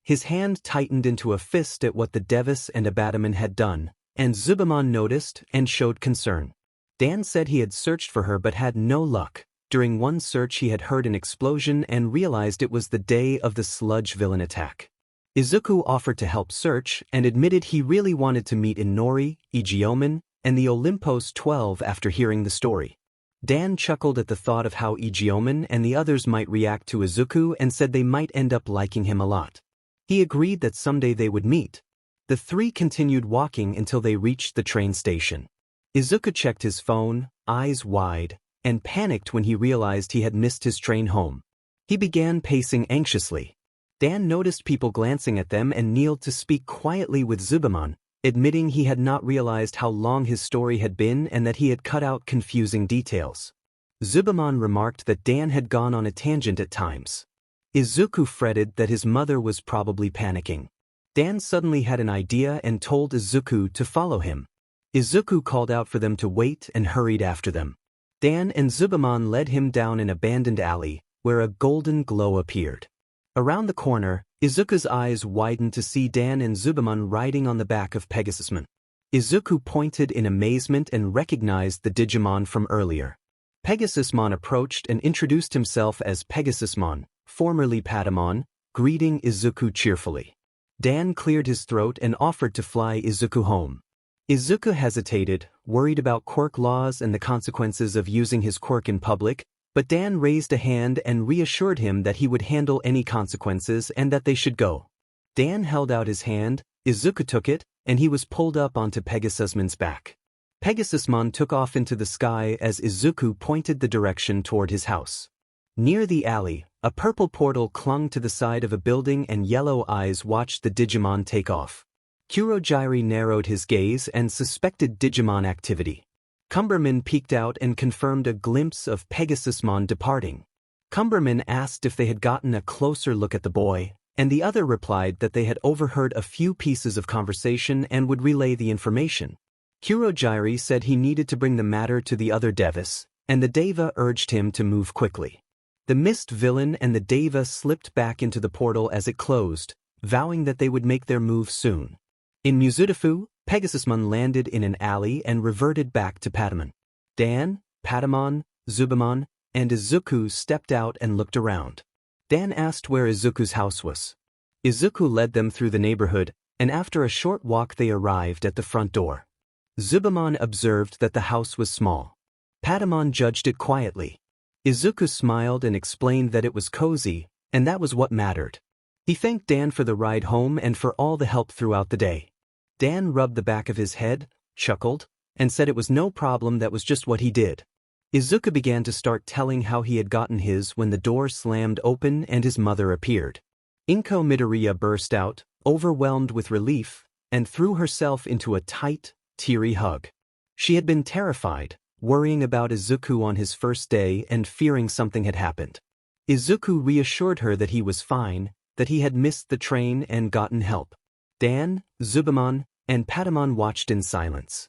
His hand tightened into a fist at what the Devis and Abatamon had done, and Zubamon noticed and showed concern. Dan said he had searched for her but had no luck. During one search he had heard an explosion and realized it was the day of the sludge villain attack. Izuku offered to help search and admitted he really wanted to meet Inori, Digimon, and the Olympos 12 after hearing the story. Dan chuckled at the thought of how Digimon and the others might react to Izuku and said they might end up liking him a lot. He agreed that someday they would meet. The three continued walking until they reached the train station. Izuku checked his phone, eyes wide, and panicked when he realized he had missed his train home. He began pacing anxiously. Dan noticed people glancing at them and kneeled to speak quietly with Zubamon, admitting he had not realized how long his story had been and that he had cut out confusing details. Zubamon remarked that Dan had gone on a tangent at times. Izuku fretted that his mother was probably panicking. Dan suddenly had an idea and told Izuku to follow him. Izuku called out for them to wait and hurried after them. Dan and Zubamon led him down an abandoned alley, where a golden glow appeared. Around the corner, Izuku's eyes widened to see Dan and Zubamon riding on the back of Pegasusmon. Izuku pointed in amazement and recognized the Digimon from earlier. Pegasusmon approached and introduced himself as Pegasusmon, formerly Patamon, greeting Izuku cheerfully. Dan cleared his throat and offered to fly Izuku home. Izuku hesitated, worried about quirk laws and the consequences of using his quirk in public, but Dan raised a hand and reassured him that he would handle any consequences and that they should go. Dan held out his hand, Izuku took it, and he was pulled up onto Pegasusmon's back. Pegasusmon took off into the sky as Izuku pointed the direction toward his house. Near the alley, a purple portal clung to the side of a building and yellow eyes watched the Digimon take off. Kurogiri narrowed his gaze and suspected Digimon activity. Cumberman peeked out and confirmed a glimpse of Pegasusmon departing. Cumberman asked if they had gotten a closer look at the boy, and the other replied that they had overheard a few pieces of conversation and would relay the information. Kurogiri said he needed to bring the matter to the other Devas, and the Deva urged him to move quickly. The mist villain and the Deva slipped back into the portal as it closed, vowing that they would make their move soon. In Muzutafu, Pegasusmon landed in an alley and reverted back to Patamon. Dan, Patamon, Zubamon, and Izuku stepped out and looked around. Dan asked where Izuku's house was. Izuku led them through the neighborhood, and after a short walk they arrived at the front door. Zubamon observed that the house was small. Patamon judged it quietly. Izuku smiled and explained that it was cozy, and that was what mattered. He thanked Dan for the ride home and for all the help throughout the day. Dan rubbed the back of his head, chuckled, and said it was no problem, that was just what he did. Izuku began to start telling how he had gotten his when the door slammed open and his mother appeared. Inko Midoriya burst out, overwhelmed with relief, and threw herself into a tight, teary hug. She had been terrified, worrying about Izuku on his first day and fearing something had happened. Izuku reassured her that he was fine, that he had missed the train and gotten help. Dan, Zubamon, and Patamon watched in silence.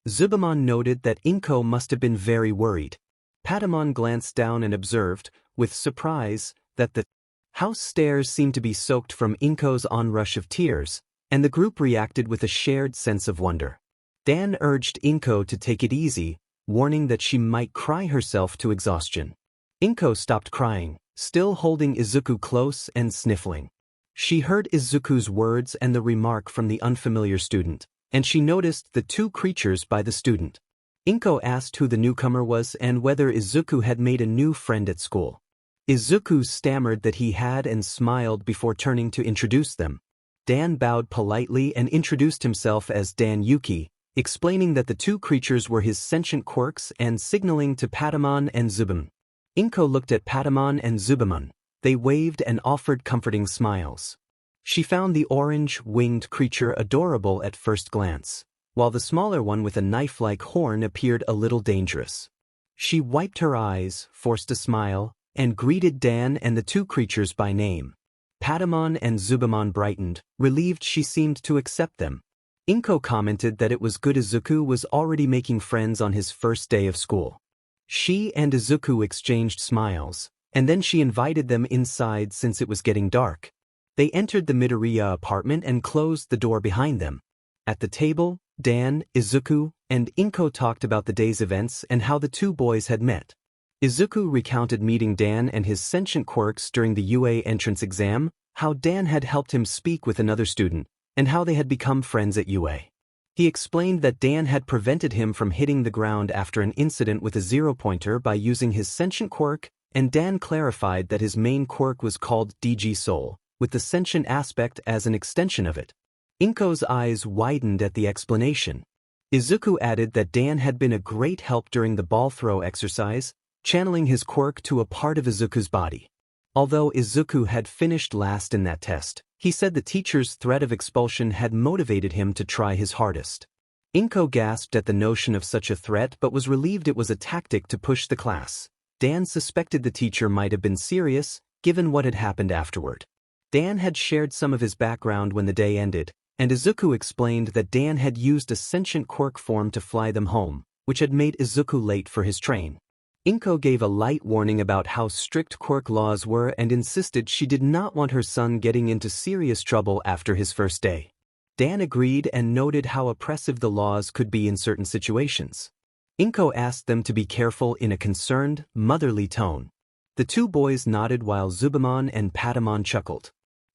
Zubamon noted that Inko must have been very worried. Patamon glanced down and observed, with surprise, that the house stairs seemed to be soaked from Inko's onrush of tears, and the group reacted with a shared sense of wonder. Dan urged Inko to take it easy, warning that she might cry herself to exhaustion. Inko stopped crying, still holding Izuku close and sniffling. She heard Izuku's words and the remark from the unfamiliar student, and she noticed the two creatures by the student. Inko asked who the newcomer was and whether Izuku had made a new friend at school. Izuku stammered that he had and smiled before turning to introduce them. Dan bowed politely and introduced himself as Dan Yuki, explaining that the two creatures were his sentient quirks and signaling to Patamon and Zubamon. Inko looked at Patamon and Zubamon. They waved and offered comforting smiles. She found the orange-winged creature adorable at first glance, while the smaller one with a knife-like horn appeared a little dangerous. She wiped her eyes, forced a smile, and greeted Dan and the two creatures by name. Patamon and Zubamon brightened, relieved she seemed to accept them. Inko commented that it was good Izuku was already making friends on his first day of school. She and Izuku exchanged smiles, and then she invited them inside since it was getting dark. They entered the Midoriya apartment and closed the door behind them. At the table, Dan, Izuku, and Inko talked about the day's events and how the two boys had met. Izuku recounted meeting Dan and his sentient quirks during the UA entrance exam, how Dan had helped him speak with another student, and how they had become friends at UA. He explained that Dan had prevented him from hitting the ground after an incident with a zero-pointer by using his sentient quirk, and Dan clarified that his main quirk was called DG Soul, with the sentient aspect as an extension of it. Inko's eyes widened at the explanation. Izuku added that Dan had been a great help during the ball throw exercise, channeling his quirk to a part of Izuku's body. Although Izuku had finished last in that test, he said the teacher's threat of expulsion had motivated him to try his hardest. Inko gasped at the notion of such a threat but was relieved it was a tactic to push the class. Dan suspected the teacher might have been serious, given what had happened afterward. Dan had shared some of his background when the day ended, and Izuku explained that Dan had used a sentient quirk form to fly them home, which had made Izuku late for his train. Inko gave a light warning about how strict quirk laws were and insisted she did not want her son getting into serious trouble after his first day. Dan agreed and noted how oppressive the laws could be in certain situations. Inko asked them to be careful in a concerned, motherly tone. The two boys nodded while Zubamon and Patamon chuckled.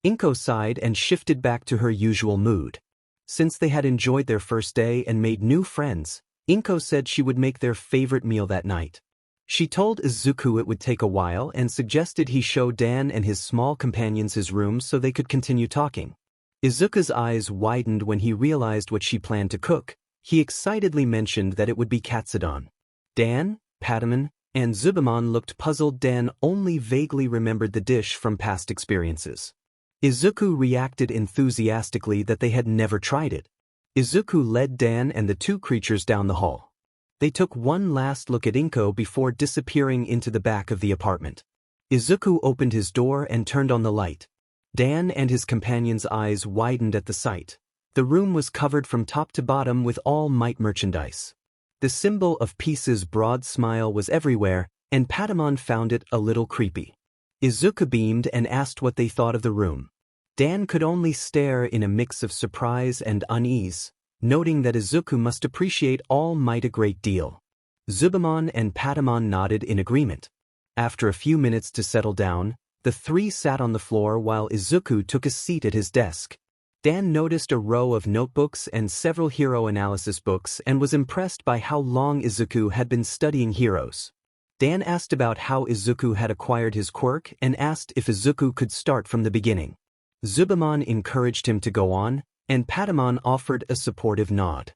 Inko sighed and shifted back to her usual mood. Since they had enjoyed their first day and made new friends, Inko said she would make their favorite meal that night. She told Izuku it would take a while and suggested he show Dan and his small companions his room so they could continue talking. Izuku's eyes widened when he realized what she planned to cook. He excitedly mentioned that it would be katsudon. Dan, Patamon, and Zubamon looked puzzled. Dan only vaguely remembered the dish from past experiences. Izuku reacted enthusiastically that they had never tried it. Izuku led Dan and the two creatures down the hall. They took one last look at Inko before disappearing into the back of the apartment. Izuku opened his door and turned on the light. Dan and his companion's eyes widened at the sight. The room was covered from top to bottom with All Might merchandise. The symbol of peace's broad smile was everywhere, and Patamon found it a little creepy. Izuku beamed and asked what they thought of the room. Dan could only stare in a mix of surprise and unease, noting that Izuku must appreciate All Might a great deal. Zubamon and Patamon nodded in agreement. After a few minutes to settle down, the three sat on the floor while Izuku took a seat at his desk. Dan noticed a row of notebooks and several hero analysis books and was impressed by how long Izuku had been studying heroes. Dan asked about how Izuku had acquired his quirk and asked if Izuku could start from the beginning. Zubamon encouraged him to go on, and Patamon offered a supportive nod.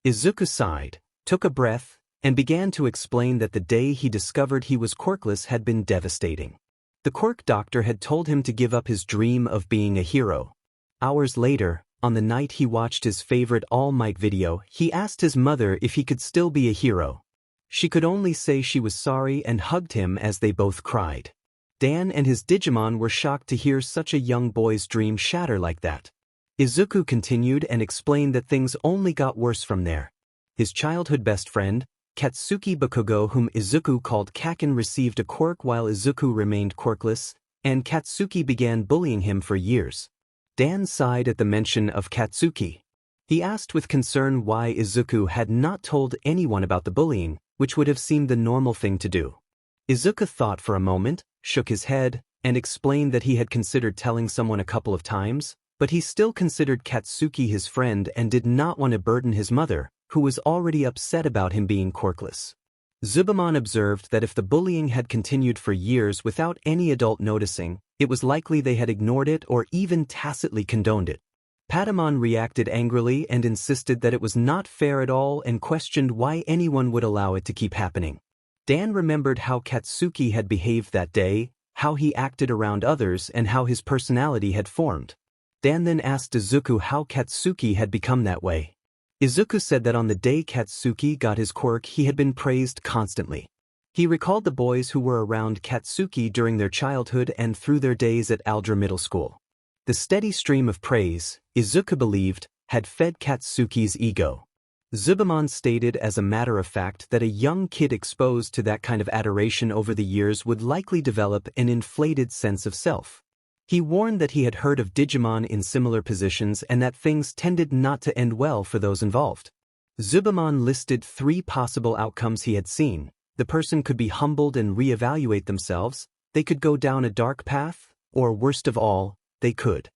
Izuku sighed, took a breath, and began to explain that the day he discovered he was quirkless had been devastating. The quirk doctor had told him to give up his dream of being a hero. Hours later, on the night he watched his favorite All Might video, he asked his mother if he could still be a hero. She could only say she was sorry and hugged him as they both cried. Dan and his Digimon were shocked to hear such a young boy's dream shatter like that. Izuku continued and explained that things only got worse from there. His childhood best friend, Katsuki Bakugo, whom Izuku called Kaken, received a quirk while Izuku remained quirkless, and Katsuki began bullying him for years. Dan sighed at the mention of Katsuki. He asked with concern why Izuku had not told anyone about the bullying, which would have seemed the normal thing to do. Izuku thought for a moment, shook his head, and explained that he had considered telling someone a couple of times, but he still considered Katsuki his friend and did not want to burden his mother, who was already upset about him being quirkless. Zubamon observed that if the bullying had continued for years without any adult noticing, it was likely they had ignored it or even tacitly condoned it. Patamon reacted angrily and insisted that it was not fair at all and questioned why anyone would allow it to keep happening. Dan remembered how Katsuki had behaved that day, how he acted around others, and how his personality had formed. Dan then asked Izuku how Katsuki had become that way. Izuku said that on the day Katsuki got his quirk he had been praised constantly. He recalled the boys who were around Katsuki during their childhood and through their days at Aldra Middle School. The steady stream of praise, Izuku believed, had fed Katsuki's ego. Zubamon stated as a matter of fact that a young kid exposed to that kind of adoration over the years would likely develop an inflated sense of self. He warned that he had heard of Digimon in similar positions and that things tended not to end well for those involved. Zubamon listed 3 possible outcomes he had seen. The person could be humbled and reevaluate themselves, they could go down a dark path, or worst of all, they could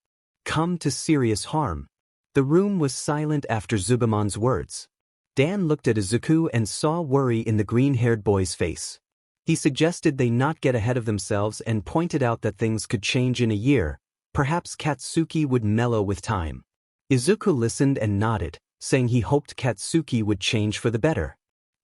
come to serious harm. The room was silent after Zubamon's words. Dan looked at Izuku and saw worry in the green-haired boy's face. He suggested they not get ahead of themselves and pointed out that things could change in a year. Perhaps Katsuki would mellow with time. Izuku listened and nodded, saying he hoped Katsuki would change for the better.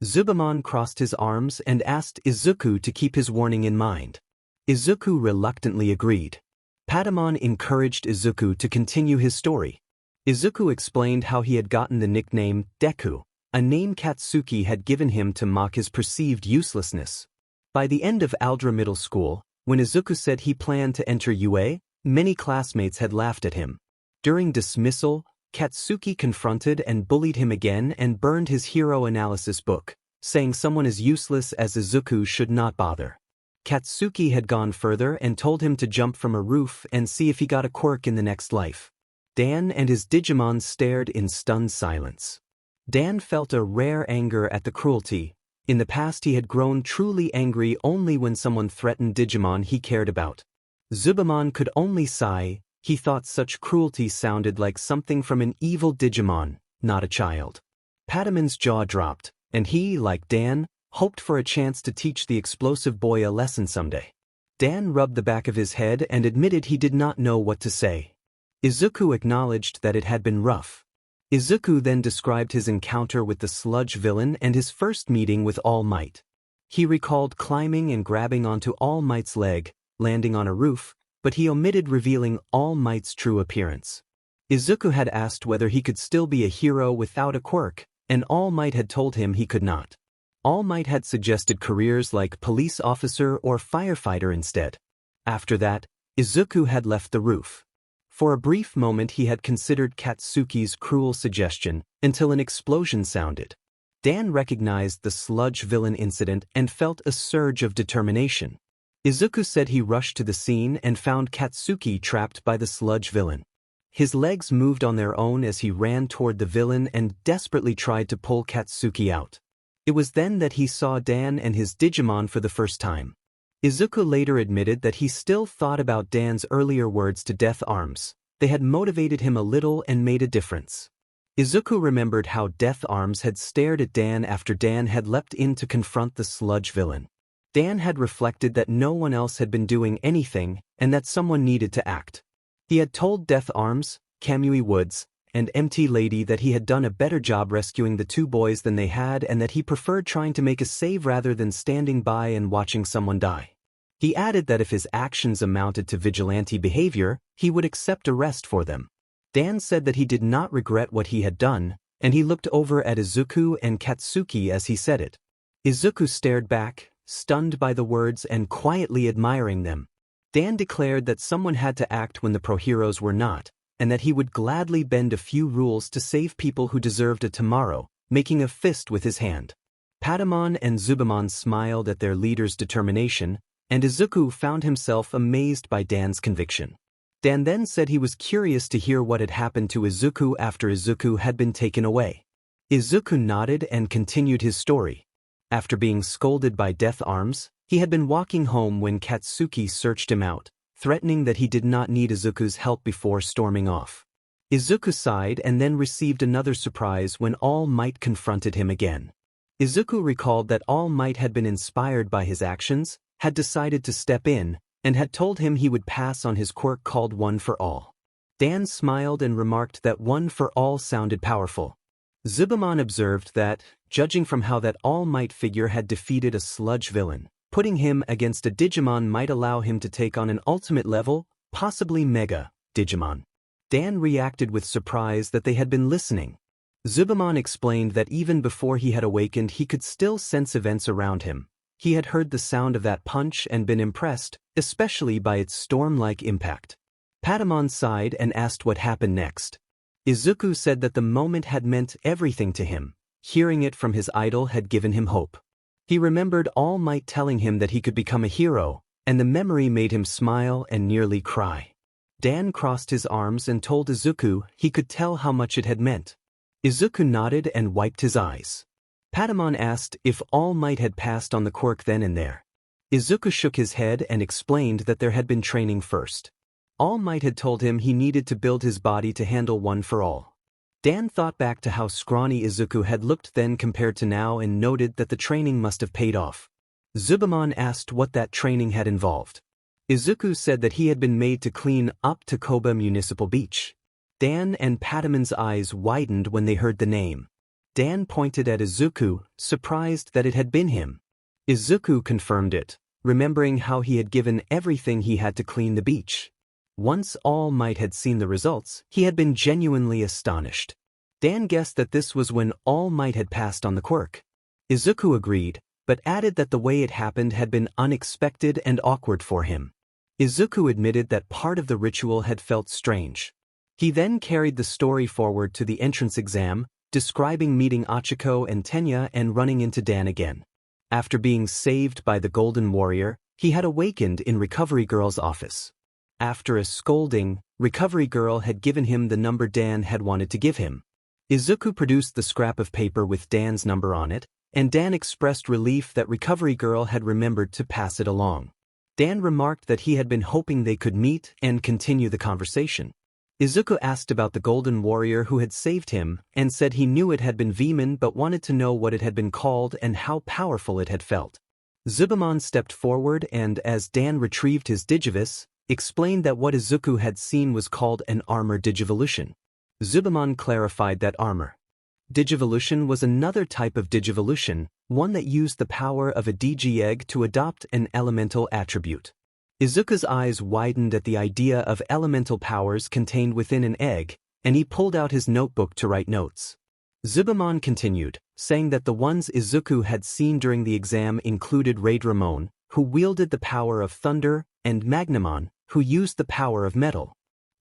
Zubamon crossed his arms and asked Izuku to keep his warning in mind. Izuku reluctantly agreed. Patamon encouraged Izuku to continue his story. Izuku explained how he had gotten the nickname Deku, a name Katsuki had given him to mock his perceived uselessness. By the end of Aldra Middle School, when Izuku said he planned to enter UA, many classmates had laughed at him. During dismissal, Katsuki confronted and bullied him again and burned his hero analysis book, saying someone as useless as Izuku should not bother. Katsuki had gone further and told him to jump from a roof and see if he got a quirk in the next life. Dan and his Digimon stared in stunned silence. Dan felt a rare anger at the cruelty. In the past he had grown truly angry only when someone threatened Digimon he cared about. Zubamon could only sigh. He thought such cruelty sounded like something from an evil Digimon, not a child. Patamon's jaw dropped, and he, like Dan, hoped for a chance to teach the explosive boy a lesson someday. Dan rubbed the back of his head and admitted he did not know what to say. Izuku acknowledged that it had been rough. Izuku then described his encounter with the sludge villain and his first meeting with All Might. He recalled climbing and grabbing onto All Might's leg, landing on a roof, but he omitted revealing All Might's true appearance. Izuku had asked whether he could still be a hero without a quirk, and All Might had told him he could not. All Might had suggested careers like police officer or firefighter instead. After that, Izuku had left the roof. For a brief moment he had considered Katsuki's cruel suggestion, until an explosion sounded. Dan recognized the sludge villain incident and felt a surge of determination. Izuku said he rushed to the scene and found Katsuki trapped by the sludge villain. His legs moved on their own as he ran toward the villain and desperately tried to pull Katsuki out. It was then that he saw Dan and his Digimon for the first time. Izuku later admitted that he still thought about Dan's earlier words to Death Arms. They had motivated him a little and made a difference. Izuku remembered how Death Arms had stared at Dan after Dan had leapt in to confront the sludge villain. Dan had reflected that no one else had been doing anything and that someone needed to act. He had told Death Arms, Kamui Woods, and MT Lady that he had done a better job rescuing the two boys than they had and that he preferred trying to make a save rather than standing by and watching someone die. He added that if his actions amounted to vigilante behavior, he would accept arrest for them. Dan said that he did not regret what he had done, and he looked over at Izuku and Katsuki as he said it. Izuku stared back, stunned by the words and quietly admiring them. Dan declared that someone had to act when the pro-heroes were not, and that he would gladly bend a few rules to save people who deserved a tomorrow, making a fist with his hand. Patamon and Zubamon smiled at their leader's determination, and Izuku found himself amazed by Dan's conviction. Dan then said he was curious to hear what had happened to Izuku after Izuku had been taken away. Izuku nodded and continued his story. After being scolded by Death Arms, he had been walking home when Katsuki searched him out, threatening that he did not need Izuku's help before storming off. Izuku sighed and then received another surprise when All Might confronted him again. Izuku recalled that All Might had been inspired by his actions, had decided to step in, and had told him he would pass on his quirk called One for All. Dan smiled and remarked that One for All sounded powerful. Zubamon observed that, judging from how that All Might figure had defeated a sludge villain, putting him against a Digimon might allow him to take on an ultimate level, possibly Mega, Digimon. Dan reacted with surprise that they had been listening. Zubamon explained that even before he had awakened he could still sense events around him. He had heard the sound of that punch and been impressed, especially by its storm-like impact. Patamon sighed and asked what happened next. Izuku said that the moment had meant everything to him. Hearing it from his idol had given him hope. He remembered All Might telling him that he could become a hero, and the memory made him smile and nearly cry. Dan crossed his arms and told Izuku he could tell how much it had meant. Izuku nodded and wiped his eyes. Patamon asked if All Might had passed on the quirk then and there. Izuku shook his head and explained that there had been training first. All Might had told him he needed to build his body to handle One for All. Dan thought back to how scrawny Izuku had looked then compared to now and noted that the training must have paid off. Zubamon asked what that training had involved. Izuku said that he had been made to clean up Takoba Municipal Beach. Dan and Patamon's eyes widened when they heard the name. Dan pointed at Izuku, surprised that it had been him. Izuku confirmed it, remembering how he had given everything he had to clean the beach. Once All Might had seen the results, he had been genuinely astonished. Dan guessed that this was when All Might had passed on the quirk. Izuku agreed, but added that the way it happened had been unexpected and awkward for him. Izuku admitted that part of the ritual had felt strange. He then carried the story forward to the entrance exam, describing meeting Achiko and Tenya and running into Dan again. After being saved by the Golden Warrior, he had awakened in Recovery Girl's office. After a scolding, Recovery Girl had given him the number Dan had wanted to give him. Izuku produced the scrap of paper with Dan's number on it, and Dan expressed relief that Recovery Girl had remembered to pass it along. Dan remarked that he had been hoping they could meet and continue the conversation. Izuku asked about the Golden Warrior who had saved him and said he knew it had been Veman but wanted to know what it had been called and how powerful it had felt. Zubamon stepped forward and as Dan retrieved his Digivice, explained that what Izuku had seen was called an armor digivolution. Zubamon clarified that armor digivolution was another type of digivolution, one that used the power of a Digi-egg to adopt an elemental attribute. Izuku's eyes widened at the idea of elemental powers contained within an egg, and he pulled out his notebook to write notes. Zubamon continued, saying that the ones Izuku had seen during the exam included Chronomon, who wielded the power of thunder, and Magnamon, who used the power of metal.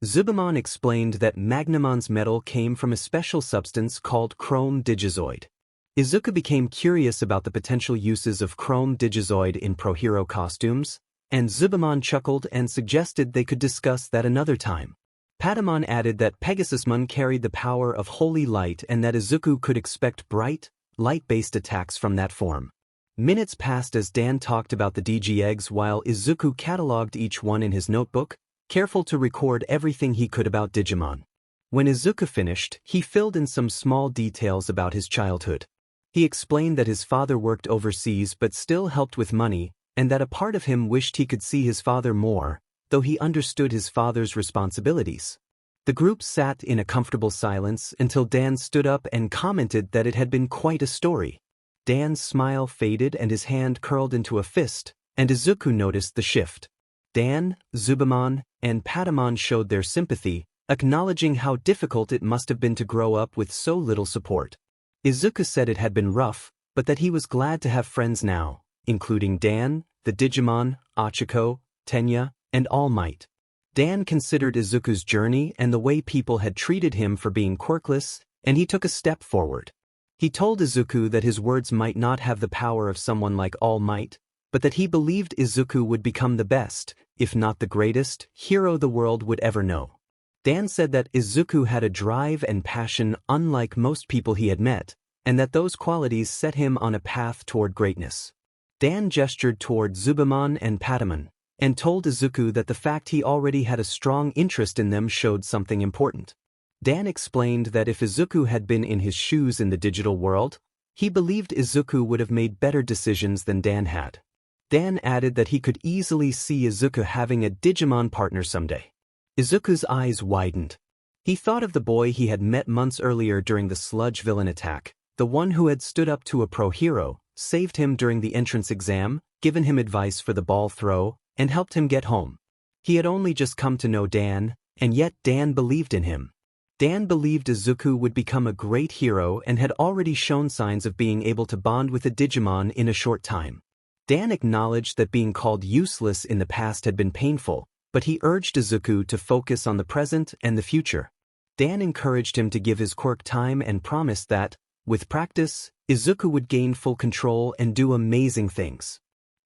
Zubamon explained that Magnamon's metal came from a special substance called chrome digizoid. Izuku became curious about the potential uses of chrome digizoid in pro-hero costumes, and Zubamon chuckled and suggested they could discuss that another time. Patamon added that Pegasusmon carried the power of holy light and that Izuku could expect bright, light-based attacks from that form. Minutes passed as Dan talked about the Digi-eggs while Izuku catalogued each one in his notebook, careful to record everything he could about Digimon. When Izuku finished, he filled in some small details about his childhood. He explained that his father worked overseas but still helped with money, and that a part of him wished he could see his father more, though he understood his father's responsibilities. The group sat in a comfortable silence until Dan stood up and commented that it had been quite a story. Dan's smile faded and his hand curled into a fist, and Izuku noticed the shift. Dan, Zubamon, and Patamon showed their sympathy, acknowledging how difficult it must have been to grow up with so little support. Izuku said it had been rough, but that he was glad to have friends now, including Dan, the Digimon, Achiko, Tenya, and All Might. Dan considered Izuku's journey and the way people had treated him for being quirkless, and he took a step forward. He told Izuku that his words might not have the power of someone like All Might, but that he believed Izuku would become the best, if not the greatest, hero the world would ever know. Dan said that Izuku had a drive and passion unlike most people he had met, and that those qualities set him on a path toward greatness. Dan gestured toward Zubamon and Patamon, and told Izuku that the fact he already had a strong interest in them showed something important. Dan explained that if Izuku had been in his shoes in the digital world, he believed Izuku would have made better decisions than Dan had. Dan added that he could easily see Izuku having a Digimon partner someday. Izuku's eyes widened. He thought of the boy he had met months earlier during the sludge villain attack, the one who had stood up to a pro-hero, saved him during the entrance exam, given him advice for the ball throw, and helped him get home. He had only just come to know Dan, and yet Dan believed in him. Dan believed Izuku would become a great hero and had already shown signs of being able to bond with a Digimon in a short time. Dan acknowledged that being called useless in the past had been painful, but he urged Izuku to focus on the present and the future. Dan encouraged him to give his quirk time and promised that, with practice, Izuku would gain full control and do amazing things.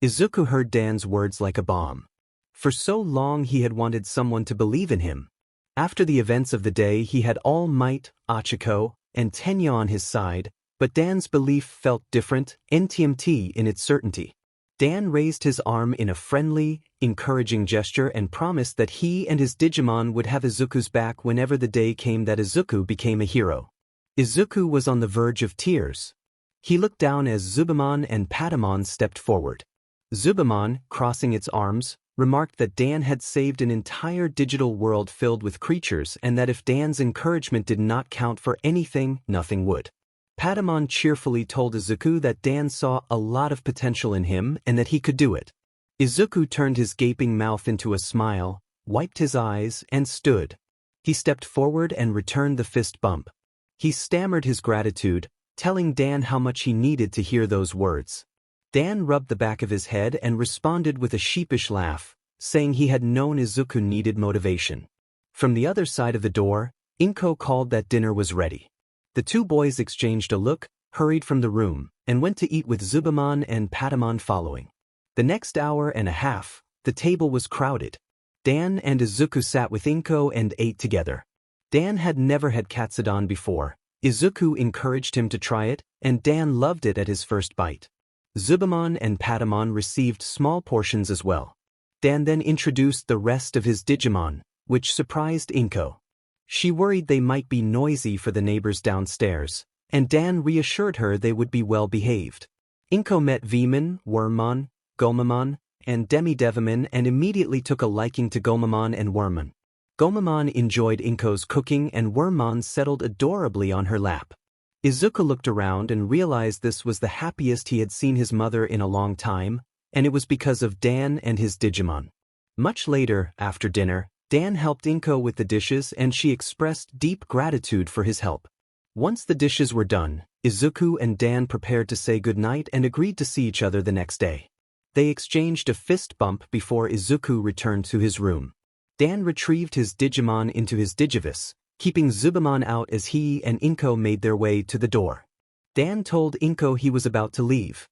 Izuku heard Dan's words like a bomb. For so long he had wanted someone to believe in him. After the events of the day he had All Might, Achiko, and Tenya on his side, but Dan's belief felt different, NTMT in its certainty. Dan raised his arm in a friendly, encouraging gesture and promised that he and his Digimon would have Izuku's back whenever the day came that Izuku became a hero. Izuku was on the verge of tears. He looked down as Zubamon and Patamon stepped forward. Zubamon, crossing its arms, remarked that Dan had saved an entire digital world filled with creatures and that if Dan's encouragement did not count for anything, nothing would. Patamon cheerfully told Izuku that Dan saw a lot of potential in him and that he could do it. Izuku turned his gaping mouth into a smile, wiped his eyes, and stood. He stepped forward and returned the fist bump. He stammered his gratitude, telling Dan how much he needed to hear those words. Dan rubbed the back of his head and responded with a sheepish laugh, saying he had known Izuku needed motivation. From the other side of the door, Inko called that dinner was ready. The two boys exchanged a look, hurried from the room, and went to eat with Zubamon and Patamon following. The next hour and a half, the table was crowded. Dan and Izuku sat with Inko and ate together. Dan had never had katsudon before. Izuku encouraged him to try it, and Dan loved it at his first bite. Zubamon and Patamon received small portions as well. Dan then introduced the rest of his Digimon, which surprised Inko. She worried they might be noisy for the neighbors downstairs, and Dan reassured her they would be well behaved. Inko met Vemon, Wormmon, Gomamon, and Devi-Devimon and immediately took a liking to Gomamon and Wormmon. Gomamon enjoyed Inko's cooking and Wormmon settled adorably on her lap. Izuku looked around and realized this was the happiest he had seen his mother in a long time, and it was because of Dan and his Digimon. Much later, after dinner, Dan helped Inko with the dishes and she expressed deep gratitude for his help. Once the dishes were done, Izuku and Dan prepared to say goodnight and agreed to see each other the next day. They exchanged a fist bump before Izuku returned to his room. Dan retrieved his Digimon into his Digivice, keeping Zubamon out as he and Inko made their way to the door. Dan told Inko he was about to leave.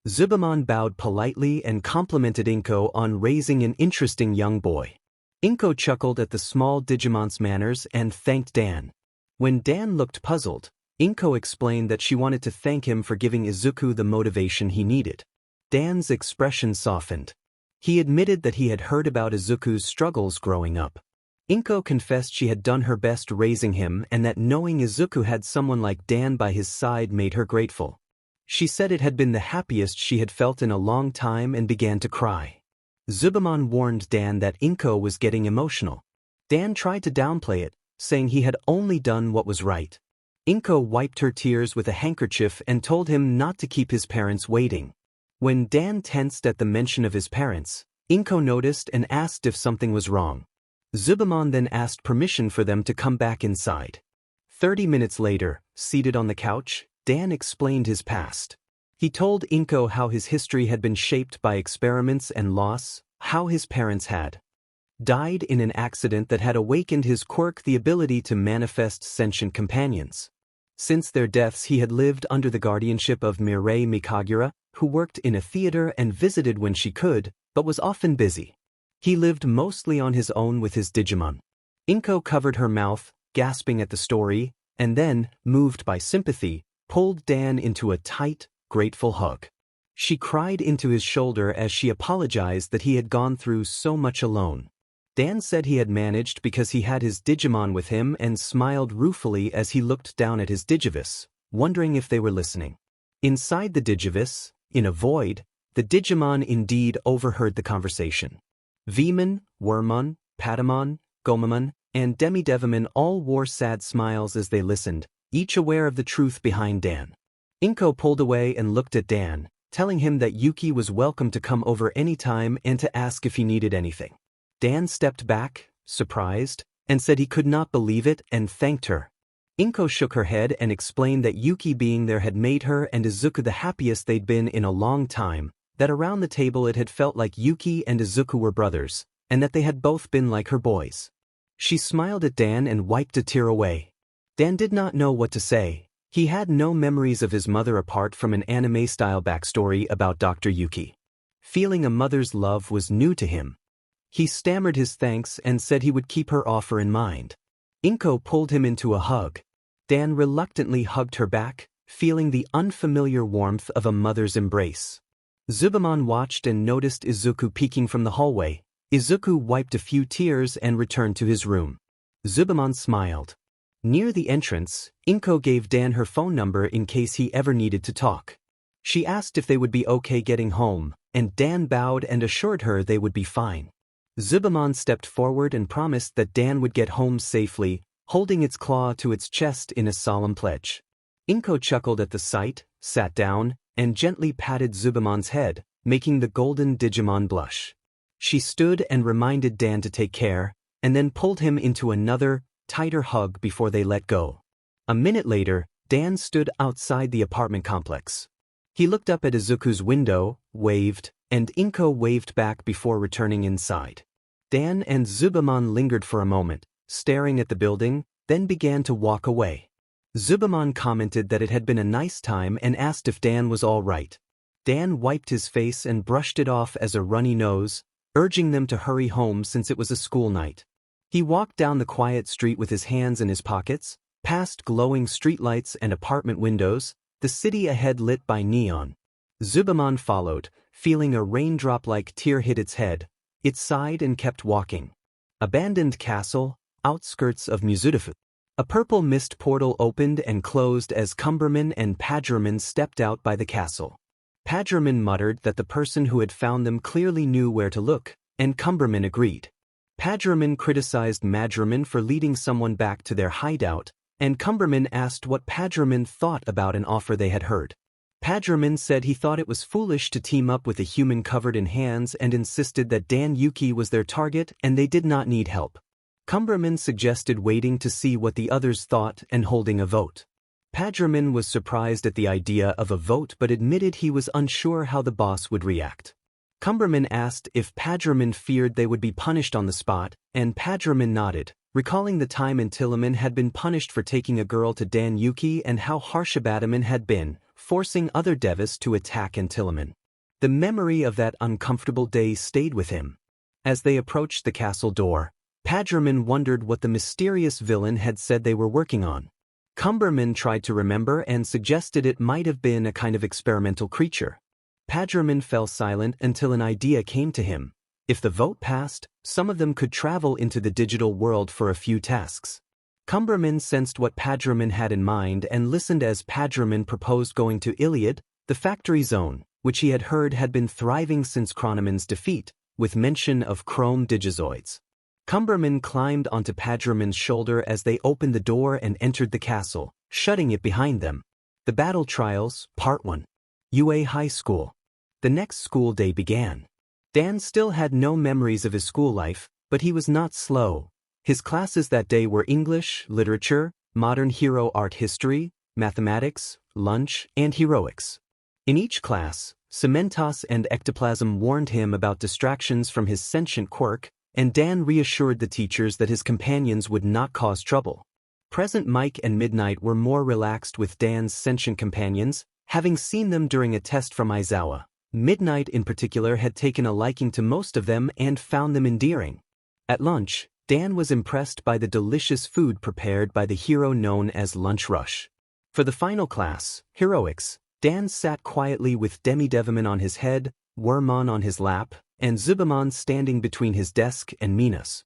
Zubamon bowed politely and complimented Inko on raising an interesting young boy. Inko chuckled at the small Digimon's manners and thanked Dan. When Dan looked puzzled, Inko explained that she wanted to thank him for giving Izuku the motivation he needed. Dan's expression softened. He admitted that he had heard about Izuku's struggles growing up. Inko confessed she had done her best raising him and that knowing Izuku had someone like Dan by his side made her grateful. She said it had been the happiest she had felt in a long time and began to cry. Zubamon warned Dan that Inko was getting emotional. Dan tried to downplay it, saying he had only done what was right. Inko wiped her tears with a handkerchief and told him not to keep his parents waiting. When Dan tensed at the mention of his parents, Inko noticed and asked if something was wrong. Zubamon then asked permission for them to come back inside. 30 minutes later, seated on the couch, Dan explained his past. He told Inko how his history had been shaped by experiments and loss, how his parents had died in an accident that had awakened his quirk, the ability to manifest sentient companions. Since their deaths he had lived under the guardianship of Mirai Mikagura, who worked in a theater and visited when she could, but was often busy. He lived mostly on his own with his Digimon. Inko covered her mouth, gasping at the story, and then, moved by sympathy, pulled Dan into a tight, grateful hug. She cried into his shoulder as she apologized that he had gone through so much alone. Dan said he had managed because he had his Digimon with him and smiled ruefully as he looked down at his Digivice, wondering if they were listening. Inside the Digivice, in a void, the Digimon indeed overheard the conversation. Veemon, Wormmon, Patamon, Gomamon, and Devi-Devimon all wore sad smiles as they listened, each aware of the truth behind Dan. Inko pulled away and looked at Dan, telling him that Yuki was welcome to come over anytime and to ask if he needed anything. Dan stepped back, surprised, and said he could not believe it and thanked her. Inko shook her head and explained that Yuki being there had made her and Izuku the happiest they'd been in a long time, that around the table it had felt like Yuki and Izuku were brothers, and that they had both been like her boys. She smiled at Dan and wiped a tear away. Dan did not know what to say. He had no memories of his mother apart from an anime-style backstory about Dr. Yuki. Feeling a mother's love was new to him. He stammered his thanks and said he would keep her offer in mind. Inko pulled him into a hug. Dan reluctantly hugged her back, feeling the unfamiliar warmth of a mother's embrace. Zubamon watched and noticed Izuku peeking from the hallway. Izuku wiped a few tears and returned to his room. Zubamon smiled. Near the entrance, Inko gave Dan her phone number in case he ever needed to talk. She asked if they would be okay getting home, and Dan bowed and assured her they would be fine. Zubamon stepped forward and promised that Dan would get home safely, holding its claw to its chest in a solemn pledge. Inko chuckled at the sight, sat down, and gently patted Zubamon's head, making the golden Digimon blush. She stood and reminded Dan to take care, and then pulled him into another, tighter hug before they let go. A minute later, Dan stood outside the apartment complex. He looked up at Izuku's window, waved, and Inko waved back before returning inside. Dan and Zubamon lingered for a moment, staring at the building, then began to walk away. Zubamon commented that it had been a nice time and asked if Dan was all right. Dan wiped his face and brushed it off as a runny nose, urging them to hurry home since it was a school night. He walked down the quiet street with his hands in his pockets, past glowing streetlights and apartment windows, the city ahead lit by neon. Zubamon followed, feeling a raindrop-like tear hit its head. It sighed and kept walking. Abandoned castle, outskirts of Mizudafu. A purple mist portal opened and closed as Cumberman and Padgerman stepped out by the castle. Pagerman muttered that the person who had found them clearly knew where to look, and Cumberman agreed. Pagerman criticized Madgerman for leading someone back to their hideout, and Cumberman asked what Pagerman thought about an offer they had heard. Pagerman said he thought it was foolish to team up with a human covered in hands and insisted that Dan Yuki was their target and they did not need help. Cumberman suggested waiting to see what the others thought and holding a vote. Pagerman was surprised at the idea of a vote but admitted he was unsure how the boss would react. Cumberman asked if Pagerman feared they would be punished on the spot, and Pagerman nodded, recalling the time Intillaman had been punished for taking a girl to Dan Yuki and how harsh Abataman had been, forcing other Devis to attack Intillaman. The memory of that uncomfortable day stayed with him. As they approached the castle door, Pagerman wondered what the mysterious villain had said they were working on. Cumberman tried to remember and suggested it might have been a kind of experimental creature. Pagerman fell silent until an idea came to him. If the vote passed, some of them could travel into the digital world for a few tasks. Cumberman sensed what Pagerman had in mind and listened as Pagerman proposed going to Iliad, the factory zone, which he had heard had been thriving since Chronomon's defeat, with mention of chrome digizoids. Cumberman climbed onto Pagerman's shoulder as they opened the door and entered the castle, shutting it behind them. The Battle Trials, Part 1. UA High School. The next school day began. Dan still had no memories of his school life, but he was not slow. His classes that day were English, literature, modern hero art history, mathematics, lunch, and heroics. In each class, Cementos and Ectoplasm warned him about distractions from his sentient quirk, and Dan reassured the teachers that his companions would not cause trouble. Present Mike and Midnight were more relaxed with Dan's sentient companions, having seen them during a test from Aizawa. Midnight in particular had taken a liking to most of them and found them endearing. At lunch, Dan was impressed by the delicious food prepared by the hero known as Lunch Rush. For the final class, Heroics, Dan sat quietly with Demi-Devaman on his head, Wormmon on his lap, and Zubamon standing between his desk and Mina's.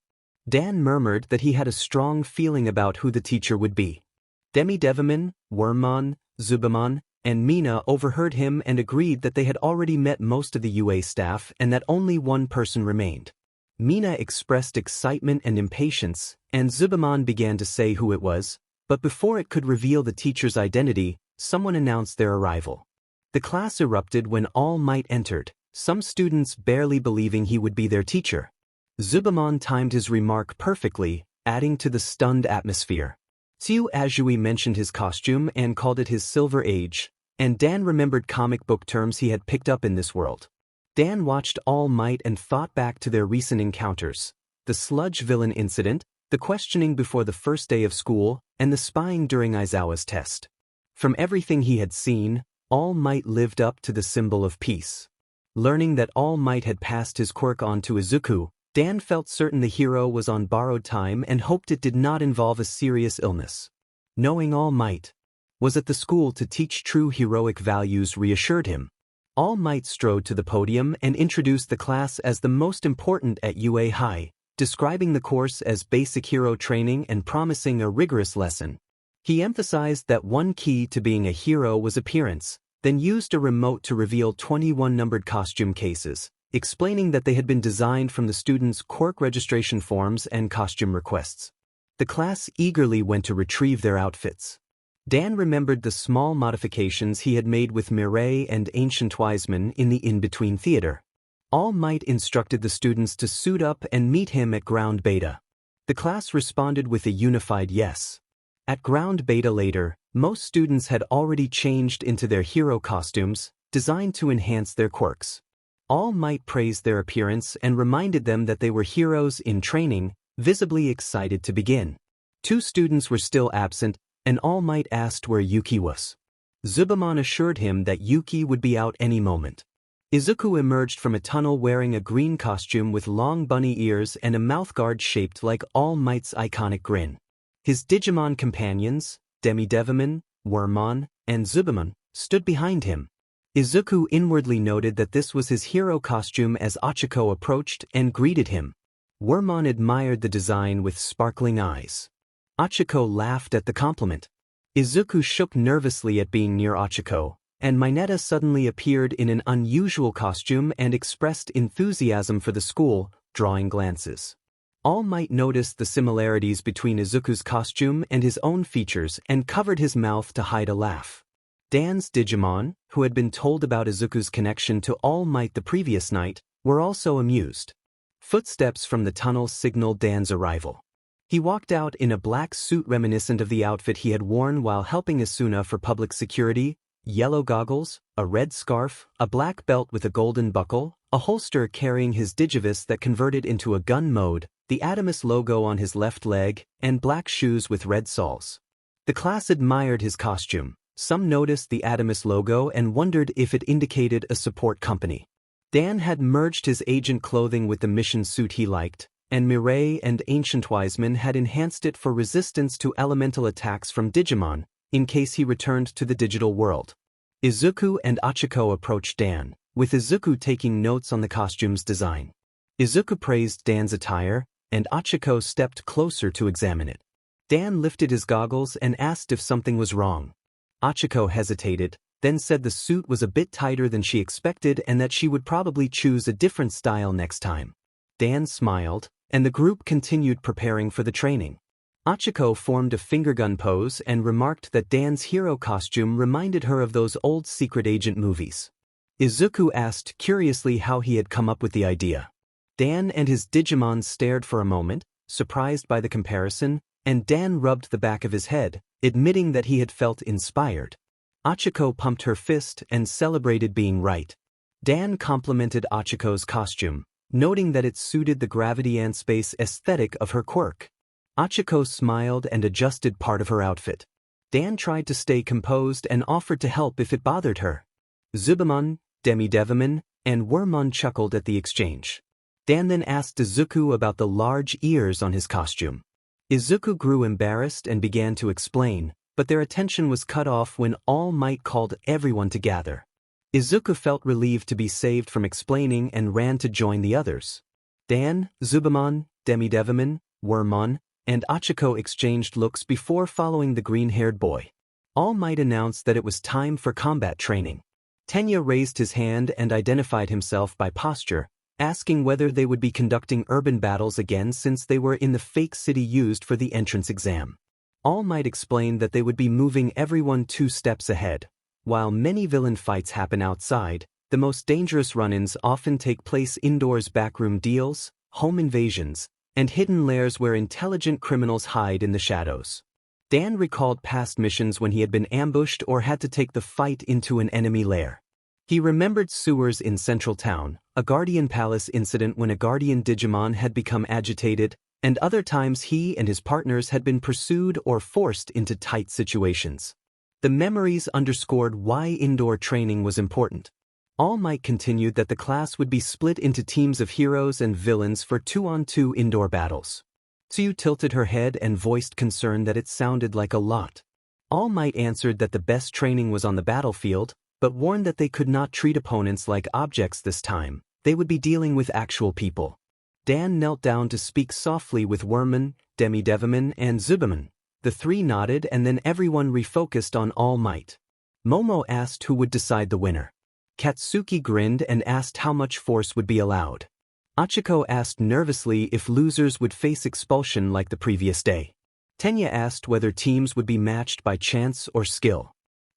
Dan murmured that he had a strong feeling about who the teacher would be. Demi-Devaman, Wormmon, Zubamon, and Mina overheard him and agreed that they had already met most of the UA staff and that only one person remained. Mina expressed excitement and impatience, and Zubamon began to say who it was, but before it could reveal the teacher's identity, someone announced their arrival. The class erupted when All Might entered, some students barely believing he would be their teacher. Zubamon timed his remark perfectly, adding to the stunned atmosphere. Tiu Azui mentioned his costume and called it his Silver Age, and Dan remembered comic book terms he had picked up in this world. Dan watched All Might and thought back to their recent encounters, the sludge villain incident, the questioning before the first day of school, and the spying during Aizawa's test. From everything he had seen, All Might lived up to the symbol of peace. Learning that All Might had passed his quirk on to Izuku, Dan felt certain the hero was on borrowed time and hoped it did not involve a serious illness. Knowing All Might was at the school to teach true heroic values reassured him. All Might strode to the podium and introduced the class as the most important at UA High, describing the course as basic hero training and promising a rigorous lesson. He emphasized that one key to being a hero was appearance, then used a remote to reveal 21 numbered costume cases, explaining that they had been designed from the students' quirk registration forms and costume requests. The class eagerly went to retrieve their outfits. Dan remembered the small modifications he had made with Mireille and Ancient Wiseman in the in-between theater. All Might instructed the students to suit up and meet him at Ground Beta. The class responded with a unified yes. At Ground Beta later, most students had already changed into their hero costumes, designed to enhance their quirks. All Might praised their appearance and reminded them that they were heroes in training, visibly excited to begin. 2 students were still absent, and All Might asked where Yuki was. Zubamon assured him that Yuki would be out any moment. Izuku emerged from a tunnel wearing a green costume with long bunny ears and a mouthguard shaped like All Might's iconic grin. His Digimon companions, Demi-Devaman, Wormmon, and Zubamon, stood behind him. Izuku inwardly noted that this was his hero costume as Ochako approached and greeted him. Wormmon admired the design with sparkling eyes. Ochako laughed at the compliment. Izuku shook nervously at being near Ochako, and Mineta suddenly appeared in an unusual costume and expressed enthusiasm for the school, drawing glances. All Might noticed the similarities between Izuku's costume and his own features and covered his mouth to hide a laugh. Dan's Digimon, who had been told about Izuku's connection to All Might the previous night, were also amused. Footsteps from the tunnel signaled Dan's arrival. He walked out in a black suit reminiscent of the outfit he had worn while helping Asuna for public security, yellow goggles, a red scarf, a black belt with a golden buckle, a holster carrying his Digivice that converted into a gun mode, the Adamus logo on his left leg, and black shoes with red soles. The class admired his costume. Some noticed the Adamus logo and wondered if it indicated a support company. Dan had merged his agent clothing with the mission suit he liked, and Mireille and Ancient Wiseman had enhanced it for resistance to elemental attacks from Digimon, in case he returned to the digital world. Izuku and Achiko approached Dan, with Izuku taking notes on the costume's design. Izuku praised Dan's attire, and Achiko stepped closer to examine it. Dan lifted his goggles and asked if something was wrong. Achiko hesitated, then said the suit was a bit tighter than she expected and that she would probably choose a different style next time. Dan smiled, and the group continued preparing for the training. Achiko formed a fingergun pose and remarked that Dan's hero costume reminded her of those old secret agent movies. Izuku asked curiously how he had come up with the idea. Dan and his Digimon stared for a moment, surprised by the comparison, and Dan rubbed the back of his head, admitting that he had felt inspired. Achiko pumped her fist and celebrated being right. Dan complimented Achiko's costume, noting that it suited the gravity and space aesthetic of her quirk. Achiko smiled and adjusted part of her outfit. Dan tried to stay composed and offered to help if it bothered her. Zubamon, Demidevimon, and Wormmon chuckled at the exchange. Dan then asked Izuku about the large ears on his costume. Izuku grew embarrassed and began to explain, but their attention was cut off when All Might called everyone to gather. Izuku felt relieved to be saved from explaining and ran to join the others. Dan, Zubamon, Demidevimon, Wormmon, and Achiko exchanged looks before following the green-haired boy. All Might announced that it was time for combat training. Tenya raised his hand and identified himself by posture, asking whether they would be conducting urban battles again since they were in the fake city used for the entrance exam. All Might explained that they would be moving everyone 2 steps ahead. While many villain fights happen outside, the most dangerous run-ins often take place indoors: backroom deals, home invasions, and hidden lairs where intelligent criminals hide in the shadows. Dan recalled past missions when he had been ambushed or had to take the fight into an enemy lair. He remembered sewers in Central Town, a Guardian Palace incident when a Guardian Digimon had become agitated, and other times he and his partners had been pursued or forced into tight situations. The memories underscored why indoor training was important. All Might continued that the class would be split into teams of heroes and villains for 2-on-2 indoor battles. Tsuyu tilted her head and voiced concern that it sounded like a lot. All Might answered that the best training was on the battlefield, but warned that they could not treat opponents like objects this time. They would be dealing with actual people. Dan knelt down to speak softly with Wormmon, Demidevimon, and Zubamon. The 3 nodded and then everyone refocused on All Might. Momo asked who would decide the winner. Katsuki grinned and asked how much force would be allowed. Achiko asked nervously if losers would face expulsion like the previous day. Tenya asked whether teams would be matched by chance or skill.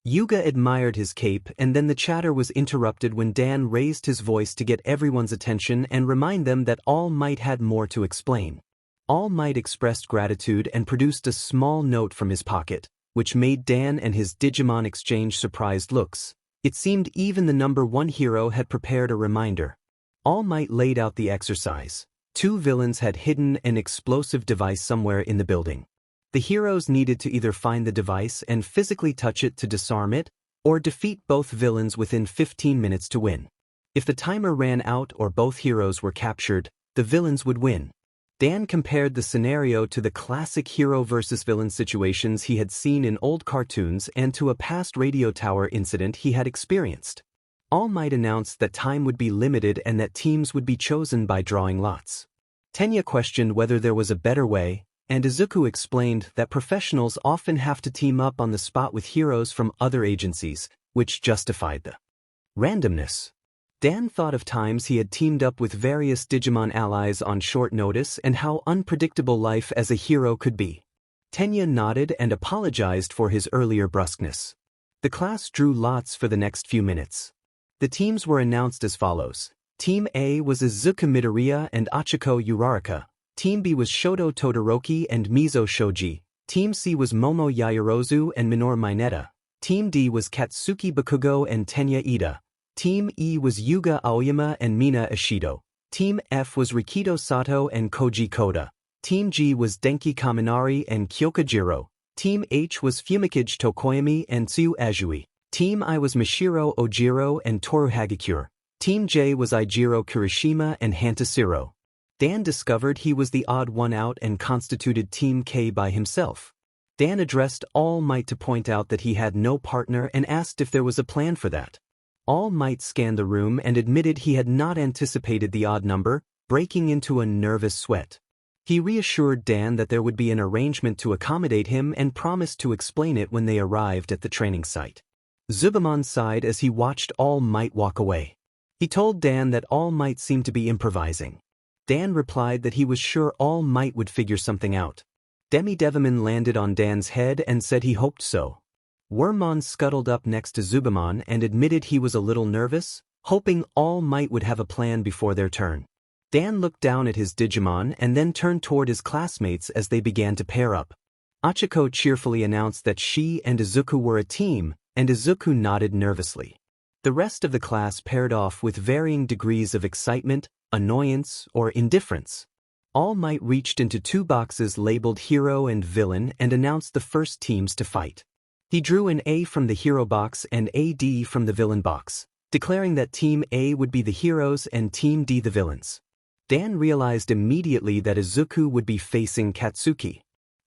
Yuga admired his cape, and then the chatter was interrupted when Dan raised his voice to get everyone's attention and remind them that All Might had more to explain. All Might expressed gratitude and produced a small note from his pocket, which made Dan and his Digimon exchange surprised looks. It seemed even the number 1 hero had prepared a reminder. All Might laid out the exercise. 2 villains had hidden an explosive device somewhere in the building. The heroes needed to either find the device and physically touch it to disarm it, or defeat both villains within 15 minutes to win. If the timer ran out or both heroes were captured, the villains would win. Dan compared the scenario to the classic hero versus villain situations he had seen in old cartoons and to a past radio tower incident he had experienced. All Might announced that time would be limited and that teams would be chosen by drawing lots. Tenya questioned whether there was a better way, and Izuku explained that professionals often have to team up on the spot with heroes from other agencies, which justified the randomness. Dan thought of times he had teamed up with various Digimon allies on short notice and how unpredictable life as a hero could be. Tenya nodded and apologized for his earlier brusqueness. The class drew lots for the next few minutes. The teams were announced as follows. Team A was Izuku Midoriya and Achiko Uraraka. Team B was Shoto Todoroki and Mizo Shoji. Team C was Momo Yaoyorozu and Minoru Mineta. Team D was Katsuki Bakugo and Tenya Ida. Team E was Yuga Aoyama and Mina Ishido. Team F was Rikido Sato and Koji Koda. Team G was Denki Kaminari and Kyoka Jiro. Team H was Fumikage Tokoyami and Tsuyu Azui. Team I was Mishiro Ojiro and Toru Hagakure. Team J was Ijiro Kirishima and Hantasiro. Dan discovered he was the odd one out and constituted Team K by himself. Dan addressed All Might to point out that he had no partner and asked if there was a plan for that. All Might scanned the room and admitted he had not anticipated the odd number, breaking into a nervous sweat. He reassured Dan that there would be an arrangement to accommodate him and promised to explain it when they arrived at the training site. Zubamon sighed as he watched All Might walk away. He told Dan that All Might seemed to be improvising. Dan replied that he was sure All Might would figure something out. Demi-Devimon landed on Dan's head and said he hoped so. Wormmon scuttled up next to Zubamon and admitted he was a little nervous, hoping All Might would have a plan before their turn. Dan looked down at his Digimon and then turned toward his classmates as they began to pair up. Achiko cheerfully announced that she and Izuku were a team, and Izuku nodded nervously. The rest of the class paired off with varying degrees of excitement, annoyance, or indifference. All Might reached into two boxes labeled Hero and Villain and announced the first teams to fight. He drew an A from the Hero box and a D from the Villain box, declaring that Team A would be the heroes and Team D the villains. Dan realized immediately that Izuku would be facing Katsuki.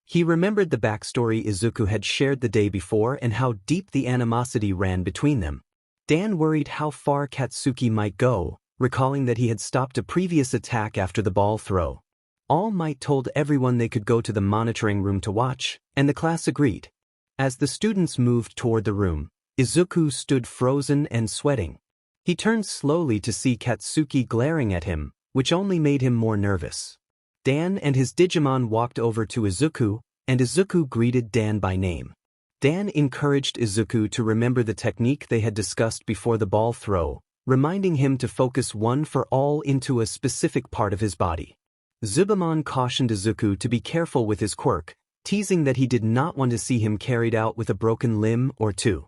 He remembered the backstory Izuku had shared the day before and how deep the animosity ran between them. Dan worried how far Katsuki might go, recalling that he had stopped a previous attack after the ball throw. All Might told everyone they could go to the monitoring room to watch, and the class agreed. As the students moved toward the room, Izuku stood frozen and sweating. He turned slowly to see Katsuki glaring at him, which only made him more nervous. Dan and his Digimon walked over to Izuku, and Izuku greeted Dan by name. Dan encouraged Izuku to remember the technique they had discussed before the ball throw, reminding him to focus one for all into a specific part of his body. Zubamon cautioned Izuku to be careful with his quirk, teasing that he did not want to see him carried out with a broken limb or two.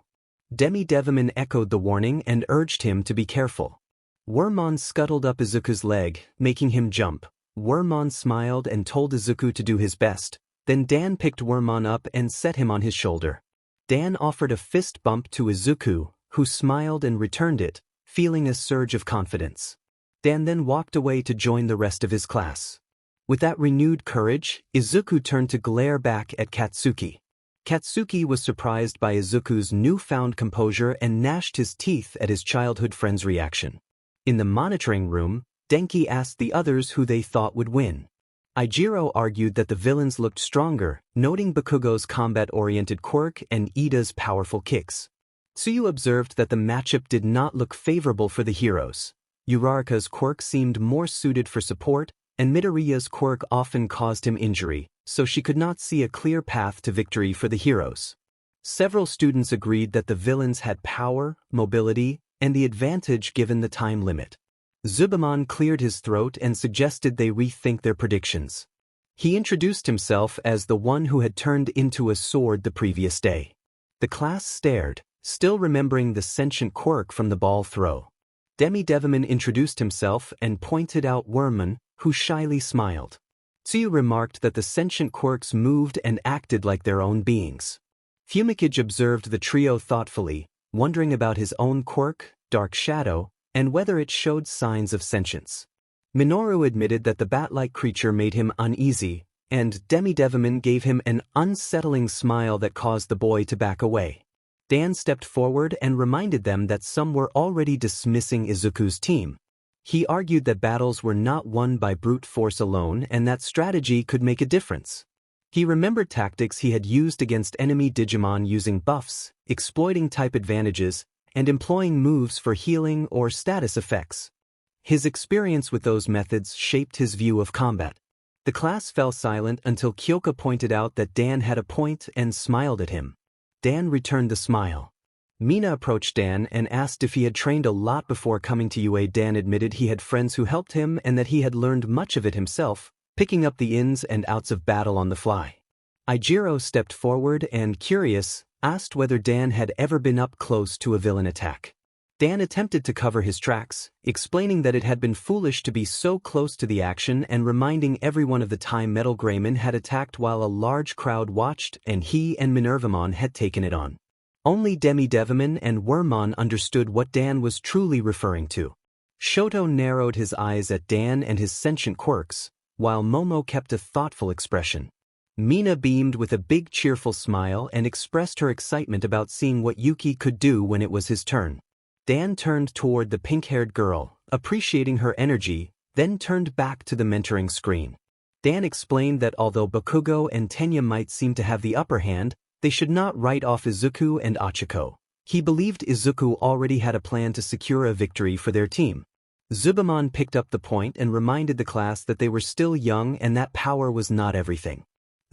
Demi-Devimon echoed the warning and urged him to be careful. Wormmon scuttled up Izuku's leg, making him jump. Wormmon smiled and told Izuku to do his best. Then Dan picked Wormmon up and set him on his shoulder. Dan offered a fist bump to Izuku, who smiled and returned it, feeling a surge of confidence. Dan then walked away to join the rest of his class. With that renewed courage, Izuku turned to glare back at Katsuki. Katsuki was surprised by Izuku's newfound composure and gnashed his teeth at his childhood friend's reaction. In the monitoring room, Denki asked the others who they thought would win. Ijiro argued that the villains looked stronger, noting Bakugo's combat-oriented quirk and Ida's powerful kicks. Tsuyu observed that the matchup did not look favorable for the heroes. Uraraka's quirk seemed more suited for support, and Midoriya's quirk often caused him injury, so she could not see a clear path to victory for the heroes. Several students agreed that the villains had power, mobility, and the advantage given the time limit. Zubamon cleared his throat and suggested they rethink their predictions. He introduced himself as the one who had turned into a sword the previous day. The class stared, still remembering the sentient quirk from the ball throw. Demi-Devimon introduced himself and pointed out Wormmon, who shyly smiled. Tsuyu remarked that the sentient quirks moved and acted like their own beings. Fumikage observed the trio thoughtfully, wondering about his own quirk, Dark Shadow, and whether it showed signs of sentience. Minoru admitted that the bat-like creature made him uneasy, and Demi-Devimon gave him an unsettling smile that caused the boy to back away. Dan stepped forward and reminded them that some were already dismissing Izuku's team. He argued that battles were not won by brute force alone and that strategy could make a difference. He remembered tactics he had used against enemy Digimon using buffs, exploiting type advantages, and employing moves for healing or status effects. His experience with those methods shaped his view of combat. The class fell silent until Kyoka pointed out that Dan had a point and smiled at him. Dan returned the smile. Mina approached Dan and asked if he had trained a lot before coming to UA. Dan admitted he had friends who helped him and that he had learned much of it himself, picking up the ins and outs of battle on the fly. Ijiro stepped forward and, curious, asked whether Dan had ever been up close to a villain attack. Dan attempted to cover his tracks, explaining that it had been foolish to be so close to the action and reminding everyone of the time Metal Greymon had attacked while a large crowd watched and he and Minervamon had taken it on. Only Demi-Devimon and Wormmon understood what Dan was truly referring to. Shoto narrowed his eyes at Dan and his sentient quirks, while Momo kept a thoughtful expression. Mina beamed with a big cheerful smile and expressed her excitement about seeing what Yuki could do when it was his turn. Dan turned toward the pink-haired girl, appreciating her energy, then turned back to the mentoring screen. Dan explained that although Bakugo and Tenya might seem to have the upper hand, they should not write off Izuku and Achiko. He believed Izuku already had a plan to secure a victory for their team. Zubamon picked up the point and reminded the class that they were still young and that power was not everything.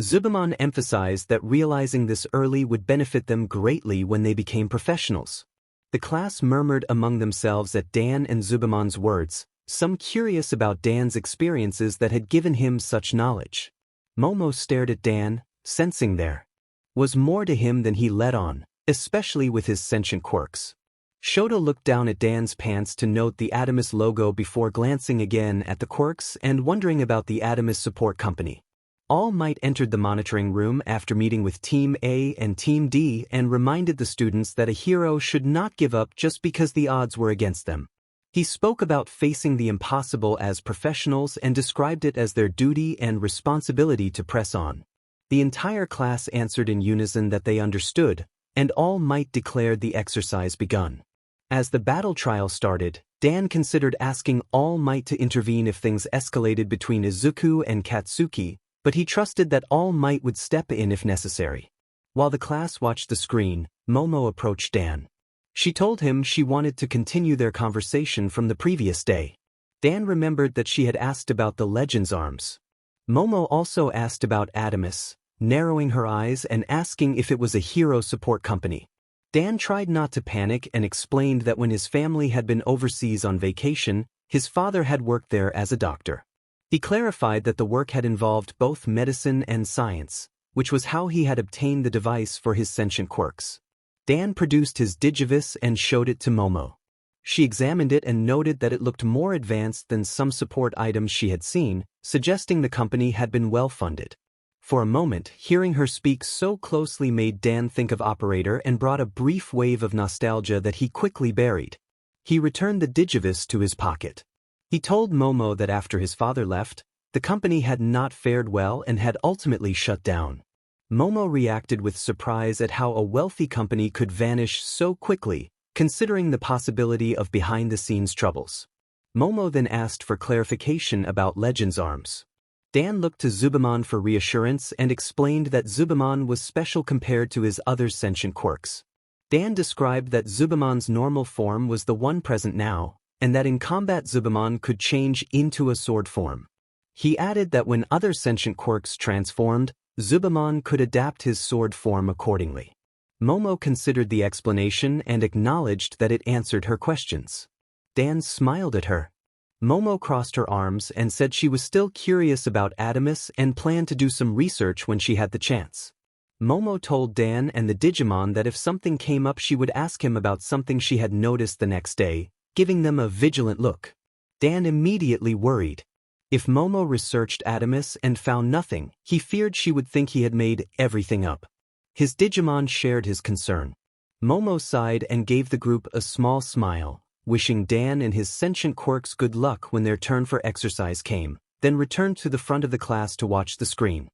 Zubamon emphasized that realizing this early would benefit them greatly when they became professionals. The class murmured among themselves at Dan and Zubamon's words, some curious about Dan's experiences that had given him such knowledge. Momo stared at Dan, sensing there was more to him than he let on, especially with his sentient quirks. Shoto looked down at Dan's pants to note the Adamus logo before glancing again at the quirks and wondering about the Adamus support company. All Might entered the monitoring room after meeting with Team A and Team D and reminded the students that a hero should not give up just because the odds were against them. He spoke about facing the impossible as professionals and described it as their duty and responsibility to press on. The entire class answered in unison that they understood, and All Might declared the exercise begun. As the battle trial started, Dan considered asking All Might to intervene if things escalated between Izuku and Katsuki, but he trusted that All Might would step in if necessary. While the class watched the screen, Momo approached Dan. She told him she wanted to continue their conversation from the previous day. Dan remembered that she had asked about the Legends arms. Momo also asked about Adamus, narrowing her eyes and asking if it was a hero support company. Dan tried not to panic and explained that when his family had been overseas on vacation, his father had worked there as a doctor. He clarified that the work had involved both medicine and science, which was how he had obtained the device for his sentient quirks. Dan produced his Digivice and showed it to Momo. She examined it and noted that it looked more advanced than some support items she had seen, suggesting the company had been well funded. For a moment, hearing her speak so closely made Dan think of Operator and brought a brief wave of nostalgia that he quickly buried. He returned the Digivice to his pocket. He told Momo that after his father left, the company had not fared well and had ultimately shut down. Momo reacted with surprise at how a wealthy company could vanish so quickly, considering the possibility of behind-the-scenes troubles. Momo then asked for clarification about Legends arms. Dan looked to Zubamon for reassurance and explained that Zubamon was special compared to his other sentient quirks. Dan described that Zubamon's normal form was the one present now, and that in combat Zubamon could change into a sword form. He added that when other sentient quirks transformed, Zubamon could adapt his sword form accordingly. Momo considered the explanation and acknowledged that it answered her questions. Dan smiled at her. Momo crossed her arms and said she was still curious about Adamus and planned to do some research when she had the chance. Momo told Dan and the Digimon that if something came up she would ask him about something she had noticed the next day, giving them a vigilant look. Dan immediately worried. If Momo researched Adamus and found nothing, he feared she would think he had made everything up. His Digimon shared his concern. Momo sighed and gave the group a small smile, wishing Dan and his sentient quirks good luck when their turn for exercise came, then returned to the front of the class to watch the screen.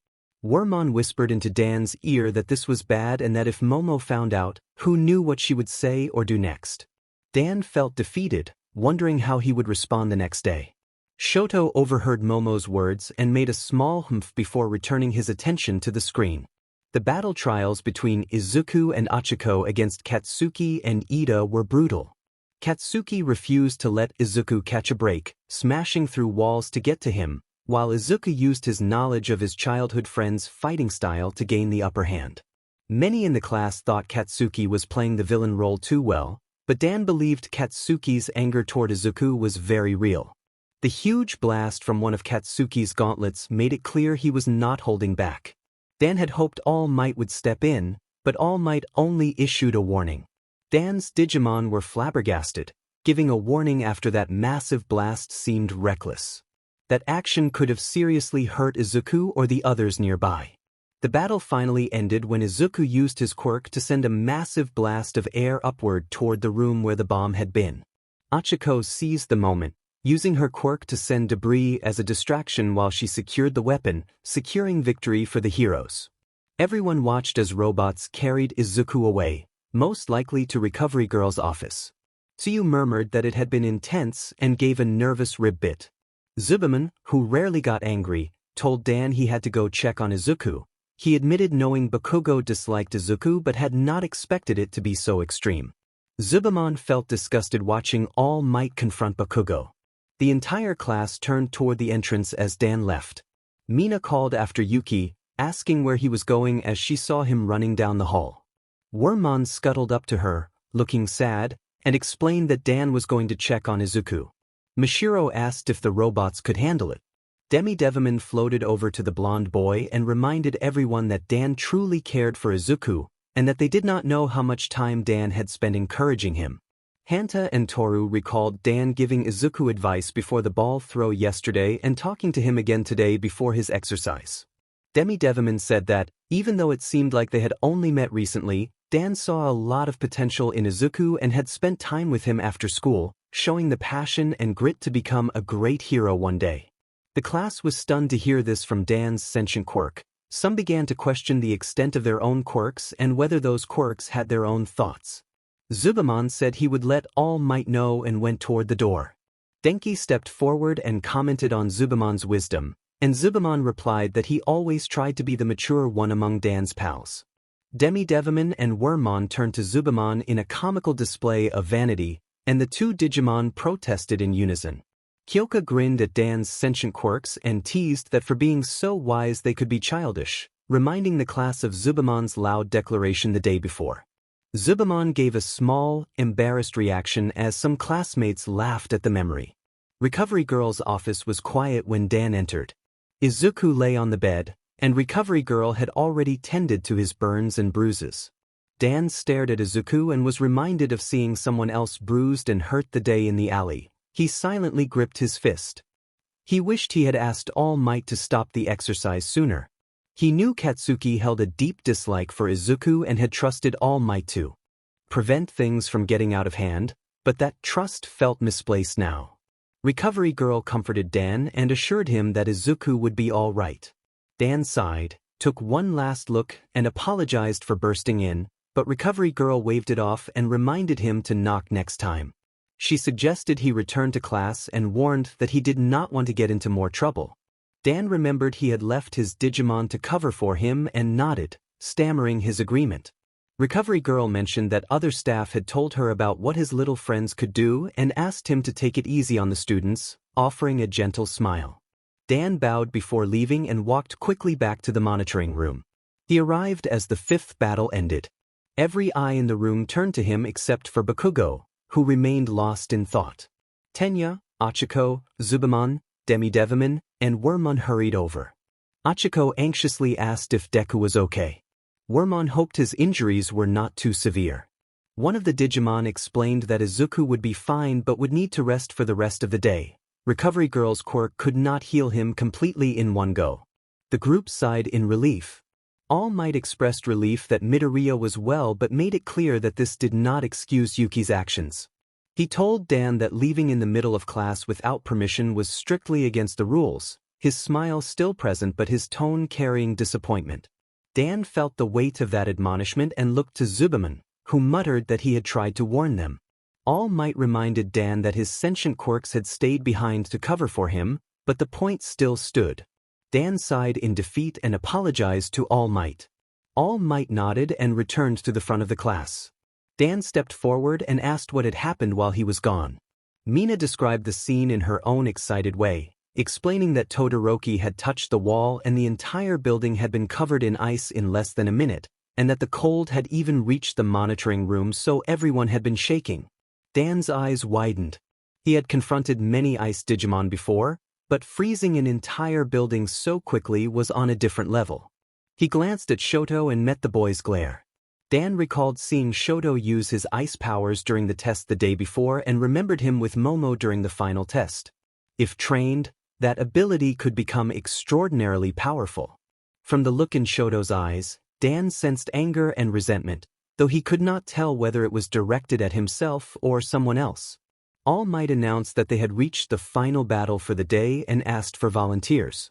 Wormmon whispered into Dan's ear that this was bad and that if Momo found out, who knew what she would say or do next. Dan felt defeated, wondering how he would respond the next day. Shoto overheard Momo's words and made a small humph before returning his attention to the screen. The battle trials between Izuku and Achiko against Katsuki and Ida were brutal. Katsuki refused to let Izuku catch a break, smashing through walls to get to him, while Izuku used his knowledge of his childhood friend's fighting style to gain the upper hand. Many in the class thought Katsuki was playing the villain role too well, but Dan believed Katsuki's anger toward Izuku was very real. The huge blast from one of Katsuki's gauntlets made it clear he was not holding back. Dan had hoped All Might would step in, but All Might only issued a warning. Dan's Digimon were flabbergasted. Giving a warning after that massive blast seemed reckless. That action could have seriously hurt Izuku or the others nearby. The battle finally ended when Izuku used his quirk to send a massive blast of air upward toward the room where the bomb had been. Achiko seized the moment, using her quirk to send debris as a distraction while she secured the weapon, securing victory for the heroes. Everyone watched as robots carried Izuku away, most likely to Recovery Girl's office. Tsuyu murmured that it had been intense and gave a nervous rib bit. Zubaman, who rarely got angry, told Dan he had to go check on Izuku. He admitted knowing Bakugo disliked Izuku but had not expected it to be so extreme. Zubaman felt disgusted watching All Might confront Bakugo. The entire class turned toward the entrance as Dan left. Mina called after Yuki, asking where he was going as she saw him running down the hall. Wormmon scuttled up to her, looking sad, and explained that Dan was going to check on Izuku. Mishiro asked if the robots could handle it. Demi-Devimon floated over to the blonde boy and reminded everyone that Dan truly cared for Izuku, and that they did not know how much time Dan had spent encouraging him. Hanta and Toru recalled Dan giving Izuku advice before the ball throw yesterday and talking to him again today before his exercise. Demi-Devimon said that, even though it seemed like they had only met recently, Dan saw a lot of potential in Izuku and had spent time with him after school, showing the passion and grit to become a great hero one day. The class was stunned to hear this from Dan's sentient quirk. Some began to question the extent of their own quirks and whether those quirks had their own thoughts. Zubaman said he would let All Might know and went toward the door. Denki stepped forward and commented on Zubaman's wisdom, and Zubaman replied that he always tried to be the mature one among Dan's pals. Demi-Devimon and Wormmon turned to Zubaman in a comical display of vanity, and the two Digimon protested in unison. Kyoka grinned at Dan's sentient quirks and teased that for being so wise they could be childish, reminding the class of Zubaman's loud declaration the day before. Zubaman gave a small, embarrassed reaction as some classmates laughed at the memory. Recovery Girl's office was quiet when Dan entered. Izuku lay on the bed, and Recovery Girl had already tended to his burns and bruises. Dan stared at Izuku and was reminded of seeing someone else bruised and hurt the day in the alley. He silently gripped his fist. He wished he had asked All Might to stop the exercise sooner. He knew Katsuki held a deep dislike for Izuku and had trusted All Might to prevent things from getting out of hand, but that trust felt misplaced now. Recovery Girl comforted Dan and assured him that Izuku would be all right. Dan sighed, took one last look, and apologized for bursting in, but Recovery Girl waved it off and reminded him to knock next time. She suggested he return to class and warned that he did not want to get into more trouble. Dan remembered he had left his Digimon to cover for him and nodded, stammering his agreement. Recovery Girl mentioned that other staff had told her about what his little friends could do and asked him to take it easy on the students, offering a gentle smile. Dan bowed before leaving and walked quickly back to the monitoring room. He arrived as the fifth battle ended. Every eye in the room turned to him except for Bakugo, who remained lost in thought. Tenya, Achiko, Zubaman, Demi-Devimon, and Wormmon hurried over. Achiko anxiously asked if Deku was okay. Wormmon hoped his injuries were not too severe. One of the Digimon explained that Izuku would be fine but would need to rest for the rest of the day. Recovery Girl's quirk could not heal him completely in one go. The group sighed in relief. All Might expressed relief that Midoriya was well but made it clear that this did not excuse Yuki's actions. He told Dan that leaving in the middle of class without permission was strictly against the rules, his smile still present but his tone carrying disappointment. Dan felt the weight of that admonishment and looked to Zubaman, who muttered that he had tried to warn them. All Might reminded Dan that his sentient quirks had stayed behind to cover for him, but the point still stood. Dan sighed in defeat and apologized to All Might. All Might nodded and returned to the front of the class. Dan stepped forward and asked what had happened while he was gone. Mina described the scene in her own excited way, explaining that Todoroki had touched the wall and the entire building had been covered in ice in less than a minute, and that the cold had even reached the monitoring room, so everyone had been shaking. Dan's eyes widened. He had confronted many ice Digimon before, but freezing an entire building so quickly was on a different level. He glanced at Shoto and met the boy's glare. Dan recalled seeing Shoto use his ice powers during the test the day before and remembered him with Momo during the final test. If trained, that ability could become extraordinarily powerful. From the look in Shoto's eyes, Dan sensed anger and resentment, though he could not tell whether it was directed at himself or someone else. All Might announced that they had reached the final battle for the day and asked for volunteers.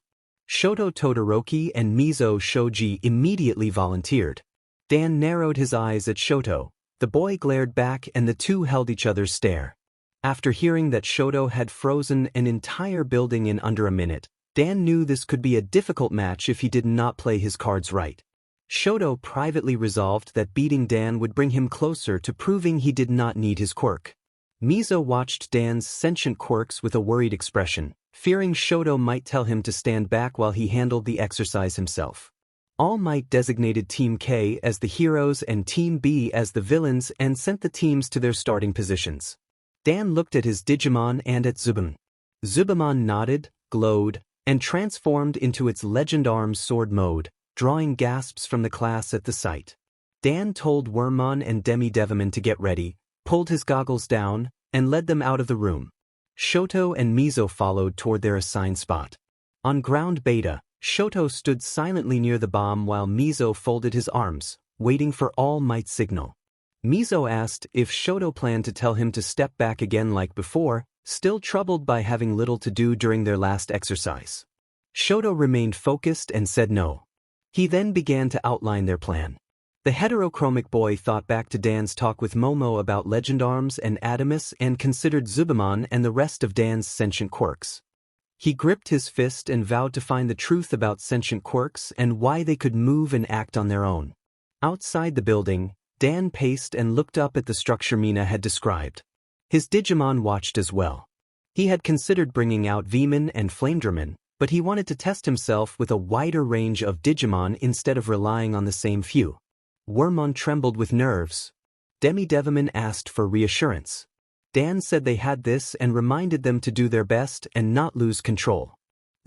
Shoto Todoroki and Mizo Shoji immediately volunteered. Dan narrowed his eyes at Shoto. The boy glared back and the two held each other's stare. After hearing that Shoto had frozen an entire building in under a minute, Dan knew this could be a difficult match if he did not play his cards right. Shoto privately resolved that beating Dan would bring him closer to proving he did not need his quirk. Mizo watched Dan's sentient quirks with a worried expression, fearing Shoto might tell him to stand back while he handled the exercise himself. All Might designated Team K as the heroes and Team B as the villains and sent the teams to their starting positions. Dan looked at his Digimon and at Zubamon. Zubamon nodded, glowed, and transformed into its Legend Arms sword mode, drawing gasps from the class at the sight. Dan told Wormmon and Demi-Devimon to get ready, pulled his goggles down, and led them out of the room. Shoto and Mizo followed toward their assigned spot. On ground beta, Shoto stood silently near the bomb while Mizo folded his arms, waiting for All Might's signal. Mizo asked if Shoto planned to tell him to step back again like before, still troubled by having little to do during their last exercise. Shoto remained focused and said no. He then began to outline their plan. The heterochromic boy thought back to Dan's talk with Momo about Legend Arms and Adamus and considered Zubamon and the rest of Dan's sentient quirks. He gripped his fist and vowed to find the truth about sentient quirks and why they could move and act on their own. Outside the building, Dan paced and looked up at the structure Mina had described. His Digimon watched as well. He had considered bringing out Veemon and Flamedramon, but he wanted to test himself with a wider range of Digimon instead of relying on the same few. Wormmon trembled with nerves. Demi-Devimon asked for reassurance. Dan said they had this and reminded them to do their best and not lose control.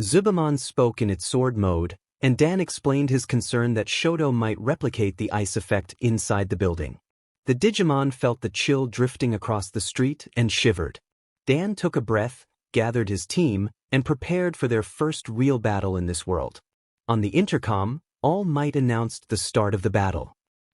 Zubamon spoke in its sword mode, and Dan explained his concern that Shoto might replicate the ice effect inside the building. The Digimon felt the chill drifting across the street and shivered. Dan took a breath, gathered his team, and prepared for their first real battle in this world. On the intercom, All Might announced the start of the battle.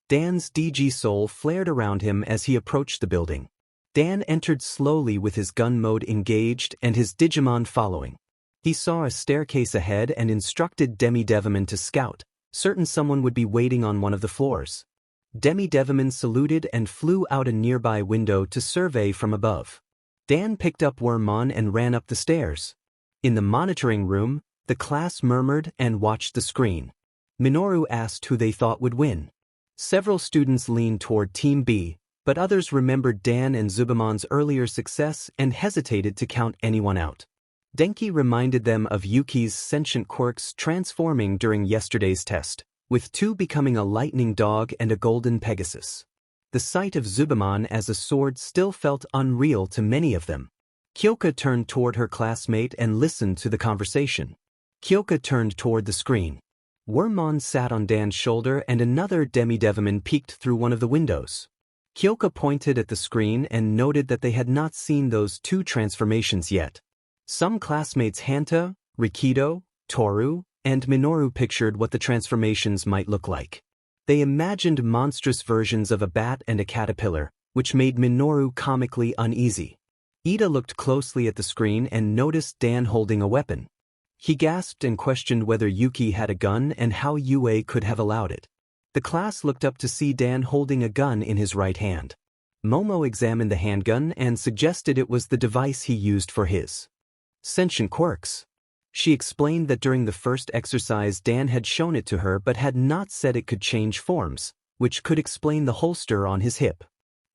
Dan's DG soul flared around him as he approached the building. Dan entered slowly with his gun mode engaged and his Digimon following. He saw a staircase ahead and instructed Demi-Devimon to scout, certain someone would be waiting on one of the floors. Demi-Devimon saluted and flew out a nearby window to survey from above. Dan picked up Wormmon and ran up the stairs. In the monitoring room, the class murmured and watched the screen. Minoru asked who they thought would win. Several students leaned toward Team B, but others remembered Dan and Zubamon's earlier success and hesitated to count anyone out. Denki reminded them of Yuki's sentient quirks transforming during yesterday's test, with two becoming a lightning dog and a golden Pegasus. The sight of Zubamon as a sword still felt unreal to many of them. Kyoka turned toward her classmate and listened to the conversation. Kyoka turned toward the screen. Wormmon sat on Dan's shoulder and another Demi-Devimon peeked through one of the windows. Kyoka pointed at the screen and noted that they had not seen those two transformations yet. Some classmates Hanta, Rikido, Toru, and Minoru pictured what the transformations might look like. They imagined monstrous versions of a bat and a caterpillar, which made Minoru comically uneasy. Ida looked closely at the screen and noticed Dan holding a weapon. He gasped and questioned whether Yuki had a gun and how Yue could have allowed it. The class looked up to see Dan holding a gun in his right hand. Momo examined the handgun and suggested it was the device he used for his sentient quirks. She explained that during the first exercise Dan had shown it to her but had not said it could change forms, which could explain the holster on his hip.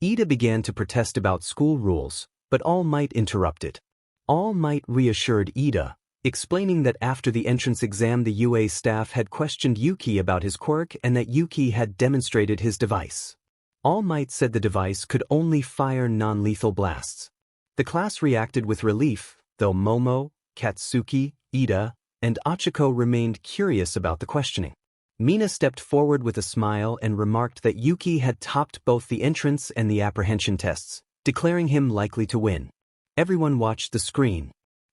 Ida began to protest about school rules, but All Might interrupted. All Might reassured Ida, explaining that after the entrance exam the UA staff had questioned Yuki about his quirk and that Yuki had demonstrated his device. All Might said the device could only fire non-lethal blasts. The class reacted with relief, though Momo, Katsuki, Ida, and Achiko remained curious about the questioning. Mina stepped forward with a smile and remarked that Yuki had topped both the entrance and the apprehension tests, declaring him likely to win. Everyone watched the screen.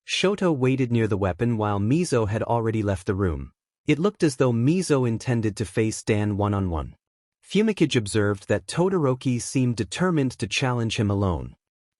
Shoto waited near the weapon while Mizo had already left the room. It looked as though Mizo intended to face Dan one-on-one. Fumikage observed that Todoroki seemed determined to challenge him alone.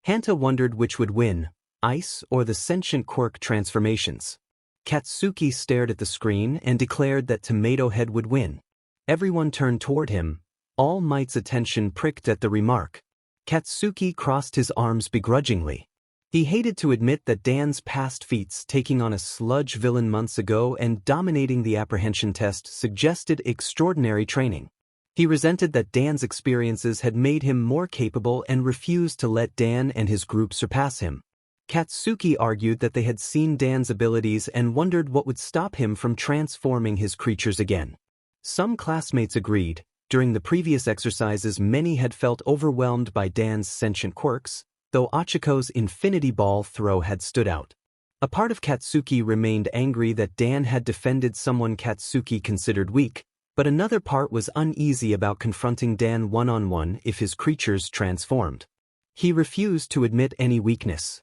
Hanta wondered which would win, ice or the sentient quirk transformations. Katsuki stared at the screen and declared that Tomato Head would win. Everyone turned toward him. All Might's attention pricked at the remark. Katsuki crossed his arms begrudgingly. He hated to admit that Dan's past feats, taking on a sludge villain months ago and dominating the apprehension test, suggested extraordinary training. He resented that Dan's experiences had made him more capable and refused to let Dan and his group surpass him. Katsuki argued that they had seen Dan's abilities and wondered what would stop him from transforming his creatures again. Some classmates agreed. During the previous exercises many had felt overwhelmed by Dan's sentient quirks, though Achiko's infinity ball throw had stood out. A part of Katsuki remained angry that Dan had defended someone Katsuki considered weak, but another part was uneasy about confronting Dan one-on-one if his creatures transformed. He refused to admit any weakness.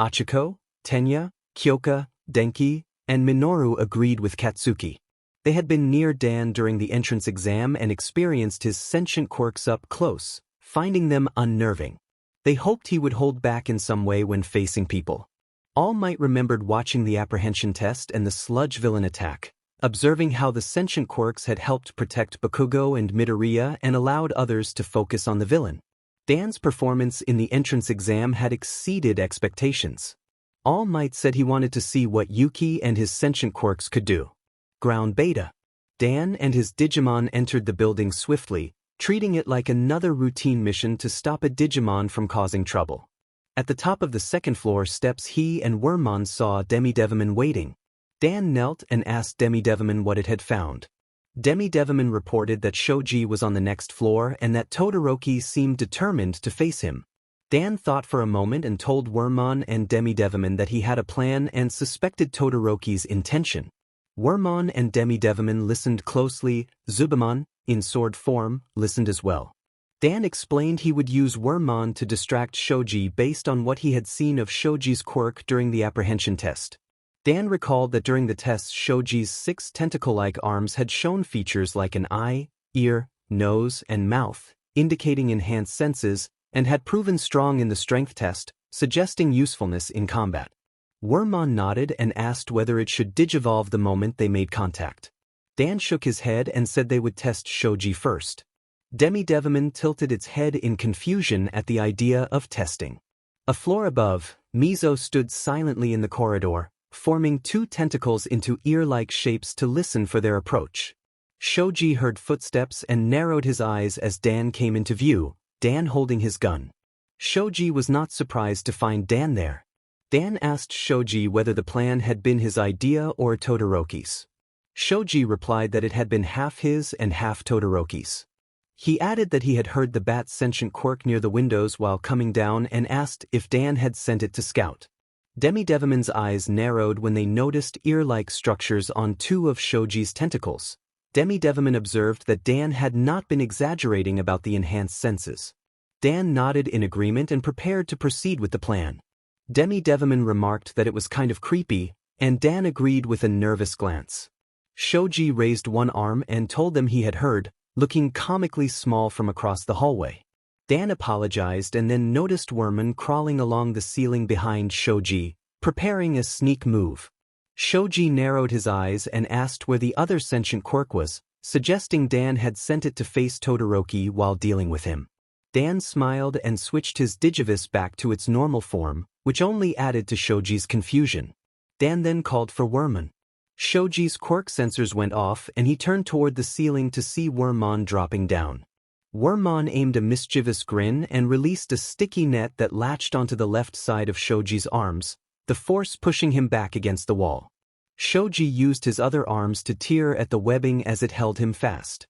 Achiko, Tenya, Kyoka, Denki, and Minoru agreed with Katsuki. They had been near Dan during the entrance exam and experienced his sentient quirks up close, finding them unnerving. They hoped he would hold back in some way when facing people. All Might remembered watching the apprehension test and the sludge villain attack, observing how the sentient quirks had helped protect Bakugo and Midoriya and allowed others to focus on the villain. Dan's performance in the entrance exam had exceeded expectations. All Might said he wanted to see what Yuki and his sentient quirks could do. Ground Beta. Dan and his Digimon entered the building swiftly, treating it like another routine mission to stop a Digimon from causing trouble. At the top of the second floor steps he and Wormmon saw Demi-Devimon waiting. Dan knelt and asked Demi-Devimon what it had found. Demi-Devimon reported that Shoji was on the next floor and that Todoroki seemed determined to face him. Dan thought for a moment and told Wormmon and Demi-Devimon that he had a plan and suspected Todoroki's intention. Wormmon and Demi-Devimon listened closely. Zubamon, in sword form, listened as well. Dan explained he would use Wormmon to distract Shoji based on what he had seen of Shoji's quirk during the apprehension test. Dan recalled that during the tests Shoji's 6 tentacle-like arms had shown features like an eye, ear, nose, and mouth, indicating enhanced senses, and had proven strong in the strength test, suggesting usefulness in combat. Wormmon nodded and asked whether it should digivolve the moment they made contact. Dan shook his head and said they would test Shoji first. Demi-Devimon tilted its head in confusion at the idea of testing. A floor above, Mizo stood silently in the corridor, forming 2 tentacles into ear-like shapes to listen for their approach. Shoji heard footsteps and narrowed his eyes as Dan came into view, Dan holding his gun. Shoji was not surprised to find Dan there. Dan asked Shoji whether the plan had been his idea or Todoroki's. Shoji replied that it had been half his and half Todoroki's. He added that he had heard the bat's sentient quirk near the windows while coming down and asked if Dan had sent it to scout. Demi-Devimon's eyes narrowed when they noticed ear-like structures on 2 of Shoji's tentacles. Demi-Devimon observed that Dan had not been exaggerating about the enhanced senses. Dan nodded in agreement and prepared to proceed with the plan. Demi-Devimon remarked that it was kind of creepy, and Dan agreed with a nervous glance. Shoji raised one arm and told them he had heard, looking comically small from across the hallway. Dan apologized and then noticed Wormmon crawling along the ceiling behind Shoji, preparing a sneak move. Shoji narrowed his eyes and asked where the other sentient quirk was, suggesting Dan had sent it to face Todoroki while dealing with him. Dan smiled and switched his Digivice back to its normal form, which only added to Shoji's confusion. Dan then called for Wormmon. Shoji's quirk sensors went off and he turned toward the ceiling to see Wormmon dropping down. Wormmon aimed a mischievous grin and released a sticky net that latched onto the left side of Shoji's arms, the force pushing him back against the wall. Shoji used his other arms to tear at the webbing as it held him fast.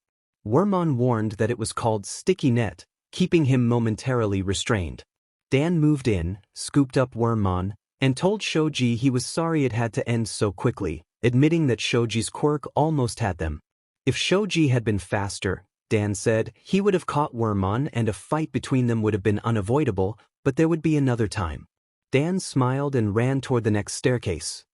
Wormmon warned that it was called sticky net, keeping him momentarily restrained. Dan moved in, scooped up Wormmon, and told Shoji he was sorry it had to end so quickly, admitting that Shoji's quirk almost had them. If Shoji had been faster, Dan said, he would have caught Wormmon and a fight between them would have been unavoidable, but there would be another time. Dan smiled and ran toward the next staircase.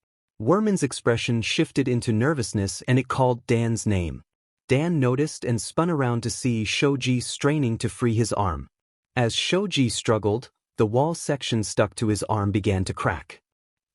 Wormmon's expression shifted into nervousness and it called Dan's name. Dan noticed and spun around to see Shoji straining to free his arm. As Shoji struggled, the wall section stuck to his arm began to crack.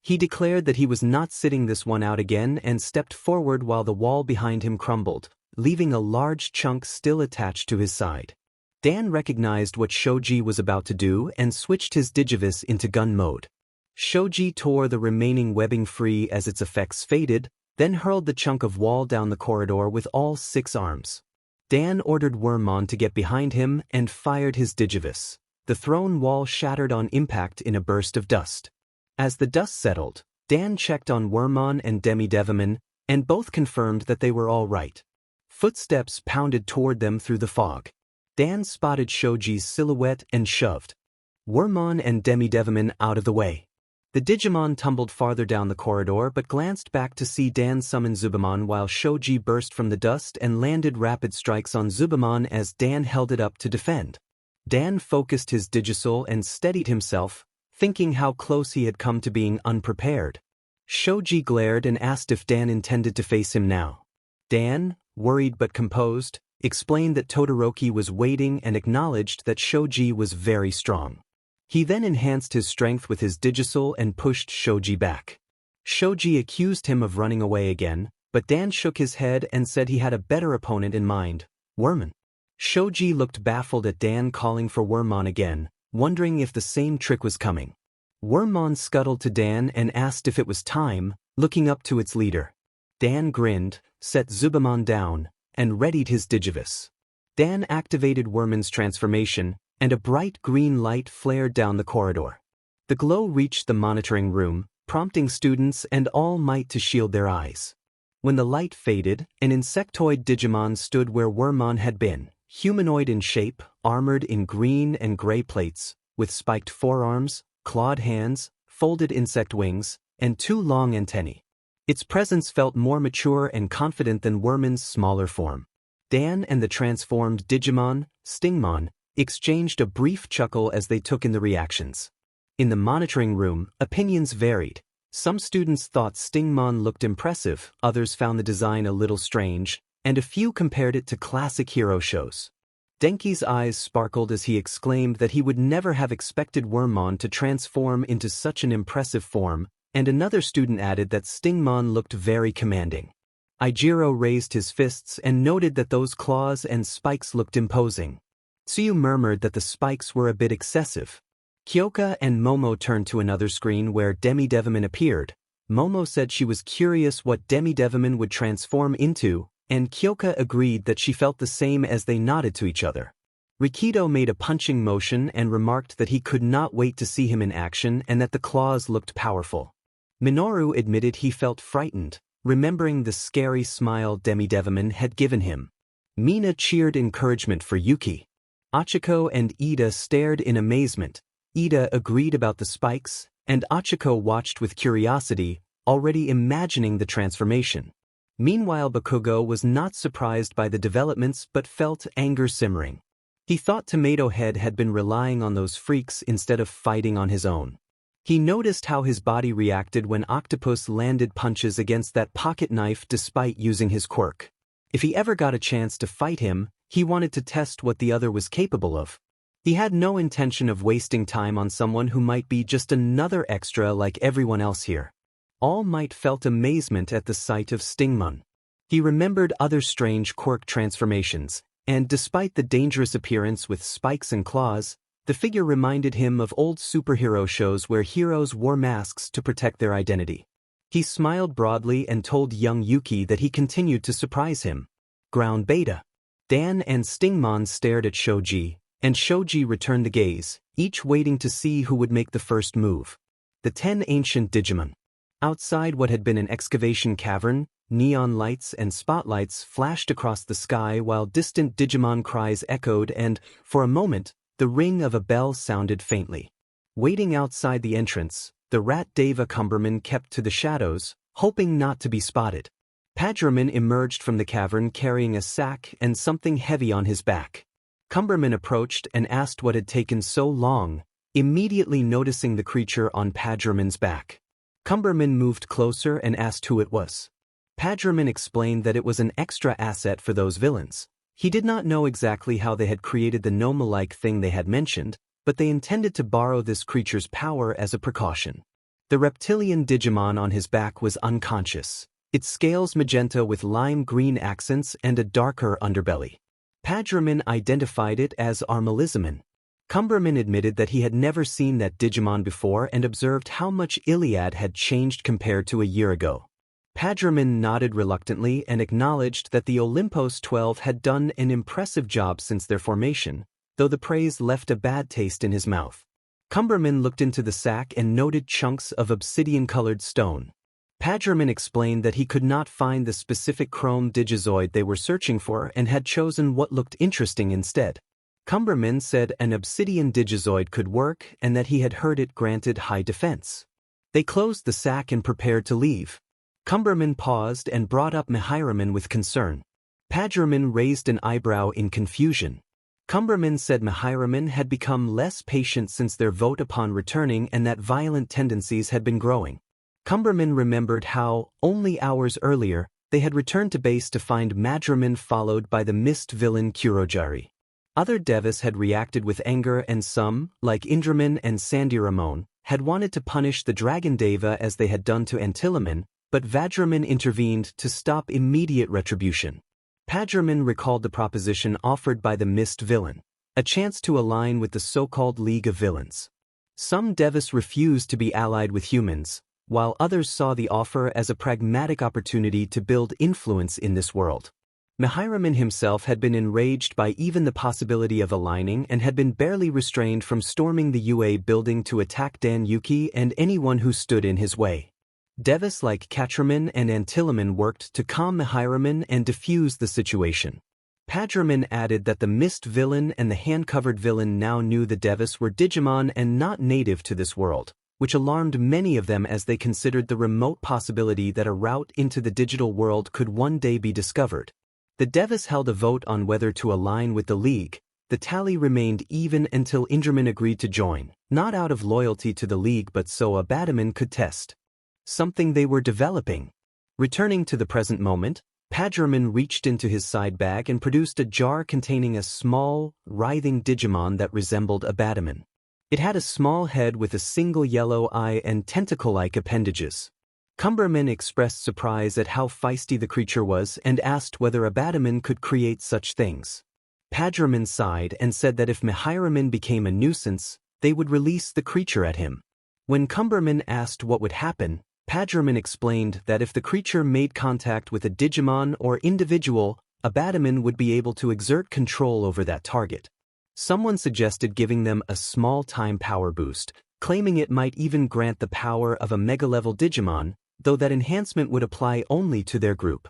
He declared that he was not sitting this one out again and stepped forward while the wall behind him crumbled, leaving a large chunk still attached to his side. Dan recognized what Shoji was about to do and switched his Digivice into gun mode. Shoji tore the remaining webbing free as its effects faded, then hurled the chunk of wall down the corridor with all 6 arms. Dan ordered Wormmon to get behind him and fired his Digivice. The thrown wall shattered on impact in a burst of dust. As the dust settled, Dan checked on Wormmon and Demidevimon, and both confirmed that they were all right. Footsteps pounded toward them through the fog. Dan spotted Shoji's silhouette and shoved Wormmon and Demidevimon out of the way. The Digimon tumbled farther down the corridor but glanced back to see Dan summon Zubamon while Shoji burst from the dust and landed rapid strikes on Zubamon as Dan held it up to defend. Dan focused his Digisoul and steadied himself, thinking how close he had come to being unprepared. Shoji glared and asked if Dan intended to face him now. Dan, worried but composed, explained that Todoroki was waiting and acknowledged that Shoji was very strong. He then enhanced his strength with his Digisoul and pushed Shoji back. Shoji accused him of running away again, but Dan shook his head and said he had a better opponent in mind, Wormmon. Shoji looked baffled at Dan calling for Wormmon again, wondering if the same trick was coming. Wormmon scuttled to Dan and asked if it was time, looking up to its leader. Dan grinned, set Zubamon down, and readied his Digivice. Dan activated Wormmon's transformation, and a bright green light flared down the corridor. The glow reached the monitoring room, prompting students and All Might to shield their eyes. When the light faded, an insectoid Digimon stood where Wormmon had been, humanoid in shape, armored in green and gray plates, with spiked forearms, clawed hands, folded insect wings, and 2 long antennae. Its presence felt more mature and confident than Wormmon's smaller form. Dan and the transformed Digimon, Stingmon, exchanged a brief chuckle as they took in the reactions. In the monitoring room, opinions varied. Some students thought Stingmon looked impressive, others found the design a little strange, and a few compared it to classic hero shows. Denki's eyes sparkled as he exclaimed that he would never have expected Wormmon to transform into such an impressive form, and another student added that Stingmon looked very commanding. Ijiro raised his fists and noted that those claws and spikes looked imposing. Tsuyu murmured that the spikes were a bit excessive. Kyoka and Momo turned to another screen where Demidevimon appeared. Momo said she was curious what Demidevimon would transform into, and Kyoka agreed that she felt the same as they nodded to each other. Rikido made a punching motion and remarked that he could not wait to see him in action and that the claws looked powerful. Minoru admitted he felt frightened, remembering the scary smile Demidevimon had given him. Mina cheered encouragement for Yuki. Achiko and Ida stared in amazement. Ida agreed about the spikes, and Achiko watched with curiosity, already imagining the transformation. Meanwhile, Bakugo was not surprised by the developments but felt anger simmering. He thought Tomato Head had been relying on those freaks instead of fighting on his own. He noticed how his body reacted when Octopus landed punches against that pocket knife despite using his quirk. If he ever got a chance to fight him, he wanted to test what the other was capable of. He had no intention of wasting time on someone who might be just another extra like everyone else here. All Might felt amazement at the sight of Stingmon. He remembered other strange quirk transformations, And despite the dangerous appearance with spikes and claws, the figure reminded him of old superhero shows where heroes wore masks to protect their identity. He smiled broadly and told young Yuki that he continued to surprise him. Ground Beta. Dan and Stingmon stared at Shoji, and Shoji returned the gaze, each waiting to see who would make the first move. The 10 ancient Digimon. Outside what had been an excavation cavern, neon lights and spotlights flashed across the sky while distant Digimon cries echoed and, for a moment, the ring of a bell sounded faintly. Waiting outside the entrance, the rat Deva Cumberman kept to the shadows, hoping not to be spotted. Padraman emerged from the cavern carrying a sack and something heavy on his back. Cumberman approached and asked what had taken so long, immediately noticing the creature on Padraman's back. Cumberman moved closer and asked who it was. Padraman explained that it was an extra asset for those villains. He did not know exactly how they had created the Noma-like thing they had mentioned, but they intended to borrow this creature's power as a precaution. The reptilian Digimon on his back was unconscious, its scales magenta with lime green accents and a darker underbelly. Padraman identified it as Armalizamon. Cumberman admitted that he had never seen that Digimon before and observed how much Iliad had changed compared to a year ago. Padraman nodded reluctantly and acknowledged that the Olympos 12 had done an impressive job since their formation, though the praise left a bad taste in his mouth. Cumberman looked into the sack and noted chunks of obsidian-colored stone. Padraman explained that he could not find the specific chrome digizoid they were searching for and had chosen what looked interesting instead. Cumberman said an obsidian digizoid could work and that he had heard it granted high defense. They closed the sack and prepared to leave. Cumberman paused and brought up Mihiraman with concern. Padraman raised an eyebrow in confusion. Cumberman said Mihiraman had become less patient since their vote upon returning and that violent tendencies had been growing. Cumberman remembered how, only hours earlier, they had returned to base to find Madraman followed by the mist villain Kurojari. Other Devas had reacted with anger and some, like Indraman and Sandiramon, had wanted to punish the Dragon Deva as they had done to Antillaman, but Vajraman intervened to stop immediate retribution. Padraman recalled the proposition offered by the mist villain, a chance to align with the so-called League of Villains. Some Devas refused to be allied with humans, while others saw the offer as a pragmatic opportunity to build influence in this world. Mihiraman himself had been enraged by even the possibility of aligning and had been barely restrained from storming the UA building to attack Dan Yuki and anyone who stood in his way. Devas like Catraman and Antillaman worked to calm Mihiraman and defuse the situation. Padraman added that the mist villain and the hand-covered villain now knew the Devas were Digimon and not native to this world, which alarmed many of them as they considered the remote possibility that a route into the digital world could one day be discovered. The Devas held a vote on whether to align with the League. The tally remained even until Indraman agreed to join, not out of loyalty to the League but so Abadaman could test something they were developing. Returning to the present moment, Padraman reached into his side bag and produced a jar containing a small, writhing Digimon that resembled Abadaman. It had a small head with a single yellow eye and tentacle-like appendages. Cumberman expressed surprise at how feisty the creature was and asked whether Abadaman could create such things. Padraman sighed and said that if Mihiraman became a nuisance, they would release the creature at him. When Cumberman asked what would happen, Padraman explained that if the creature made contact with a Digimon or individual, Abadaman would be able to exert control over that target. Someone suggested giving them a small time power boost, claiming it might even grant the power of a mega-level Digimon, though that enhancement would apply only to their group.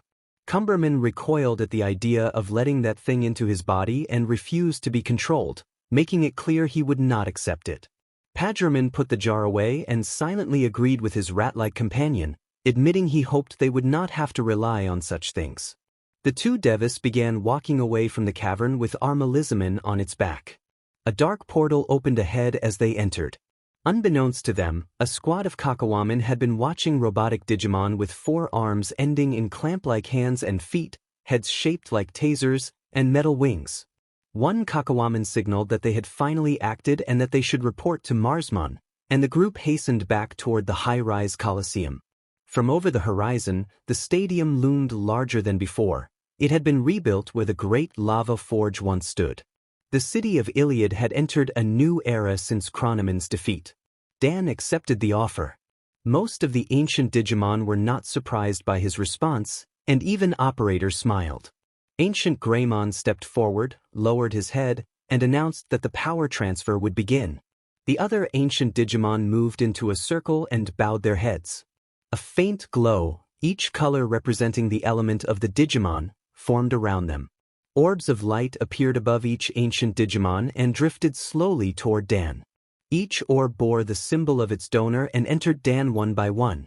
Cumberman recoiled at the idea of letting that thing into his body and refused to be controlled, making it clear he would not accept it. Padraman put the jar away and silently agreed with his rat-like companion, admitting he hoped they would not have to rely on such things. The two Devas began walking away from the cavern with Armalizamon on its back. A dark portal opened ahead as they entered. Unbeknownst to them, a squad of Kakawaman had been watching robotic Digimon with 4 arms ending in clamp-like hands and feet, heads shaped like tasers, and metal wings. One Kakawaman signaled that they had finally acted and that they should report to Marsmon, and the group hastened back toward the high-rise Coliseum. From over the horizon, the stadium loomed larger than before, It had been rebuilt where the great lava forge once stood. The city of Iliad had entered a new era since Chronomon's defeat. Dan accepted the offer. Most of the ancient Digimon were not surprised by his response, and even Operator smiled. Ancient Greymon stepped forward, lowered his head, and announced that the power transfer would begin. The other ancient Digimon moved into a circle and bowed their heads. A faint glow, each color representing the element of the Digimon, formed around them. Orbs of light appeared above each ancient Digimon and drifted slowly toward Dan. Each orb bore the symbol of its donor and entered Dan one by one.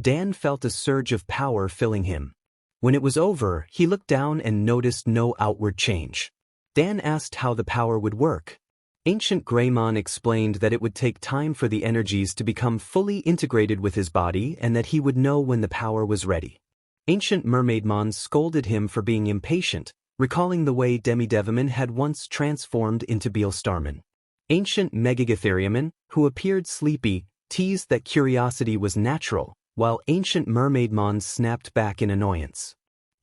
Dan felt a surge of power filling him. When it was over, he looked down and noticed no outward change. Dan asked how the power would work. Ancient Greymon explained that it would take time for the energies to become fully integrated with his body and that he would know when the power was ready. Ancient Mermaidmon scolded him for being impatient, recalling the way Demidevimon had once transformed into Beelstarmon. Ancient Megagotheriumon, who appeared sleepy, teased that curiosity was natural, while Ancient Mermaidmon snapped back in annoyance.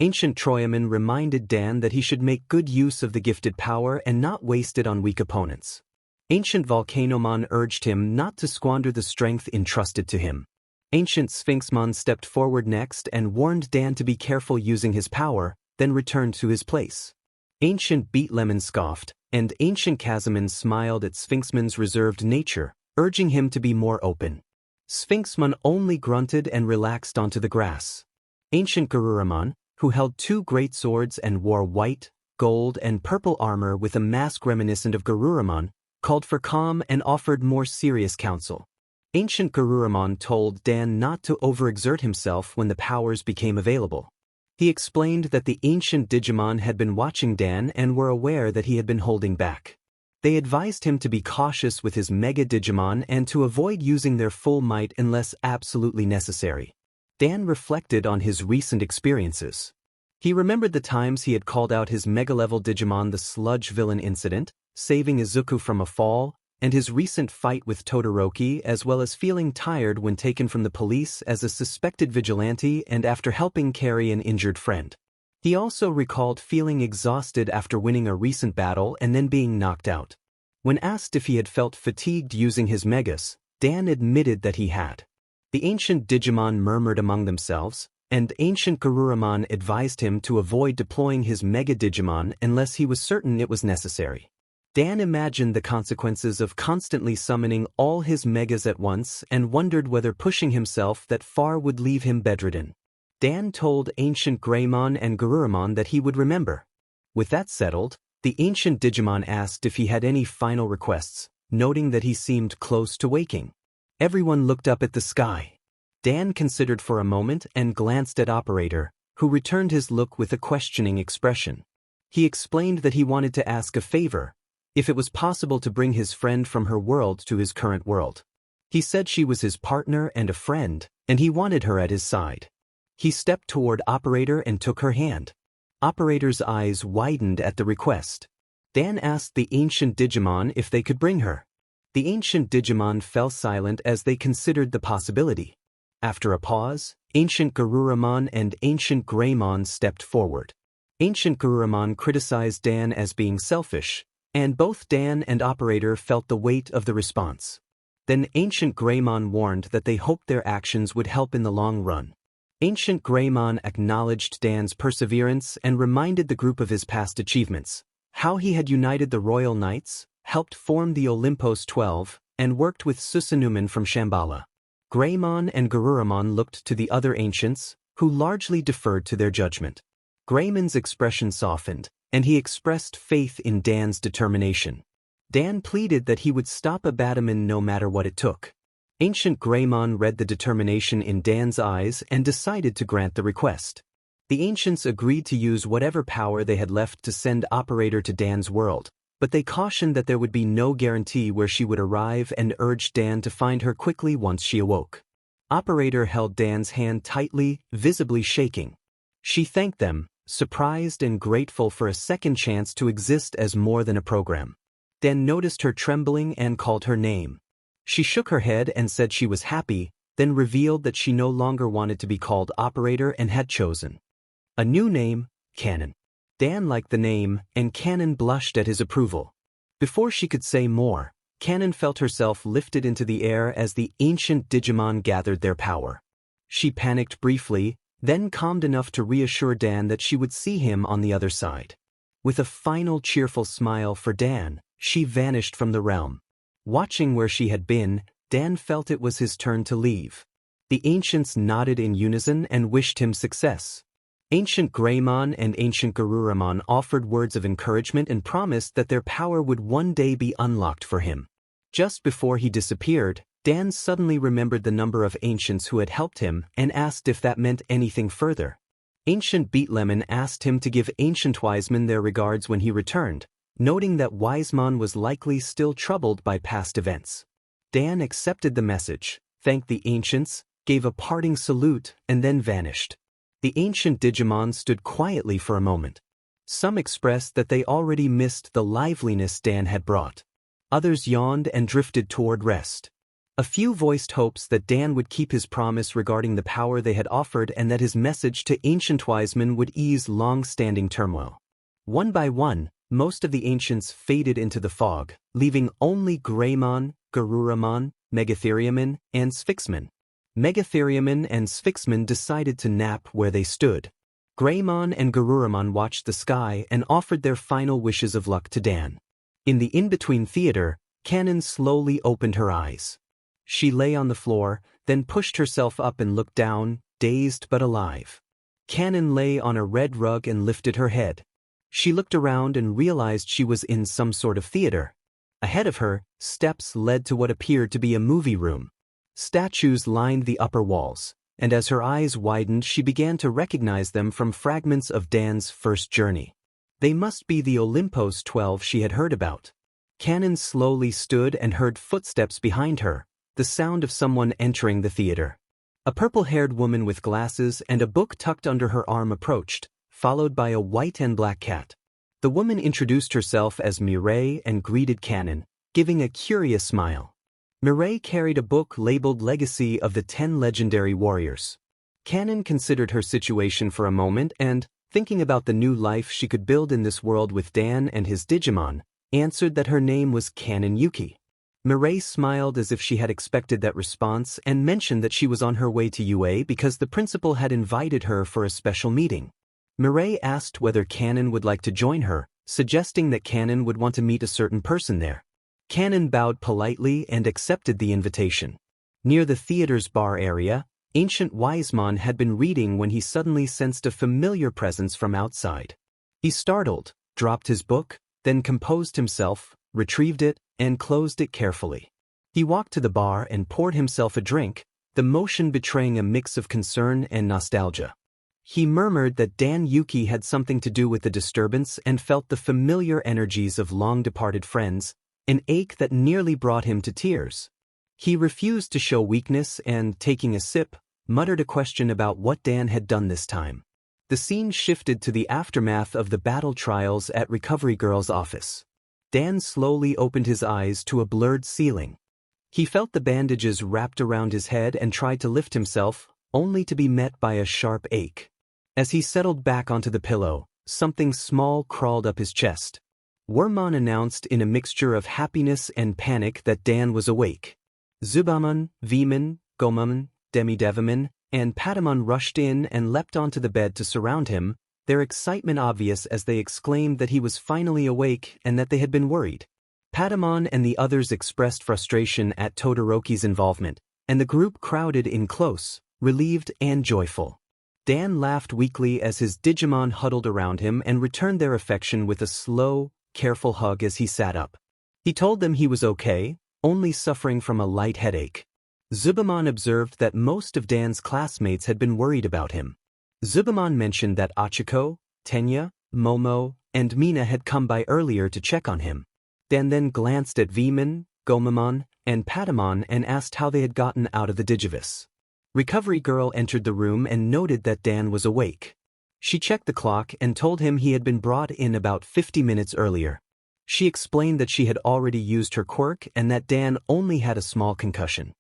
Ancient Troyamon reminded Dan that he should make good use of the gifted power and not waste it on weak opponents. Ancient Volcanomon urged him not to squander the strength entrusted to him. Ancient Sphinxmon stepped forward next and warned Dan to be careful using his power, then returned to his place. Ancient Beetlemon scoffed, and Ancient Chasmon smiled at Sphinxmon's reserved nature, urging him to be more open. Sphinxmon only grunted and relaxed onto the grass. Ancient Garuramon, who held two great swords and wore white, gold, and purple armor with a mask reminiscent of Garuramon, called for calm and offered more serious counsel. Ancient Garuramon told Dan not to overexert himself when the powers became available. He explained that the ancient Digimon had been watching Dan and were aware that he had been holding back. They advised him to be cautious with his Mega Digimon and to avoid using their full might unless absolutely necessary. Dan reflected on his recent experiences. He remembered the times he had called out his Mega-level Digimon the Sludge Villain incident, saving Izuku from a fall, and his recent fight with Todoroki, as well as feeling tired when taken from the police as a suspected vigilante and after helping carry an injured friend. He also recalled feeling exhausted after winning a recent battle and then being knocked out. When asked if he had felt fatigued using his Megas, Dan admitted that he had. The ancient Digimon murmured among themselves, and ancient Garuramon advised him to avoid deploying his Mega Digimon unless he was certain it was necessary. Dan imagined the consequences of constantly summoning all his Megas at once and wondered whether pushing himself that far would leave him bedridden. Dan told ancient Greymon and Garuramon that he would remember. With that settled, the ancient Digimon asked if he had any final requests, noting that he seemed close to waking. Everyone looked up at the sky. Dan considered for a moment and glanced at Operator, who returned his look with a questioning expression. He explained that he wanted to ask a favor, if it was possible to bring his friend from her world to his current world. He said she was his partner and a friend, and he wanted her at his side. He stepped toward Operator and took her hand. Operator's eyes widened at the request. Dan asked the ancient Digimon if they could bring her. The ancient Digimon fell silent as they considered the possibility. After a pause, ancient Garuramon and ancient Greymon stepped forward. Ancient Garuramon criticized Dan as being selfish, and both Dan and Operator felt the weight of the response. Then ancient Greymon warned that they hoped their actions would help in the long run. Ancient Greymon acknowledged Dan's perseverance and reminded the group of his past achievements, how he had united the Royal Knights, helped form the Olympos 12, and worked with Susanoomin from Shambhala. Greymon and Garuramon looked to the other ancients, who largely deferred to their judgment. Greymon's expression softened, and he expressed faith in Dan's determination. Dan pleaded that he would stop Abaddamon no matter what it took. Ancient Greymon read the determination in Dan's eyes and decided to grant the request. The ancients agreed to use whatever power they had left to send Operator to Dan's world, but they cautioned that there would be no guarantee where she would arrive and urged Dan to find her quickly once she awoke. Operator held Dan's hand tightly, visibly shaking. She thanked them, surprised and grateful for a second chance to exist as more than a program. Dan noticed her trembling and called her name. She shook her head and said she was happy, then revealed that she no longer wanted to be called Operator and had chosen a new name, Canon. Dan liked the name, and Canon blushed at his approval. Before she could say more, Canon felt herself lifted into the air as the ancient Digimon gathered their power. She panicked briefly, then calmed enough to reassure Dan that she would see him on the other side. With a final cheerful smile for Dan, she vanished from the realm. Watching where she had been, Dan felt it was his turn to leave. The ancients nodded in unison and wished him success. Ancient Greymon and Ancient Garuramon offered words of encouragement and promised that their power would one day be unlocked for him. Just before he disappeared, Dan suddenly remembered the number of ancients who had helped him and asked if that meant anything further. Ancient Beetlemon asked him to give Ancient Wiseman their regards when he returned, noting that Wisemon was likely still troubled by past events. Dan accepted the message, thanked the ancients, gave a parting salute, and then vanished. The ancient Digimon stood quietly for a moment. Some expressed that they already missed the liveliness Dan had brought. Others yawned and drifted toward rest. A few voiced hopes that Dan would keep his promise regarding the power they had offered and that his message to Ancient Wiseman would ease long-standing turmoil. One by one, most of the ancients faded into the fog, leaving only Greymon, Garuramon, Megatheriumon, and Sphinxmon. Megatheriumon and Sphinxmon decided to nap where they stood. Greymon and Garuramon watched the sky and offered their final wishes of luck to Dan. In the in-between theater, Canon slowly opened her eyes. She lay on the floor, then pushed herself up and looked down, dazed but alive. Canon lay on a red rug and lifted her head. She looked around and realized she was in some sort of theater. Ahead of her, steps led to what appeared to be a movie room. Statues lined the upper walls, and as her eyes widened she began to recognize them from fragments of Dan's first journey. They must be the Olympos 12 she had heard about. Canon slowly stood and heard footsteps behind her, the sound of someone entering the theater. A purple-haired woman with glasses and a book tucked under her arm approached, followed by a white and black cat. The woman introduced herself as Mireille and greeted Canon, giving a curious smile. Mireille carried a book labeled Legacy of the 10 Legendary Warriors. Canon considered her situation for a moment and, thinking about the new life she could build in this world with Dan and his Digimon, answered that her name was Dan Yuki. Mireille smiled as if she had expected that response and mentioned that she was on her way to UA because the principal had invited her for a special meeting. Mireille asked whether Canon would like to join her, suggesting that Canon would want to meet a certain person there. Canon bowed politely and accepted the invitation. Near the theater's bar area, Ancient Wisemon had been reading when he suddenly sensed a familiar presence from outside. He startled, dropped his book, then composed himself, retrieved it, and closed it carefully. He walked to the bar and poured himself a drink, the motion betraying a mix of concern and nostalgia. He murmured that Dan Yuki had something to do with the disturbance and felt the familiar energies of long-departed friends, an ache that nearly brought him to tears. He refused to show weakness and, taking a sip, muttered a question about what Dan had done this time. The scene shifted to the aftermath of the battle trials at Recovery Girl's office. Dan slowly opened his eyes to a blurred ceiling. He felt the bandages wrapped around his head and tried to lift himself, only to be met by a sharp ache. As he settled back onto the pillow, something small crawled up his chest. Wormmon announced in a mixture of happiness and panic that Dan was awake. Zubamon, Veemon, Gomamon, Demidevamon, and Patamon rushed in and leapt onto the bed to surround him, their excitement obvious as they exclaimed that he was finally awake and that they had been worried. Patamon and the others expressed frustration at Todoroki's involvement, and the group crowded in close, relieved and joyful. Dan laughed weakly as his Digimon huddled around him and returned their affection with a slow, careful hug as he sat up. He told them he was okay, only suffering from a light headache. Zubamon observed that most of Dan's classmates had been worried about him. Zubamon mentioned that Achiko, Tenya, Momo, and Mina had come by earlier to check on him. Dan then glanced at Veemon, Gomamon, and Patamon and asked how they had gotten out of the Digivice. Recovery Girl entered the room and noted that Dan was awake. She checked the clock and told him he had been brought in about 50 minutes earlier. She explained that she had already used her quirk and that Dan only had a small concussion.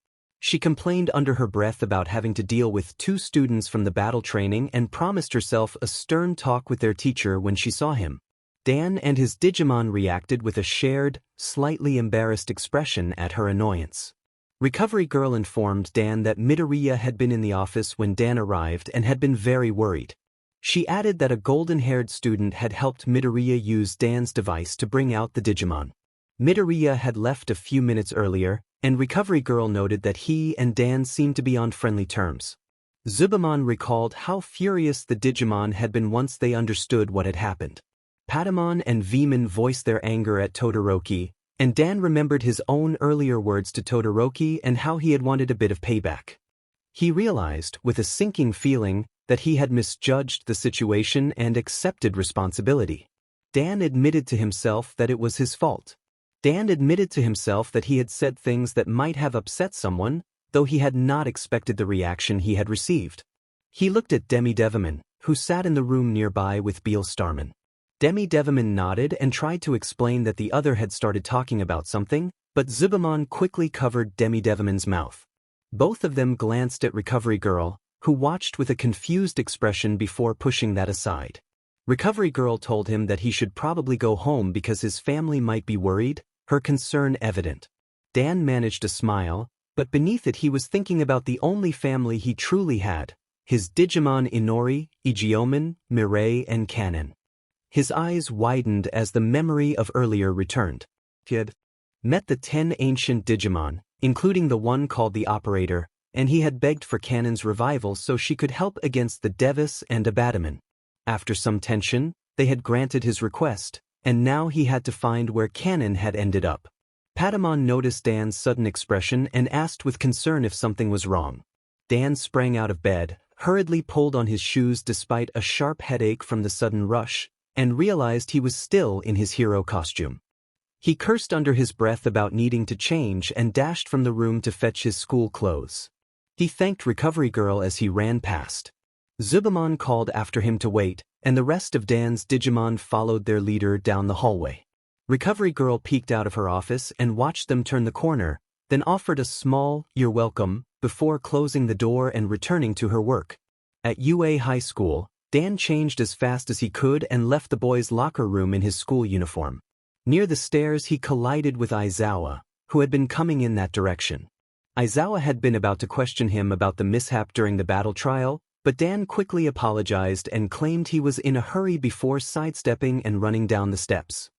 She complained under her breath about having to deal with 2 students from the battle training and promised herself a stern talk with their teacher when she saw him. Dan and his Digimon reacted with a shared, slightly embarrassed expression at her annoyance. Recovery Girl informed Dan that Midoriya had been in the office when Dan arrived and had been very worried. She added that a golden-haired student had helped Midoriya use Dan's device to bring out the Digimon. Midoriya had left a few minutes earlier, and Recovery Girl noted that he and Dan seemed to be on friendly terms. Zubamon recalled how furious the Digimon had been once they understood what had happened. Patamon and Veemon voiced their anger at Todoroki, and Dan remembered his own earlier words to Todoroki and how he had wanted a bit of payback. He realized, with a sinking feeling, that he had misjudged the situation and accepted responsibility. Dan admitted to himself that it was his fault. Dan admitted to himself that he had said things that might have upset someone, though he had not expected the reaction he had received. He looked at Demi Devaman, who sat in the room nearby with Beal Starman. Demi Devaman nodded and tried to explain that the other had started talking about something, but Zubamon quickly covered Demi Devaman's mouth. Both of them glanced at Recovery Girl, who watched with a confused expression before pushing that aside. Recovery Girl told him that he should probably go home because his family might be worried, her concern evident. Dan managed a smile, but beneath it he was thinking about the only family he truly had, his Digimon Inori, Igeomon, Mirai and Kanon. His eyes widened as the memory of earlier returned. He had met the 10 ancient Digimon, including the one called the Operator, and he had begged for Kanon's revival so she could help against the Devis and Abatamon. After some tension, they had granted his request, and now he had to find where Kanon had ended up. Patamon noticed Dan's sudden expression and asked with concern if something was wrong. Dan sprang out of bed, hurriedly pulled on his shoes despite a sharp headache from the sudden rush, and realized he was still in his hero costume. He cursed under his breath about needing to change and dashed from the room to fetch his school clothes. He thanked Recovery Girl as he ran past. Zubamon called after him to wait, and the rest of Dan's Digimon followed their leader down the hallway. Recovery Girl peeked out of her office and watched them turn the corner, then offered a small, "You're welcome," before closing the door and returning to her work. At UA High School, Dan changed as fast as he could and left the boys' locker room in his school uniform. Near the stairs he collided with Aizawa, who had been coming in that direction. Aizawa had been about to question him about the mishap during the battle trial, but Dan quickly apologized and claimed he was in a hurry before sidestepping and running down the steps.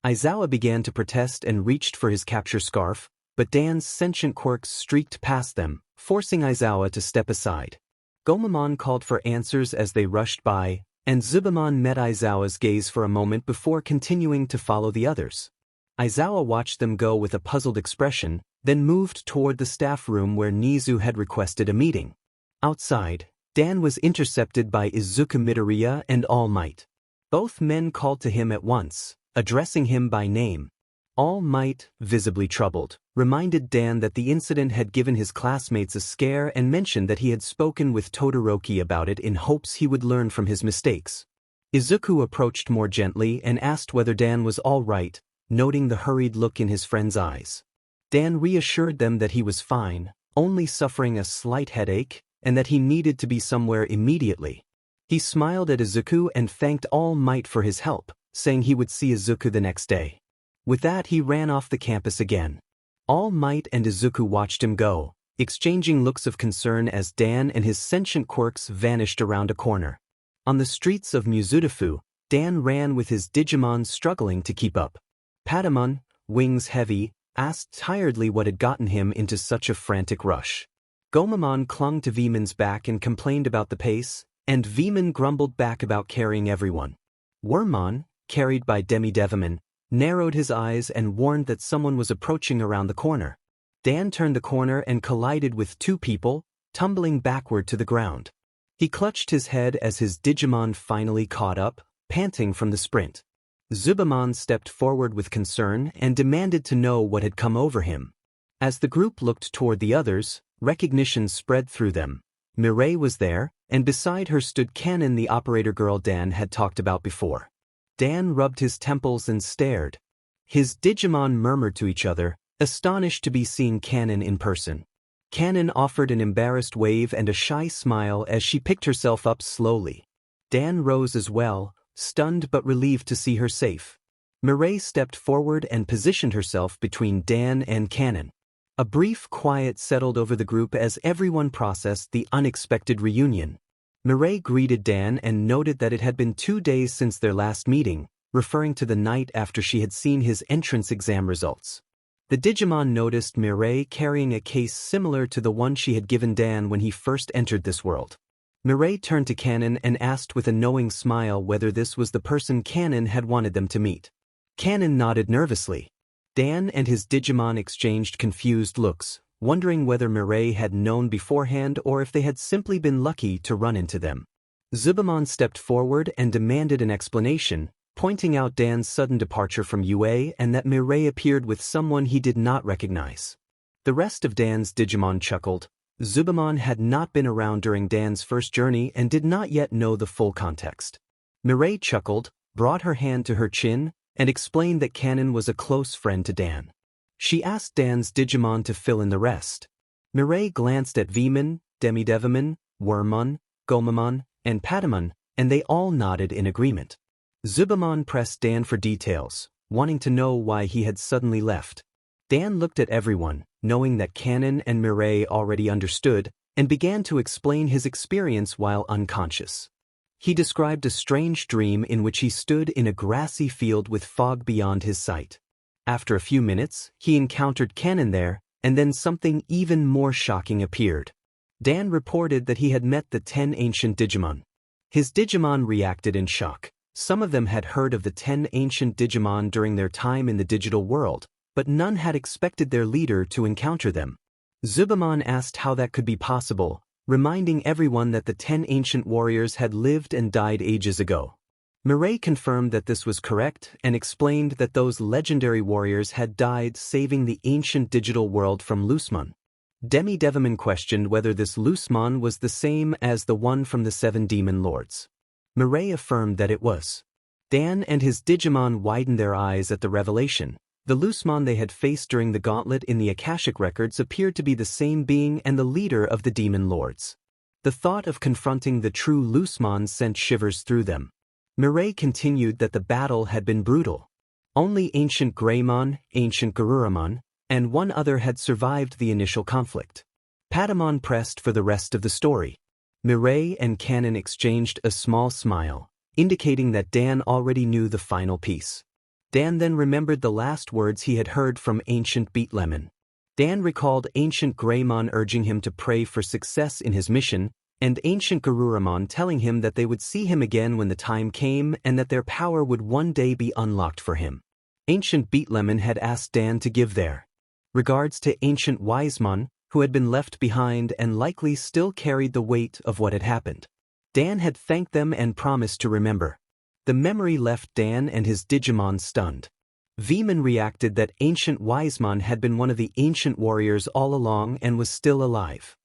Aizawa began to protest and reached for his capture scarf, but Dan's sentient quirks streaked past them, forcing Aizawa to step aside. Gomamon called for answers as they rushed by, and Zubamon met Aizawa's gaze for a moment before continuing to follow the others. Aizawa watched them go with a puzzled expression, then moved toward the staff room where Nizu had requested a meeting. Outside, Dan was intercepted by Izuku Midoriya and All Might. Both men called to him at once, addressing him by name. All Might, visibly troubled, reminded Dan that the incident had given his classmates a scare and mentioned that he had spoken with Todoroki about it in hopes he would learn from his mistakes. Izuku approached more gently and asked whether Dan was all right, noting the hurried look in his friend's eyes. Dan reassured them that he was fine, only suffering a slight headache, and that he needed to be somewhere immediately. He smiled at Izuku and thanked All Might for his help, saying he would see Izuku the next day. With that he ran off the campus again. All Might and Izuku watched him go, exchanging looks of concern as Dan and his sentient quirks vanished around a corner. On the streets of Muzutafu, Dan ran with his Digimon struggling to keep up. Patamon, wings heavy, asked tiredly what had gotten him into such a frantic rush. Gomamon clung to Veemon's back and complained about the pace, and Veemon grumbled back about carrying everyone. Wormmon, carried by Demi Devaman, narrowed his eyes and warned that someone was approaching around the corner. Dan turned the corner and collided with 2 people, tumbling backward to the ground. He clutched his head as his Digimon finally caught up, panting from the sprint. Zubamon stepped forward with concern and demanded to know what had come over him. As the group looked toward the others, recognition spread through them. Mirai was there, and beside her stood Kanon, the operator girl Dan had talked about before. Dan rubbed his temples and stared. His Digimon murmured to each other, astonished to be seeing Kanon in person. Kanon offered an embarrassed wave and a shy smile as she picked herself up slowly. Dan rose as well, stunned but relieved to see her safe. Mireille stepped forward and positioned herself between Dan and Kanon. A brief quiet settled over the group as everyone processed the unexpected reunion. Mireille greeted Dan and noted that it had been 2 days since their last meeting, referring to the night after she had seen his entrance exam results. The Digimon noticed Mireille carrying a case similar to the one she had given Dan when he first entered this world. Mireille turned to Kanon and asked with a knowing smile whether this was the person Kanon had wanted them to meet. Kanon nodded nervously. Dan and his Digimon exchanged confused looks, wondering whether Mireille had known beforehand or if they had simply been lucky to run into them. Zubamon stepped forward and demanded an explanation, pointing out Dan's sudden departure from UA and that Mireille appeared with someone he did not recognize. The rest of Dan's Digimon chuckled. Zubamon had not been around during Dan's first journey and did not yet know the full context. Mireille chuckled, brought her hand to her chin, and explained that Kanon was a close friend to Dan. She asked Dan's Digimon to fill in the rest. Mireille glanced at Veemon, Demidevimon, Wormmon, Gomamon, and Patamon, and they all nodded in agreement. Zubamon pressed Dan for details, wanting to know why he had suddenly left. Dan looked at everyone, knowing that Kanon and Mireille already understood, and began to explain his experience while unconscious. He described a strange dream in which he stood in a grassy field with fog beyond his sight. After a few minutes, he encountered Kanon there, and then something even more shocking appeared. Dan reported that he had met the 10 ancient Digimon. His Digimon reacted in shock. Some of them had heard of the 10 ancient Digimon during their time in the digital world, but none had expected their leader to encounter them. Zubamon asked how that could be possible, reminding everyone that the 10 ancient warriors had lived and died ages ago. Mireille confirmed that this was correct and explained that those legendary warriors had died saving the ancient digital world from Loosmon. Demidevimon questioned whether this Loosmon was the same as the one from the 7 demon lords. Mireille affirmed that it was. Dan and his Digimon widened their eyes at the revelation. The Loosmon they had faced during the gauntlet in the Akashic records appeared to be the same being and the leader of the demon lords. The thought of confronting the true Loosmon sent shivers through them. Mireille continued that the battle had been brutal. Only ancient Greymon, ancient Garuramon, and one other had survived the initial conflict. Patamon pressed for the rest of the story. Mireille and Kanon exchanged a small smile, indicating that Dan already knew the final piece. Dan then remembered the last words he had heard from ancient Beetlemon. Dan recalled ancient Greymon urging him to pray for success in his mission, and ancient Garuramon telling him that they would see him again when the time came and that their power would one day be unlocked for him. Ancient Beetlemon had asked Dan to give their regards to ancient Wisemon, who had been left behind and likely still carried the weight of what had happened. Dan had thanked them and promised to remember. The memory left Dan and his Digimon stunned. Veemon reacted that ancient Wisemon had been one of the ancient warriors all along and was still alive.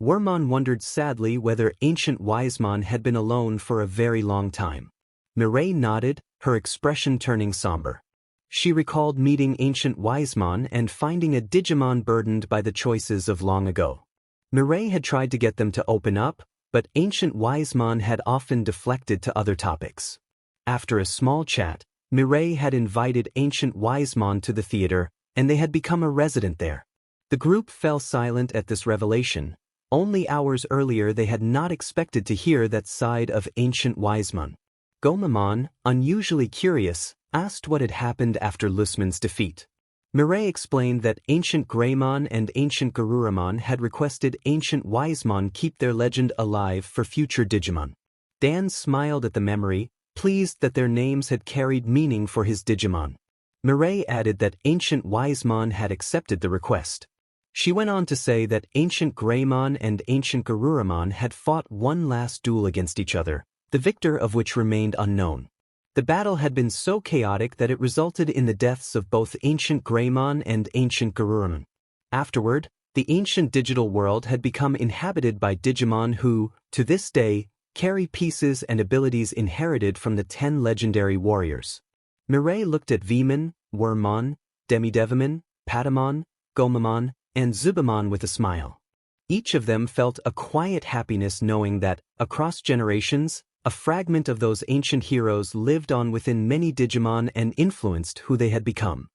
Wormmon wondered sadly whether ancient Wisemon had been alone for a very long time. Mireille nodded, her expression turning somber. She recalled meeting ancient Wisemon and finding a Digimon burdened by the choices of long ago. Mireille had tried to get them to open up, but ancient Wisemon had often deflected to other topics. After a small chat, Mireille had invited ancient Wisemon to the theater, and they had become a resident there. The group fell silent at this revelation. Only hours earlier they had not expected to hear that side of ancient Wisemon. Gomamon, unusually curious, asked what had happened after Loosmon's defeat. Mireille explained that ancient Greymon and ancient Garuramon had requested ancient Wisemon keep their legend alive for future Digimon. Dan smiled at the memory, pleased that their names had carried meaning for his Digimon. Mireille added that ancient Wisemon had accepted the request. She went on to say that ancient Greymon and ancient Garuramon had fought one last duel against each other, the victor of which remained unknown. The battle had been so chaotic that it resulted in the deaths of both ancient Greymon and ancient Garuramon. Afterward, the ancient digital world had become inhabited by Digimon who, to this day, carry pieces and abilities inherited from the 10 legendary warriors. Mireille looked at Veemon, Wormmon, Demidevimon, Patamon, Gomamon, and Zubamon with a smile. Each of them felt a quiet happiness knowing that, across generations, a fragment of those ancient heroes lived on within many Digimon and influenced who they had become.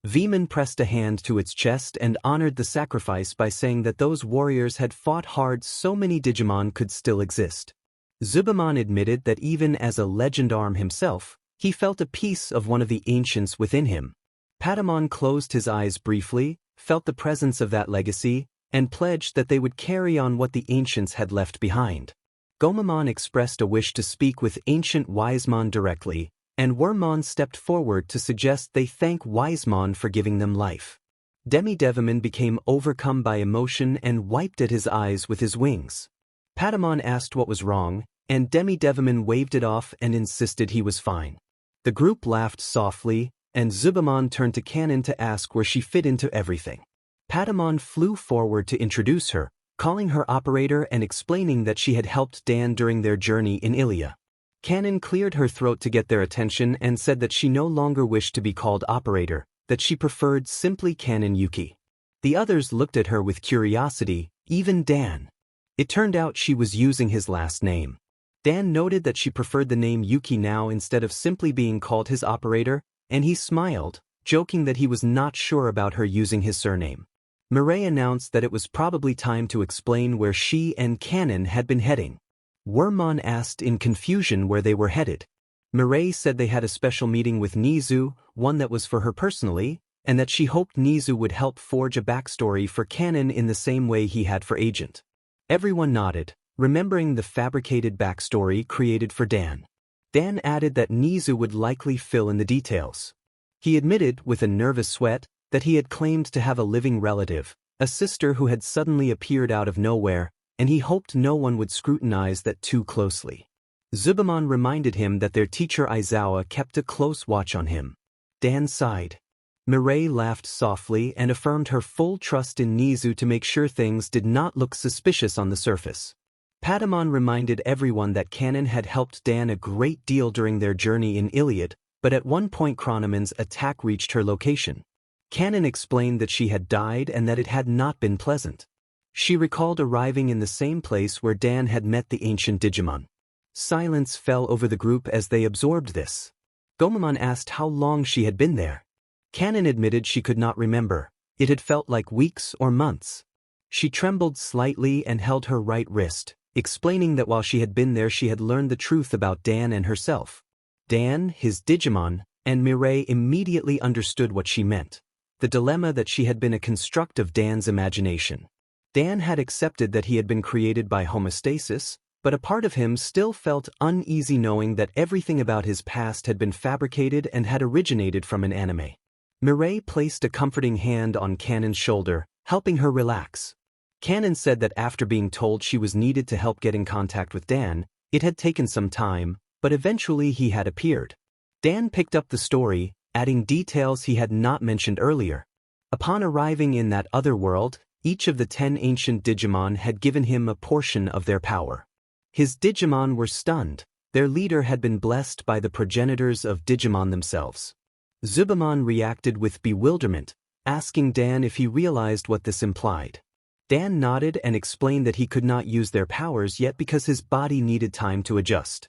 Veemon pressed a hand to its chest and honored the sacrifice by saying that those warriors had fought hard so many Digimon could still exist. Zubamon admitted that even as a legend arm himself, he felt a piece of one of the ancients within him. Patamon closed his eyes briefly, felt the presence of that legacy, and pledged that they would carry on what the ancients had left behind. Gomamon expressed a wish to speak with Ancient Wisemon directly, and Wormmon stepped forward to suggest they thank Wisemon for giving them life. Demidevimon became overcome by emotion and wiped at his eyes with his wings. Patamon asked what was wrong, and Demidevimon waved it off and insisted he was fine. The group laughed softly, and Zubamon turned to Kanon to ask where she fit into everything. Patamon flew forward to introduce her, calling her operator and explaining that she had helped Dan during their journey in Ilia. Kanon cleared her throat to get their attention and said that she no longer wished to be called operator, that she preferred simply Dan Yuki. The others looked at her with curiosity, even Dan. It turned out she was using his last name. Dan noted that she preferred the name Yuki now instead of simply being called his operator, and he smiled, joking that he was not sure about her using his surname. Mireille announced that it was probably time to explain where she and Kanon had been heading. Wormmon asked in confusion where they were headed. Mireille said they had a special meeting with Nizu, one that was for her personally, and that she hoped Nizu would help forge a backstory for Kanon in the same way he had for Agent. Everyone nodded, remembering the fabricated backstory created for Dan. Dan added that Nizu would likely fill in the details. He admitted, with a nervous sweat, that he had claimed to have a living relative, a sister who had suddenly appeared out of nowhere, and he hoped no one would scrutinize that too closely. Zubamon reminded him that their teacher Aizawa kept a close watch on him. Dan sighed. Mireille laughed softly and affirmed her full trust in Nizu to make sure things did not look suspicious on the surface. Patamon reminded everyone that Kanon had helped Dan a great deal during their journey in Iliad, but at one point Chronomon's attack reached her location. Kanon explained that she had died and that it had not been pleasant. She recalled arriving in the same place where Dan had met the ancient Digimon. Silence fell over the group as they absorbed this. Gomamon asked how long she had been there. Kanon admitted she could not remember. It had felt like weeks or months. She trembled slightly and held her right wrist, explaining that while she had been there she had learned the truth about Dan and herself. Dan, his Digimon, and Mireille immediately understood what she meant. The dilemma that she had been a construct of Dan's imagination. Dan had accepted that he had been created by homeostasis, but a part of him still felt uneasy knowing that everything about his past had been fabricated and had originated from an anime. Mireille placed a comforting hand on Kanon's shoulder, helping her relax. Kanon said that after being told she was needed to help get in contact with Dan, it had taken some time, but eventually he had appeared. Dan picked up the story, adding details he had not mentioned earlier. Upon arriving in that other world, each of the 10 ancient Digimon had given him a portion of their power. His Digimon were stunned. Their leader had been blessed by the progenitors of Digimon themselves. Zubamon reacted with bewilderment, asking Dan if he realized what this implied. Dan nodded and explained that he could not use their powers yet because his body needed time to adjust.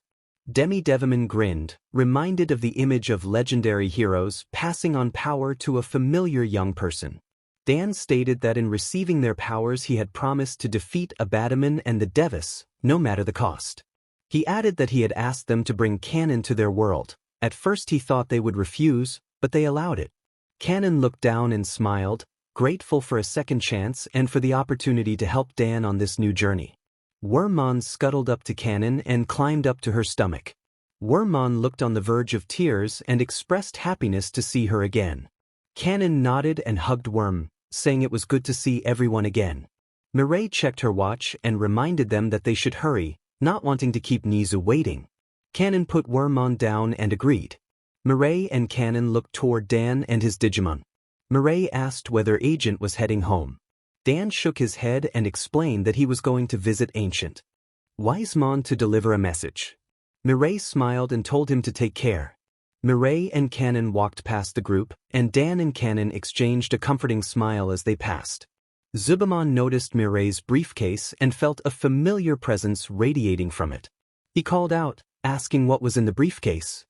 Demidevimon grinned, reminded of the image of legendary heroes passing on power to a familiar young person. Dan stated that in receiving their powers he had promised to defeat Abadamon and the Devis, no matter the cost. He added that he had asked them to bring Kanon to their world. At first he thought they would refuse, but they allowed it. Kanon looked down and smiled, grateful for a second chance and for the opportunity to help Dan on this new journey. Wormmon scuttled up to Kanon and climbed up to her stomach. Wormmon looked on the verge of tears and expressed happiness to see her again. Kanon nodded and hugged Worm, saying it was good to see everyone again. Mireille checked her watch and reminded them that they should hurry, not wanting to keep Nizu waiting. Kanon put Wormmon down and agreed. Mireille and Kanon looked toward Dan and his Digimon. Mireille asked whether Agent was heading home. Dan shook his head and explained that he was going to visit Ancient Wisemon to deliver a message. Mireille smiled and told him to take care. Mireille and Kanon walked past the group, and Dan and Kanon exchanged a comforting smile as they passed. Zubamon noticed Mirei's briefcase and felt a familiar presence radiating from it. He called out, asking what was in the briefcase.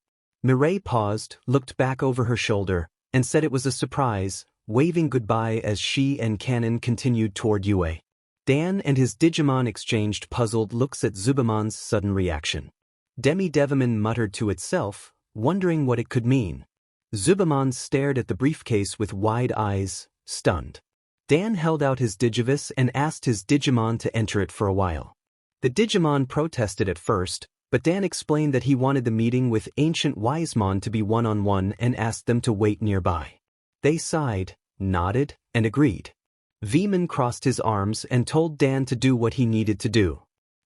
Mirei paused, looked back over her shoulder, and said it was a surprise, waving goodbye as she and Kanon continued toward Yue. Dan and his Digimon exchanged puzzled looks at Zubamon's sudden reaction. Demi-Devimon muttered to itself, wondering what it could mean. Zubamon stared at the briefcase with wide eyes, stunned. Dan held out his Digivice and asked his Digimon to enter it for a while. The Digimon protested at first, but Dan explained that he wanted the meeting with Ancient Wisemon to be one-on-one and asked them to wait nearby. They sighed, nodded, and agreed. Veemon crossed his arms and told Dan to do what he needed to do.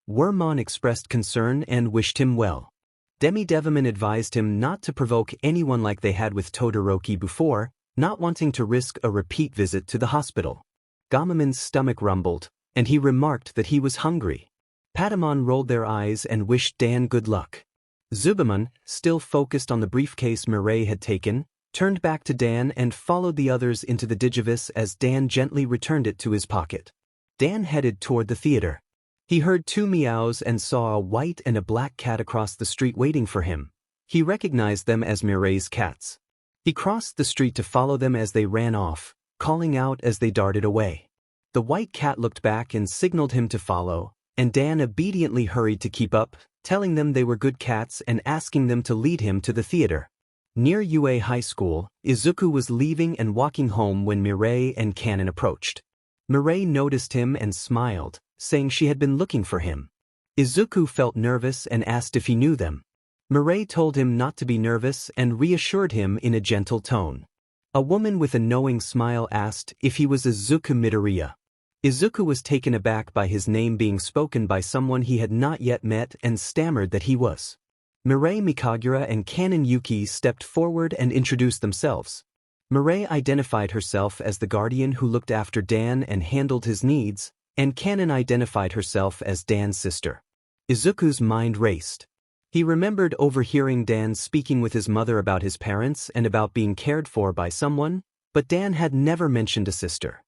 Wormmon expressed concern and wished him well. Demi-Devimon advised him not to provoke anyone like they had with Todoroki before, not wanting to risk a repeat visit to the hospital. Gamamon's stomach rumbled, and he remarked that he was hungry. Patamon rolled their eyes and wished Dan good luck. Zubamon, still focused on the briefcase Mirei had taken, turned back to Dan and followed the others into the Digivice as Dan gently returned it to his pocket. Dan headed toward the theater. He heard two meows and saw a white and a black cat across the street waiting for him. He recognized them as Mirei's cats. He crossed the street to follow them as they ran off, calling out as they darted away. The white cat looked back and signaled him to follow, and Dan obediently hurried to keep up, telling them they were good cats and asking them to lead him to the theater. Near Yue High School, Izuku was leaving and walking home when Mirei and Kanon approached. Mirei noticed him and smiled, saying she had been looking for him. Izuku felt nervous and asked if he knew them. Mirei told him not to be nervous and reassured him in a gentle tone. A woman with a knowing smile asked if he was Izuku Midoriya. Izuku was taken aback by his name being spoken by someone he had not yet met and stammered that he was. Mirei Mikagura and Dan Yuki stepped forward and introduced themselves. Mirei identified herself as the guardian who looked after Dan and handled his needs, and Kanon identified herself as Dan's sister. Izuku's mind raced. He remembered overhearing Dan speaking with his mother about his parents and about being cared for by someone, but Dan had never mentioned a sister.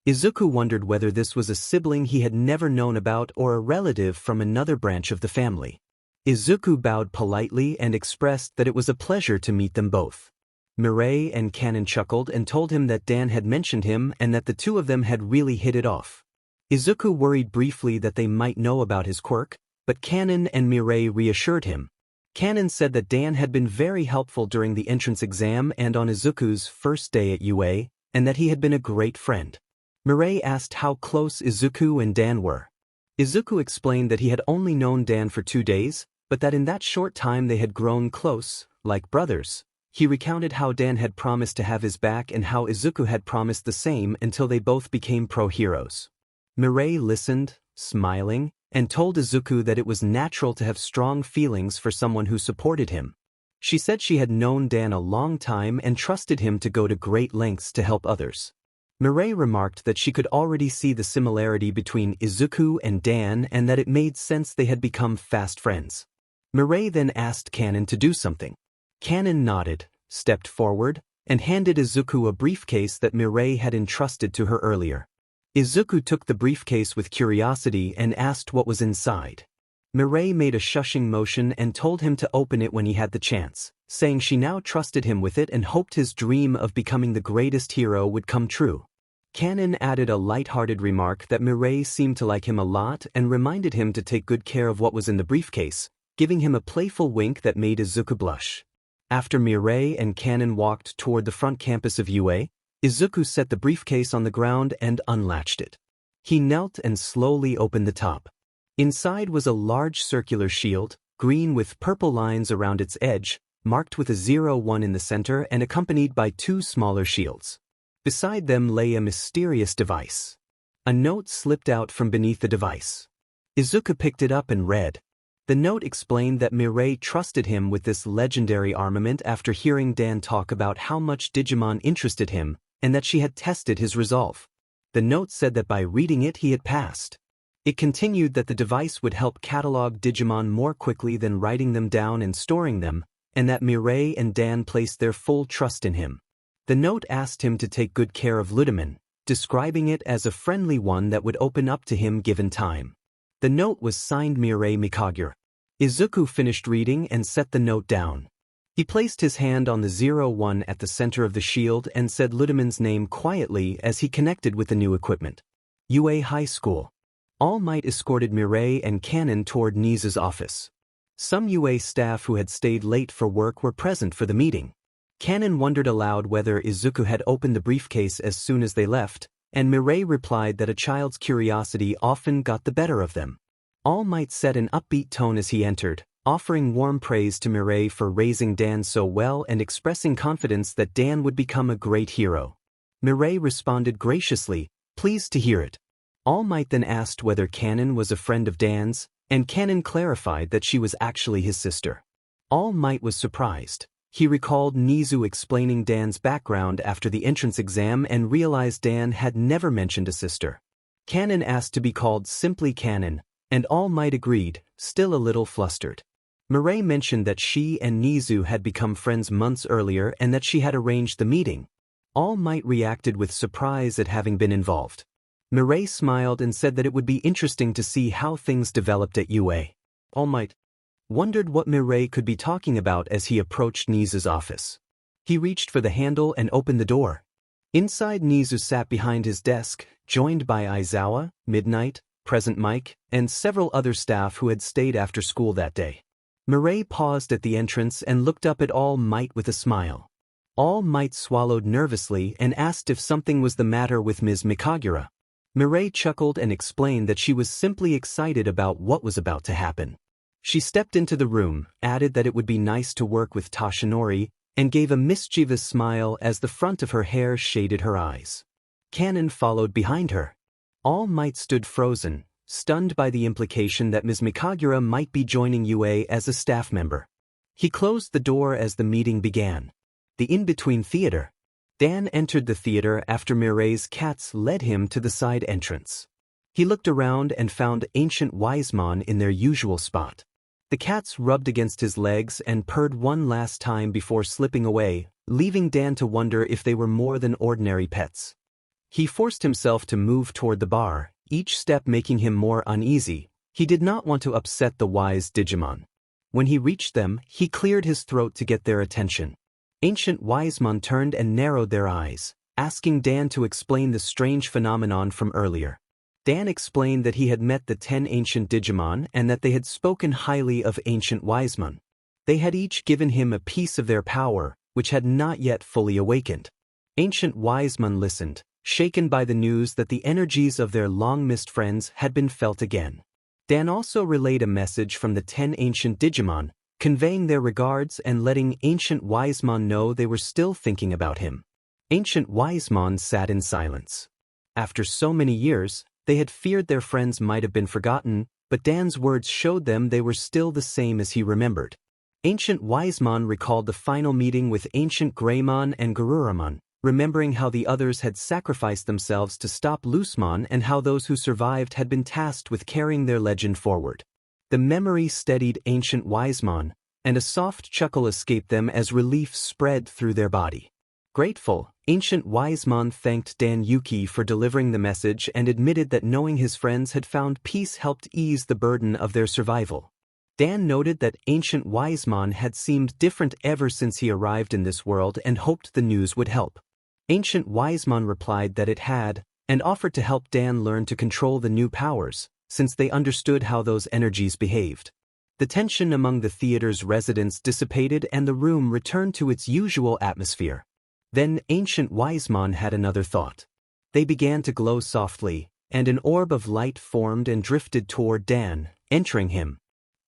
Izuku wondered whether this was a sibling he had never known about or a relative from another branch of the family. Izuku bowed politely and expressed that it was a pleasure to meet them both. Mirei and Kanon chuckled and told him that Dan had mentioned him and that the two of them had really hit it off. Izuku worried briefly that they might know about his quirk, but Kanon and Mirei reassured him. Kanon said that Dan had been very helpful during the entrance exam and on Izuku's first day at UA, and that he had been a great friend. Mirei asked how close Izuku and Dan were. Izuku explained that he had only known Dan for 2 days, but that in that short time they had grown close, like brothers. He recounted how Dan had promised to have his back and how Izuku had promised the same until they both became pro-heroes. Mirei listened, smiling, and told Izuku that it was natural to have strong feelings for someone who supported him. She said she had known Dan a long time and trusted him to go to great lengths to help others. Mirei remarked that she could already see the similarity between Izuku and Dan and that it made sense they had become fast friends. Mirei then asked Kanon to do something. Kanon nodded, stepped forward, and handed Izuku a briefcase that Mirei had entrusted to her earlier. Izuku took the briefcase with curiosity and asked what was inside. Mirei made a shushing motion and told him to open it when he had the chance, saying she now trusted him with it and hoped his dream of becoming the greatest hero would come true. Kanon added a light-hearted remark that Mirei seemed to like him a lot and reminded him to take good care of what was in the briefcase, giving him a playful wink that made Izuku blush. After Mirei and Kanon walked toward the front campus of UA, Izuku set the briefcase on the ground and unlatched it. He knelt and slowly opened the top. Inside was a large circular shield, green with purple lines around its edge, marked with a 01 in the center and accompanied by 2 smaller shields. Beside them lay a mysterious device. A note slipped out from beneath the device. Izuku picked it up and read. The note explained that Mirei trusted him with this legendary armament after hearing Dan talk about how much Digimon interested him, and that she had tested his resolve. The note said that by reading it he had passed. It continued that the device would help catalog Digimon more quickly than writing them down and storing them, and that Mirei and Dan placed their full trust in him. The note asked him to take good care of Ludeman, describing it as a friendly one that would open up to him given time. The note was signed Mirei Mikagura. Izuku finished reading and set the note down. He placed his hand on the 01 at the center of the shield and said Ludeman's name quietly as he connected with the new equipment. UA High School. All Might escorted Mirei and Kanon toward Nizu's office. Some UA staff who had stayed late for work were present for the meeting. Kanon wondered aloud whether Izuku had opened the briefcase as soon as they left, and Mirei replied that a child's curiosity often got the better of them. All Might set an upbeat tone as he entered, offering warm praise to Mirei for raising Dan so well and expressing confidence that Dan would become a great hero. Mirei responded graciously, pleased to hear it. All Might then asked whether Kanon was a friend of Dan's, and Kanon clarified that she was actually his sister. All Might was surprised. He recalled Nizu explaining Dan's background after the entrance exam and realized Dan had never mentioned a sister. Kanon asked to be called simply Kanon, and All Might agreed, still a little flustered. Mirei mentioned that she and Nizu had become friends months earlier and that she had arranged the meeting. All Might reacted with surprise at having been involved. Mirei smiled and said that it would be interesting to see how things developed at UA. All Might wondered what Mirei could be talking about as he approached Nizu's office. He reached for the handle and opened the door. Inside, Nizu sat behind his desk, joined by Aizawa, Midnight, Present Mike, and several other staff who had stayed after school that day. Mirei paused at the entrance and looked up at All Might with a smile. All Might swallowed nervously and asked if something was the matter with Ms. Mikagura. Mirei chuckled and explained that she was simply excited about what was about to happen. She stepped into the room, added that it would be nice to work with Toshinori, and gave a mischievous smile as the front of her hair shaded her eyes. Kanon followed behind her. All Might stood frozen, stunned by the implication that Ms. Mikagura might be joining UA as a staff member. He closed the door as the meeting began. The in-between theater. Dan entered the theater after Mirei's cats led him to the side entrance. He looked around and found Ancient Wisemon in their usual spot. The cats rubbed against his legs and purred one last time before slipping away, leaving Dan to wonder if they were more than ordinary pets. He forced himself to move toward the bar, each step making him more uneasy. He did not want to upset the wise Digimon. When he reached them, he cleared his throat to get their attention. Ancient Wisemon turned and narrowed their eyes, asking Dan to explain the strange phenomenon from earlier. Dan explained that he had met the 10 ancient Digimon and that they had spoken highly of Ancient Wisemon. They had each given him a piece of their power, which had not yet fully awakened. Ancient Wisemon listened, shaken by the news that the energies of their long-missed friends had been felt again. Dan also relayed a message from the 10 ancient Digimon, conveying their regards and letting Ancient Wisemon know they were still thinking about him. Ancient Wisemon sat in silence. After so many years, they had feared their friends might have been forgotten, but Dan's words showed them they were still the same as he remembered. Ancient Wisemon recalled the final meeting with Ancient Greymon and Garuramon, remembering how the others had sacrificed themselves to stop Loosemon and how those who survived had been tasked with carrying their legend forward. The memory steadied Ancient Wisemon, and a soft chuckle escaped them as relief spread through their body. Grateful, Ancient Wisemon thanked Dan Yuki for delivering the message and admitted that knowing his friends had found peace helped ease the burden of their survival. Dan noted that Ancient Wisemon had seemed different ever since he arrived in this world and hoped the news would help. Ancient Wisemon replied that it had, and offered to help Dan learn to control the new powers, since they understood how those energies behaved. The tension among the theater's residents dissipated and the room returned to its usual atmosphere. Then Ancient Wisemon had another thought. They began to glow softly, and an orb of light formed and drifted toward Dan, entering him.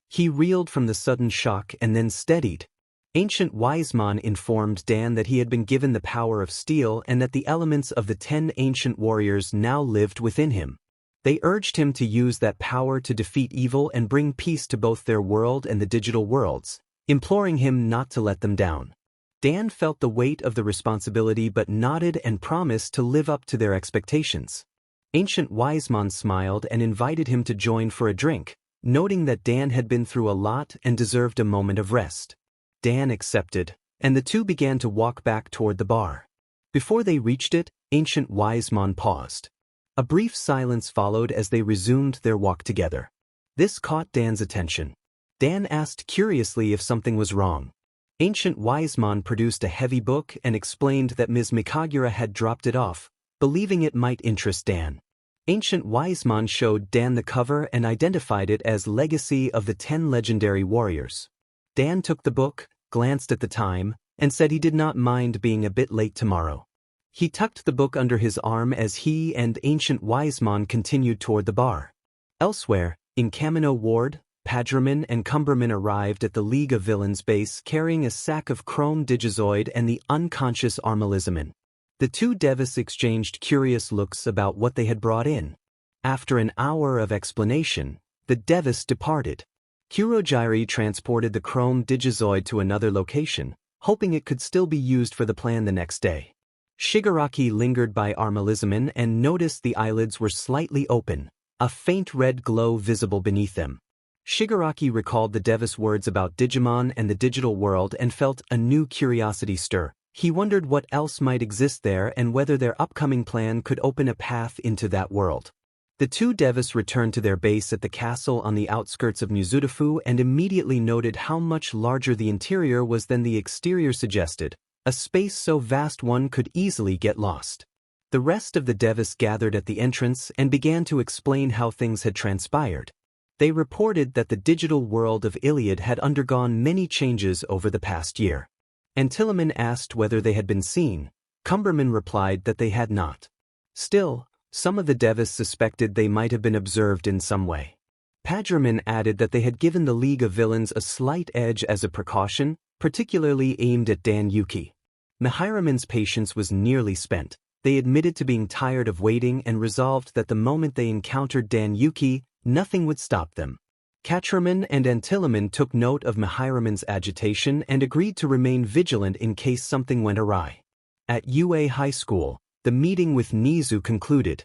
He reeled from the sudden shock and then steadied. Ancient Wisemon informed Dan that he had been given the power of steel and that the elements of the 10 ancient warriors now lived within him. They urged him to use that power to defeat evil and bring peace to both their world and the digital worlds, imploring him not to let them down. Dan felt the weight of the responsibility but nodded and promised to live up to their expectations. Ancient Wisemon smiled and invited him to join for a drink, noting that Dan had been through a lot and deserved a moment of rest. Dan accepted, and the two began to walk back toward the bar. Before they reached it, Ancient Wisemon paused. A brief silence followed as they resumed their walk together. This caught Dan's attention. Dan asked curiously if something was wrong. Ancient Wisemon produced a heavy book and explained that Ms. Mikagura had dropped it off, believing it might interest Dan. Ancient Wisemon showed Dan the cover and identified it as Legacy of the 10 Legendary Warriors. Dan took the book, glanced at the time, and said he did not mind being a bit late tomorrow. He tucked the book under his arm as he and Ancient Wisemon continued toward the bar. Elsewhere, in Kamino Ward, Padraman and Cumberman arrived at the League of Villains base carrying a sack of Chrome Digizoid and the unconscious Armalizaman. The two Devis exchanged curious looks about what they had brought in. After an hour of explanation, the Devis departed. Kurogiri transported the Chrome Digizoid to another location, hoping it could still be used for the plan the next day. Shigaraki lingered by Armalizaman and noticed the eyelids were slightly open, a faint red glow visible beneath them. Shigaraki recalled the Devis words about Digimon and the digital world and felt a new curiosity stir. He wondered what else might exist there and whether their upcoming plan could open a path into that world. The two Devis returned to their base at the castle on the outskirts of Nuzutafu and immediately noted how much larger the interior was than the exterior suggested, a space so vast one could easily get lost. The rest of the Devis gathered at the entrance and began to explain how things had transpired. They reported that the digital world of Iliad had undergone many changes over the past year. Antillaman asked whether they had been seen. Cumberman replied that they had not. Still, some of the Devis suspected they might have been observed in some way. Padraman added that they had given the League of Villains a slight edge as a precaution, particularly aimed at Dan Yuki. Mihiraman's patience was nearly spent. They admitted to being tired of waiting and resolved that the moment they encountered Dan Yuki, nothing would stop them. Catraman and Antillaman took note of Mihiraman's agitation and agreed to remain vigilant in case something went awry. At UA High School, the meeting with Nizu concluded.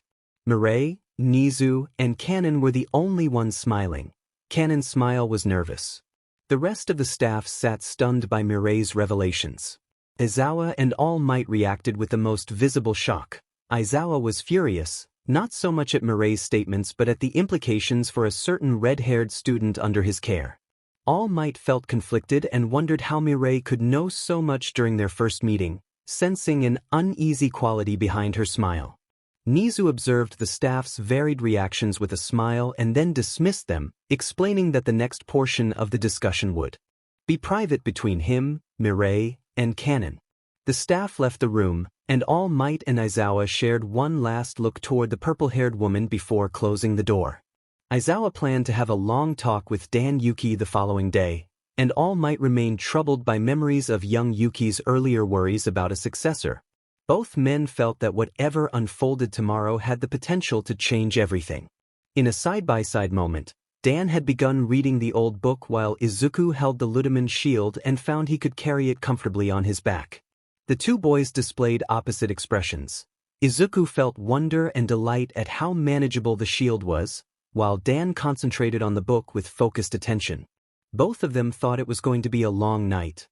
Mirai, Nizu, and Kanon were the only ones smiling. Kanon's smile was nervous. The rest of the staff sat stunned by Mirai's revelations. Aizawa and All Might reacted with the most visible shock. Aizawa was furious, not so much at Mirai's statements but at the implications for a certain red-haired student under his care. All Might felt conflicted and wondered how Mirai could know so much during their first meeting, sensing an uneasy quality behind her smile. Nizu observed the staff's varied reactions with a smile and then dismissed them, explaining that the next portion of the discussion would be private between him, Mirai, and Kanon. The staff left the room, and All Might and Aizawa shared one last look toward the purple-haired woman before closing the door. Aizawa planned to have a long talk with Dan Yuki the following day, and All Might remained troubled by memories of young Yuki's earlier worries about a successor. Both men felt that whatever unfolded tomorrow had the potential to change everything. In a side-by-side moment, Dan had begun reading the old book while Izuku held the Ludeman shield and found he could carry it comfortably on his back. The two boys displayed opposite expressions. Izuku felt wonder and delight at how manageable the shield was, while Dan concentrated on the book with focused attention. Both of them thought it was going to be a long night.